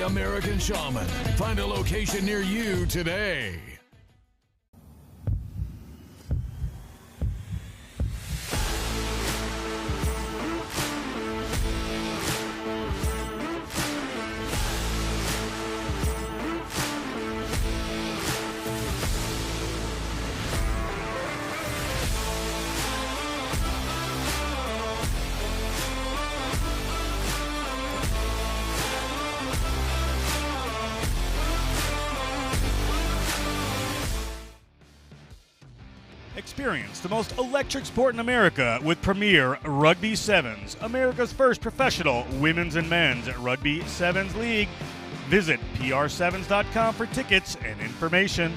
Speaker 7: American Shaman. Find a location near you today.
Speaker 1: Experience the most electric sport in America with Premier Rugby Sevens, America's first professional women's and men's Rugby Sevens League. Visit pr7s.com for tickets and information.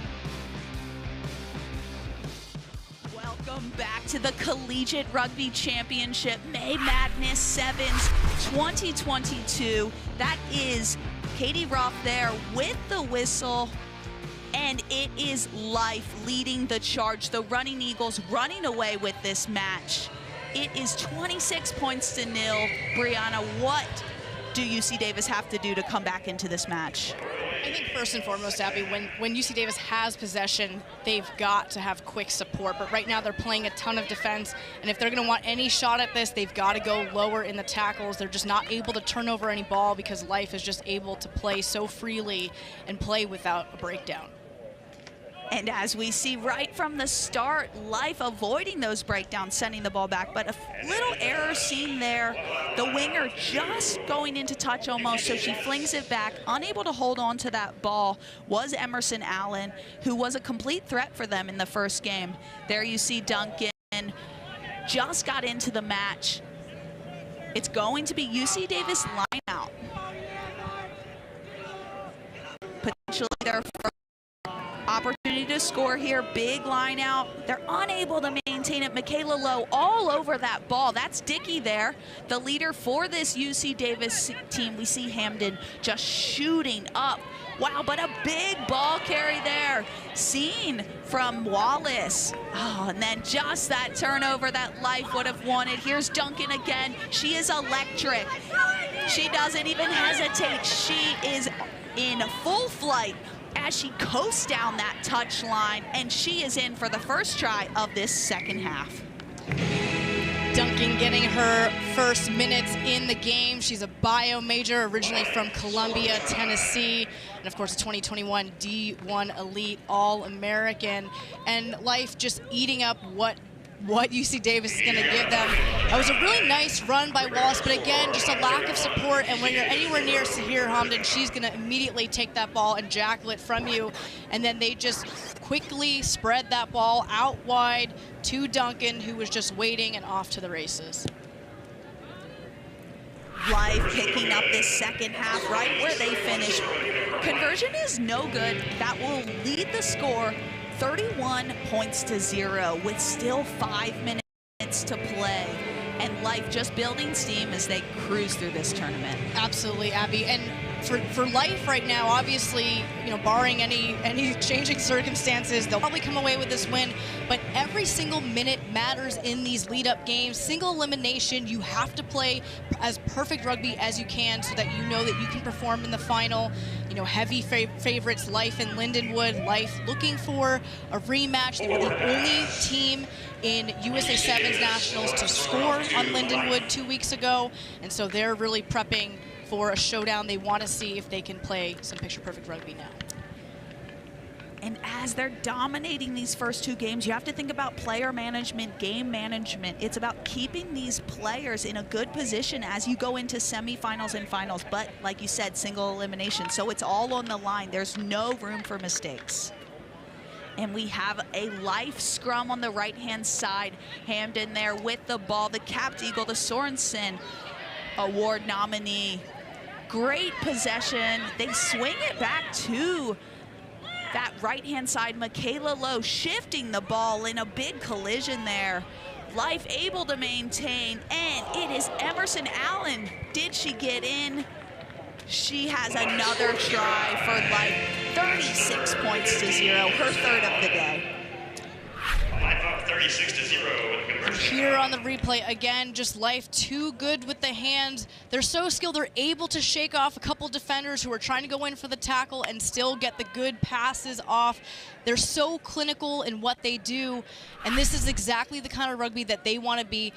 Speaker 2: Welcome back to the Collegiate Rugby Championship May Madness Sevens 2022. That is Katie Roth there with the whistle. And it is Life leading the charge. The Running Eagles running away with this match. It is 26 points to 0. Brianna, what do UC Davis have to do to come back into this match?
Speaker 12: I think first and foremost, Abby, when UC Davis has possession, they've got to have quick support. But right now they're playing a ton of defense, and if they're going to want any shot at this, they've got to go lower in the tackles. They're just not able to turn over any ball because Life is just able to play so freely and play without a breakdown.
Speaker 2: And as we see right from the start, Life avoiding those breakdowns, sending the ball back, but a little error seen there. The winger just going into touch almost, so she flings it back. Unable to hold on to that ball was Emerson Allen, who was a complete threat for them in the first game. There you see Duncan just got into the match. It's going to be UC Davis line out. Potentially their first opportunity to score here, big line out. They're unable to maintain it. Michaela Lowe all over that ball. That's Dickey there, the leader for this UC Davis team. We see Hamden just shooting up. Wow, but a big ball carry there. Seen from Wallace. Oh, and then just that turnover that Life would have wanted. Here's Duncan again. She is electric. She doesn't even hesitate. She is in full flight as she coasts down that touch line, and she is in for the first try of this second half.
Speaker 12: Duncan getting her first minutes in the game. She's a bio major, originally from Columbia, Tennessee, and of course a 2021 D1 Elite All-American. And Life just eating up what UC Davis is going to give them. That was a really nice run by Wallace, but again, just a lack of support. And when you're anywhere near Sahir Hamdan, she's going to immediately take that ball and jackal it from you. And then they just quickly spread that ball out wide to Duncan, who was just waiting and off to the races.
Speaker 2: Life picking up this second half right where they finished. Conversion is no good. That will lead the score 31 points to 0 with still 5 minutes to play. And Life just building steam as they cruise through this tournament.
Speaker 12: Absolutely, Abby. And for Life right now, obviously, you know, barring any changing circumstances, they'll probably come away with this win. But every single minute matters in these lead-up games. Single elimination, you have to play as perfect rugby as you can so that you know that you can perform in the final. You know, heavy favorites, Life and Lindenwood. Life looking for a rematch. They were the only team in USA Sevens Nationals to score on Lindenwood 2 weeks ago, and so they're really prepping for a showdown. They want to see if they can play some picture-perfect rugby now.
Speaker 2: And as they're dominating these first two games, you have to think about player management, game management. It's about keeping these players in a good position as you go into semifinals and finals. But like you said, single elimination, so it's all on the line. There's no room for mistakes. And we have a Life scrum on the right-hand side. Hamden there with the ball. The capped eagle, the Sorensen Award nominee. Great possession. They swing it back to that right-hand side. Michaela Lowe shifting the ball in a big collision there. Life able to maintain, and it is Emerson Allen. Did she get in? She has another try for Life. 36 points to 0, her third of the day.
Speaker 3: Life up 36 to 0 with a conversion.
Speaker 12: Here on the replay, again, just Life too good with the hands. They're so skilled, they're able to shake off a couple defenders who are trying to go in for the tackle and still get the good passes off. They're so clinical in what they do, and this is exactly the kind of rugby that they want to be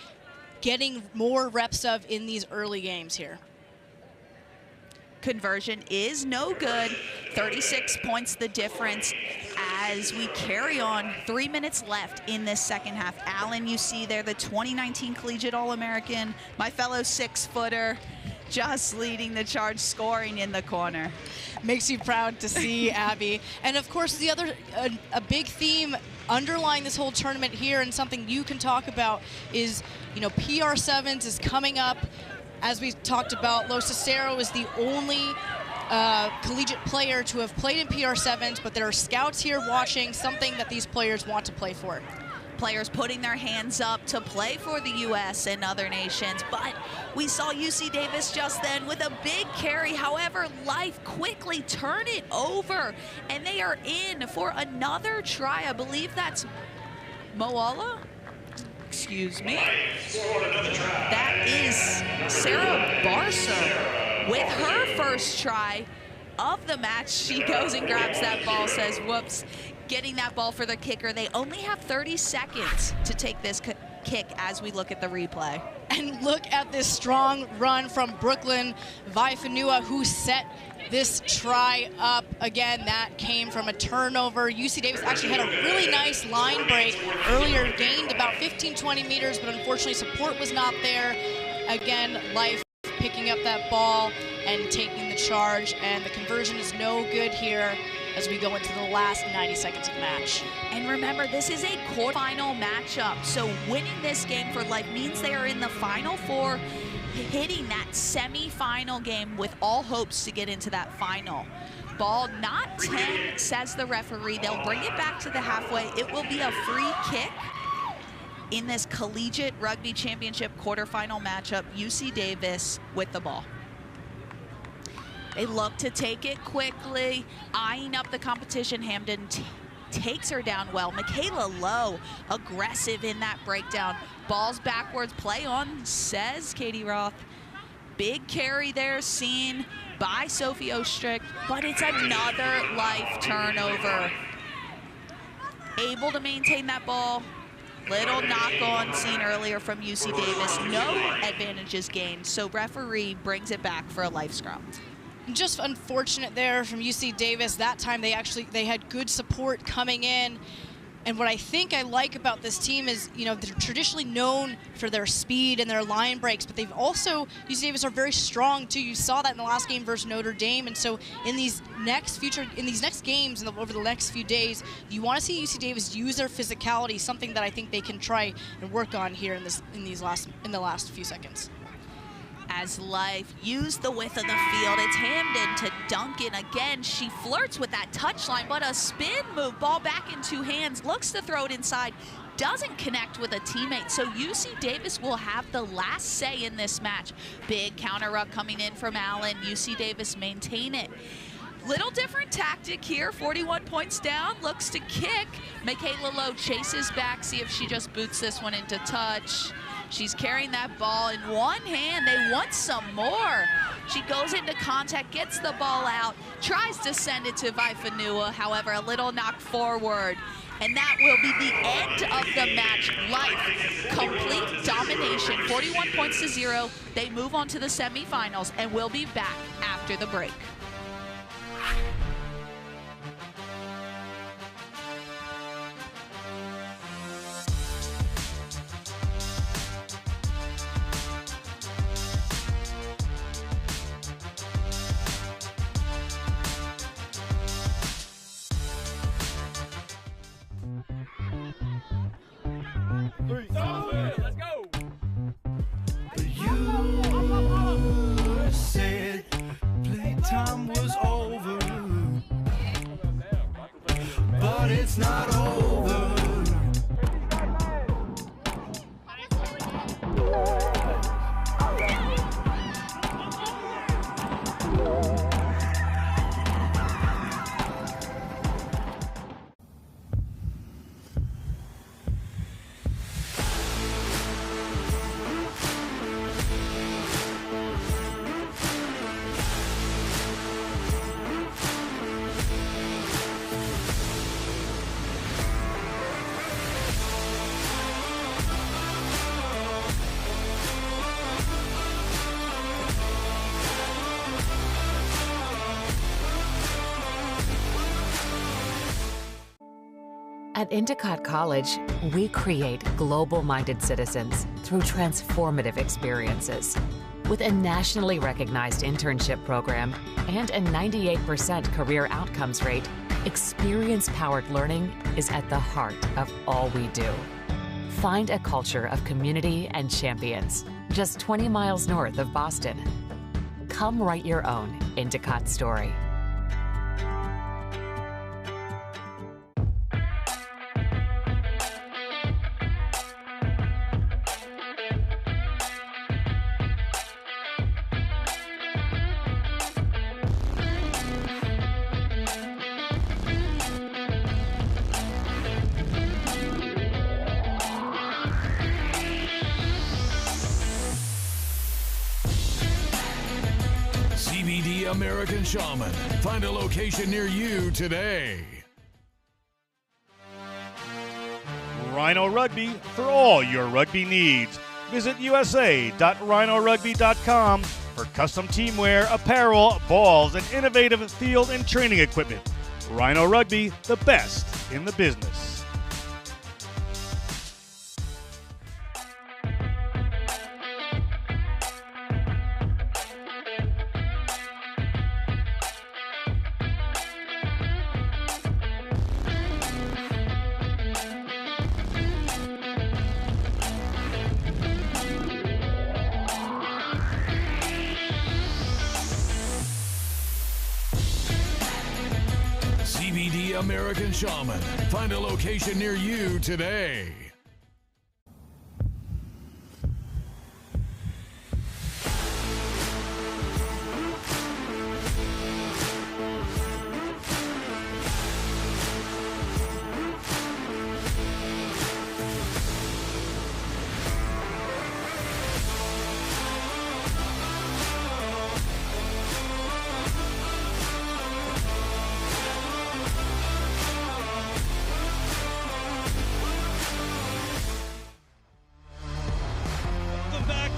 Speaker 12: getting more reps of in these early games here.
Speaker 2: Conversion is no good. 36 points the difference as we carry on. 3 minutes left in this second half. Allen, you see there, the 2019 Collegiate All-American, my fellow 6-footer. just leading the charge, scoring in the corner.
Speaker 12: Makes you proud to see, Abby. And of course, the other a big theme underlying this whole tournament here, and something you can talk about, is, you know, PR7s is coming up. As we talked about, Lo Cicero is the only collegiate player to have played in PR7s, but there are scouts here watching, something that these players want to play for.
Speaker 2: Players putting their hands up to play for the U.S. and other nations, but we saw UC Davis just then with a big carry. However, Life quickly turn it over, and they are in for another try. I believe that's Moala? Excuse me. That is Sarah Barsom with her first try of the match. She goes and grabs that ball, says, whoops. Getting that ball for the kicker. They only have 30 seconds to take this kick as we look at the replay.
Speaker 12: And look at this strong run from Brooklyn Vaifanua, who set this try up. Again, that came from a turnover. UC Davis actually had a really nice line break earlier, gained about 15-20 meters, but unfortunately support was not there. Again, Life picking up that ball and taking the charge, and the conversion is no good here as we go into the last 90 seconds of the match.
Speaker 2: And remember, this is a quarterfinal matchup, so winning this game for Life means they are in the Final Four, hitting that semi-final game with all hopes to get into that final. Ball not 10, says the referee. They'll bring it back to the halfway. It will be a free kick in this Collegiate Rugby Championship quarterfinal matchup. UC Davis with the ball. They look to take it quickly, eyeing up the competition. Hamden takes her down well. Michaela Lowe, aggressive in that breakdown. Balls backwards, play on, says Katie Roth. Big carry there seen by Sophie Ostrick, but it's another Life turnover. Able to maintain that ball. Little knock on seen earlier from UC Davis. No advantages gained, so referee brings it back for a Life scrum.
Speaker 12: Just unfortunate there from UC Davis. That time they had good support coming in. And what I think I like about this team is, you know, they're traditionally known for their speed and their line breaks, but they've also, UC Davis are very strong too. You saw that in the last game versus Notre Dame. And so in these next games and over the next few days, you want to see UC Davis use their physicality, something that I think they can try and work on here in the last few seconds.
Speaker 2: As Life used the width of the field, it's Hamden to Duncan again. She flirts with that touchline, but a spin move, ball back in two hands, looks to throw it inside, doesn't connect with a teammate. So UC Davis will have the last say in this match. Big counter ruck coming in from Allen. UC Davis maintain it. Little different tactic here, 41 points down, looks to kick. Michaela Lowe chases back, see if she just boots this one into touch. She's carrying that ball in one hand. They want some more. She goes into contact, gets the ball out, tries to send it to Vaifanua. However, a little knock forward. And that will be the end of the match. Life, complete domination, 41 points to 0. They move on to the semifinals, and we'll be back after the break.
Speaker 9: Let's go. You said playtime was over, but it's not over.
Speaker 6: At Endicott College, we create global-minded citizens through transformative experiences. With a nationally recognized internship program and a 98% career outcomes rate, experience-powered learning is at the heart of all we do. Find a culture of community and champions just 20 miles north of Boston. Come write your own Endicott story.
Speaker 7: CBD American Shaman. Find a location near you today.
Speaker 1: Rhino Rugby for all your rugby needs. Visit usa.rhinorugby.com for custom teamwear, apparel, balls, and innovative field and training equipment. Rhino Rugby, the best in the business.
Speaker 7: CBD American Shaman. Find a location near you today.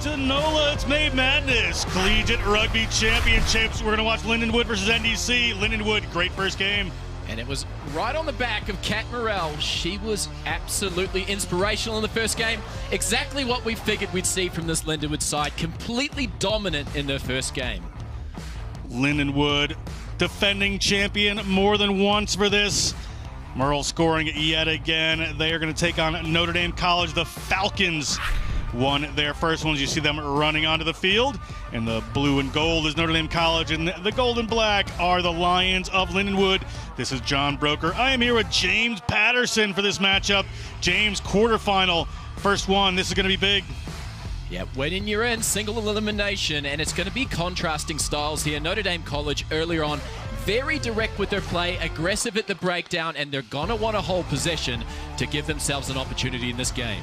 Speaker 1: To NOLA, it's May Madness, Collegiate Rugby Championships. We're going to watch Lindenwood versus NDC. Lindenwood, great first game.
Speaker 11: And it was right on the back of Kat Morrell. She was absolutely inspirational in the first game. Exactly what we figured we'd see from this Lindenwood side. Completely dominant in their first game.
Speaker 1: Lindenwood, defending champion more than once for this. Morrell scoring yet again. They are going to take on Notre Dame College. The Falcons won their first ones. You see them running onto the field. And the blue and gold is Notre Dame College, and the gold and black are the Lions of Lindenwood. This is John Broker. I am here with James Patterson for this matchup. James, quarterfinal, first one. This is going to be big.
Speaker 11: Yeah, winning you're in, single elimination, and it's going to be contrasting styles here. Notre Dame College earlier on, very direct with their play, aggressive at the breakdown, and they're going to want to hold possession to give themselves an opportunity in this game.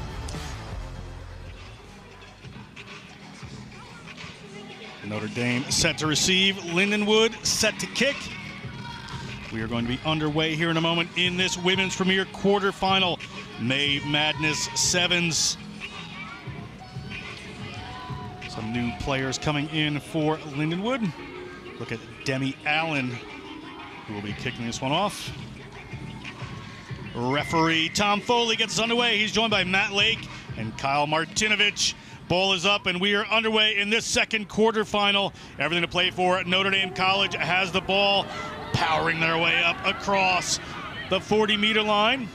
Speaker 1: Notre Dame set to receive. Lindenwood set to kick. We are going to be underway here in a moment in this women's premier quarterfinal. May Madness Sevens. Some new players coming in for Lindenwood. Look at Demi Allen, who will be kicking this one off. Referee Tom Foley gets us underway. He's joined by Matt Lake and Kyle Martinovich. Ball is up, and we are underway in this second quarterfinal. Everything to play for. Notre Dame College has the ball, powering their way up across the 40-meter line.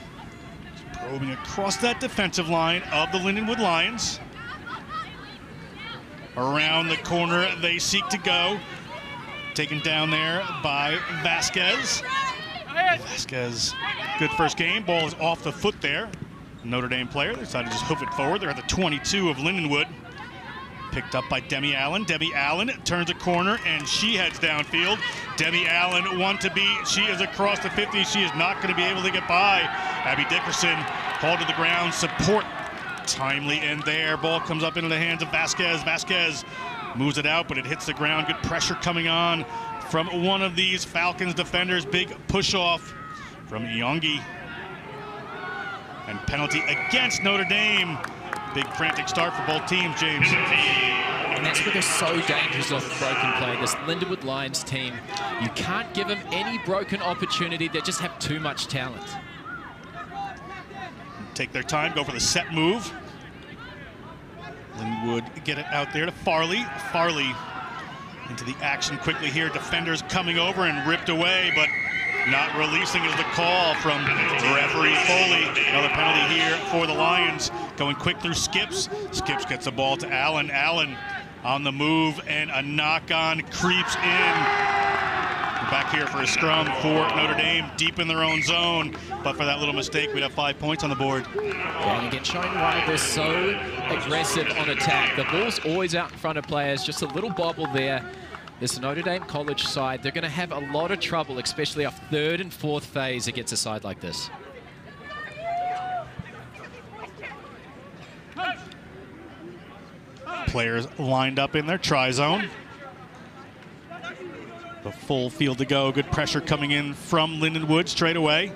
Speaker 1: Probing across that defensive line of the Lindenwood Lions. Around the corner they seek to go. Taken down there by Vasquez. Vasquez, good first game. Ball is off the foot there. Notre Dame player, they decided to just hoof it forward. They're at the 22 of Lindenwood. Picked up by Demi Allen. Demi Allen turns a corner, and she heads downfield. Demi Allen, one to beat. She is across the 50. She is not going to be able to get by. Abby Dickerson hauled to the ground. Support timely in there. Ball comes up into the hands of Vasquez. Vasquez moves it out, but it hits the ground. Good pressure coming on from one of these Falcons defenders. Big push-off from Yongi. And penalty against Notre Dame. Big frantic start for both teams, James.
Speaker 11: And that's where they're so dangerous off broken play. This Lindenwood Lions team, you can't give them any broken opportunity. They just have too much talent.
Speaker 1: Take their time, go for the set move. Lindenwood get it out there to Farley. Farley into the action quickly here. Defenders coming over and ripped away, but not releasing is the call from referee Foley. Another penalty here for the Lions. Going quick through Skips. Skips gets the ball to Allen. Allen on the move, and a knock-on creeps in. Back here for a scrum for Notre Dame, deep in their own zone. But for that little mistake, we'd have 5 points on the board.
Speaker 11: Yeah, and again, showing why they're so aggressive on attack. The ball's always out in front of players. Just a little bobble there. This Notre Dame College side, they're going to have a lot of trouble, especially off third and fourth phase against a side like this.
Speaker 1: Players lined up in their try zone. The full field to go. Good pressure coming in from Lindenwood straight away,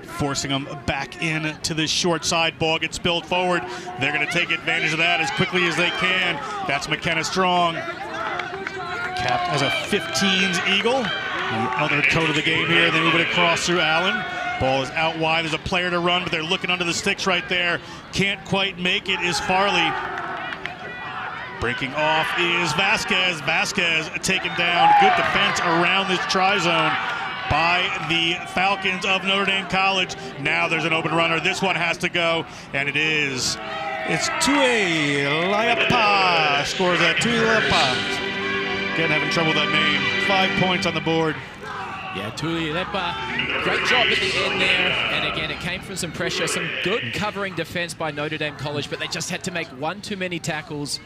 Speaker 1: forcing them back in to the short side. Ball gets spilled forward. They're going to take advantage of that as quickly as they can. That's McKenna Strong, capped as a 15s Eagle. The other coat of the game here. They move it across through Allen. Ball is out wide. There's a player to run, but they're looking under the sticks right there. Can't quite make it is Farley. Breaking off is Vasquez. Vasquez taken down. Good defense around this try zone by the Falcons of Notre Dame College. Now there's an open runner. This one has to go, and it is. It's Tuileapa. Scores at Tuileapa. Again, having trouble with that name. 5 points on the board.
Speaker 11: Yeah, Tuileapa, great job at the end there. And again, it came from some pressure, some good covering defense by Notre Dame College, but they just had to make one too many tackles.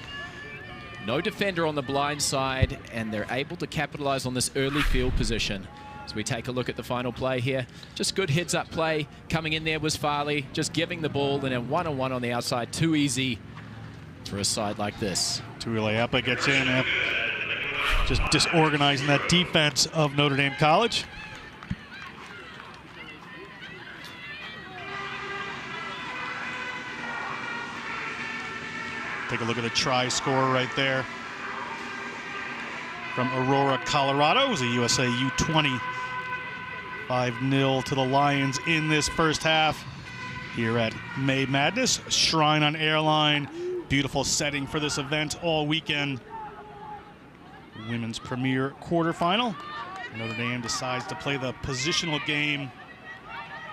Speaker 11: No defender on the blind side, and they're able to capitalize on this early field position. So we take a look at the final play here. Just good heads-up play. Coming in there was Farley, just giving the ball, and then one-on-one on the outside. Too easy for a side like this.
Speaker 1: Tuileapa gets in, just disorganizing that defense of Notre Dame College. Take a look at the try score right there from Aurora, Colorado. It was a USA U20. 5-0 to the Lions in this first half here at May Madness. Shrine on Airline. Beautiful setting for this event all weekend. Women's premier quarterfinal. Notre Dame decides to play the positional game.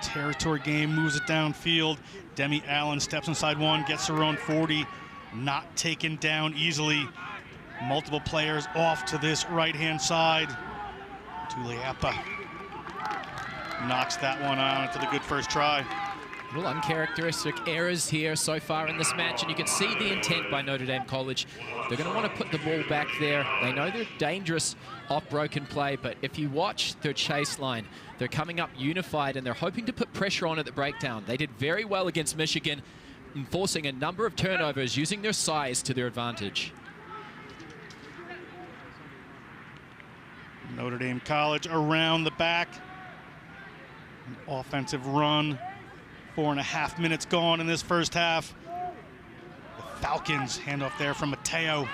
Speaker 1: Territory game, moves it downfield. Demi Allen steps inside one, gets her own 40. Not taken down easily. Multiple players off to this right-hand side. Tuileapa knocks that one out into the good first try.
Speaker 11: Little uncharacteristic errors here so far in this match, and you can see the intent by Notre Dame College. They're going to want to put the ball back there. They know they're dangerous off broken play, but if you watch their chase line, they're coming up unified, and they're hoping to put pressure on at the breakdown. They did very well against Michigan, enforcing a number of turnovers, using their size to their advantage.
Speaker 1: Notre Dame College around the back. An offensive run. 4.5 minutes gone in this first half. The Falcons handoff there from Mateo.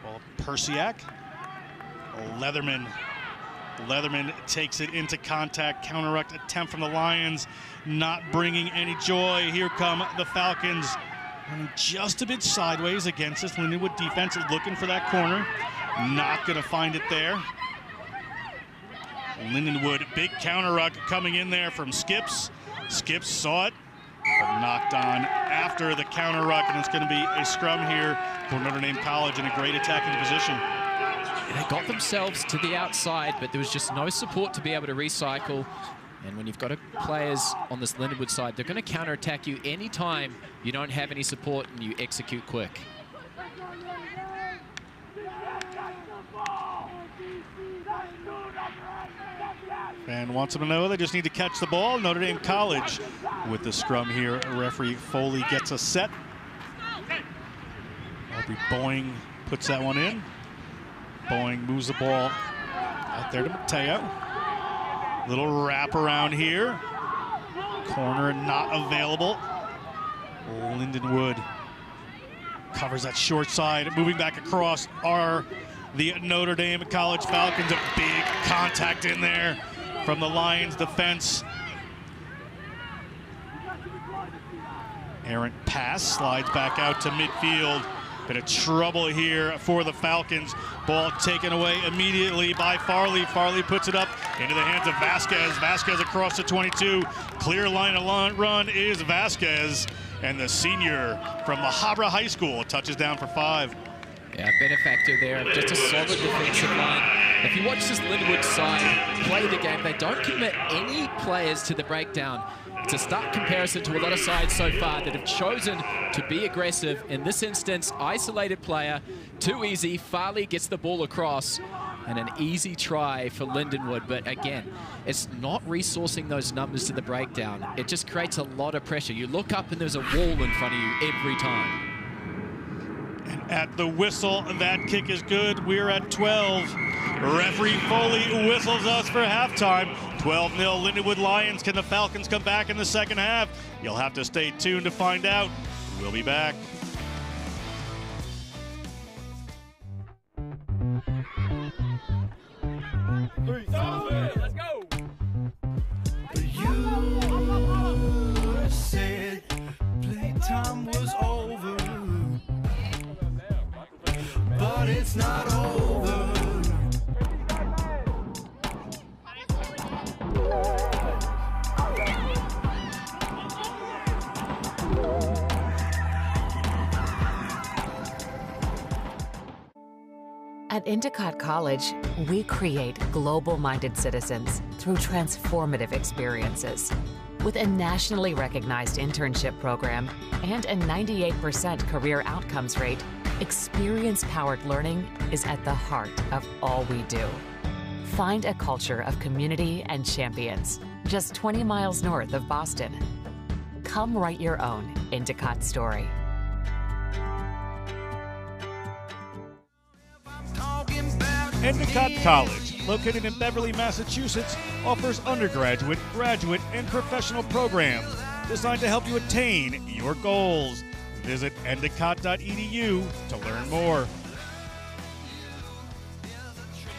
Speaker 1: Ball Persiak. Leatherman. Leatherman takes it into contact. Counteract attempt from the Lions. Not bringing any joy. Here come the Falcons. Running just a bit sideways against this Lindenwood defense. Looking for that corner. Not going to find it there. Lindenwood, big counter ruck coming in there from Skips. Skips saw it, but knocked on after the counter ruck, and it's going to be a scrum here for Notre Dame College in a great attacking position.
Speaker 11: They got themselves to the outside, but there was just no support to be able to recycle. And when you've got players on this Lindenwood side, they're going to counterattack you anytime you don't have any support and you execute quick.
Speaker 1: And wants them to know they just need to catch the ball. Notre Dame College with the scrum here. Referee Foley gets us set. Aubrey Boeing puts that one in. Boeing moves the ball out there to Mateo. Little wrap around here. Corner not available. Lindenwood covers that short side. Moving back across are the Notre Dame College Falcons. A big contact in there from the Lions defense. Errant pass, slides back out to midfield. Bit of trouble here for the Falcons. Ball taken away immediately by Farley. Farley puts it up into the hands of Vasquez. Vasquez across the 22. Clear line of run is Vasquez. And the senior from La Habra High School touches down for 5.
Speaker 11: Yeah, benefactor there. Just a solid defensive line. If you watch this Lindenwood side play the game, they don't commit any players to the breakdown. It's a stark comparison to a lot of sides so far that have chosen to be aggressive. In this instance, isolated player, too easy. Farley gets the ball across, and an easy try for Lindenwood. But again, it's not resourcing those numbers to the breakdown. It just creates a lot of pressure. You look up and there's a wall in front of you every time.
Speaker 1: And at the whistle, that kick is good. We're at 12. Referee Foley whistles us for halftime. 12-0 Lindenwood Lions. Can the Falcons come back in the second half? You'll have to stay tuned to find out. We'll be back.
Speaker 9: Let's go. You said playtime was over, but it's not over.
Speaker 6: At Endicott College, we create global-minded citizens through transformative experiences. With a nationally recognized internship program and a 98% career outcomes rate, experience-powered learning is at the heart of all we do. Find a culture of community and champions just 20 miles north of Boston. Come write your own Endicott story.
Speaker 1: Endicott College, located in Beverly, Massachusetts, offers undergraduate, graduate, and professional programs designed to help you attain your goals. Visit endicott.edu to learn more.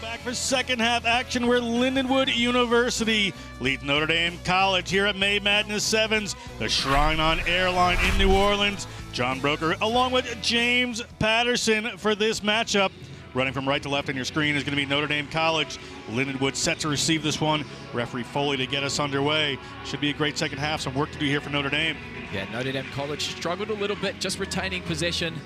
Speaker 1: Back for second half action where Lindenwood University leads Notre Dame College here at May Madness Sevens, the Shrine on Airline in New Orleans. John Broker along with James Patterson for this matchup. Running from right to left on your screen is going to be Notre Dame College. Lindenwood set to receive this one. Referee Foley to get us underway. Should be a great second half. Some work to do here for Notre Dame.
Speaker 11: Yeah, Notre Dame College struggled a little bit, just retaining possession.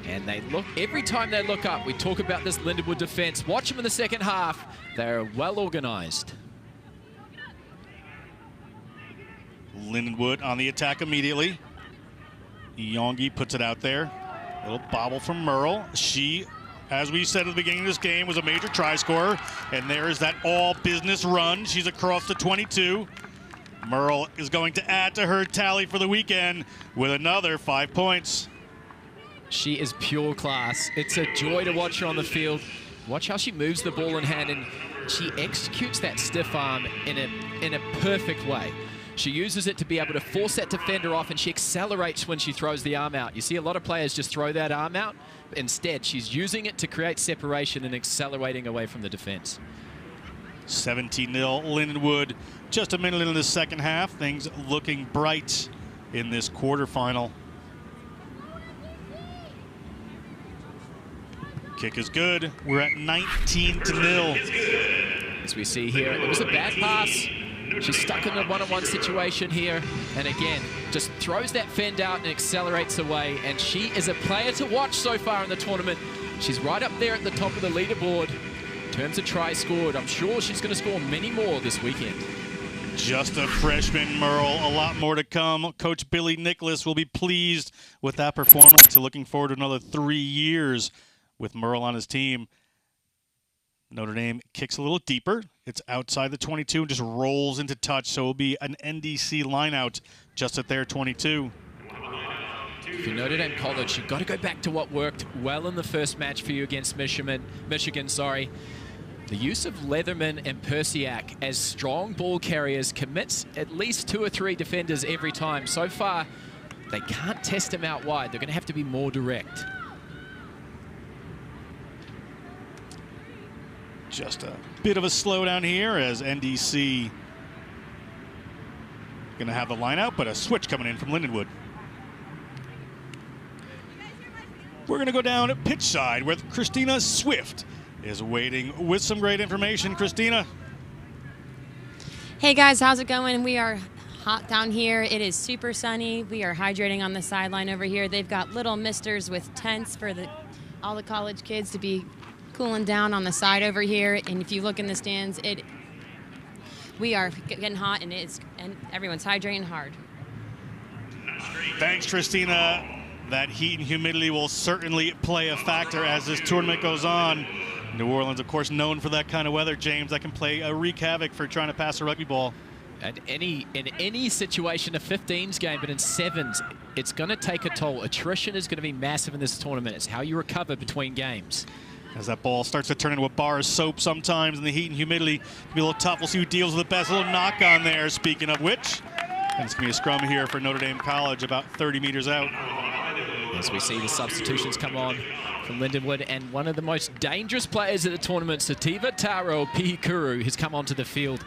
Speaker 11: And they look, every time they look up, we talk about this Lindenwood defense. Watch them in the second half. They're well organized.
Speaker 1: Lindenwood on the attack immediately. Yongi puts it out there. A little bobble from Merle. She, as we said at the beginning of this game, was a major try scorer. And there is that all-business run. She's across the 22. Merle is going to add to her tally for the weekend with another 5 points.
Speaker 11: She is pure class. It's a joy to watch her on the field. Watch how she moves the ball in hand, and she executes that stiff arm in a perfect way. She uses it to be able to force that defender off, and she accelerates when she throws the arm out. You see a lot of players just throw that arm out. Instead, she's using it to create separation and accelerating away from the defense.
Speaker 1: 17-0 Lindenwood. Just a minute into the second half. Things looking bright in this quarterfinal. Kick is good. We're at 19-0.
Speaker 11: As we see here, it was a bad pass. She's stuck in a one-on-one situation here. And again, just throws that fend out and accelerates away. And she is a player to watch so far in the tournament. She's right up there at the top of the leaderboard. In terms of tries scored, I'm sure she's going to score many more this weekend.
Speaker 1: Just a freshman, Merle. A lot more to come. Coach Billy Nicholas will be pleased with that performance. So looking forward to another 3 years with Merle on his team. Notre Dame kicks a little deeper. It's outside the 22 and just rolls into touch. So it will be an NDC lineout just at their 22.
Speaker 11: For Notre Dame College, you've got to go back to what worked well in the first match for you against Michigan. The use of Leatherman and Persiak as strong ball carriers commits at least 2 or 3 defenders every time. So far, they can't test them out wide. They're going to have to be more direct.
Speaker 1: Just a bit of a slowdown here as NDC going to have the line out, but a switch coming in from Lindenwood. We're going to go down pitch side where Christina Swift is waiting with some great information. Christina.
Speaker 13: Hey guys, how's it going? We are hot down here. It is super sunny. We are hydrating on the sideline over here. They've got little misters with tents for all the college kids to be cooling down on the side over here. And if you look in the stands, we are getting hot, and everyone's hydrating hard.
Speaker 1: Thanks, Christina. That heat and humidity will certainly play a factor as this tournament goes on. New Orleans, of course, known for that kind of weather, James, that can wreak havoc for trying to pass a rugby ball.
Speaker 11: In any situation, a 15s game, but in 7s, it's going to take a toll. Attrition is going to be massive in this tournament. It's how you recover between games.
Speaker 1: As that ball starts to turn into a bar of soap sometimes in the heat and humidity, it can be a little tough. We'll see who deals with it best. A little knock on there, speaking of which. And it's going to be a scrum here for Notre Dame College, about 30 meters out.
Speaker 11: As we see the substitutions come on from Lindenwood, and one of the most dangerous players at the tournament, Sativa Taro Pihikuru, has come onto the field.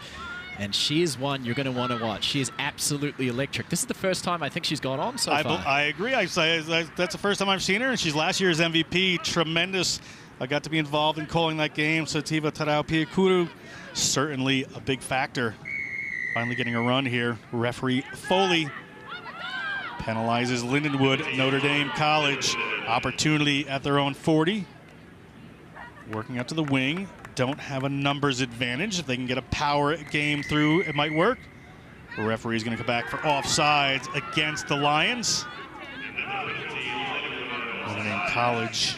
Speaker 11: And she is one you're going to want to watch. She is absolutely electric. This is the first time I think she's gone on so far.
Speaker 1: I agree. That's the first time I've seen her, and she's last year's MVP. Tremendous. I got to be involved in calling that game. Sativa Taro Pihikuru, certainly a big factor. Finally getting a run here. Referee Foley penalizes Lindenwood, Notre Dame College. Opportunity at their own 40. Working out to the wing. Don't have a numbers advantage. If they can get a power game through, it might work. The referee is going to come back for offsides against the Lions. Notre Dame College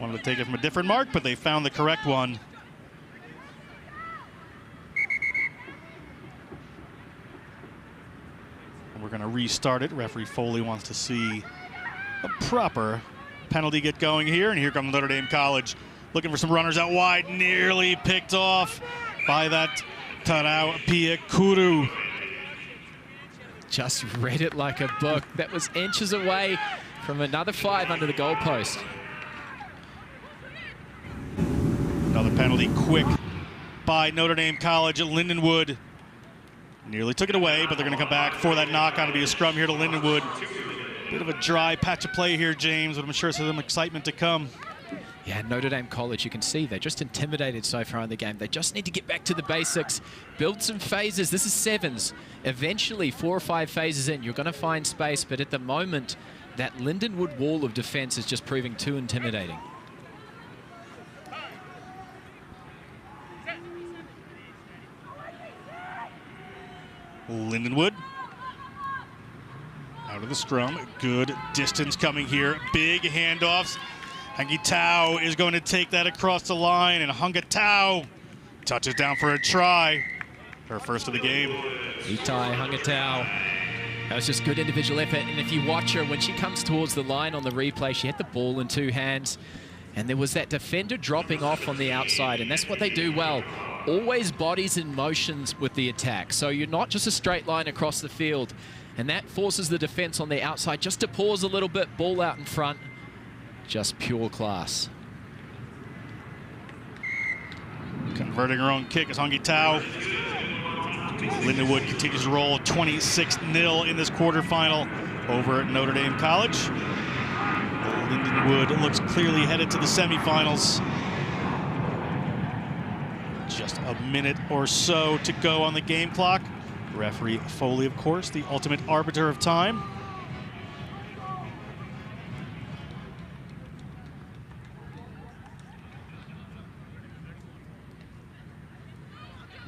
Speaker 1: wanted to take it from a different mark, but they found the correct one. We're going to restart it. Referee Foley wants to see a proper penalty get going here, and here comes Notre Dame College looking for some runners out wide, nearly picked off by that Taro Pihikuru.
Speaker 11: Just read it like a book. That was inches away from another 5 under the goalpost.
Speaker 1: Another penalty quick by Notre Dame College at Lindenwood. Nearly took it away, but they're going to come back for that knock on to be a scrum here to Lindenwood. Bit of a dry patch of play here, James, but I'm sure there's some excitement to come.
Speaker 11: Yeah, Notre Dame College, you can see they're just intimidated so far in the game. They just need to get back to the basics, build some phases. This is 7s. Eventually, 4 or 5 phases in, you're going to find space, but at the moment, that Lindenwood wall of defense is just proving too intimidating.
Speaker 1: Lindenwood out of the scrum. Good distance coming here. Big handoffs. Hangi Tao is going to take that across the line, and Hunga Tao touches down for a try. Her first of the game.
Speaker 11: Itai Hunga Tao. That was just good individual effort. And if you watch her, when she comes towards the line on the replay, she had the ball in 2 hands. And there was that defender dropping off on the outside. And that's what they do well. Always bodies in motions with the attack. So you're not just a straight line across the field. And that forces the defense on the outside just to pause a little bit, ball out in front. Just pure class.
Speaker 1: Converting her own kick is Hangi Tao. Lindenwood continues to roll 26-0 in this quarterfinal over at Notre Dame College. Lindenwood looks clearly headed to the semifinals. Just a minute or so to go on the game clock. Referee Foley, of course, the ultimate arbiter of time.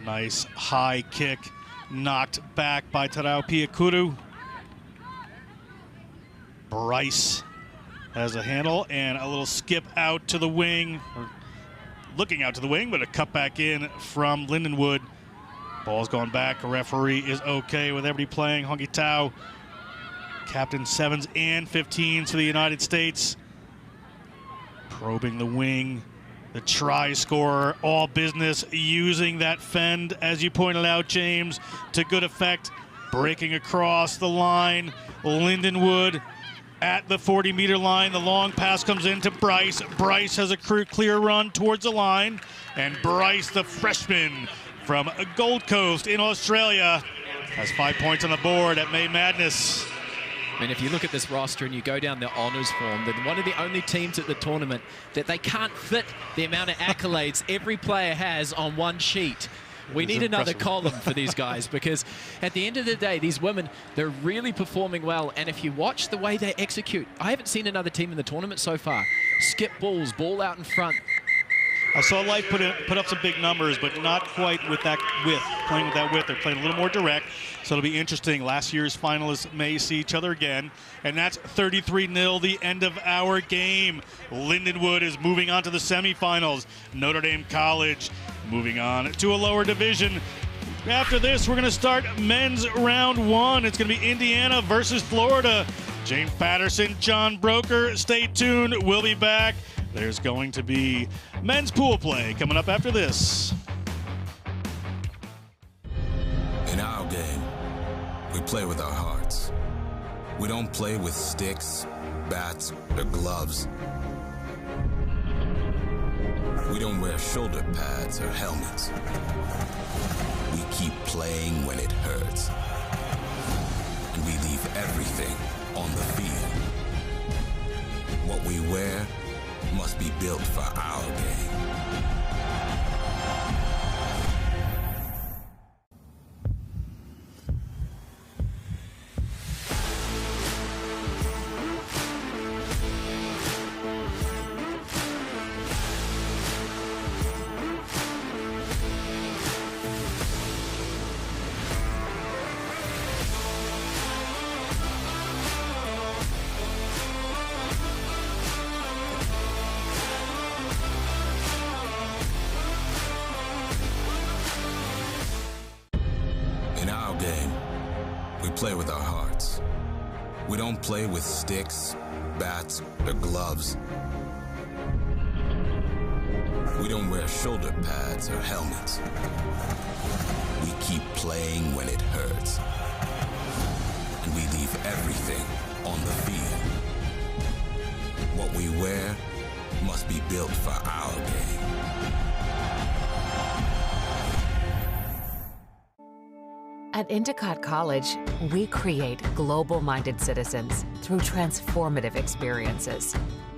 Speaker 1: Nice high kick, knocked back by Taro Pihikuru. Bryce has a handle and a little skip out to the wing, or looking out to the wing, but a cut back in from Lindenwood. Ball's gone back. A referee is okay with everybody playing. Hangi Tao, captain 7s and 15s for the United States. Probing the wing. The try scorer, all business, using that fend, as you pointed out, James, to good effect. Breaking across the line. Lindenwood at the 40-meter line. The long pass comes in to Bryce. Bryce has a clear run towards the line. And Bryce, the freshman from Gold Coast in Australia, has 5 points on the board at May Madness.
Speaker 11: I mean, if you look at this roster and you go down the honors form, then one of the only teams at the tournament that they can't fit the amount of accolades every player has on one sheet. We need another column for these guys, because at the end of the day, these women, they're really performing well. And if you watch the way they execute, I haven't seen another team in the tournament so far skip balls, ball out in front.
Speaker 1: I saw Life put up some big numbers, but not quite with that width. Playing with that width, they're playing a little more direct, so it'll be interesting. Last year's finalists may see each other again, and that's 33-0, the end of our game. Lindenwood is moving on to the semifinals. Notre Dame College moving on to a lower division. After this, we're going to start men's round 1. It's going to be Indiana versus Florida. James Patterson, John Broker, stay tuned. We'll be back. There's going to be men's pool play coming up after this.
Speaker 8: In our game, we play with our hearts. We don't play with sticks, bats, or gloves. We don't wear shoulder pads or helmets. We keep playing when it hurts. And we leave everything on the field. What we wear must be built for our game. In our game, we play with our hearts. We don't play with sticks, bats, or gloves. We don't wear shoulder pads or helmets. We keep playing when it hurts. And we leave everything on the field. What we wear must be built for our game.
Speaker 6: At Endicott College, we create global-minded citizens through transformative experiences.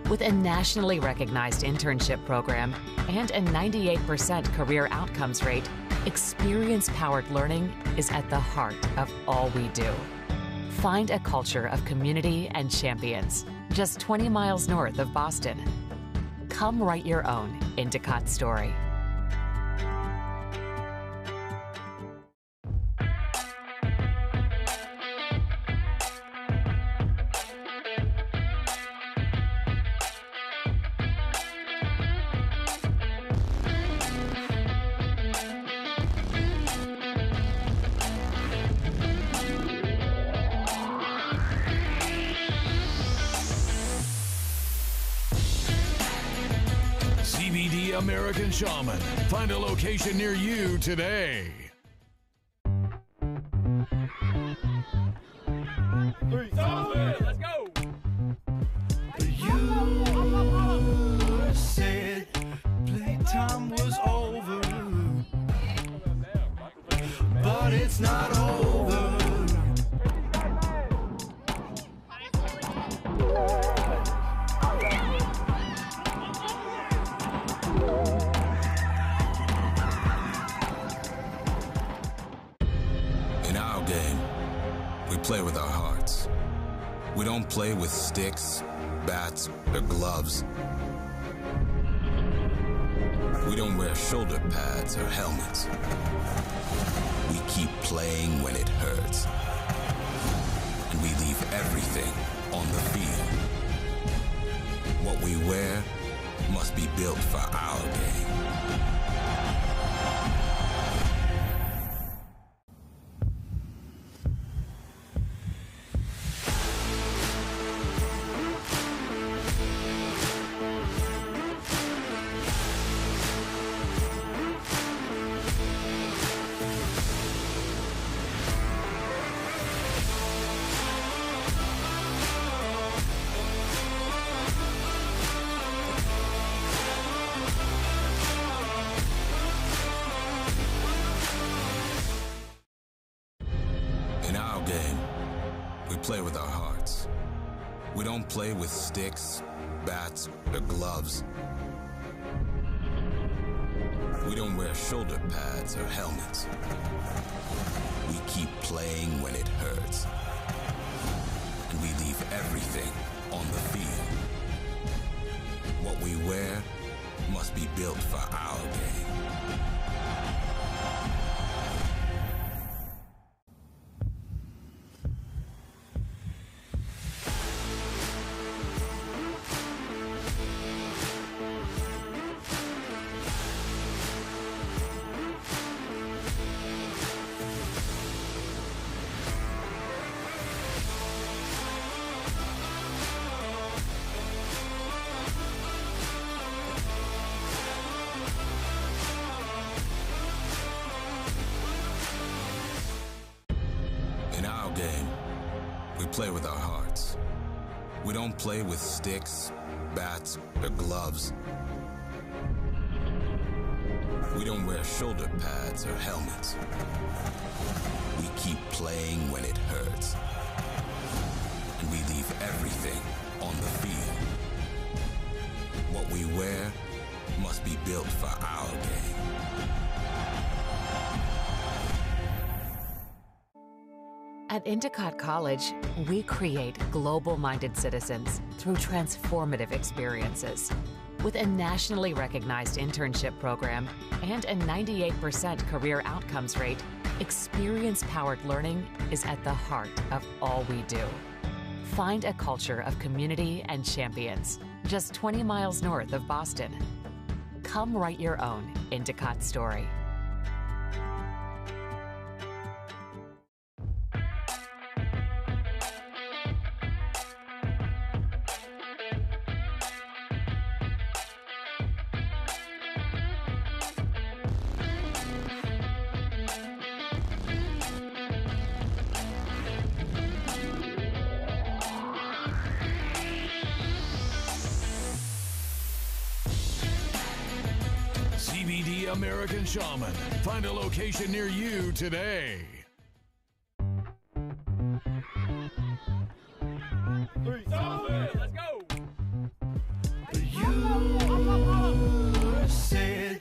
Speaker 6: With a nationally recognized internship program and a 98% career outcomes rate, experience-powered learning is at the heart of all we do. Find a culture of community and champions, just 20 miles north of Boston. Come write your own Endicott story.
Speaker 7: CBD American Shaman. Find a location near you today.
Speaker 9: 3, 2, let's go. You said playtime was over, but it's not over.
Speaker 8: In our game, we play with our hearts. We don't play with sticks, bats, or gloves. We don't wear shoulder pads or helmets. We keep playing when it hurts. And we leave everything on the field. What we wear must be built for our game. we play with our hearts. We don't play with sticks, bats, or gloves. We don't wear shoulder pads or helmets. We keep playing when it hurts. And we leave everything on the field. What we wear must be built for our game. Play with our hearts. We don't play with sticks, bats, or gloves. We don't wear shoulder pads or helmets. We keep playing when it hurts. And we leave everything on the field. What we wear must be built for our game.
Speaker 6: At Endicott College, we create global-minded citizens through transformative experiences. With a nationally recognized internship program and a 98% career outcomes rate, experience-powered learning is at the heart of all we do. Find a culture of community and champions just 20 miles north of Boston. Come write your own Endicott story.
Speaker 7: CBD American Shaman. Find a location near you today.
Speaker 9: 3, 2, 1, let's go! You said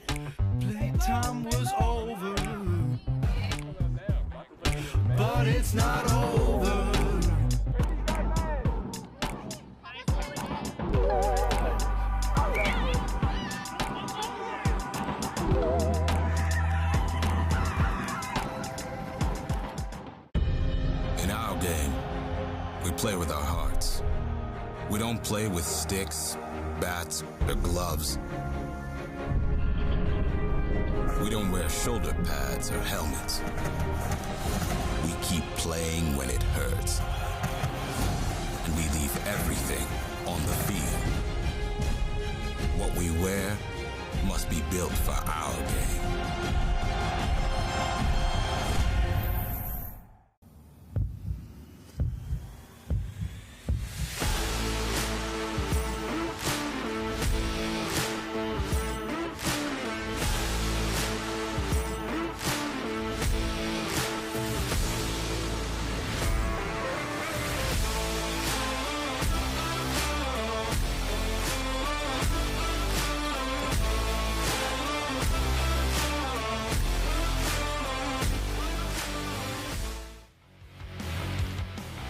Speaker 9: playtime was over, but it's not over.
Speaker 8: Play with our hearts. We don't play with sticks, bats, or gloves. We don't wear shoulder pads or helmets. We keep playing when it hurts. And we leave everything on the field. What we wear must be built for our game.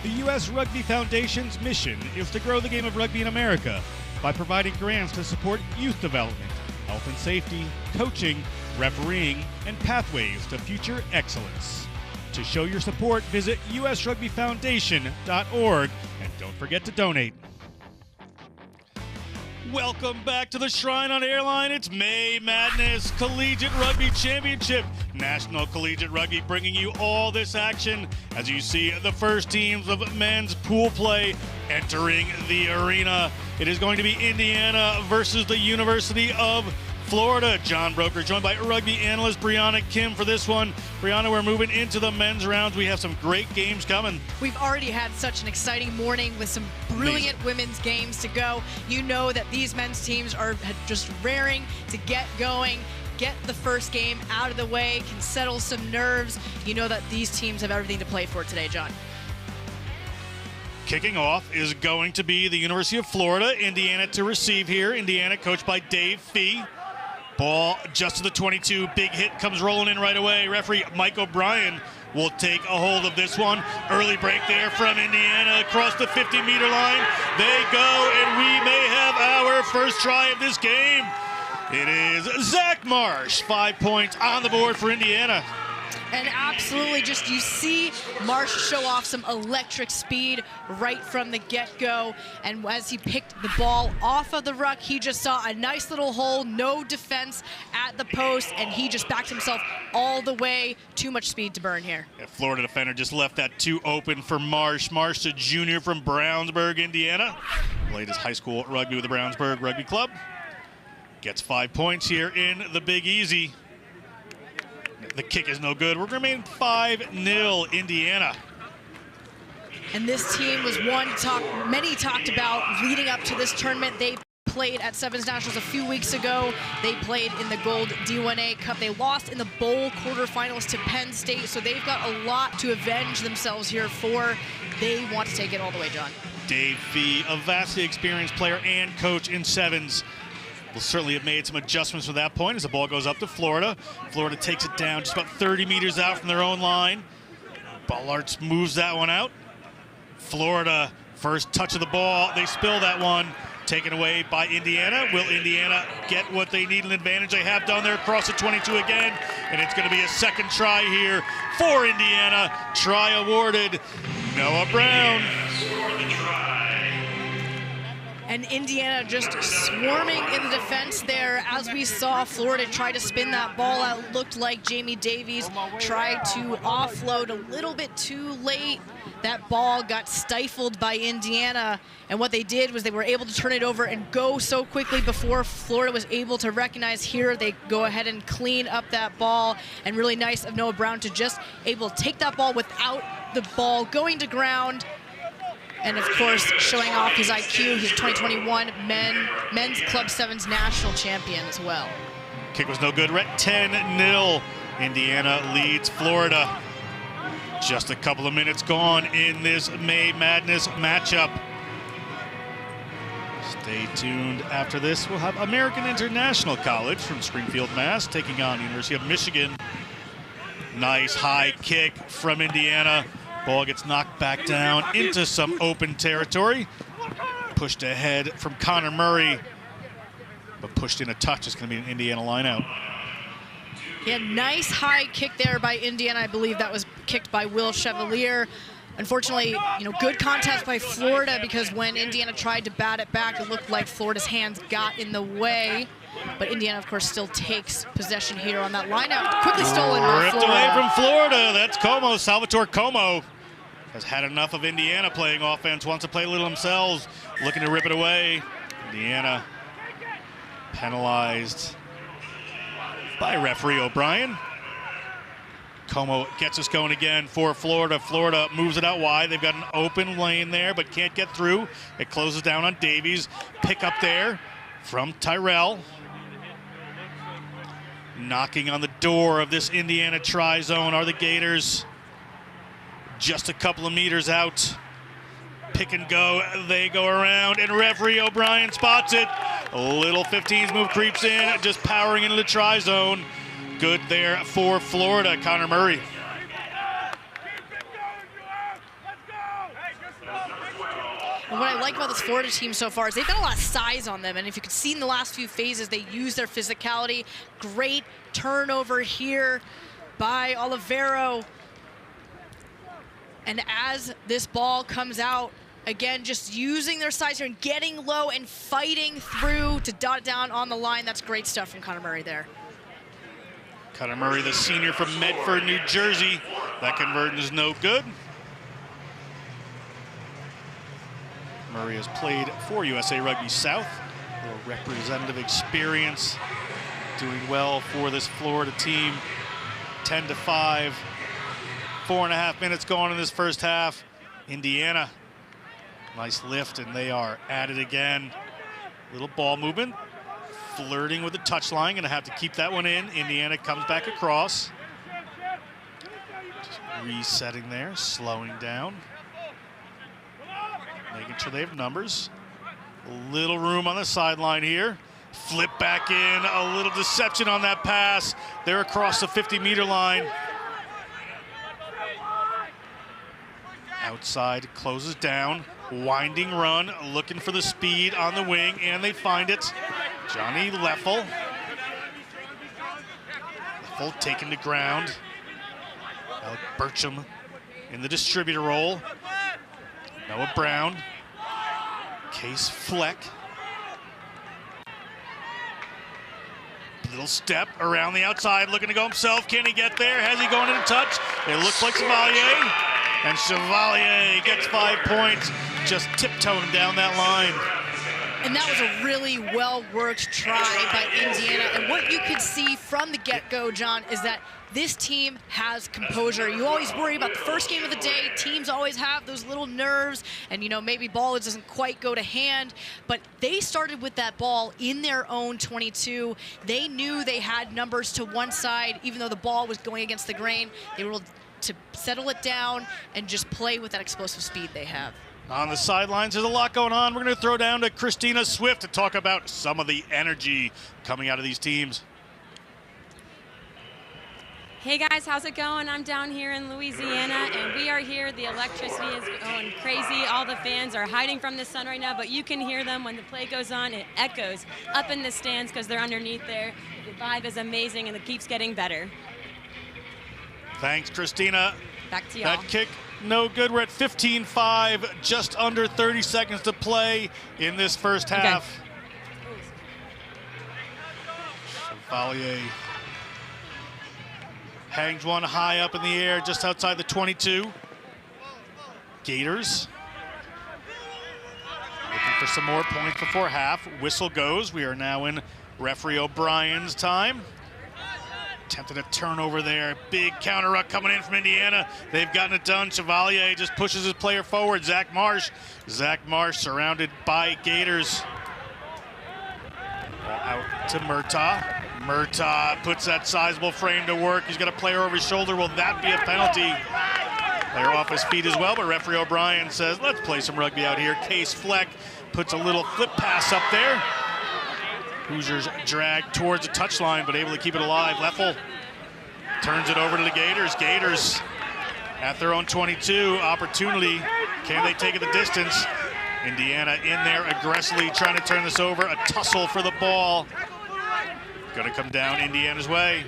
Speaker 1: The U.S. Rugby Foundation's mission is to grow the game of rugby in America by providing grants to support youth development, health and safety, coaching, refereeing, and pathways to future excellence. To show your support, visit usrugbyfoundation.org and don't forget to donate. Welcome back to the Shrine on Airline. It's May Madness Collegiate Rugby Championship. National Collegiate Rugby bringing you all this action as you see the first teams of men's pool play entering the arena. It is going to be Indiana versus the University of Florida. John Broker joined by rugby analyst Brianna Kim for this one. Brianna, we're moving into the men's rounds. We have some great games coming.
Speaker 12: We've already had such an exciting morning with some brilliant women's games to go. You know that these men's teams are just raring to get going, get the first game out of the way, can settle some nerves. You know that these teams have everything to play for today, John.
Speaker 1: Kicking off is going to be the University of Florida. Indiana to receive here. Indiana coached by Dave Fee. Ball just to the 22. Big hit comes rolling in right away. Referee Mike O'Brien will take a hold of this one. Early break there from Indiana across the 50-meter line. They go, and we may have our first try of this game. It is Zach Marsh. 5 points on the board for Indiana.
Speaker 12: And absolutely, just you see Marsh show off some electric speed right from the get-go. And as he picked the ball off of the ruck, he just saw a nice little hole, no defense at the post, and he just backed himself all the way. Too much speed to burn here.
Speaker 1: Yeah, Florida defender just left that 2 open for Marsh. Marsh, a junior from Brownsburg, Indiana. Played his high school rugby with the Brownsburg Rugby Club. Gets 5 points here in the Big Easy. The kick is no good. We're going to remain 5-0 Indiana.
Speaker 12: And this team was one many talked about leading up to this tournament. They played at Sevens Nationals a few weeks ago. They played in the Gold D1A Cup. They lost in the bowl quarterfinals to Penn State, so they've got a lot to avenge themselves here for. They want to take it all the way, John.
Speaker 1: Dave Fee, a vastly experienced player and coach in sevens, will certainly have made some adjustments from that point as the ball goes up to Florida. Florida takes it down just about 30 meters out from their own line. Ballarts moves that one out. Florida, first touch of the ball. They spill that one. Taken away by Indiana. Will Indiana get what they need, an advantage they have down there across the 22 again? And it's going to be a second try here for Indiana. Try awarded. Noah Brown.
Speaker 12: And Indiana just swarming in the defense there. As we saw, Florida try to spin that ball out. Looked like Jamie Davies tried to offload a little bit too late. That ball got stifled by Indiana. And what they did was they were able to turn it over and go so quickly before Florida was able to recognize here. They go ahead and clean up that ball. And really nice of Noah Brown to just able to take that ball without the ball going to ground. And, of course, showing off his IQ. He's 2021 Men's Club Sevens national champion as well.
Speaker 1: Kick was no good. We're at 10-0. Indiana leads Florida. Just a couple of minutes gone in this May Madness matchup. Stay tuned. After this, we'll have American International College from Springfield, Mass, taking on University of Michigan. Nice high kick from Indiana. Ball gets knocked back down into some open territory. Pushed ahead from Connor Murray, but pushed in a touch. It's going to be an Indiana lineout.
Speaker 12: Yeah, nice high kick there by Indiana. I believe that was kicked by Will Chevalier. Unfortunately, good contest by Florida, because when Indiana tried to bat it back, it looked like Florida's hands got in the way. But Indiana, of course, still takes possession here on that lineout. Quickly stolen by Florida.
Speaker 1: Ripped away from Florida. That's Como, Salvatore Como. Has had enough of Indiana playing offense, wants to play a little themselves, looking to rip it away. Indiana penalized by referee O'Brien. Como gets us going again for Florida. Florida moves it out wide. They've got an open lane there, but can't get through. It closes down on Davies. Pick up there from Tyrell. Knocking on the door of this Indiana tri-zone are the Gators. Just a couple of meters out. Pick and go. They go around, and referee O'Brien spots it. A little 15s move creeps in, just powering into the tri-zone. Good there for Florida. Connor Murray.
Speaker 12: And what I like about this Florida team so far is they've got a lot of size on them. And if you could see in the last few phases, they use their physicality. Great turnover here by Olivero. And as this ball comes out, again, just using their size here and getting low and fighting through to dot it down on the line. That's great stuff from Connor Murray there.
Speaker 1: Connor Murray, the senior from Medford, New Jersey. That conversion is no good. Murray has played for USA Rugby South. A little representative experience. Doing well for this Florida team. 10-5. 4.5 minutes going in this first half. Indiana, nice lift, and they are at it again. Little ball movement, flirting with the touchline. Gonna have to keep that one in. Indiana comes back across. Just resetting there, slowing down. making sure they have numbers. A little room on the sideline here. Flip back in, a little deception on that pass. They're across the 50-meter line. Outside, closes down. Winding run, looking for the speed on the wing, and they find it. Johnny Leffel. Leffel taken to ground. Alec Burcham in the distributor role. Noah Brown. Case Fleck. Little step around the outside, looking to go himself. Can he get there? Has he gone in touch? It looks like Chevalier. And Chevalier gets 5 points, just tiptoeing down that line.
Speaker 12: And that was a really well-worked try by Indiana. And what you could see from the get-go, John, is that this team has composure. You always worry about the first game of the day. Teams always have those little nerves, and maybe ball doesn't quite go to hand. But they started with that ball in their own 22. They knew they had numbers to one side, even though the ball was going against the grain. They were able to settle it down and just play with that explosive speed they have.
Speaker 1: On the sidelines, there's a lot going on. We're going to throw down to Christina Swift to talk about some of the energy coming out of these teams.
Speaker 13: Hey guys, how's it going? I'm down here in Louisiana, and we are here. The electricity is going crazy. All the fans are hiding from the sun right now, but you can hear them when the play goes on. It echoes up in the stands because they're underneath there. The vibe is amazing, and it keeps getting better.
Speaker 1: Thanks, Christina.
Speaker 13: Back to y'all.
Speaker 1: That kick, no good. We're at 15-5, just under 30 seconds to play in this first half. Chevalier hangs one high up in the air just outside the 22. Gators looking for some more points before half. Whistle goes. We are now in referee O'Brien's time. Attempted a turnover there. Big counter ruck coming in from Indiana. They've gotten it done. Chevalier just pushes his player forward. Zach Marsh. Zach Marsh surrounded by Gators. Ball out to Murtaugh. Murtaugh puts that sizable frame to work. He's got a player over his shoulder. Will that be a penalty? Player off his feet as well, but referee O'Brien says, let's play some rugby out here. Case Fleck puts a little flip pass up there. Hoosiers dragged towards the touchline, but able to keep it alive. Leffel turns it over to the Gators. Gators at their own 22. Opportunity. Can they take it the distance? Indiana in there aggressively trying to turn this over. A tussle for the ball. Going to come down Indiana's way.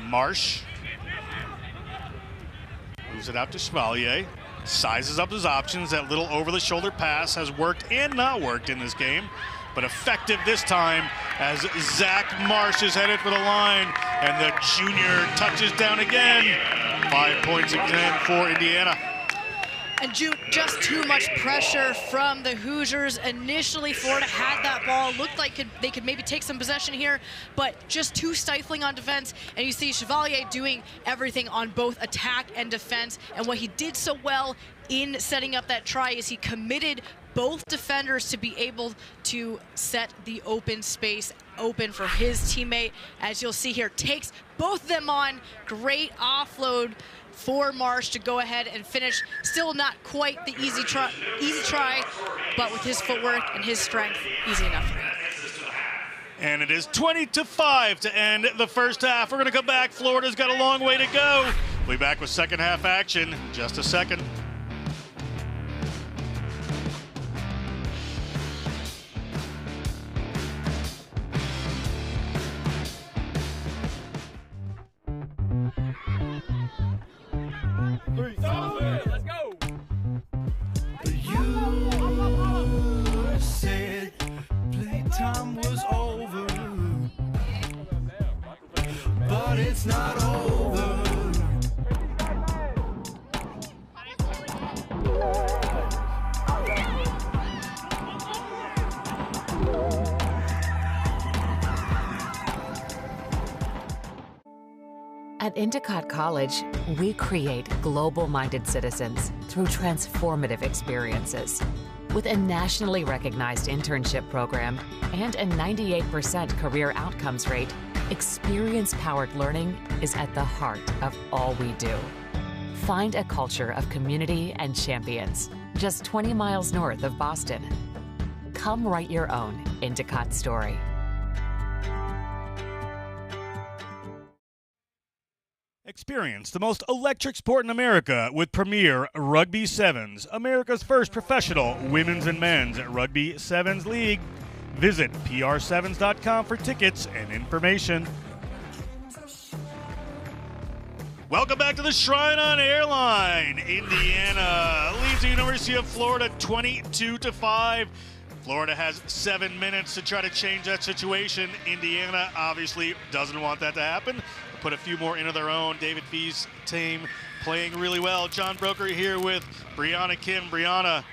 Speaker 1: Marsh moves it out to Chevalier. Sizes up his options. That little over-the-shoulder pass has worked and not worked in this game, but effective this time as Zach Marsh is headed for the line, and the junior touches down again. 5 points again for Indiana.
Speaker 12: And just too much pressure from the Hoosiers. Initially, Florida had that ball. Looked like they could maybe take some possession here, but just too stifling on defense. And you see Chevalier doing everything on both attack and defense. And what he did so well in setting up that try is he committed both defenders to be able to set the open space open for his teammate. As you'll see here, takes both of them on. Great offload for Marsh to go ahead and finish. Still not quite the easy try, but with his footwork and his strength, easy enough for him.
Speaker 1: And it is 20-5 to end the first half. We're going to come back. Florida's got a long way to go. We'll be back with second half action in just a second.
Speaker 9: Let's go. You said playtime was over, but it's not over.
Speaker 6: At Endicott College, we create global-minded citizens through transformative experiences. With a nationally recognized internship program and a 98% career outcomes rate, experience-powered learning is at the heart of all we do. Find a culture of community and champions just 20 miles north of Boston. Come write your own Endicott story.
Speaker 1: Experience the most electric sport in America with Premier Rugby Sevens, America's first professional women's and men's Rugby Sevens League. Visit pr7s.com for tickets and information. Welcome back to the Shrine on Airline. Indiana leads the University of Florida 22-5. Florida has 7 minutes to try to change that situation. Indiana obviously doesn't want that to happen. Put a few more into their own. David Fee's team playing really well. John Broker here with Brianna Kim. Brianna,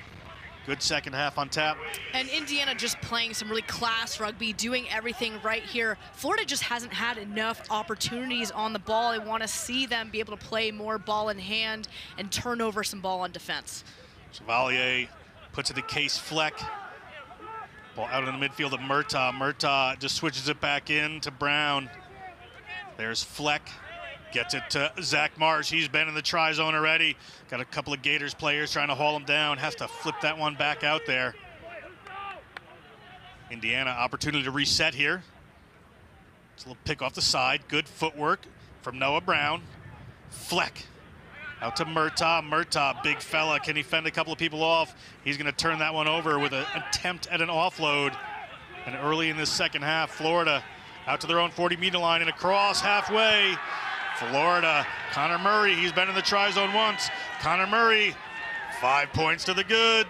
Speaker 1: good second half on tap.
Speaker 12: And Indiana just playing some really class rugby, doing everything right here. Florida just hasn't had enough opportunities on the ball. I want to see them be able to play more ball in hand and turn over some ball on defense.
Speaker 1: Chevalier puts it to Case Fleck. Ball out in the midfield of Murtaugh. Murtaugh just switches it back in to Brown. There's Fleck, gets it to Zach Marsh. He's been in the try zone already. Got a couple of Gators players trying to haul him down. Has to flip that one back out there. Indiana, opportunity to reset here. It's a little pick off the side. Good footwork from Noah Brown. Fleck out to Murtaugh. Murtaugh, big fella. Can he fend a couple of people off? He's going to turn that one over with an attempt at an offload. And early in this second half, Florida out to their own 40-meter line and across halfway. Florida, Connor Murray, he's been in the try zone once. Connor Murray, 5 points to the good.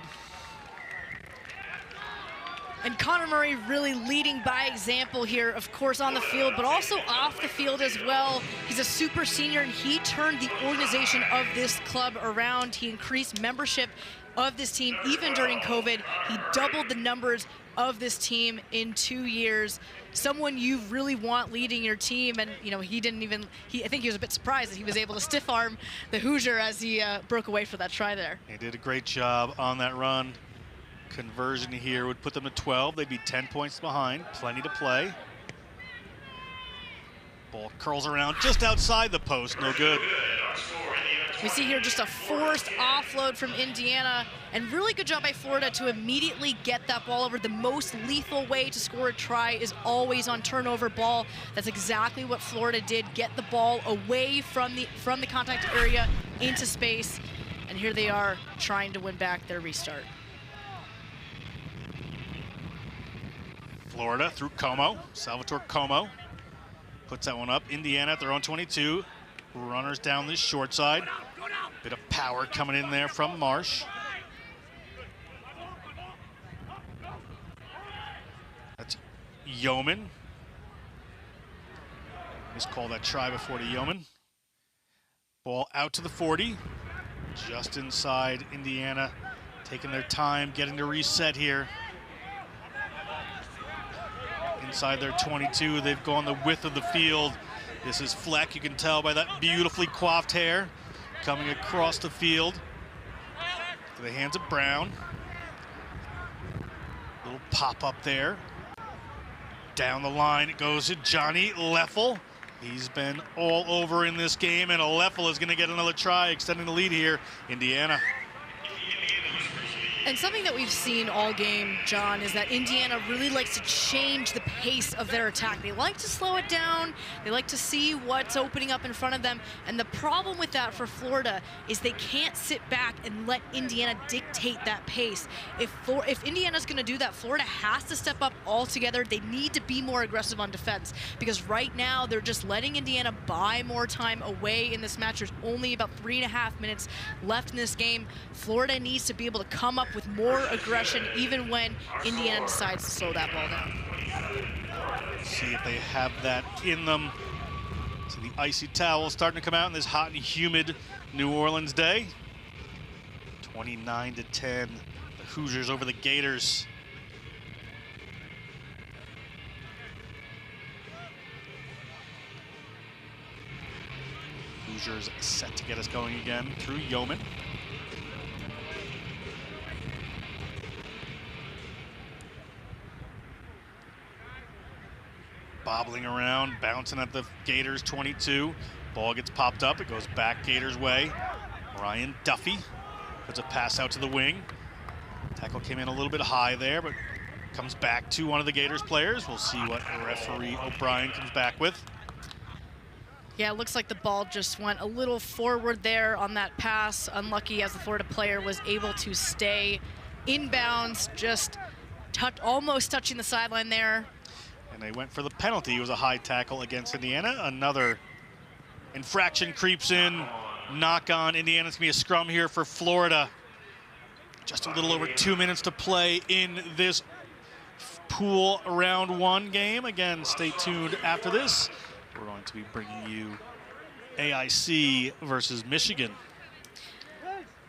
Speaker 12: And Connor Murray really leading by example here, of course, on the field, but also off the field as well. He's a super senior, and he turned the organization of this club around. He increased membership of this team even during COVID. He doubled the numbers of this team in 2 years. Someone you really want leading your team, and you know, I think he was a bit surprised that he was able to stiff arm the Hoosier as he broke away for that try there.
Speaker 1: He did a great job on that run. Conversion here would put them at 12. They'd be 10 points behind, plenty to play. Ball curls around just outside the post, no good.
Speaker 12: We see here just a forced offload from Indiana, and really good job by Florida to immediately get that ball over. The most lethal way to score a try is always on turnover ball. That's exactly what Florida did, get the ball away from the contact area into space, and here they are trying to win back their restart.
Speaker 1: Florida through Como, Salvatore Como puts that one up. Indiana at their own 22. Runners down this short side. Bit of power coming in there from Marsh. That's Yeoman. Miscalled that try before to Yeoman. Ball out to the 40. Just inside Indiana. Taking their time, getting to reset here. Inside their 22, they've gone the width of the field. This is Fleck, you can tell by that beautifully coiffed hair coming across the field to the hands of Brown. Little pop up there. Down the line it goes to Johnny Leffel. He's been all over in this game, and Leffel is going to get another try, extending the lead here. Indiana.
Speaker 12: And something that we've seen all game, John, is that Indiana really likes to change the pace of their attack. They like to slow it down. They like to see what's opening up in front of them. And the problem with that for Florida is they can't sit back and let Indiana dictate that pace. If Indiana's going to do that, Florida has to step up altogether. They need to be more aggressive on defense, because right now they're just letting Indiana buy more time away in this match. There's only about 3.5 minutes left in this game. Florida needs to be able to come up with more aggression even when Indiana decides to slow that ball down.
Speaker 1: See if they have that in them. So the icy towel starting to come out in this hot and humid New Orleans day. 29-10, the Hoosiers over the Gators. Hoosiers set to get us going again through Yeoman. Bobbling around, bouncing at the Gators 22. Ball gets popped up, it goes back Gators way. Ryan Duffy puts a pass out to the wing. Tackle came in a little bit high there, but comes back to one of the Gators players. We'll see what referee O'Brien comes back with.
Speaker 12: Yeah, it looks like the ball just went a little forward there on that pass. Unlucky as the Florida player was able to stay inbounds, just almost touching the sideline there.
Speaker 1: And they went for the penalty. It was a high tackle against Indiana. Another infraction creeps in. Knock on Indiana. It's going to be a scrum here for Florida. Just a little over 2 minutes to play in this pool round 1 game. Again, stay tuned after this. We're going to be bringing you AIC versus Michigan.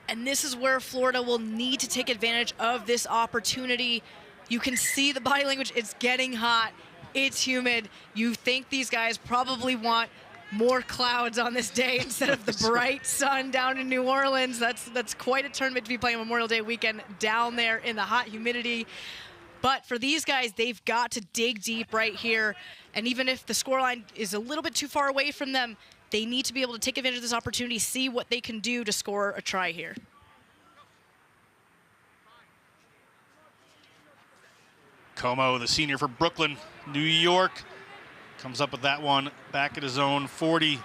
Speaker 12: And this is where Florida will need to take advantage of this opportunity. You can see the body language. It's getting hot. It's humid. You think these guys probably want more clouds on this day instead of the bright sun down in New Orleans. That's quite a tournament to be playing Memorial Day weekend down there in the hot humidity. But for these guys, they've got to dig deep right here. And even if the scoreline is a little bit too far away from them, they need to be able to take advantage of this opportunity, see what they can do to score a try here.
Speaker 1: Como, the senior for Brooklyn, New York, comes up with that one back at his own 40.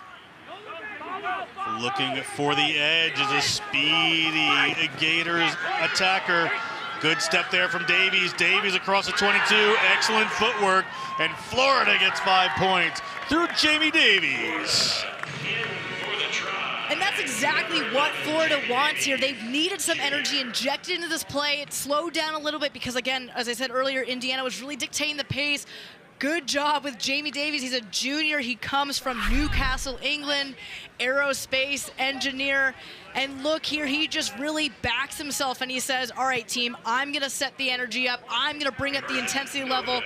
Speaker 1: Looking for the edge is a speedy Gators attacker. Good step there from Davies. Davies across the 22. Excellent footwork. And Florida gets 5 points through Jamie Davies.
Speaker 12: And that's exactly what Florida wants here. They've needed some energy injected into this play. It slowed down a little bit because, again, as I said earlier, Indiana was really dictating the pace. Good job with Jamie Davies. He's a junior. He comes from Newcastle, England, aerospace engineer. And look here, he just really backs himself and he says, all right, team, I'm going to set the energy up. I'm going to bring up the intensity level.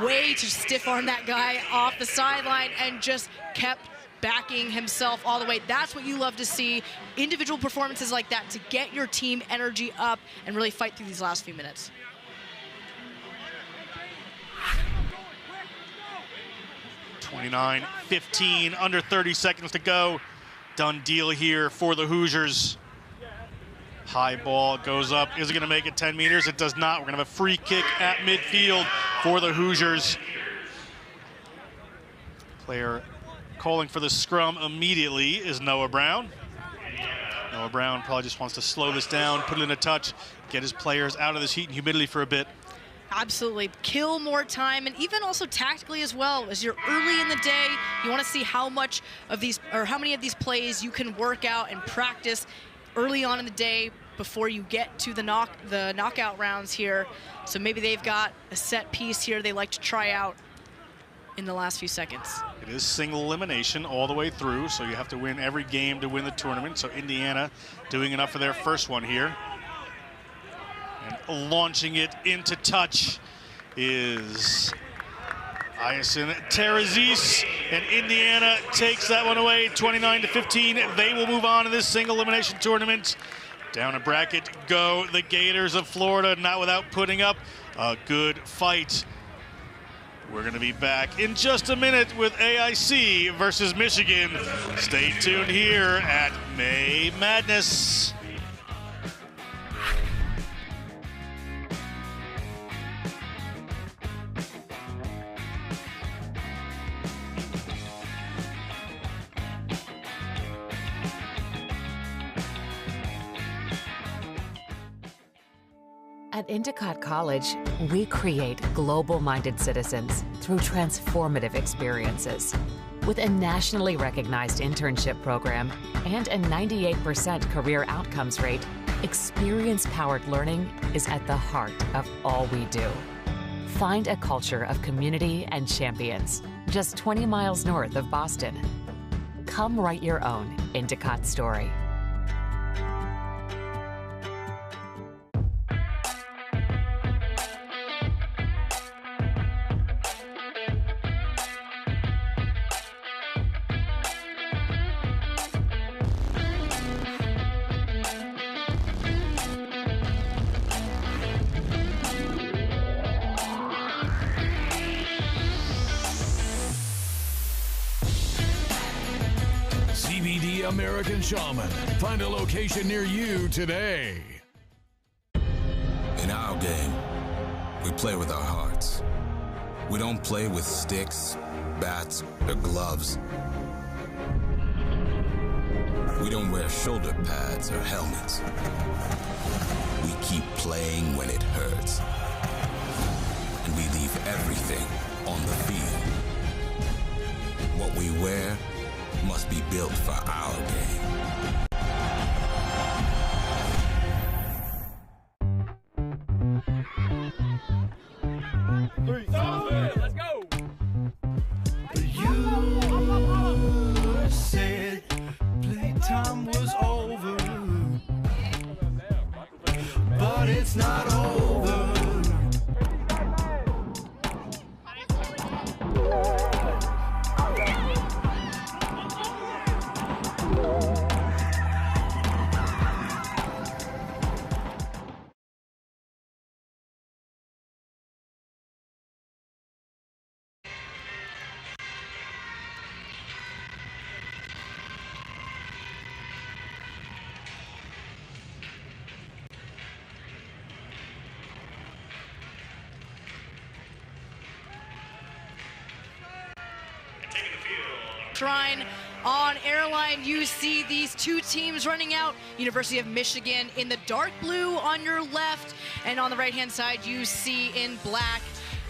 Speaker 12: Way to stiff arm that guy off the sideline and just kept backing himself all the way. That's what you love to see. Individual performances like that to get your team energy up and really fight through these last few minutes.
Speaker 1: (29-15), under 30 seconds to go. Done deal here for the Hoosiers. High ball goes up. Is it going to make it 10 meters? It does not. We're going to have a free kick at midfield for the Hoosiers. Player calling for the scrum immediately is Noah Brown. Noah Brown probably just wants to slow this down, put it in a touch, get his players out of this heat and humidity for a bit.
Speaker 12: Absolutely. Kill more time, and even also tactically as well. As you're early in the day, you want to see how much of these, or how many of these plays you can work out and practice early on in the day before you get to the knockout rounds here. So maybe they've got a set piece here they like to try out in the last few seconds.
Speaker 1: It is single elimination all the way through, so you have to win every game to win the tournament. So Indiana doing enough for their first one here. And launching it into touch is Iason Terrazis, and Indiana takes that one away, 29-15. They will move on to this single elimination tournament. Down a bracket go the Gators of Florida, not without putting up a good fight. We're going to be back in just a minute with AIC versus Michigan. Stay tuned here at May Madness.
Speaker 6: At Endicott College, we create global-minded citizens through transformative experiences. With a nationally recognized internship program and a 98% career outcomes rate, experience-powered learning is at the heart of all we do. Find a culture of community and champions just 20 miles north of Boston. Come write your own Endicott story.
Speaker 7: CBD CBD American Shaman. Find a location near you today.
Speaker 8: In our game, we play with our hearts. We don't play with sticks, bats, or gloves. We don't wear shoulder pads or helmets. We keep playing when it hurts. And we leave everything on the field. What we wear must be built for our game.
Speaker 9: Let's go! You said playtime was over, but it's not over.
Speaker 12: Shrine on Airline, you see these two teams running out. University of Michigan in the dark blue on your left, and on the right-hand side, you see in black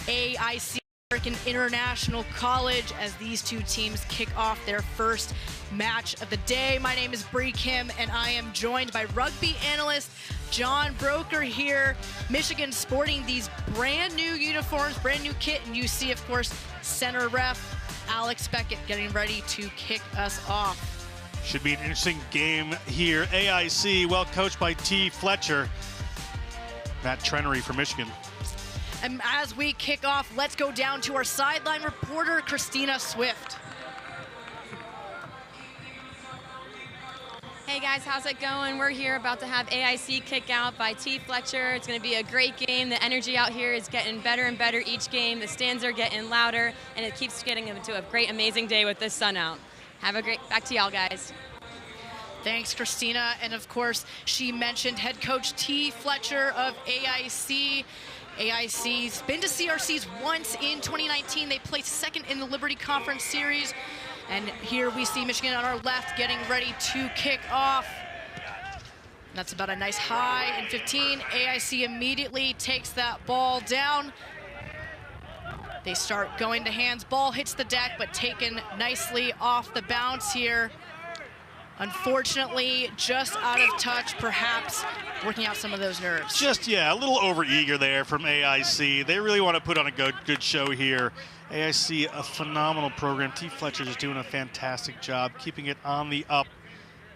Speaker 12: AIC, American International College, as these two teams kick off their first match of the day. My name is Bree Kim, and I am joined by rugby analyst John Broker here. Michigan sporting these brand new uniforms, brand new kit, and you see, of course, center ref Alex Beckett getting ready to kick us off.
Speaker 1: Should be an interesting game here. AIC, well coached by T. Fletcher. Matt Trenery from Michigan.
Speaker 12: And as we kick off, let's go down to our sideline reporter, Christina Swift.
Speaker 13: Hey guys, how's it going? We're here about to have AIC kick out by T. Fletcher. It's going to be a great game. The energy out here is getting better and better each game. The stands are getting louder, and it keeps getting into a great, amazing day with this sun out. Have a great, back to y'all guys.
Speaker 12: Thanks, Christina. And of course, she mentioned head coach T. Fletcher of AIC. AIC's been to CRCs once in 2019. They placed second in the Liberty Conference Series. And here we see Michigan on our left getting ready to kick off. That's about a nice high in 15. AIC immediately takes that ball down. They start going to hands. Ball hits the deck, but taken nicely off the bounce here. Unfortunately, just out of touch, perhaps working out some of those nerves.
Speaker 1: Just, yeah, a little over-eager there from AIC. They really want to put on a good show here. AIC, a phenomenal program. T. Fletcher is doing a fantastic job keeping it on the up.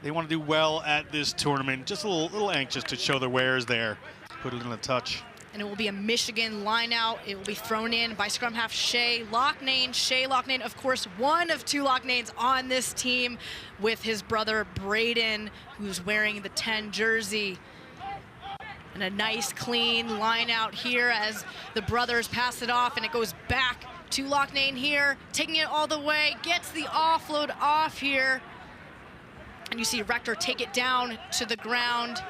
Speaker 1: They want to do well at this tournament. Just a little anxious to show their wares there. Put it in a touch.
Speaker 12: And it will be a Michigan line out. It will be thrown in by scrum half Shea Loughnane. Shea Loughnane, of course, one of two Loughnane on this team with his brother Braden, who's wearing the 10 jersey. And a nice clean line out here as the brothers pass it off, and it goes back to Loughnane here, taking it all the way, gets the offload off here. And you see Rector take it down to the ground.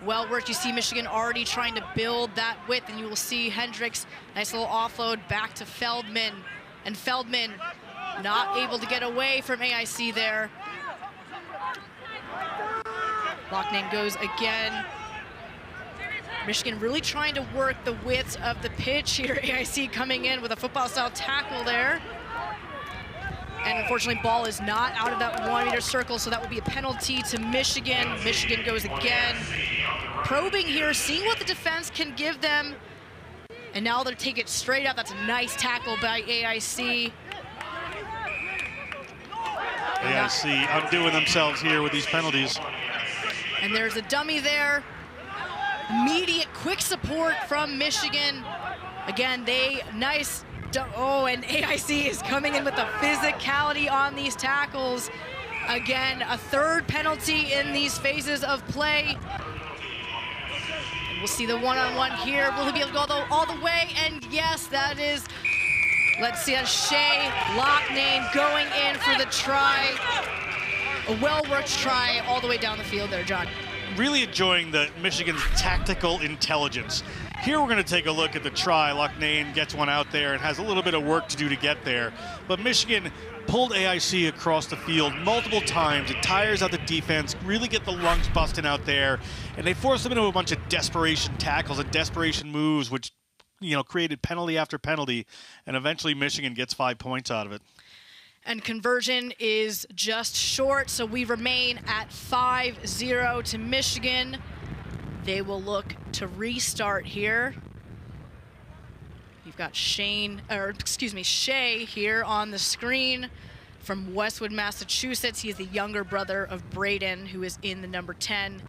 Speaker 12: Well worked. You see Michigan already trying to build that width, and you will see Hendricks, nice little offload back to Feldman. And Feldman not able to get away from AIC there. Loughnane goes again. Michigan really trying to work the width of the pitch here. AIC coming in with a football-style tackle there. And unfortunately, ball is not out of that 1 meter circle, so that will be a penalty to Michigan. Michigan goes again. Probing here, seeing what the defense can give them. And now they'll take it straight up. That's a nice tackle by AIC.
Speaker 1: AIC undoing themselves here with these penalties.
Speaker 12: And there's a dummy there. Immediate quick support from Michigan. Again, and AIC is coming in with the physicality on these tackles. Again, a third penalty in these phases of play. And we'll see the one-on-one here. Will he be able to go all the way? And yes, that is, let's see, Shea Loughnane going in for the try. a well-worked try all the way down the field there, John.
Speaker 1: Really enjoying the Michigan's tactical intelligence. Here we're going to take a look at the try. Lucknane gets one out there and has a little bit of work to do to get there. But Michigan pulled AIC across the field multiple times. It tires out the defense, really get the lungs busting out there, and they forced them into a bunch of desperation tackles and desperation moves, which, you know, created penalty after penalty, and eventually Michigan gets 5 points out of it.
Speaker 12: And conversion is just short, so we remain at 5-0 to Michigan. They will look to restart here. You've got Shea here on the screen from Westwood, Massachusetts. He is the younger brother of Braden, who is in the number 10.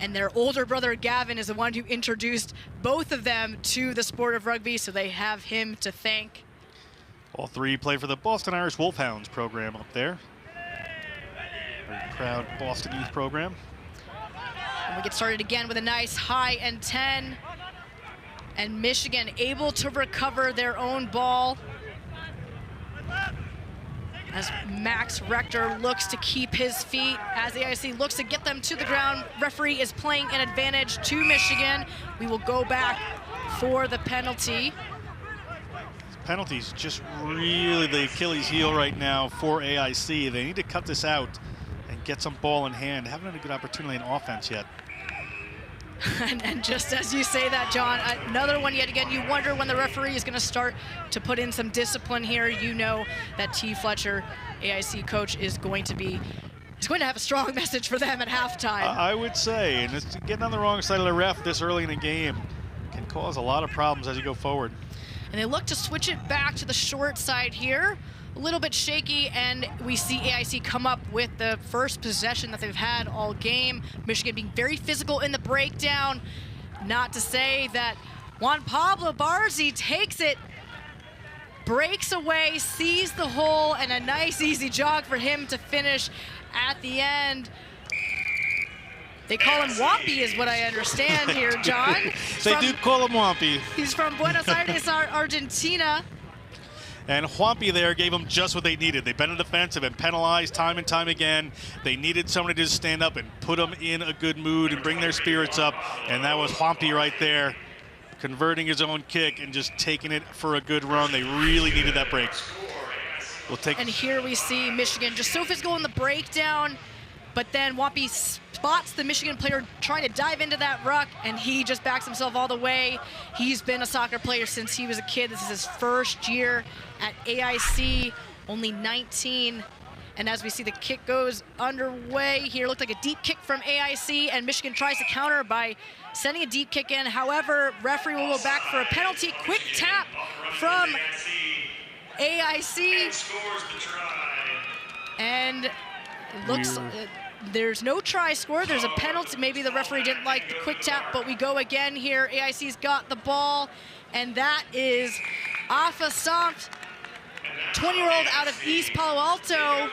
Speaker 12: And their older brother, Gavin, is the one who introduced both of them to the sport of rugby, so they have him to thank.
Speaker 1: All three play for the Boston Irish Wolfhounds program up there. Very proud Boston youth program.
Speaker 12: And we get started again with a nice high and 10. And Michigan able to recover their own ball as Max Rector looks to keep his feet, as AIC looks to get them to the ground. Referee is playing an advantage to Michigan. We will go back for the penalty.
Speaker 1: Penalties just really the Achilles heel right now for AIC. They need to cut this out and get some ball in hand. Haven't had a good opportunity in offense yet.
Speaker 12: And just as you say that, John, another one yet again. You wonder when the referee is going to start to put in some discipline here. You know that T. Fletcher, AIC coach, is going to have a strong message for them at halftime.
Speaker 1: I would say, and it's getting on the wrong side of the ref this early in the game can cause a lot of problems as you go forward.
Speaker 12: And they look to switch it back to the short side here. A little bit shaky, and we see AIC come up with the first possession that they've had all game. Michigan being very physical in the breakdown. Not to say that Juan Pablo Barzi takes it, breaks away, sees the hole, and a nice easy jog for him to finish at the end. They call him Wampy is what I understand here, John.
Speaker 1: They do call him Wampy.
Speaker 12: He's from Buenos Aires, Argentina.
Speaker 1: And Huampi there gave them just what they needed. They've been in defense, have been penalized time and time again. They needed someone to just stand up and put them in a good mood and bring their spirits up. And that was Huampi right there, converting his own kick and just taking it for a good run. They really needed that break.
Speaker 12: And here we see Michigan just so physical in the breakdown, but then Wampy spots the Michigan player trying to dive into that ruck, and he just backs himself all the way. He's been a soccer player since he was a kid. This is his first year at AIC, only 19. And as we see the kick goes underway here, looked like a deep kick from AIC, and Michigan tries to counter by sending a deep kick in. However, referee will go back for a penalty. Quick tap from AIC. And it looks, there's no try score. There's a penalty. Maybe the referee didn't like the quick tap, but we go again here. AIC's got the ball, and that is Afa Sant, 20-year-old out of East Palo Alto,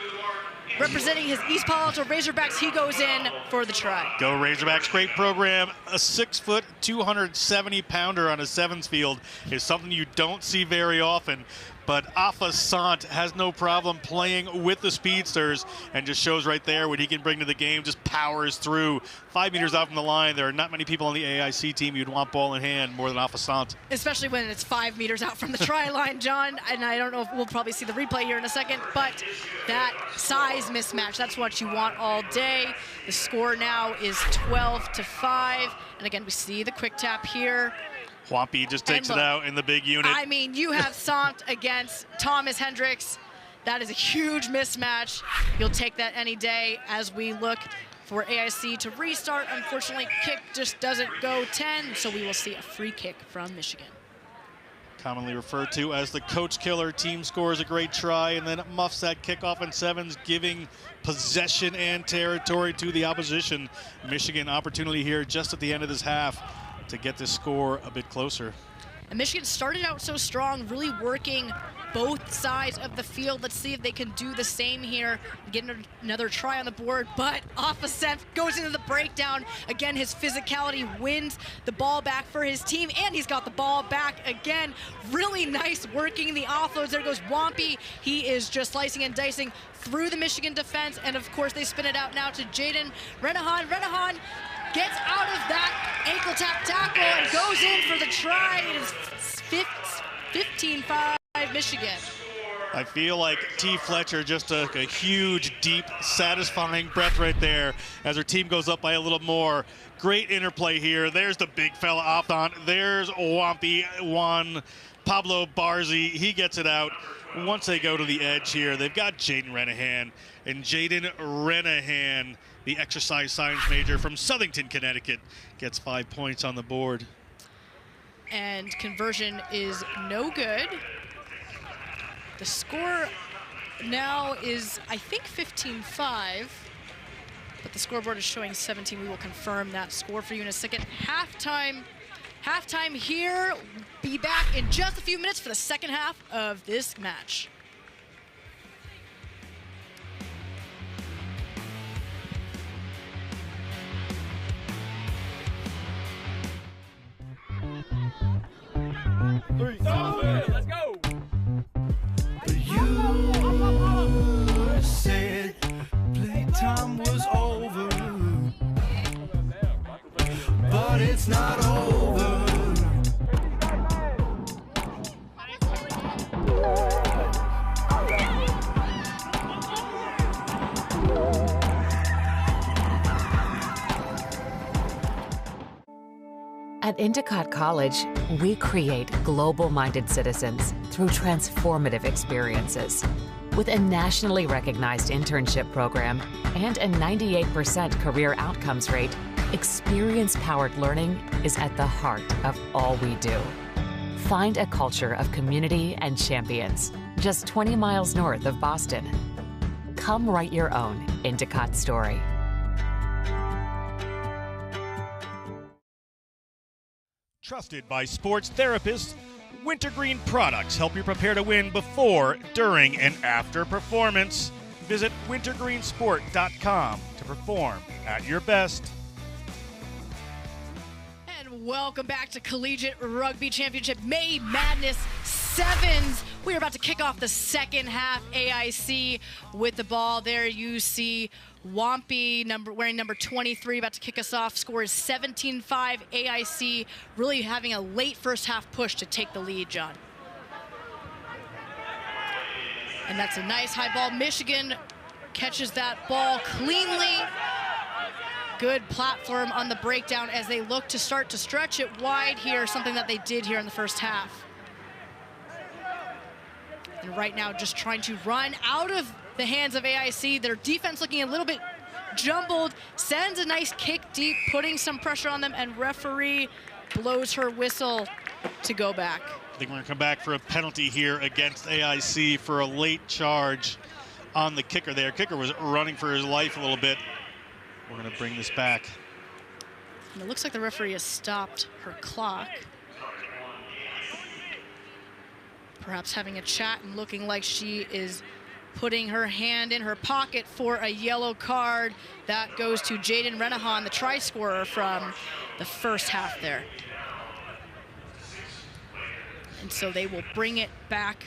Speaker 12: representing his East Palo Alto Razorbacks. He goes in for the try.
Speaker 1: Go Razorbacks, great program. A 6-foot, 270-pounder on a sevens field is something you don't see very often. But Afa Sant has no problem playing with the speedsters and just shows right there what he can bring to the game, just powers through. 5 meters out from the line, there are not many people on the AIC team you'd want ball in hand more than Afa Sant.
Speaker 12: Especially when it's 5 meters out from the try line, John. And I don't know if we'll probably see the replay here in a second, but that size mismatch, that's what you want all day. The score now is 12-5. And again, we see the quick tap here.
Speaker 1: Huampi just takes it out in the big unit.
Speaker 12: I mean, you have Sant against Thomas Hendricks. That is a huge mismatch. You'll take that any day as we look for AIC to restart. Unfortunately, kick just doesn't go 10, so we will see a free kick from Michigan.
Speaker 1: Commonly referred to as the coach killer. Team scores a great try and then muffs that kickoff in sevens, giving possession and territory to the opposition. Michigan opportunity here just at the end of this half to get this score a bit closer.
Speaker 12: And Michigan started out so strong, really working both sides of the field. Let's see if they can do the same here, get another try on the board. But Offasef goes into the breakdown. Again, his physicality wins the ball back for his team, and he's got the ball back again. Really nice working the offloads. There goes Wampy. He is just slicing and dicing through the Michigan defense, and of course they spin it out now to Jaden Renahan. Renahan gets out of that ankle tap tackle and goes in for the try. It is 15-5 Michigan.
Speaker 1: I feel like T. Fletcher just took a huge, deep, satisfying breath right there as her team goes up by a little more. Great interplay here. There's the big fella off on. There's Wampy Juan Pablo Barzi. He gets it out. Once they go to the edge here, they've got Jaden Renahan. And Jaden Renahan, the exercise science major from Southington, Connecticut, gets 5 points on the board.
Speaker 12: And conversion is no good. The score now is, I think, 15-5, but the scoreboard is showing 17. We will confirm that score for you in a second. Halftime here. Be back in just a few minutes for the second half of this match.
Speaker 9: Let's go. You said playtime was over, but it's not over.
Speaker 6: At Endicott College, we create global-minded citizens through transformative experiences. With a nationally recognized internship program and a 98% career outcomes rate, experience-powered learning is at the heart of all we do. Find a culture of community and champions just 20 miles north of Boston. Come write your own Endicott story.
Speaker 1: Trusted by sports therapists, Wintergreen products help you prepare to win before, during, and after performance. Visit wintergreensport.com to perform at your best.
Speaker 12: And welcome back to Collegiate Rugby Championship May Madness Sevens. We are about to kick off the second half. AIC with the ball. There you see Wampy wearing number 23 about to kick us off. Score is 17-5. AIC really having a late first half push to take the lead, John. And that's a nice high ball. Michigan catches that ball cleanly. Good platform on the breakdown as they look to start to stretch it wide here, something that they did here in the first half. And right now just trying to run out of the hands of AIC. Their defense looking a little bit jumbled, sends a nice kick deep, putting some pressure on them, and referee blows her whistle to go back.
Speaker 1: I think we're gonna come back for a penalty here against AIC for a late charge on the kicker there. Kicker was running for his life a little bit. We're gonna bring this back.
Speaker 12: And it looks like the referee has stopped her clock. Perhaps having a chat and looking like she is putting her hand in her pocket for a yellow card. That goes to Jaden Renahan, the try scorer from the first half there. And so they will bring it back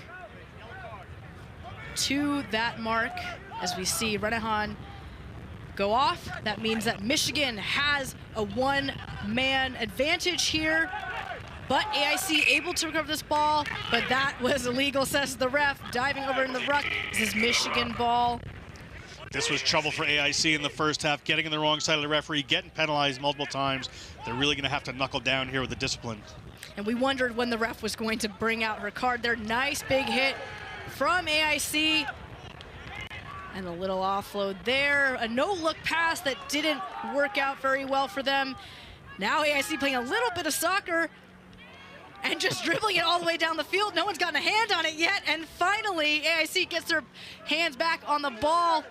Speaker 12: to that mark as we see Renahan go off. That means that Michigan has a one-man advantage here. But AIC able to recover this ball, but that was illegal, says the ref. Diving over in the ruck. This is Michigan ball.
Speaker 1: This was trouble for AIC in the first half, getting on the wrong side of the referee, getting penalized multiple times. They're really going to have to knuckle down here with the discipline.
Speaker 12: And we wondered when the ref was going to bring out her card there. Nice big hit from AIC. And a little offload there. A no-look pass that didn't work out very well for them. Now AIC playing a little bit of soccer and just dribbling it all the way down the field. No one's gotten a hand on it yet. And finally, AIC gets their hands back on the ball.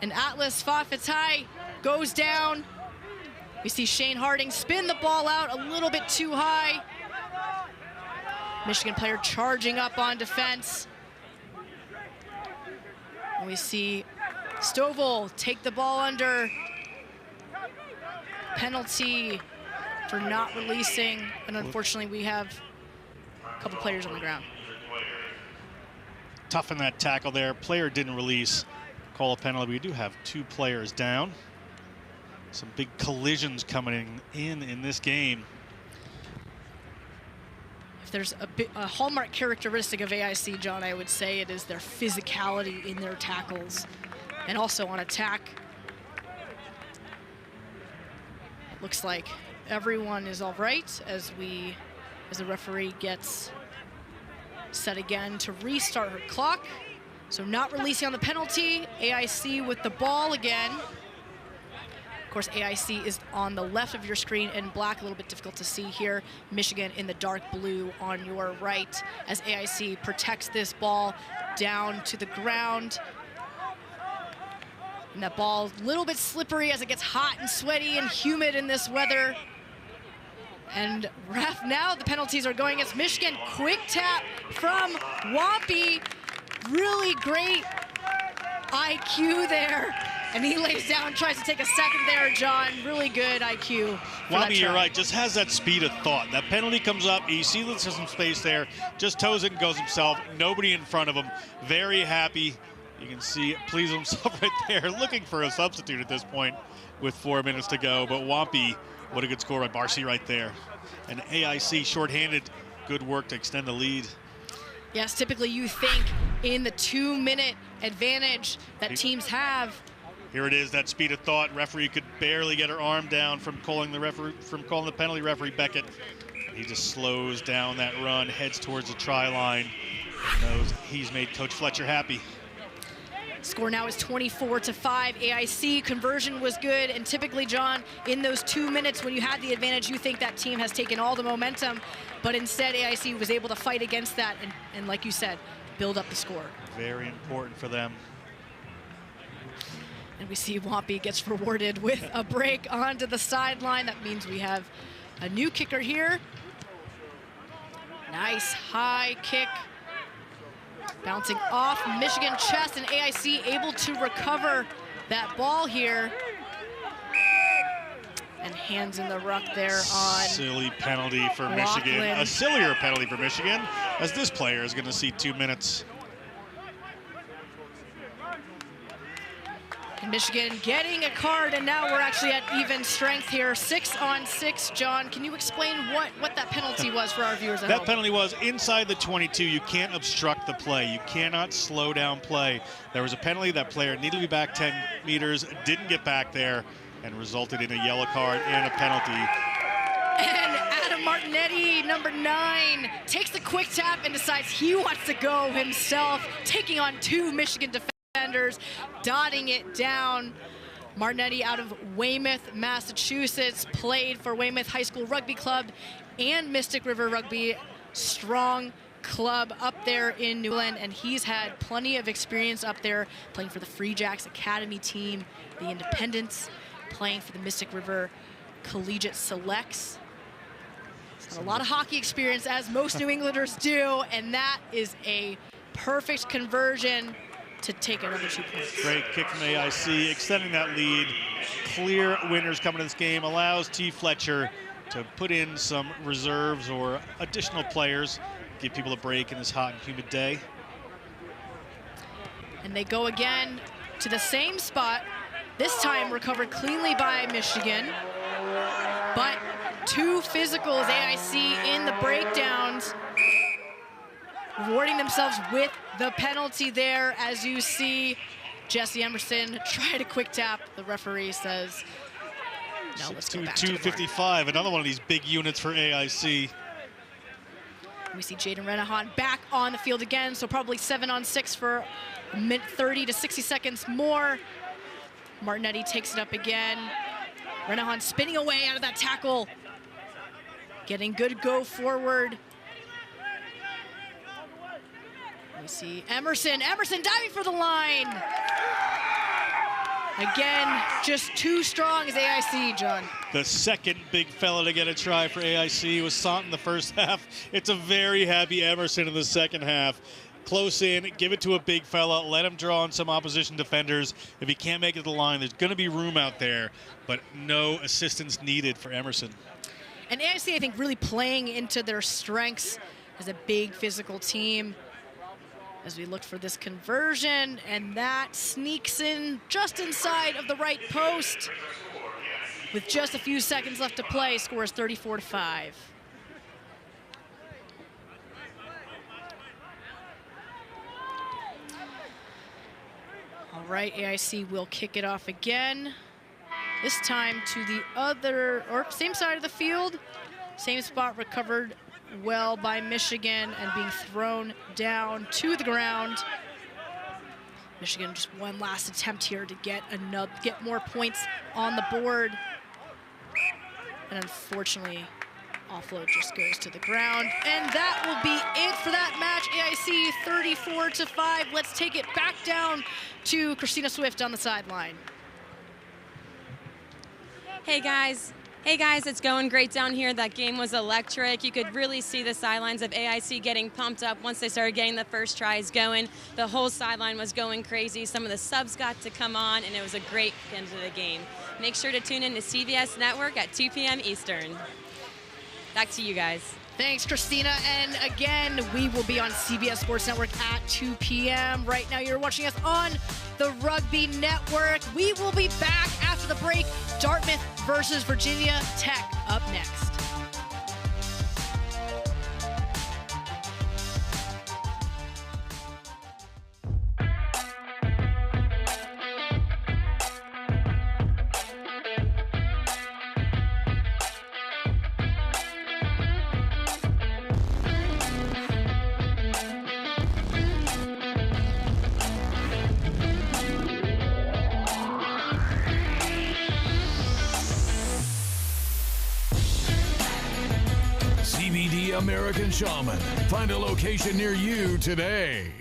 Speaker 12: And Atlas Fafatai goes down. We see Shane Harding spin the ball out a little bit too high. Michigan player charging up on defense. And we see Stovall take the ball under. Penalty for not releasing, and unfortunately we have a couple players on the ground.
Speaker 1: Tough in that tackle there. Player didn't release. Call a penalty. We do have 2 players down. Some big collisions coming in this game.
Speaker 12: If there's a hallmark characteristic of AIC, John, I would say it is their physicality in their tackles and also on attack. Looks like everyone is all right as the referee gets set again to restart her clock. So not releasing on the penalty. AIC with the ball again. Of course, AIC is on the left of your screen in black, a little bit difficult to see here. Michigan in the dark blue on your right as AIC protects this ball down to the ground. And that ball a little bit slippery as it gets hot and sweaty and humid in this weather. And ref, now the penalties are going against Michigan. Quick tap from Wampy. Really great IQ there. And he lays down, tries to take a second there, John. Really good IQ.
Speaker 1: Wampy, you're right, just has that speed of thought. That penalty comes up, you see there's some space there, just toes it and goes himself. Nobody in front of him. Very happy. You can see please himself right there, looking for a substitute at this point with 4 minutes to go. But Wampy, what a good score by Barcy right there. And AIC shorthanded, good work to extend the lead.
Speaker 12: Yes, typically you think in the 2-minute advantage that teams have.
Speaker 1: Here it is, that speed of thought. Referee could barely get her arm down from calling the penalty. Referee Beckett. And he just slows down that run, heads towards the try line, and knows he's made Coach Fletcher happy.
Speaker 12: Score now is 24-5. AIC conversion was good, and typically, John, in those 2 minutes when you had the advantage, you think that team has taken all the momentum, but instead AIC was able to fight against that and like you said, build up the score.
Speaker 1: Very important for them.
Speaker 12: And we see Wampy gets rewarded with a break onto the sideline. That means we have a new kicker here. Nice high kick. Bouncing off Michigan chest, and AIC able to recover that ball here. And hands in the ruck there on
Speaker 1: silly penalty for
Speaker 12: Laughlin.
Speaker 1: Michigan. A sillier penalty for Michigan, as this player is going to see 2 minutes.
Speaker 12: And Michigan getting a card, and now we're actually at even strength here. 6-on-6, John. Can you explain what that penalty was for our viewers at home?
Speaker 1: That penalty was inside the 22. You can't obstruct the play. You cannot slow down play. There was a penalty. That player needed to be back 10 meters, didn't get back there, and resulted in a yellow card and a penalty.
Speaker 12: And Adam Martinetti, number 9, takes the quick tap and decides he wants to go himself, taking on 2 Michigan defenders, dotting it down. Martinetti out of Weymouth, Massachusetts, played for Weymouth High School Rugby Club and Mystic River Rugby. Strong club up there in New England, and he's had plenty of experience up there playing for the Free Jacks Academy team, the Independents, playing for the Mystic River Collegiate Selects. He's had a lot of hockey experience, as most New Englanders do, and that is a perfect conversion to take another 2 points.
Speaker 1: Great kick from AIC, extending that lead. Clear winners coming to this game, allows T. Fletcher to put in some reserves or additional players, give people a break in this hot and humid day.
Speaker 12: And they go again to the same spot, this time recovered cleanly by Michigan, but 2 physicals, AIC in the breakdowns, rewarding themselves with the penalty there. As you see Jesse Emerson try to quick tap, the referee says, no, let's go back to the mark.
Speaker 1: 2:55, another one of these big units for AIC.
Speaker 12: We see Jaden Renahan back on the field again, so probably 7-on-6 for 30 to 60 seconds more. Martinetti takes it up again. Renahan spinning away out of that tackle. Getting good go forward. We see Emerson diving for the line. Again, just too strong as AIC, John.
Speaker 1: The second big fella to get a try for AIC was Sant in the first half. It's a very happy Emerson in the second half. Close in, give it to a big fella, let him draw on some opposition defenders. If he can't make it to the line, there's going to be room out there, but no assistance needed for Emerson.
Speaker 12: And AIC, I think, really playing into their strengths as a big physical team. As we look for this conversion, and that sneaks in just inside of the right post. With just a few seconds left to play, scores 34-5. All right, AIC will kick it off again. This time to the other, or same side of the field. Same spot, recovered well by Michigan and being thrown down to the ground. Michigan just one last attempt here to get more points on the board. And unfortunately, offload just goes to the ground. And that will be it for that match. AIC 34-5. Let's take it back down to Christina Swift on the sideline.
Speaker 13: Hey guys, it's going great down here. That game was electric. You could really see the sidelines of AIC getting pumped up once they started getting the first tries going. The whole sideline was going crazy. Some of the subs got to come on, and it was a great end to the game. Make sure to tune in to CBS Network at 2 p.m. Eastern. Back to you guys.
Speaker 12: Thanks, Christina. And again, we will be on CBS Sports Network at 2 p.m. Right now, you're watching us on the Rugby Network. We will be back after the break. Dartmouth versus Virginia Tech up next.
Speaker 7: CBD American Shaman. Find a location near you today.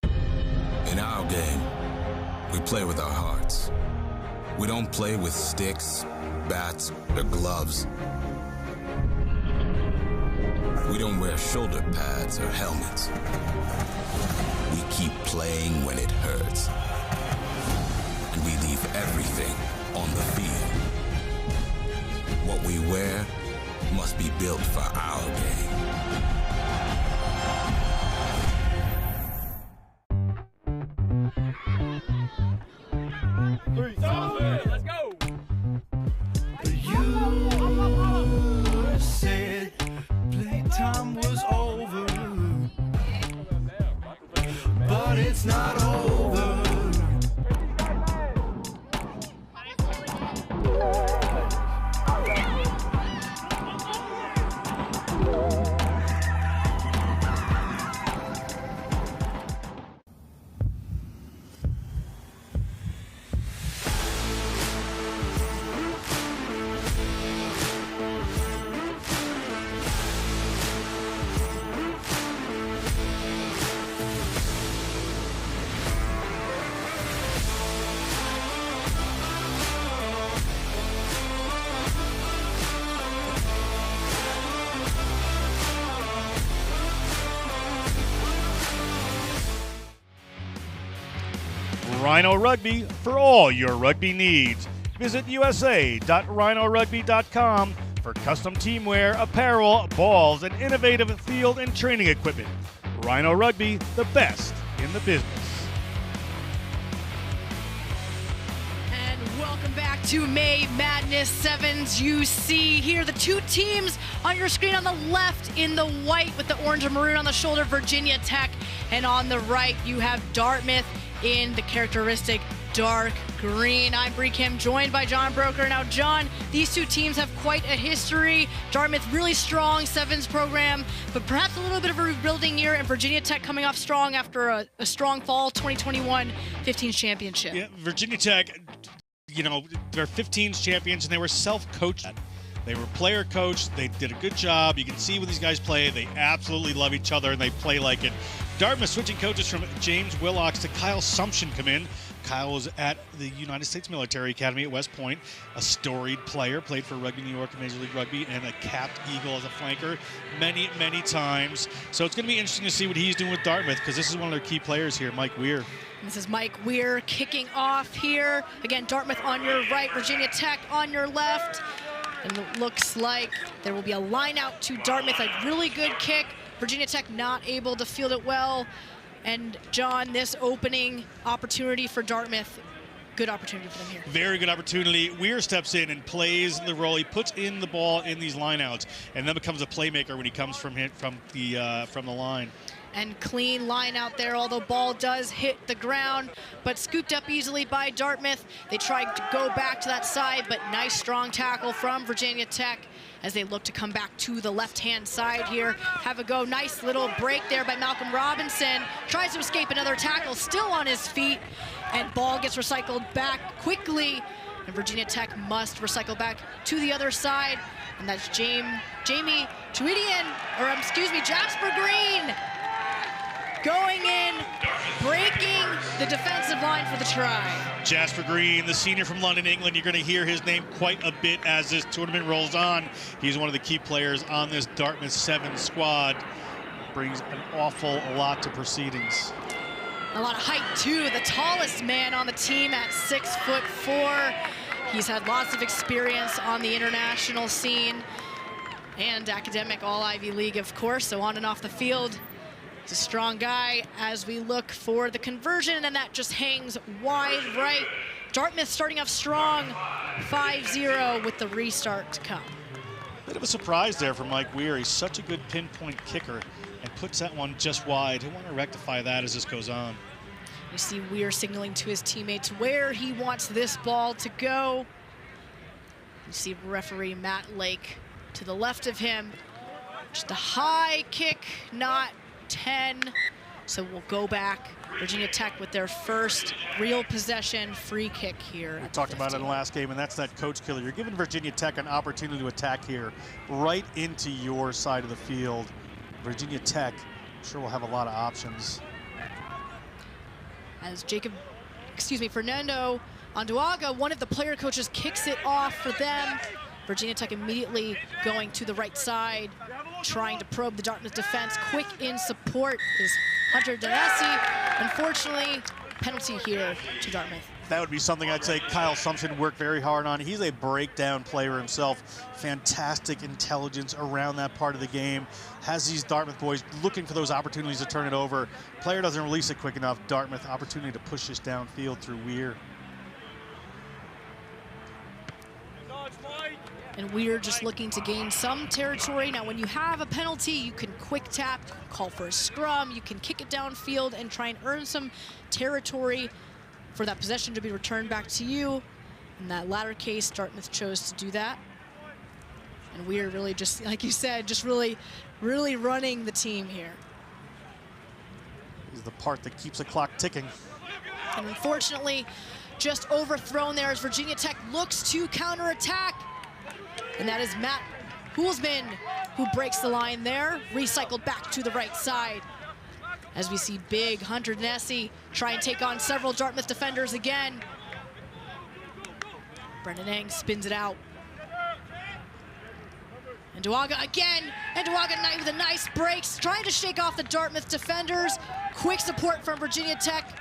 Speaker 8: In our game, we play with our hearts. We don't play with sticks, bats, or gloves. We don't wear shoulder pads or helmets. We keep playing when it hurts. And we leave everything on the field. What we wear must be built for our game.
Speaker 9: Let's go! You said playtime was over, but it's not over.
Speaker 1: Rhino Rugby for all your rugby needs. Visit usa.rhinorugby.com for custom teamwear, apparel, balls, and innovative field and training equipment. Rhino Rugby, the best in the business.
Speaker 12: And welcome back to May Madness Sevens. You see here the two teams on your screen. On the left in the white with the orange and maroon on the shoulder, Virginia Tech. And on the right, you have Dartmouth in the characteristic dark green. I'm Bree Kim, joined by John Broker. Now, John, these two teams have quite a history. Dartmouth, really strong sevens program, but perhaps a little bit of a rebuilding year, and Virginia Tech coming off strong after a strong fall 2021 15s championship.
Speaker 1: Yeah, Virginia Tech, you know, they're 15s champions, and they were self-coached. They were player coached. They did a good job. You can see when these guys play, they absolutely love each other, and they play like it. Dartmouth switching coaches from James Willocks to Kyle Sumption come in. Kyle was at the United States Military Academy at West Point, a storied player, played for Rugby New York and Major League Rugby, and a capped Eagle as a flanker many, many times. So it's going to be interesting to see what he's doing with Dartmouth, because this is one of their key players here, Mike Weir.
Speaker 12: This is Mike Weir kicking off here. Again, Dartmouth on your right, Virginia Tech on your left. And it looks like there will be a line out to Dartmouth, a really good kick. Virginia Tech not able to field it well. And John, this opening opportunity for Dartmouth, good opportunity for them here.
Speaker 1: Very good opportunity. Weir steps in and plays the role. He puts in the ball in these lineouts, and then becomes a playmaker when he comes from the line.
Speaker 12: And clean line out there, although ball does hit the ground, but scooped up easily by Dartmouth. They tried to go back to that side, but nice strong tackle from Virginia Tech as they look to come back to the left-hand side here. Have a go, nice little break there by Malcolm Robinson. Tries to escape another tackle, still on his feet, and ball gets recycled back quickly. And Virginia Tech must recycle back to the other side. And that's Jamie Tweedian, or excuse me, Jasper Green, going in, breaking the defensive line for the try.
Speaker 1: Jasper Green, the senior from London, England. You're going to hear his name quite a bit as this tournament rolls on. He's one of the key players on this Dartmouth 7 squad. Brings an awful lot to proceedings.
Speaker 12: A lot of height, too. The tallest man on the team at 6'4". He's had lots of experience on the international scene and academic All-Ivy League, of course, so on and off the field. He's a strong guy as we look for the conversion, and that just hangs wide right. Dartmouth starting off strong, 5-0 with the restart to come.
Speaker 1: Bit of a surprise there for Mike Weir. He's such a good pinpoint kicker and puts that one just wide. He'll want to rectify that as this goes on.
Speaker 12: You see Weir signaling to his teammates where he wants this ball to go. You see referee Matt Lake to the left of him. Just a high kick, not 10. So we'll go back. Virginia Tech with their first real possession free kick here.
Speaker 1: We talked about it in the last game, and that's that coach killer. You're giving Virginia Tech an opportunity to attack here right into your side of the field. Virginia Tech, I'm sure will have a lot of options.
Speaker 12: As Fernando Anduaga, one of the player coaches, kicks it off for them. Virginia Tech immediately going to the right side, trying to probe the Dartmouth defense. Quick in support is Hunter Danesi. Unfortunately, penalty here to Dartmouth.
Speaker 1: That would be something I'd say Kyle Sumption worked very hard on. He's a breakdown player himself. Fantastic intelligence around that part of the game. Has these Dartmouth boys looking for those opportunities to turn it over. Player doesn't release it quick enough. Dartmouth opportunity to push this downfield through Weir.
Speaker 12: And Weir just looking to gain some territory. Now, when you have a penalty, you can quick tap, call for a scrum, you can kick it downfield and try and earn some territory for that possession to be returned back to you. In that latter case, Dartmouth chose to do that. And Weir really just, like you said, just really running the team here.
Speaker 1: This is the part that keeps the clock ticking.
Speaker 12: And unfortunately, just overthrown there as Virginia Tech looks to counterattack. And that is Matt Hulsman who breaks the line there, recycled back to the right side. As we see big Hunter Danesi try and take on several Dartmouth defenders again. Brendan Eng spins it out. And Duaga again, and Duaga with a nice break, trying to shake off the Dartmouth defenders. Quick support from Virginia Tech,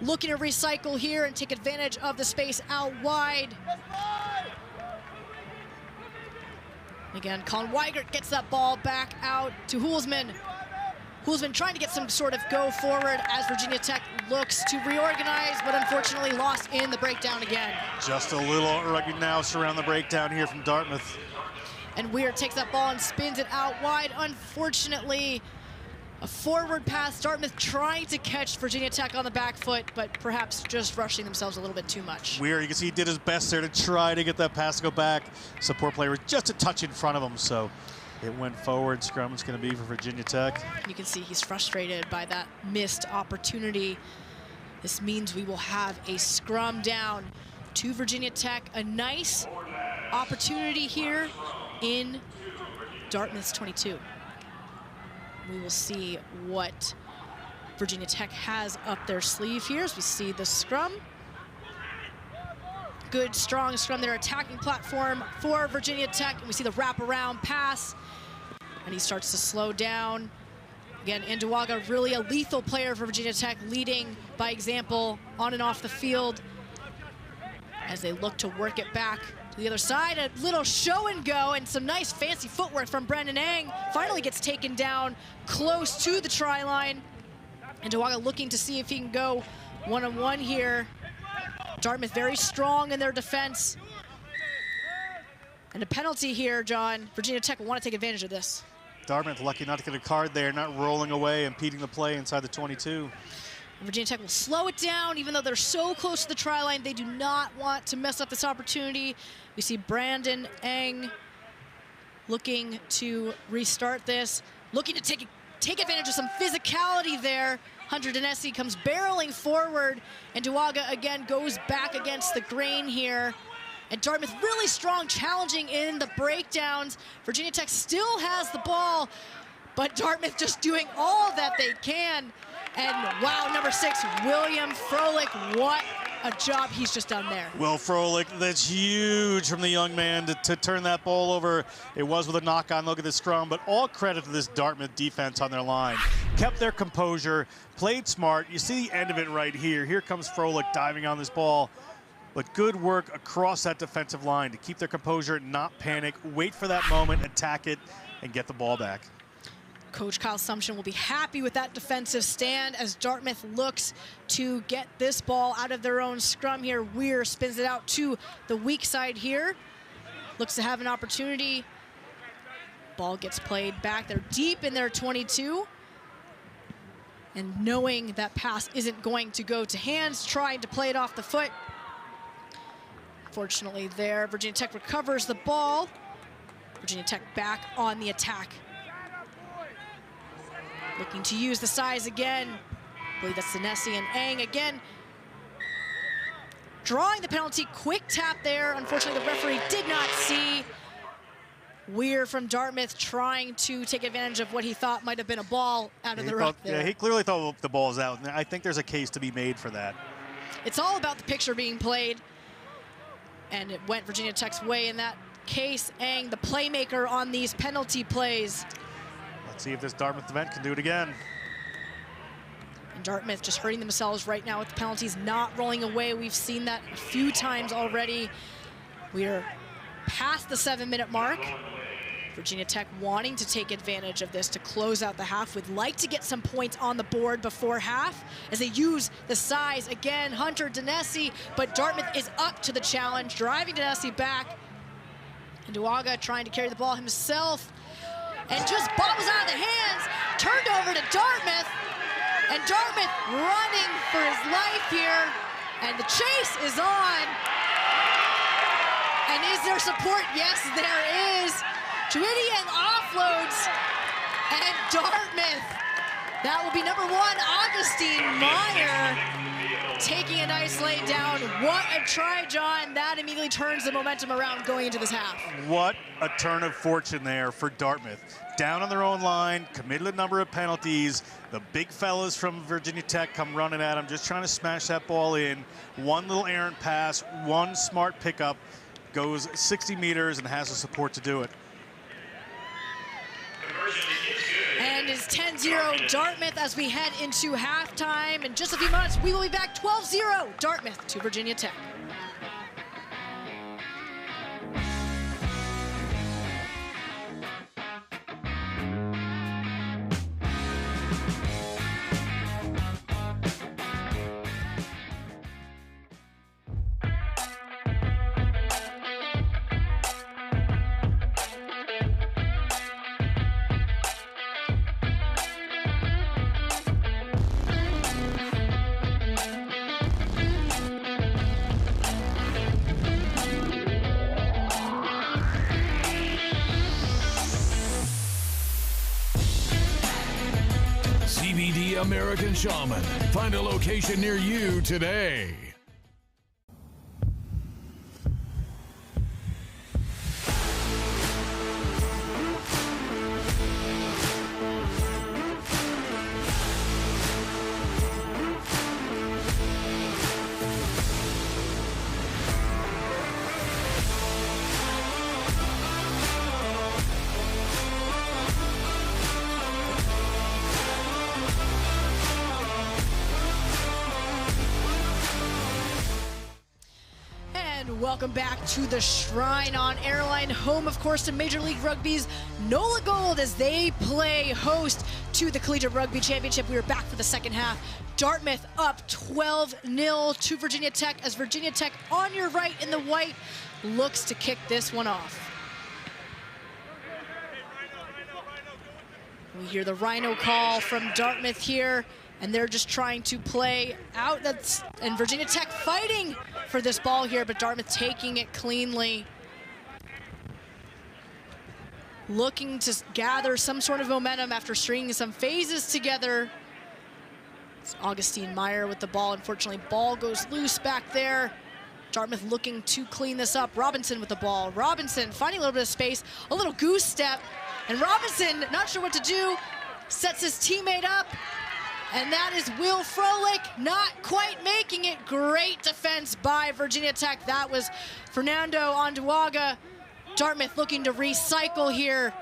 Speaker 12: looking to recycle here and take advantage of the space out wide. Again, Colin Weigert gets that ball back out to Hulsman. Hulsman trying to get some sort of go forward as Virginia Tech looks to reorganize, but unfortunately lost in the breakdown again.
Speaker 1: Just a little rugby now around the breakdown here from Dartmouth.
Speaker 12: And Weir takes that ball and spins it out wide. Unfortunately, a forward pass. Dartmouth trying to catch Virginia Tech on the back foot, but perhaps just rushing themselves a little bit too much.
Speaker 1: Weir, you can see he did his best there to try to get that pass to go back. Support player was just a touch in front of him, so it went forward. Scrum is going to be for Virginia Tech.
Speaker 12: You can see he's frustrated by that missed opportunity. This means we will have a scrum down to Virginia Tech. A nice opportunity here in Dartmouth's 22. We will see what Virginia Tech has up their sleeve here as we see the scrum. Good, strong scrum, their attacking platform for Virginia Tech. And we see the wraparound pass, and he starts to slow down. Again, Nduwaga, really a lethal player for Virginia Tech, leading by example on and off the field as they look to work it back to the other side. A little show and go and some nice fancy footwork from Brendan Eng. Finally gets taken down close to the try line. Nduwaga looking to see if he can go one-on-one here. Dartmouth very strong in their defense. And a penalty here, John. Virginia Tech will want to take advantage of this.
Speaker 14: Dartmouth lucky not to get a card there, not rolling away, impeding the play inside the 22.
Speaker 12: Virginia Tech will slow it down, even though they're so close to the try line. They do not want to mess up this opportunity. We see Brandon Eng looking to restart this, looking to take advantage of some physicality there. Hunter Denesi comes barreling forward, and Nduwaga again goes back against the grain here. And Dartmouth really strong, challenging in the breakdowns. Virginia Tech still has the ball, but Dartmouth just doing all that they can. And wow, number 6, William Froelich, what a job he's just done there.
Speaker 14: Will Froelich, that's huge from the young man to turn that ball over. It was with a knock-on look at the scrum, but all credit to this Dartmouth defense on their line. Kept their composure, played smart. You see the end of it right here. Here comes Froelich diving on this ball. But good work across that defensive line to keep their composure, not panic, wait for that moment, attack it, and get the ball back.
Speaker 12: Coach Kyle Sumption will be happy with that defensive stand as Dartmouth looks to get this ball out of their own scrum here. Weir spins it out to the weak side here. Looks to have an opportunity. Ball gets played back. They're deep in their 22. And knowing that pass isn't going to go to hands, trying to play it off the foot. Fortunately there, Virginia Tech recovers the ball. Virginia Tech back on the attack. Looking to use the size again. I believe that's Senesi and Eng again. Drawing the penalty, quick tap there. Unfortunately, the referee did not see. Weir from Dartmouth trying to take advantage of what he thought might have been a ball out of the ruck there.
Speaker 14: Yeah, he clearly thought the ball was out. I think there's a case to be made for that.
Speaker 12: It's all about the picture being played. And it went Virginia Tech's way in that case. Eng, the playmaker on these penalty plays.
Speaker 14: Let's see if this Dartmouth event can do it again.
Speaker 12: And Dartmouth just hurting themselves right now with the penalties, not rolling away. We've seen that a few times already. We're past the 7-minute mark. Virginia Tech wanting to take advantage of this to close out the half. Would like to get some points on the board before half as they use the size again. Hunter Denesi, but Dartmouth is up to the challenge, driving Denesi back. And Nduwaga trying to carry the ball himself and just bobbles out of the hands, turned over to Dartmouth. And Dartmouth running for his life here. And the chase is on. And is there support? Yes, there is. Chuidian offloads, and Dartmouth. That will be number 1, Augustine Meyer, taking a nice lay down. What a try, John. That immediately turns the momentum around going into this half.
Speaker 14: What a turn of fortune there for Dartmouth. Down on their own line, committed a number of penalties. The big fellas from Virginia Tech come running at them, just trying to smash that ball in. One little errant pass, one smart pickup, goes 60 meters and has the support to do it.
Speaker 12: And it's 10-0 Dartmouth as we head into halftime. In just a few months, we will be back 12-0 Dartmouth to Virginia Tech.
Speaker 7: CBD American Shaman. Find a location near you today.
Speaker 12: And welcome back to the Shrine on Airline, home, of course, to Major League Rugby's NOLA Gold as they play host to the Collegiate Rugby Championship. We are back for the second half. Dartmouth up 12-0 to Virginia Tech as Virginia Tech on your right in the white looks to kick this one off. We hear the Rhino call from Dartmouth here, and they're just trying to play out. And Virginia Tech fighting for this ball here, but Dartmouth taking it cleanly. Looking to gather some sort of momentum after stringing some phases together. It's Augustine Meyer with the ball. Unfortunately, ball goes loose back there. Dartmouth looking to clean this up. Robinson with the ball. Robinson finding a little bit of space, a little goose step, and Robinson, not sure what to do, sets his teammate up, and that is Will Froelich, not quite making it. Great defense by Virginia Tech. That was Fernando Onduaga. Dartmouth looking to recycle here.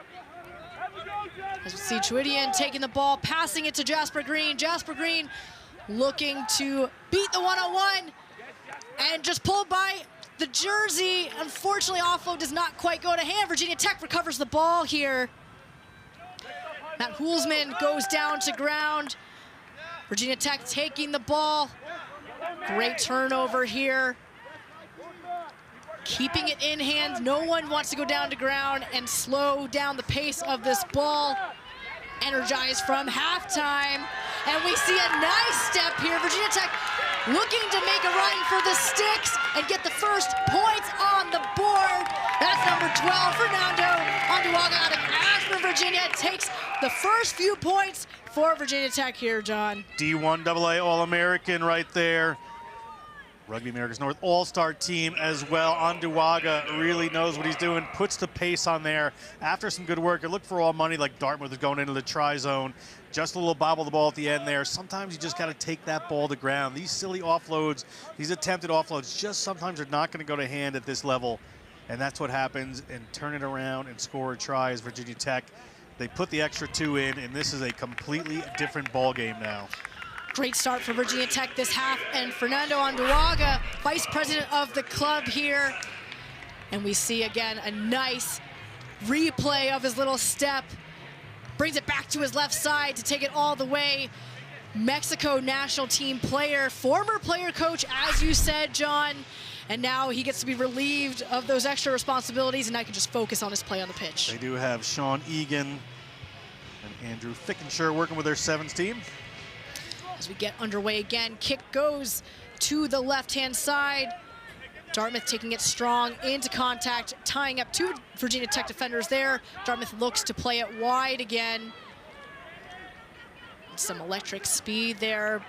Speaker 12: As we see Chuidian taking the ball, passing it to Jasper Green. Jasper Green looking to beat the one-on-one, and just pulled by the jersey. Unfortunately, offload does not quite go to hand. Virginia Tech recovers the ball here. Matt Hulsman goes down to ground. Virginia Tech taking the ball. Great turnover here. Keeping it in hand. No one wants to go down to ground and slow down the pace of this ball. Energized from halftime. And we see a nice step here. Virginia Tech looking to make a run for the sticks and get the first points on the board. That's number 12, Fernando Onduaga out of Ashburn, Virginia. Takes the first few points for Virginia Tech here, John.
Speaker 14: D1 AA All-American right there. Rugby America's North All-Star team as well. Onduaga really knows what he's doing, puts the pace on there. After some good work, it looked for all money like Dartmouth is going into the try zone. Just a little bobble the ball at the end there. Sometimes you just got to take that ball to ground. These silly offloads, these attempted offloads, just sometimes are not going to go to hand at this level. And that's what happens, and turn it around and score a try as Virginia Tech. They put the extra 2 in, and this is a completely different ball game now.
Speaker 12: Great start for Virginia Tech this half, and Fernando Onduaga, vice president of the club here. And we see again a nice replay of his little step. Brings it back to his left side to take it all the way. Mexico national team player, former player coach, as you said, John. And now he gets to be relieved of those extra responsibilities and now can just focus on his play on the pitch.
Speaker 14: They do have Sean Egan and Andrew Fickenshire working with their sevens team.
Speaker 12: As we get underway again, kick goes to the left-hand side. Dartmouth taking it strong into contact, tying up 2 Virginia Tech defenders there. Dartmouth looks to play it wide again. Some electric speed there.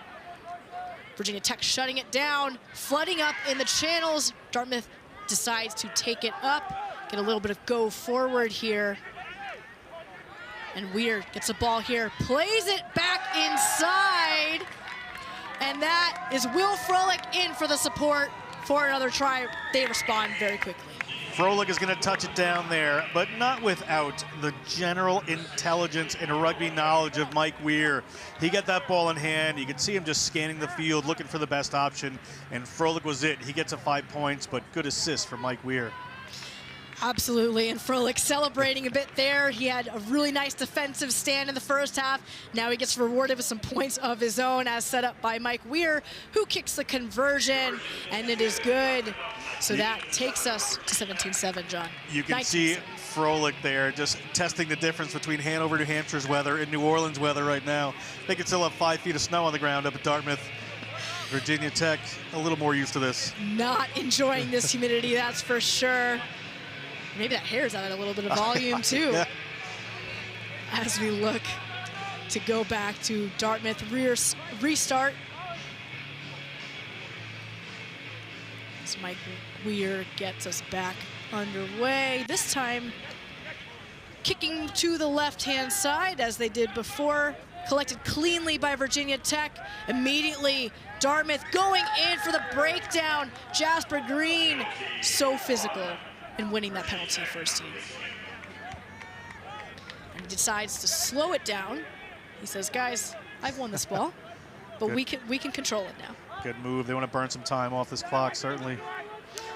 Speaker 12: Virginia Tech shutting it down, flooding up in the channels. Dartmouth decides to take it up, get a little bit of go forward here. And Weir gets the ball here, plays it back inside. And that is Will Froelich in for the support for another try. They respond very quickly.
Speaker 14: Froelich is going to touch it down there, but not without the general intelligence and rugby knowledge of Mike Weir. He got that ball in hand. You could see him just scanning the field, looking for the best option, and Froelich was it. He gets a 5 points, but good assist for Mike Weir.
Speaker 12: Absolutely, and Froelich celebrating a bit there. He had a really nice defensive stand in the first half. Now he gets rewarded with some points of his own as set up by Mike Weir, who kicks the conversion, and it is good. So that takes us to 17-7, John.
Speaker 14: You can see Froelich there just testing the difference between Hanover, New Hampshire's weather and New Orleans weather right now. They can still have 5 feet of snow on the ground up at Dartmouth. Virginia Tech, a little more used to this.
Speaker 12: Not enjoying this humidity, that's for sure. Maybe that hair's out of a little bit of volume too.
Speaker 14: Yeah.
Speaker 12: As we look to go back to Dartmouth restart. As Mike Weir gets us back underway. This time kicking to the left-hand side as they did before. Collected cleanly by Virginia Tech. Immediately Dartmouth going in for the breakdown. Jasper Green, so physical in winning that penalty for his team. And he decides to slow it down. He says, guys, I've won this ball, but we can control it now.
Speaker 14: Good move. They want to burn some time off this clock, certainly.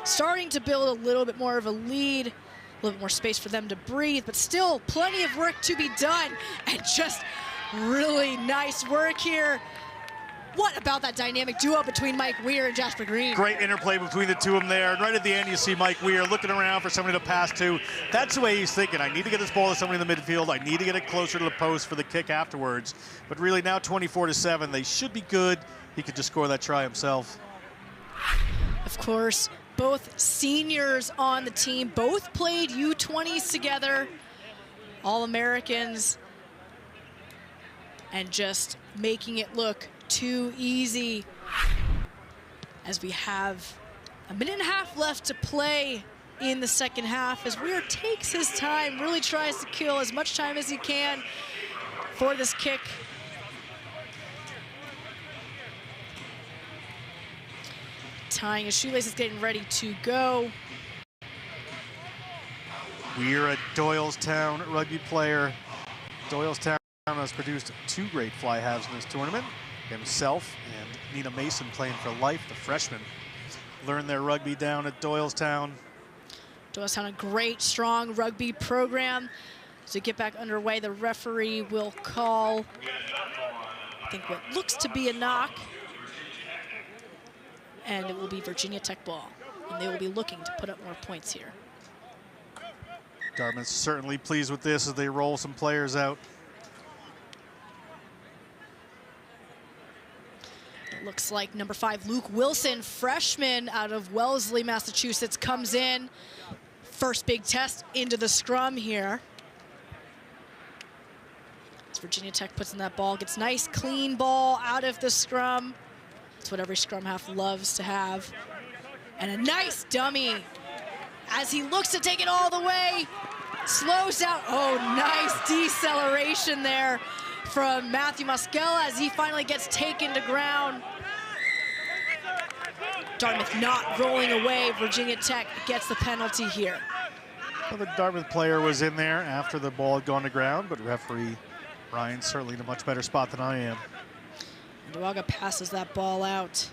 Speaker 12: starting to build a little bit more of a lead, a little bit more space for them to breathe, but still plenty of work to be done, and just really nice work here. What about that dynamic duo between Mike Weir and Jasper Green?
Speaker 14: Great interplay between the two of them there. And right at the end, you see Mike Weir looking around for somebody to pass to. That's the way he's thinking. I need to get this ball to somebody in the midfield. I need to get it closer to the post for the kick afterwards. But really now 24-7, they should be good. He could just score that try himself.
Speaker 12: Of course, both seniors on the team, both played U20s together, All-Americans, and just making it look too easy as we have a minute and a half left to play in the second half, as Weir takes his time, really tries to kill as much time as he can for this kick. Tying his shoelaces, getting ready to go.
Speaker 14: Weir, a Doylestown rugby player. Doylestown has produced 2 great fly halves in this tournament. Himself and Nina Mason playing for life, the freshman. Learned their rugby down at Doylestown.
Speaker 12: Doylestown, a great, strong rugby program. So get back underway, the referee will call, I think, what looks to be a knock. And it will be Virginia Tech ball. And they will be looking to put up more points here.
Speaker 14: Dartmouth's certainly pleased with this as they roll some players out.
Speaker 12: It looks like number 5, Luke Wilson, freshman out of Wellesley, Massachusetts, comes in. First big test into the scrum here. As Virginia Tech puts in that ball, gets nice, clean ball out of the scrum. That's what every scrum half loves to have. And a nice dummy as he looks to take it all the way. Slows out. Oh, nice deceleration there from Matthew Musquela as he finally gets taken to ground. Dartmouth not rolling away. Virginia Tech gets the penalty here.
Speaker 14: Well, the Dartmouth player was in there after the ball had gone to ground, but referee Ryan's certainly in a much better spot than I am.
Speaker 12: Nduaga passes that ball out.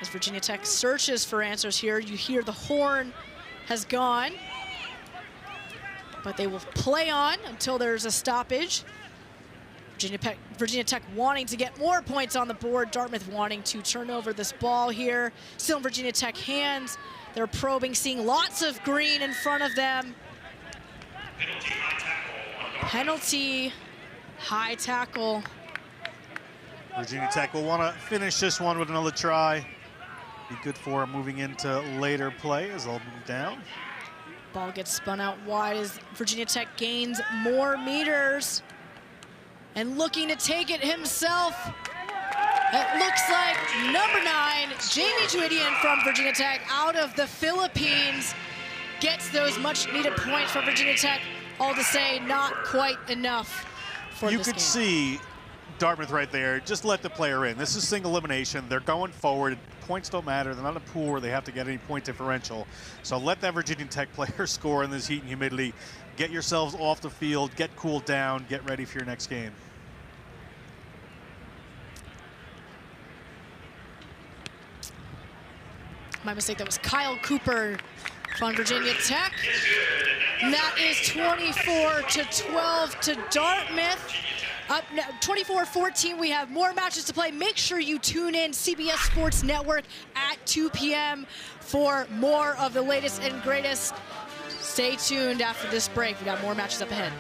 Speaker 12: As Virginia Tech searches for answers here, you hear the horn has gone. But they will play on until there's a stoppage. Virginia Tech wanting to get more points on the board. Dartmouth wanting to turn over this ball here. Still in Virginia Tech hands. They're probing, seeing lots of green in front of them. Penalty, high tackle.
Speaker 14: Virginia Tech will want to finish this one with another try. Be good for them moving into later play as they'll move down.
Speaker 12: Ball gets spun out wide as Virginia Tech gains more meters. And looking to take it himself. It looks like number 9, Jamie Juidian from Virginia Tech out of the Philippines gets those much needed points for Virginia Tech. All to say, not quite enough for
Speaker 14: You
Speaker 12: this
Speaker 14: could
Speaker 12: game.
Speaker 14: see Dartmouth right there. Just let the player in. This is single elimination. They're going forward. Points don't matter. They're not in a pool where they have to get any point differential. So let that Virginia Tech player score in this heat and humidity. Get yourselves off the field, get cooled down, get ready for your next game.
Speaker 12: My mistake, that was Kyle Cooper from Virginia Tech. And that is 24-12 to Dartmouth. Up now, 24-14, we have more matches to play. Make sure you tune in CBS Sports Network at 2 p.m. for more of the latest and greatest. Stay tuned after this break. We got more matches up ahead.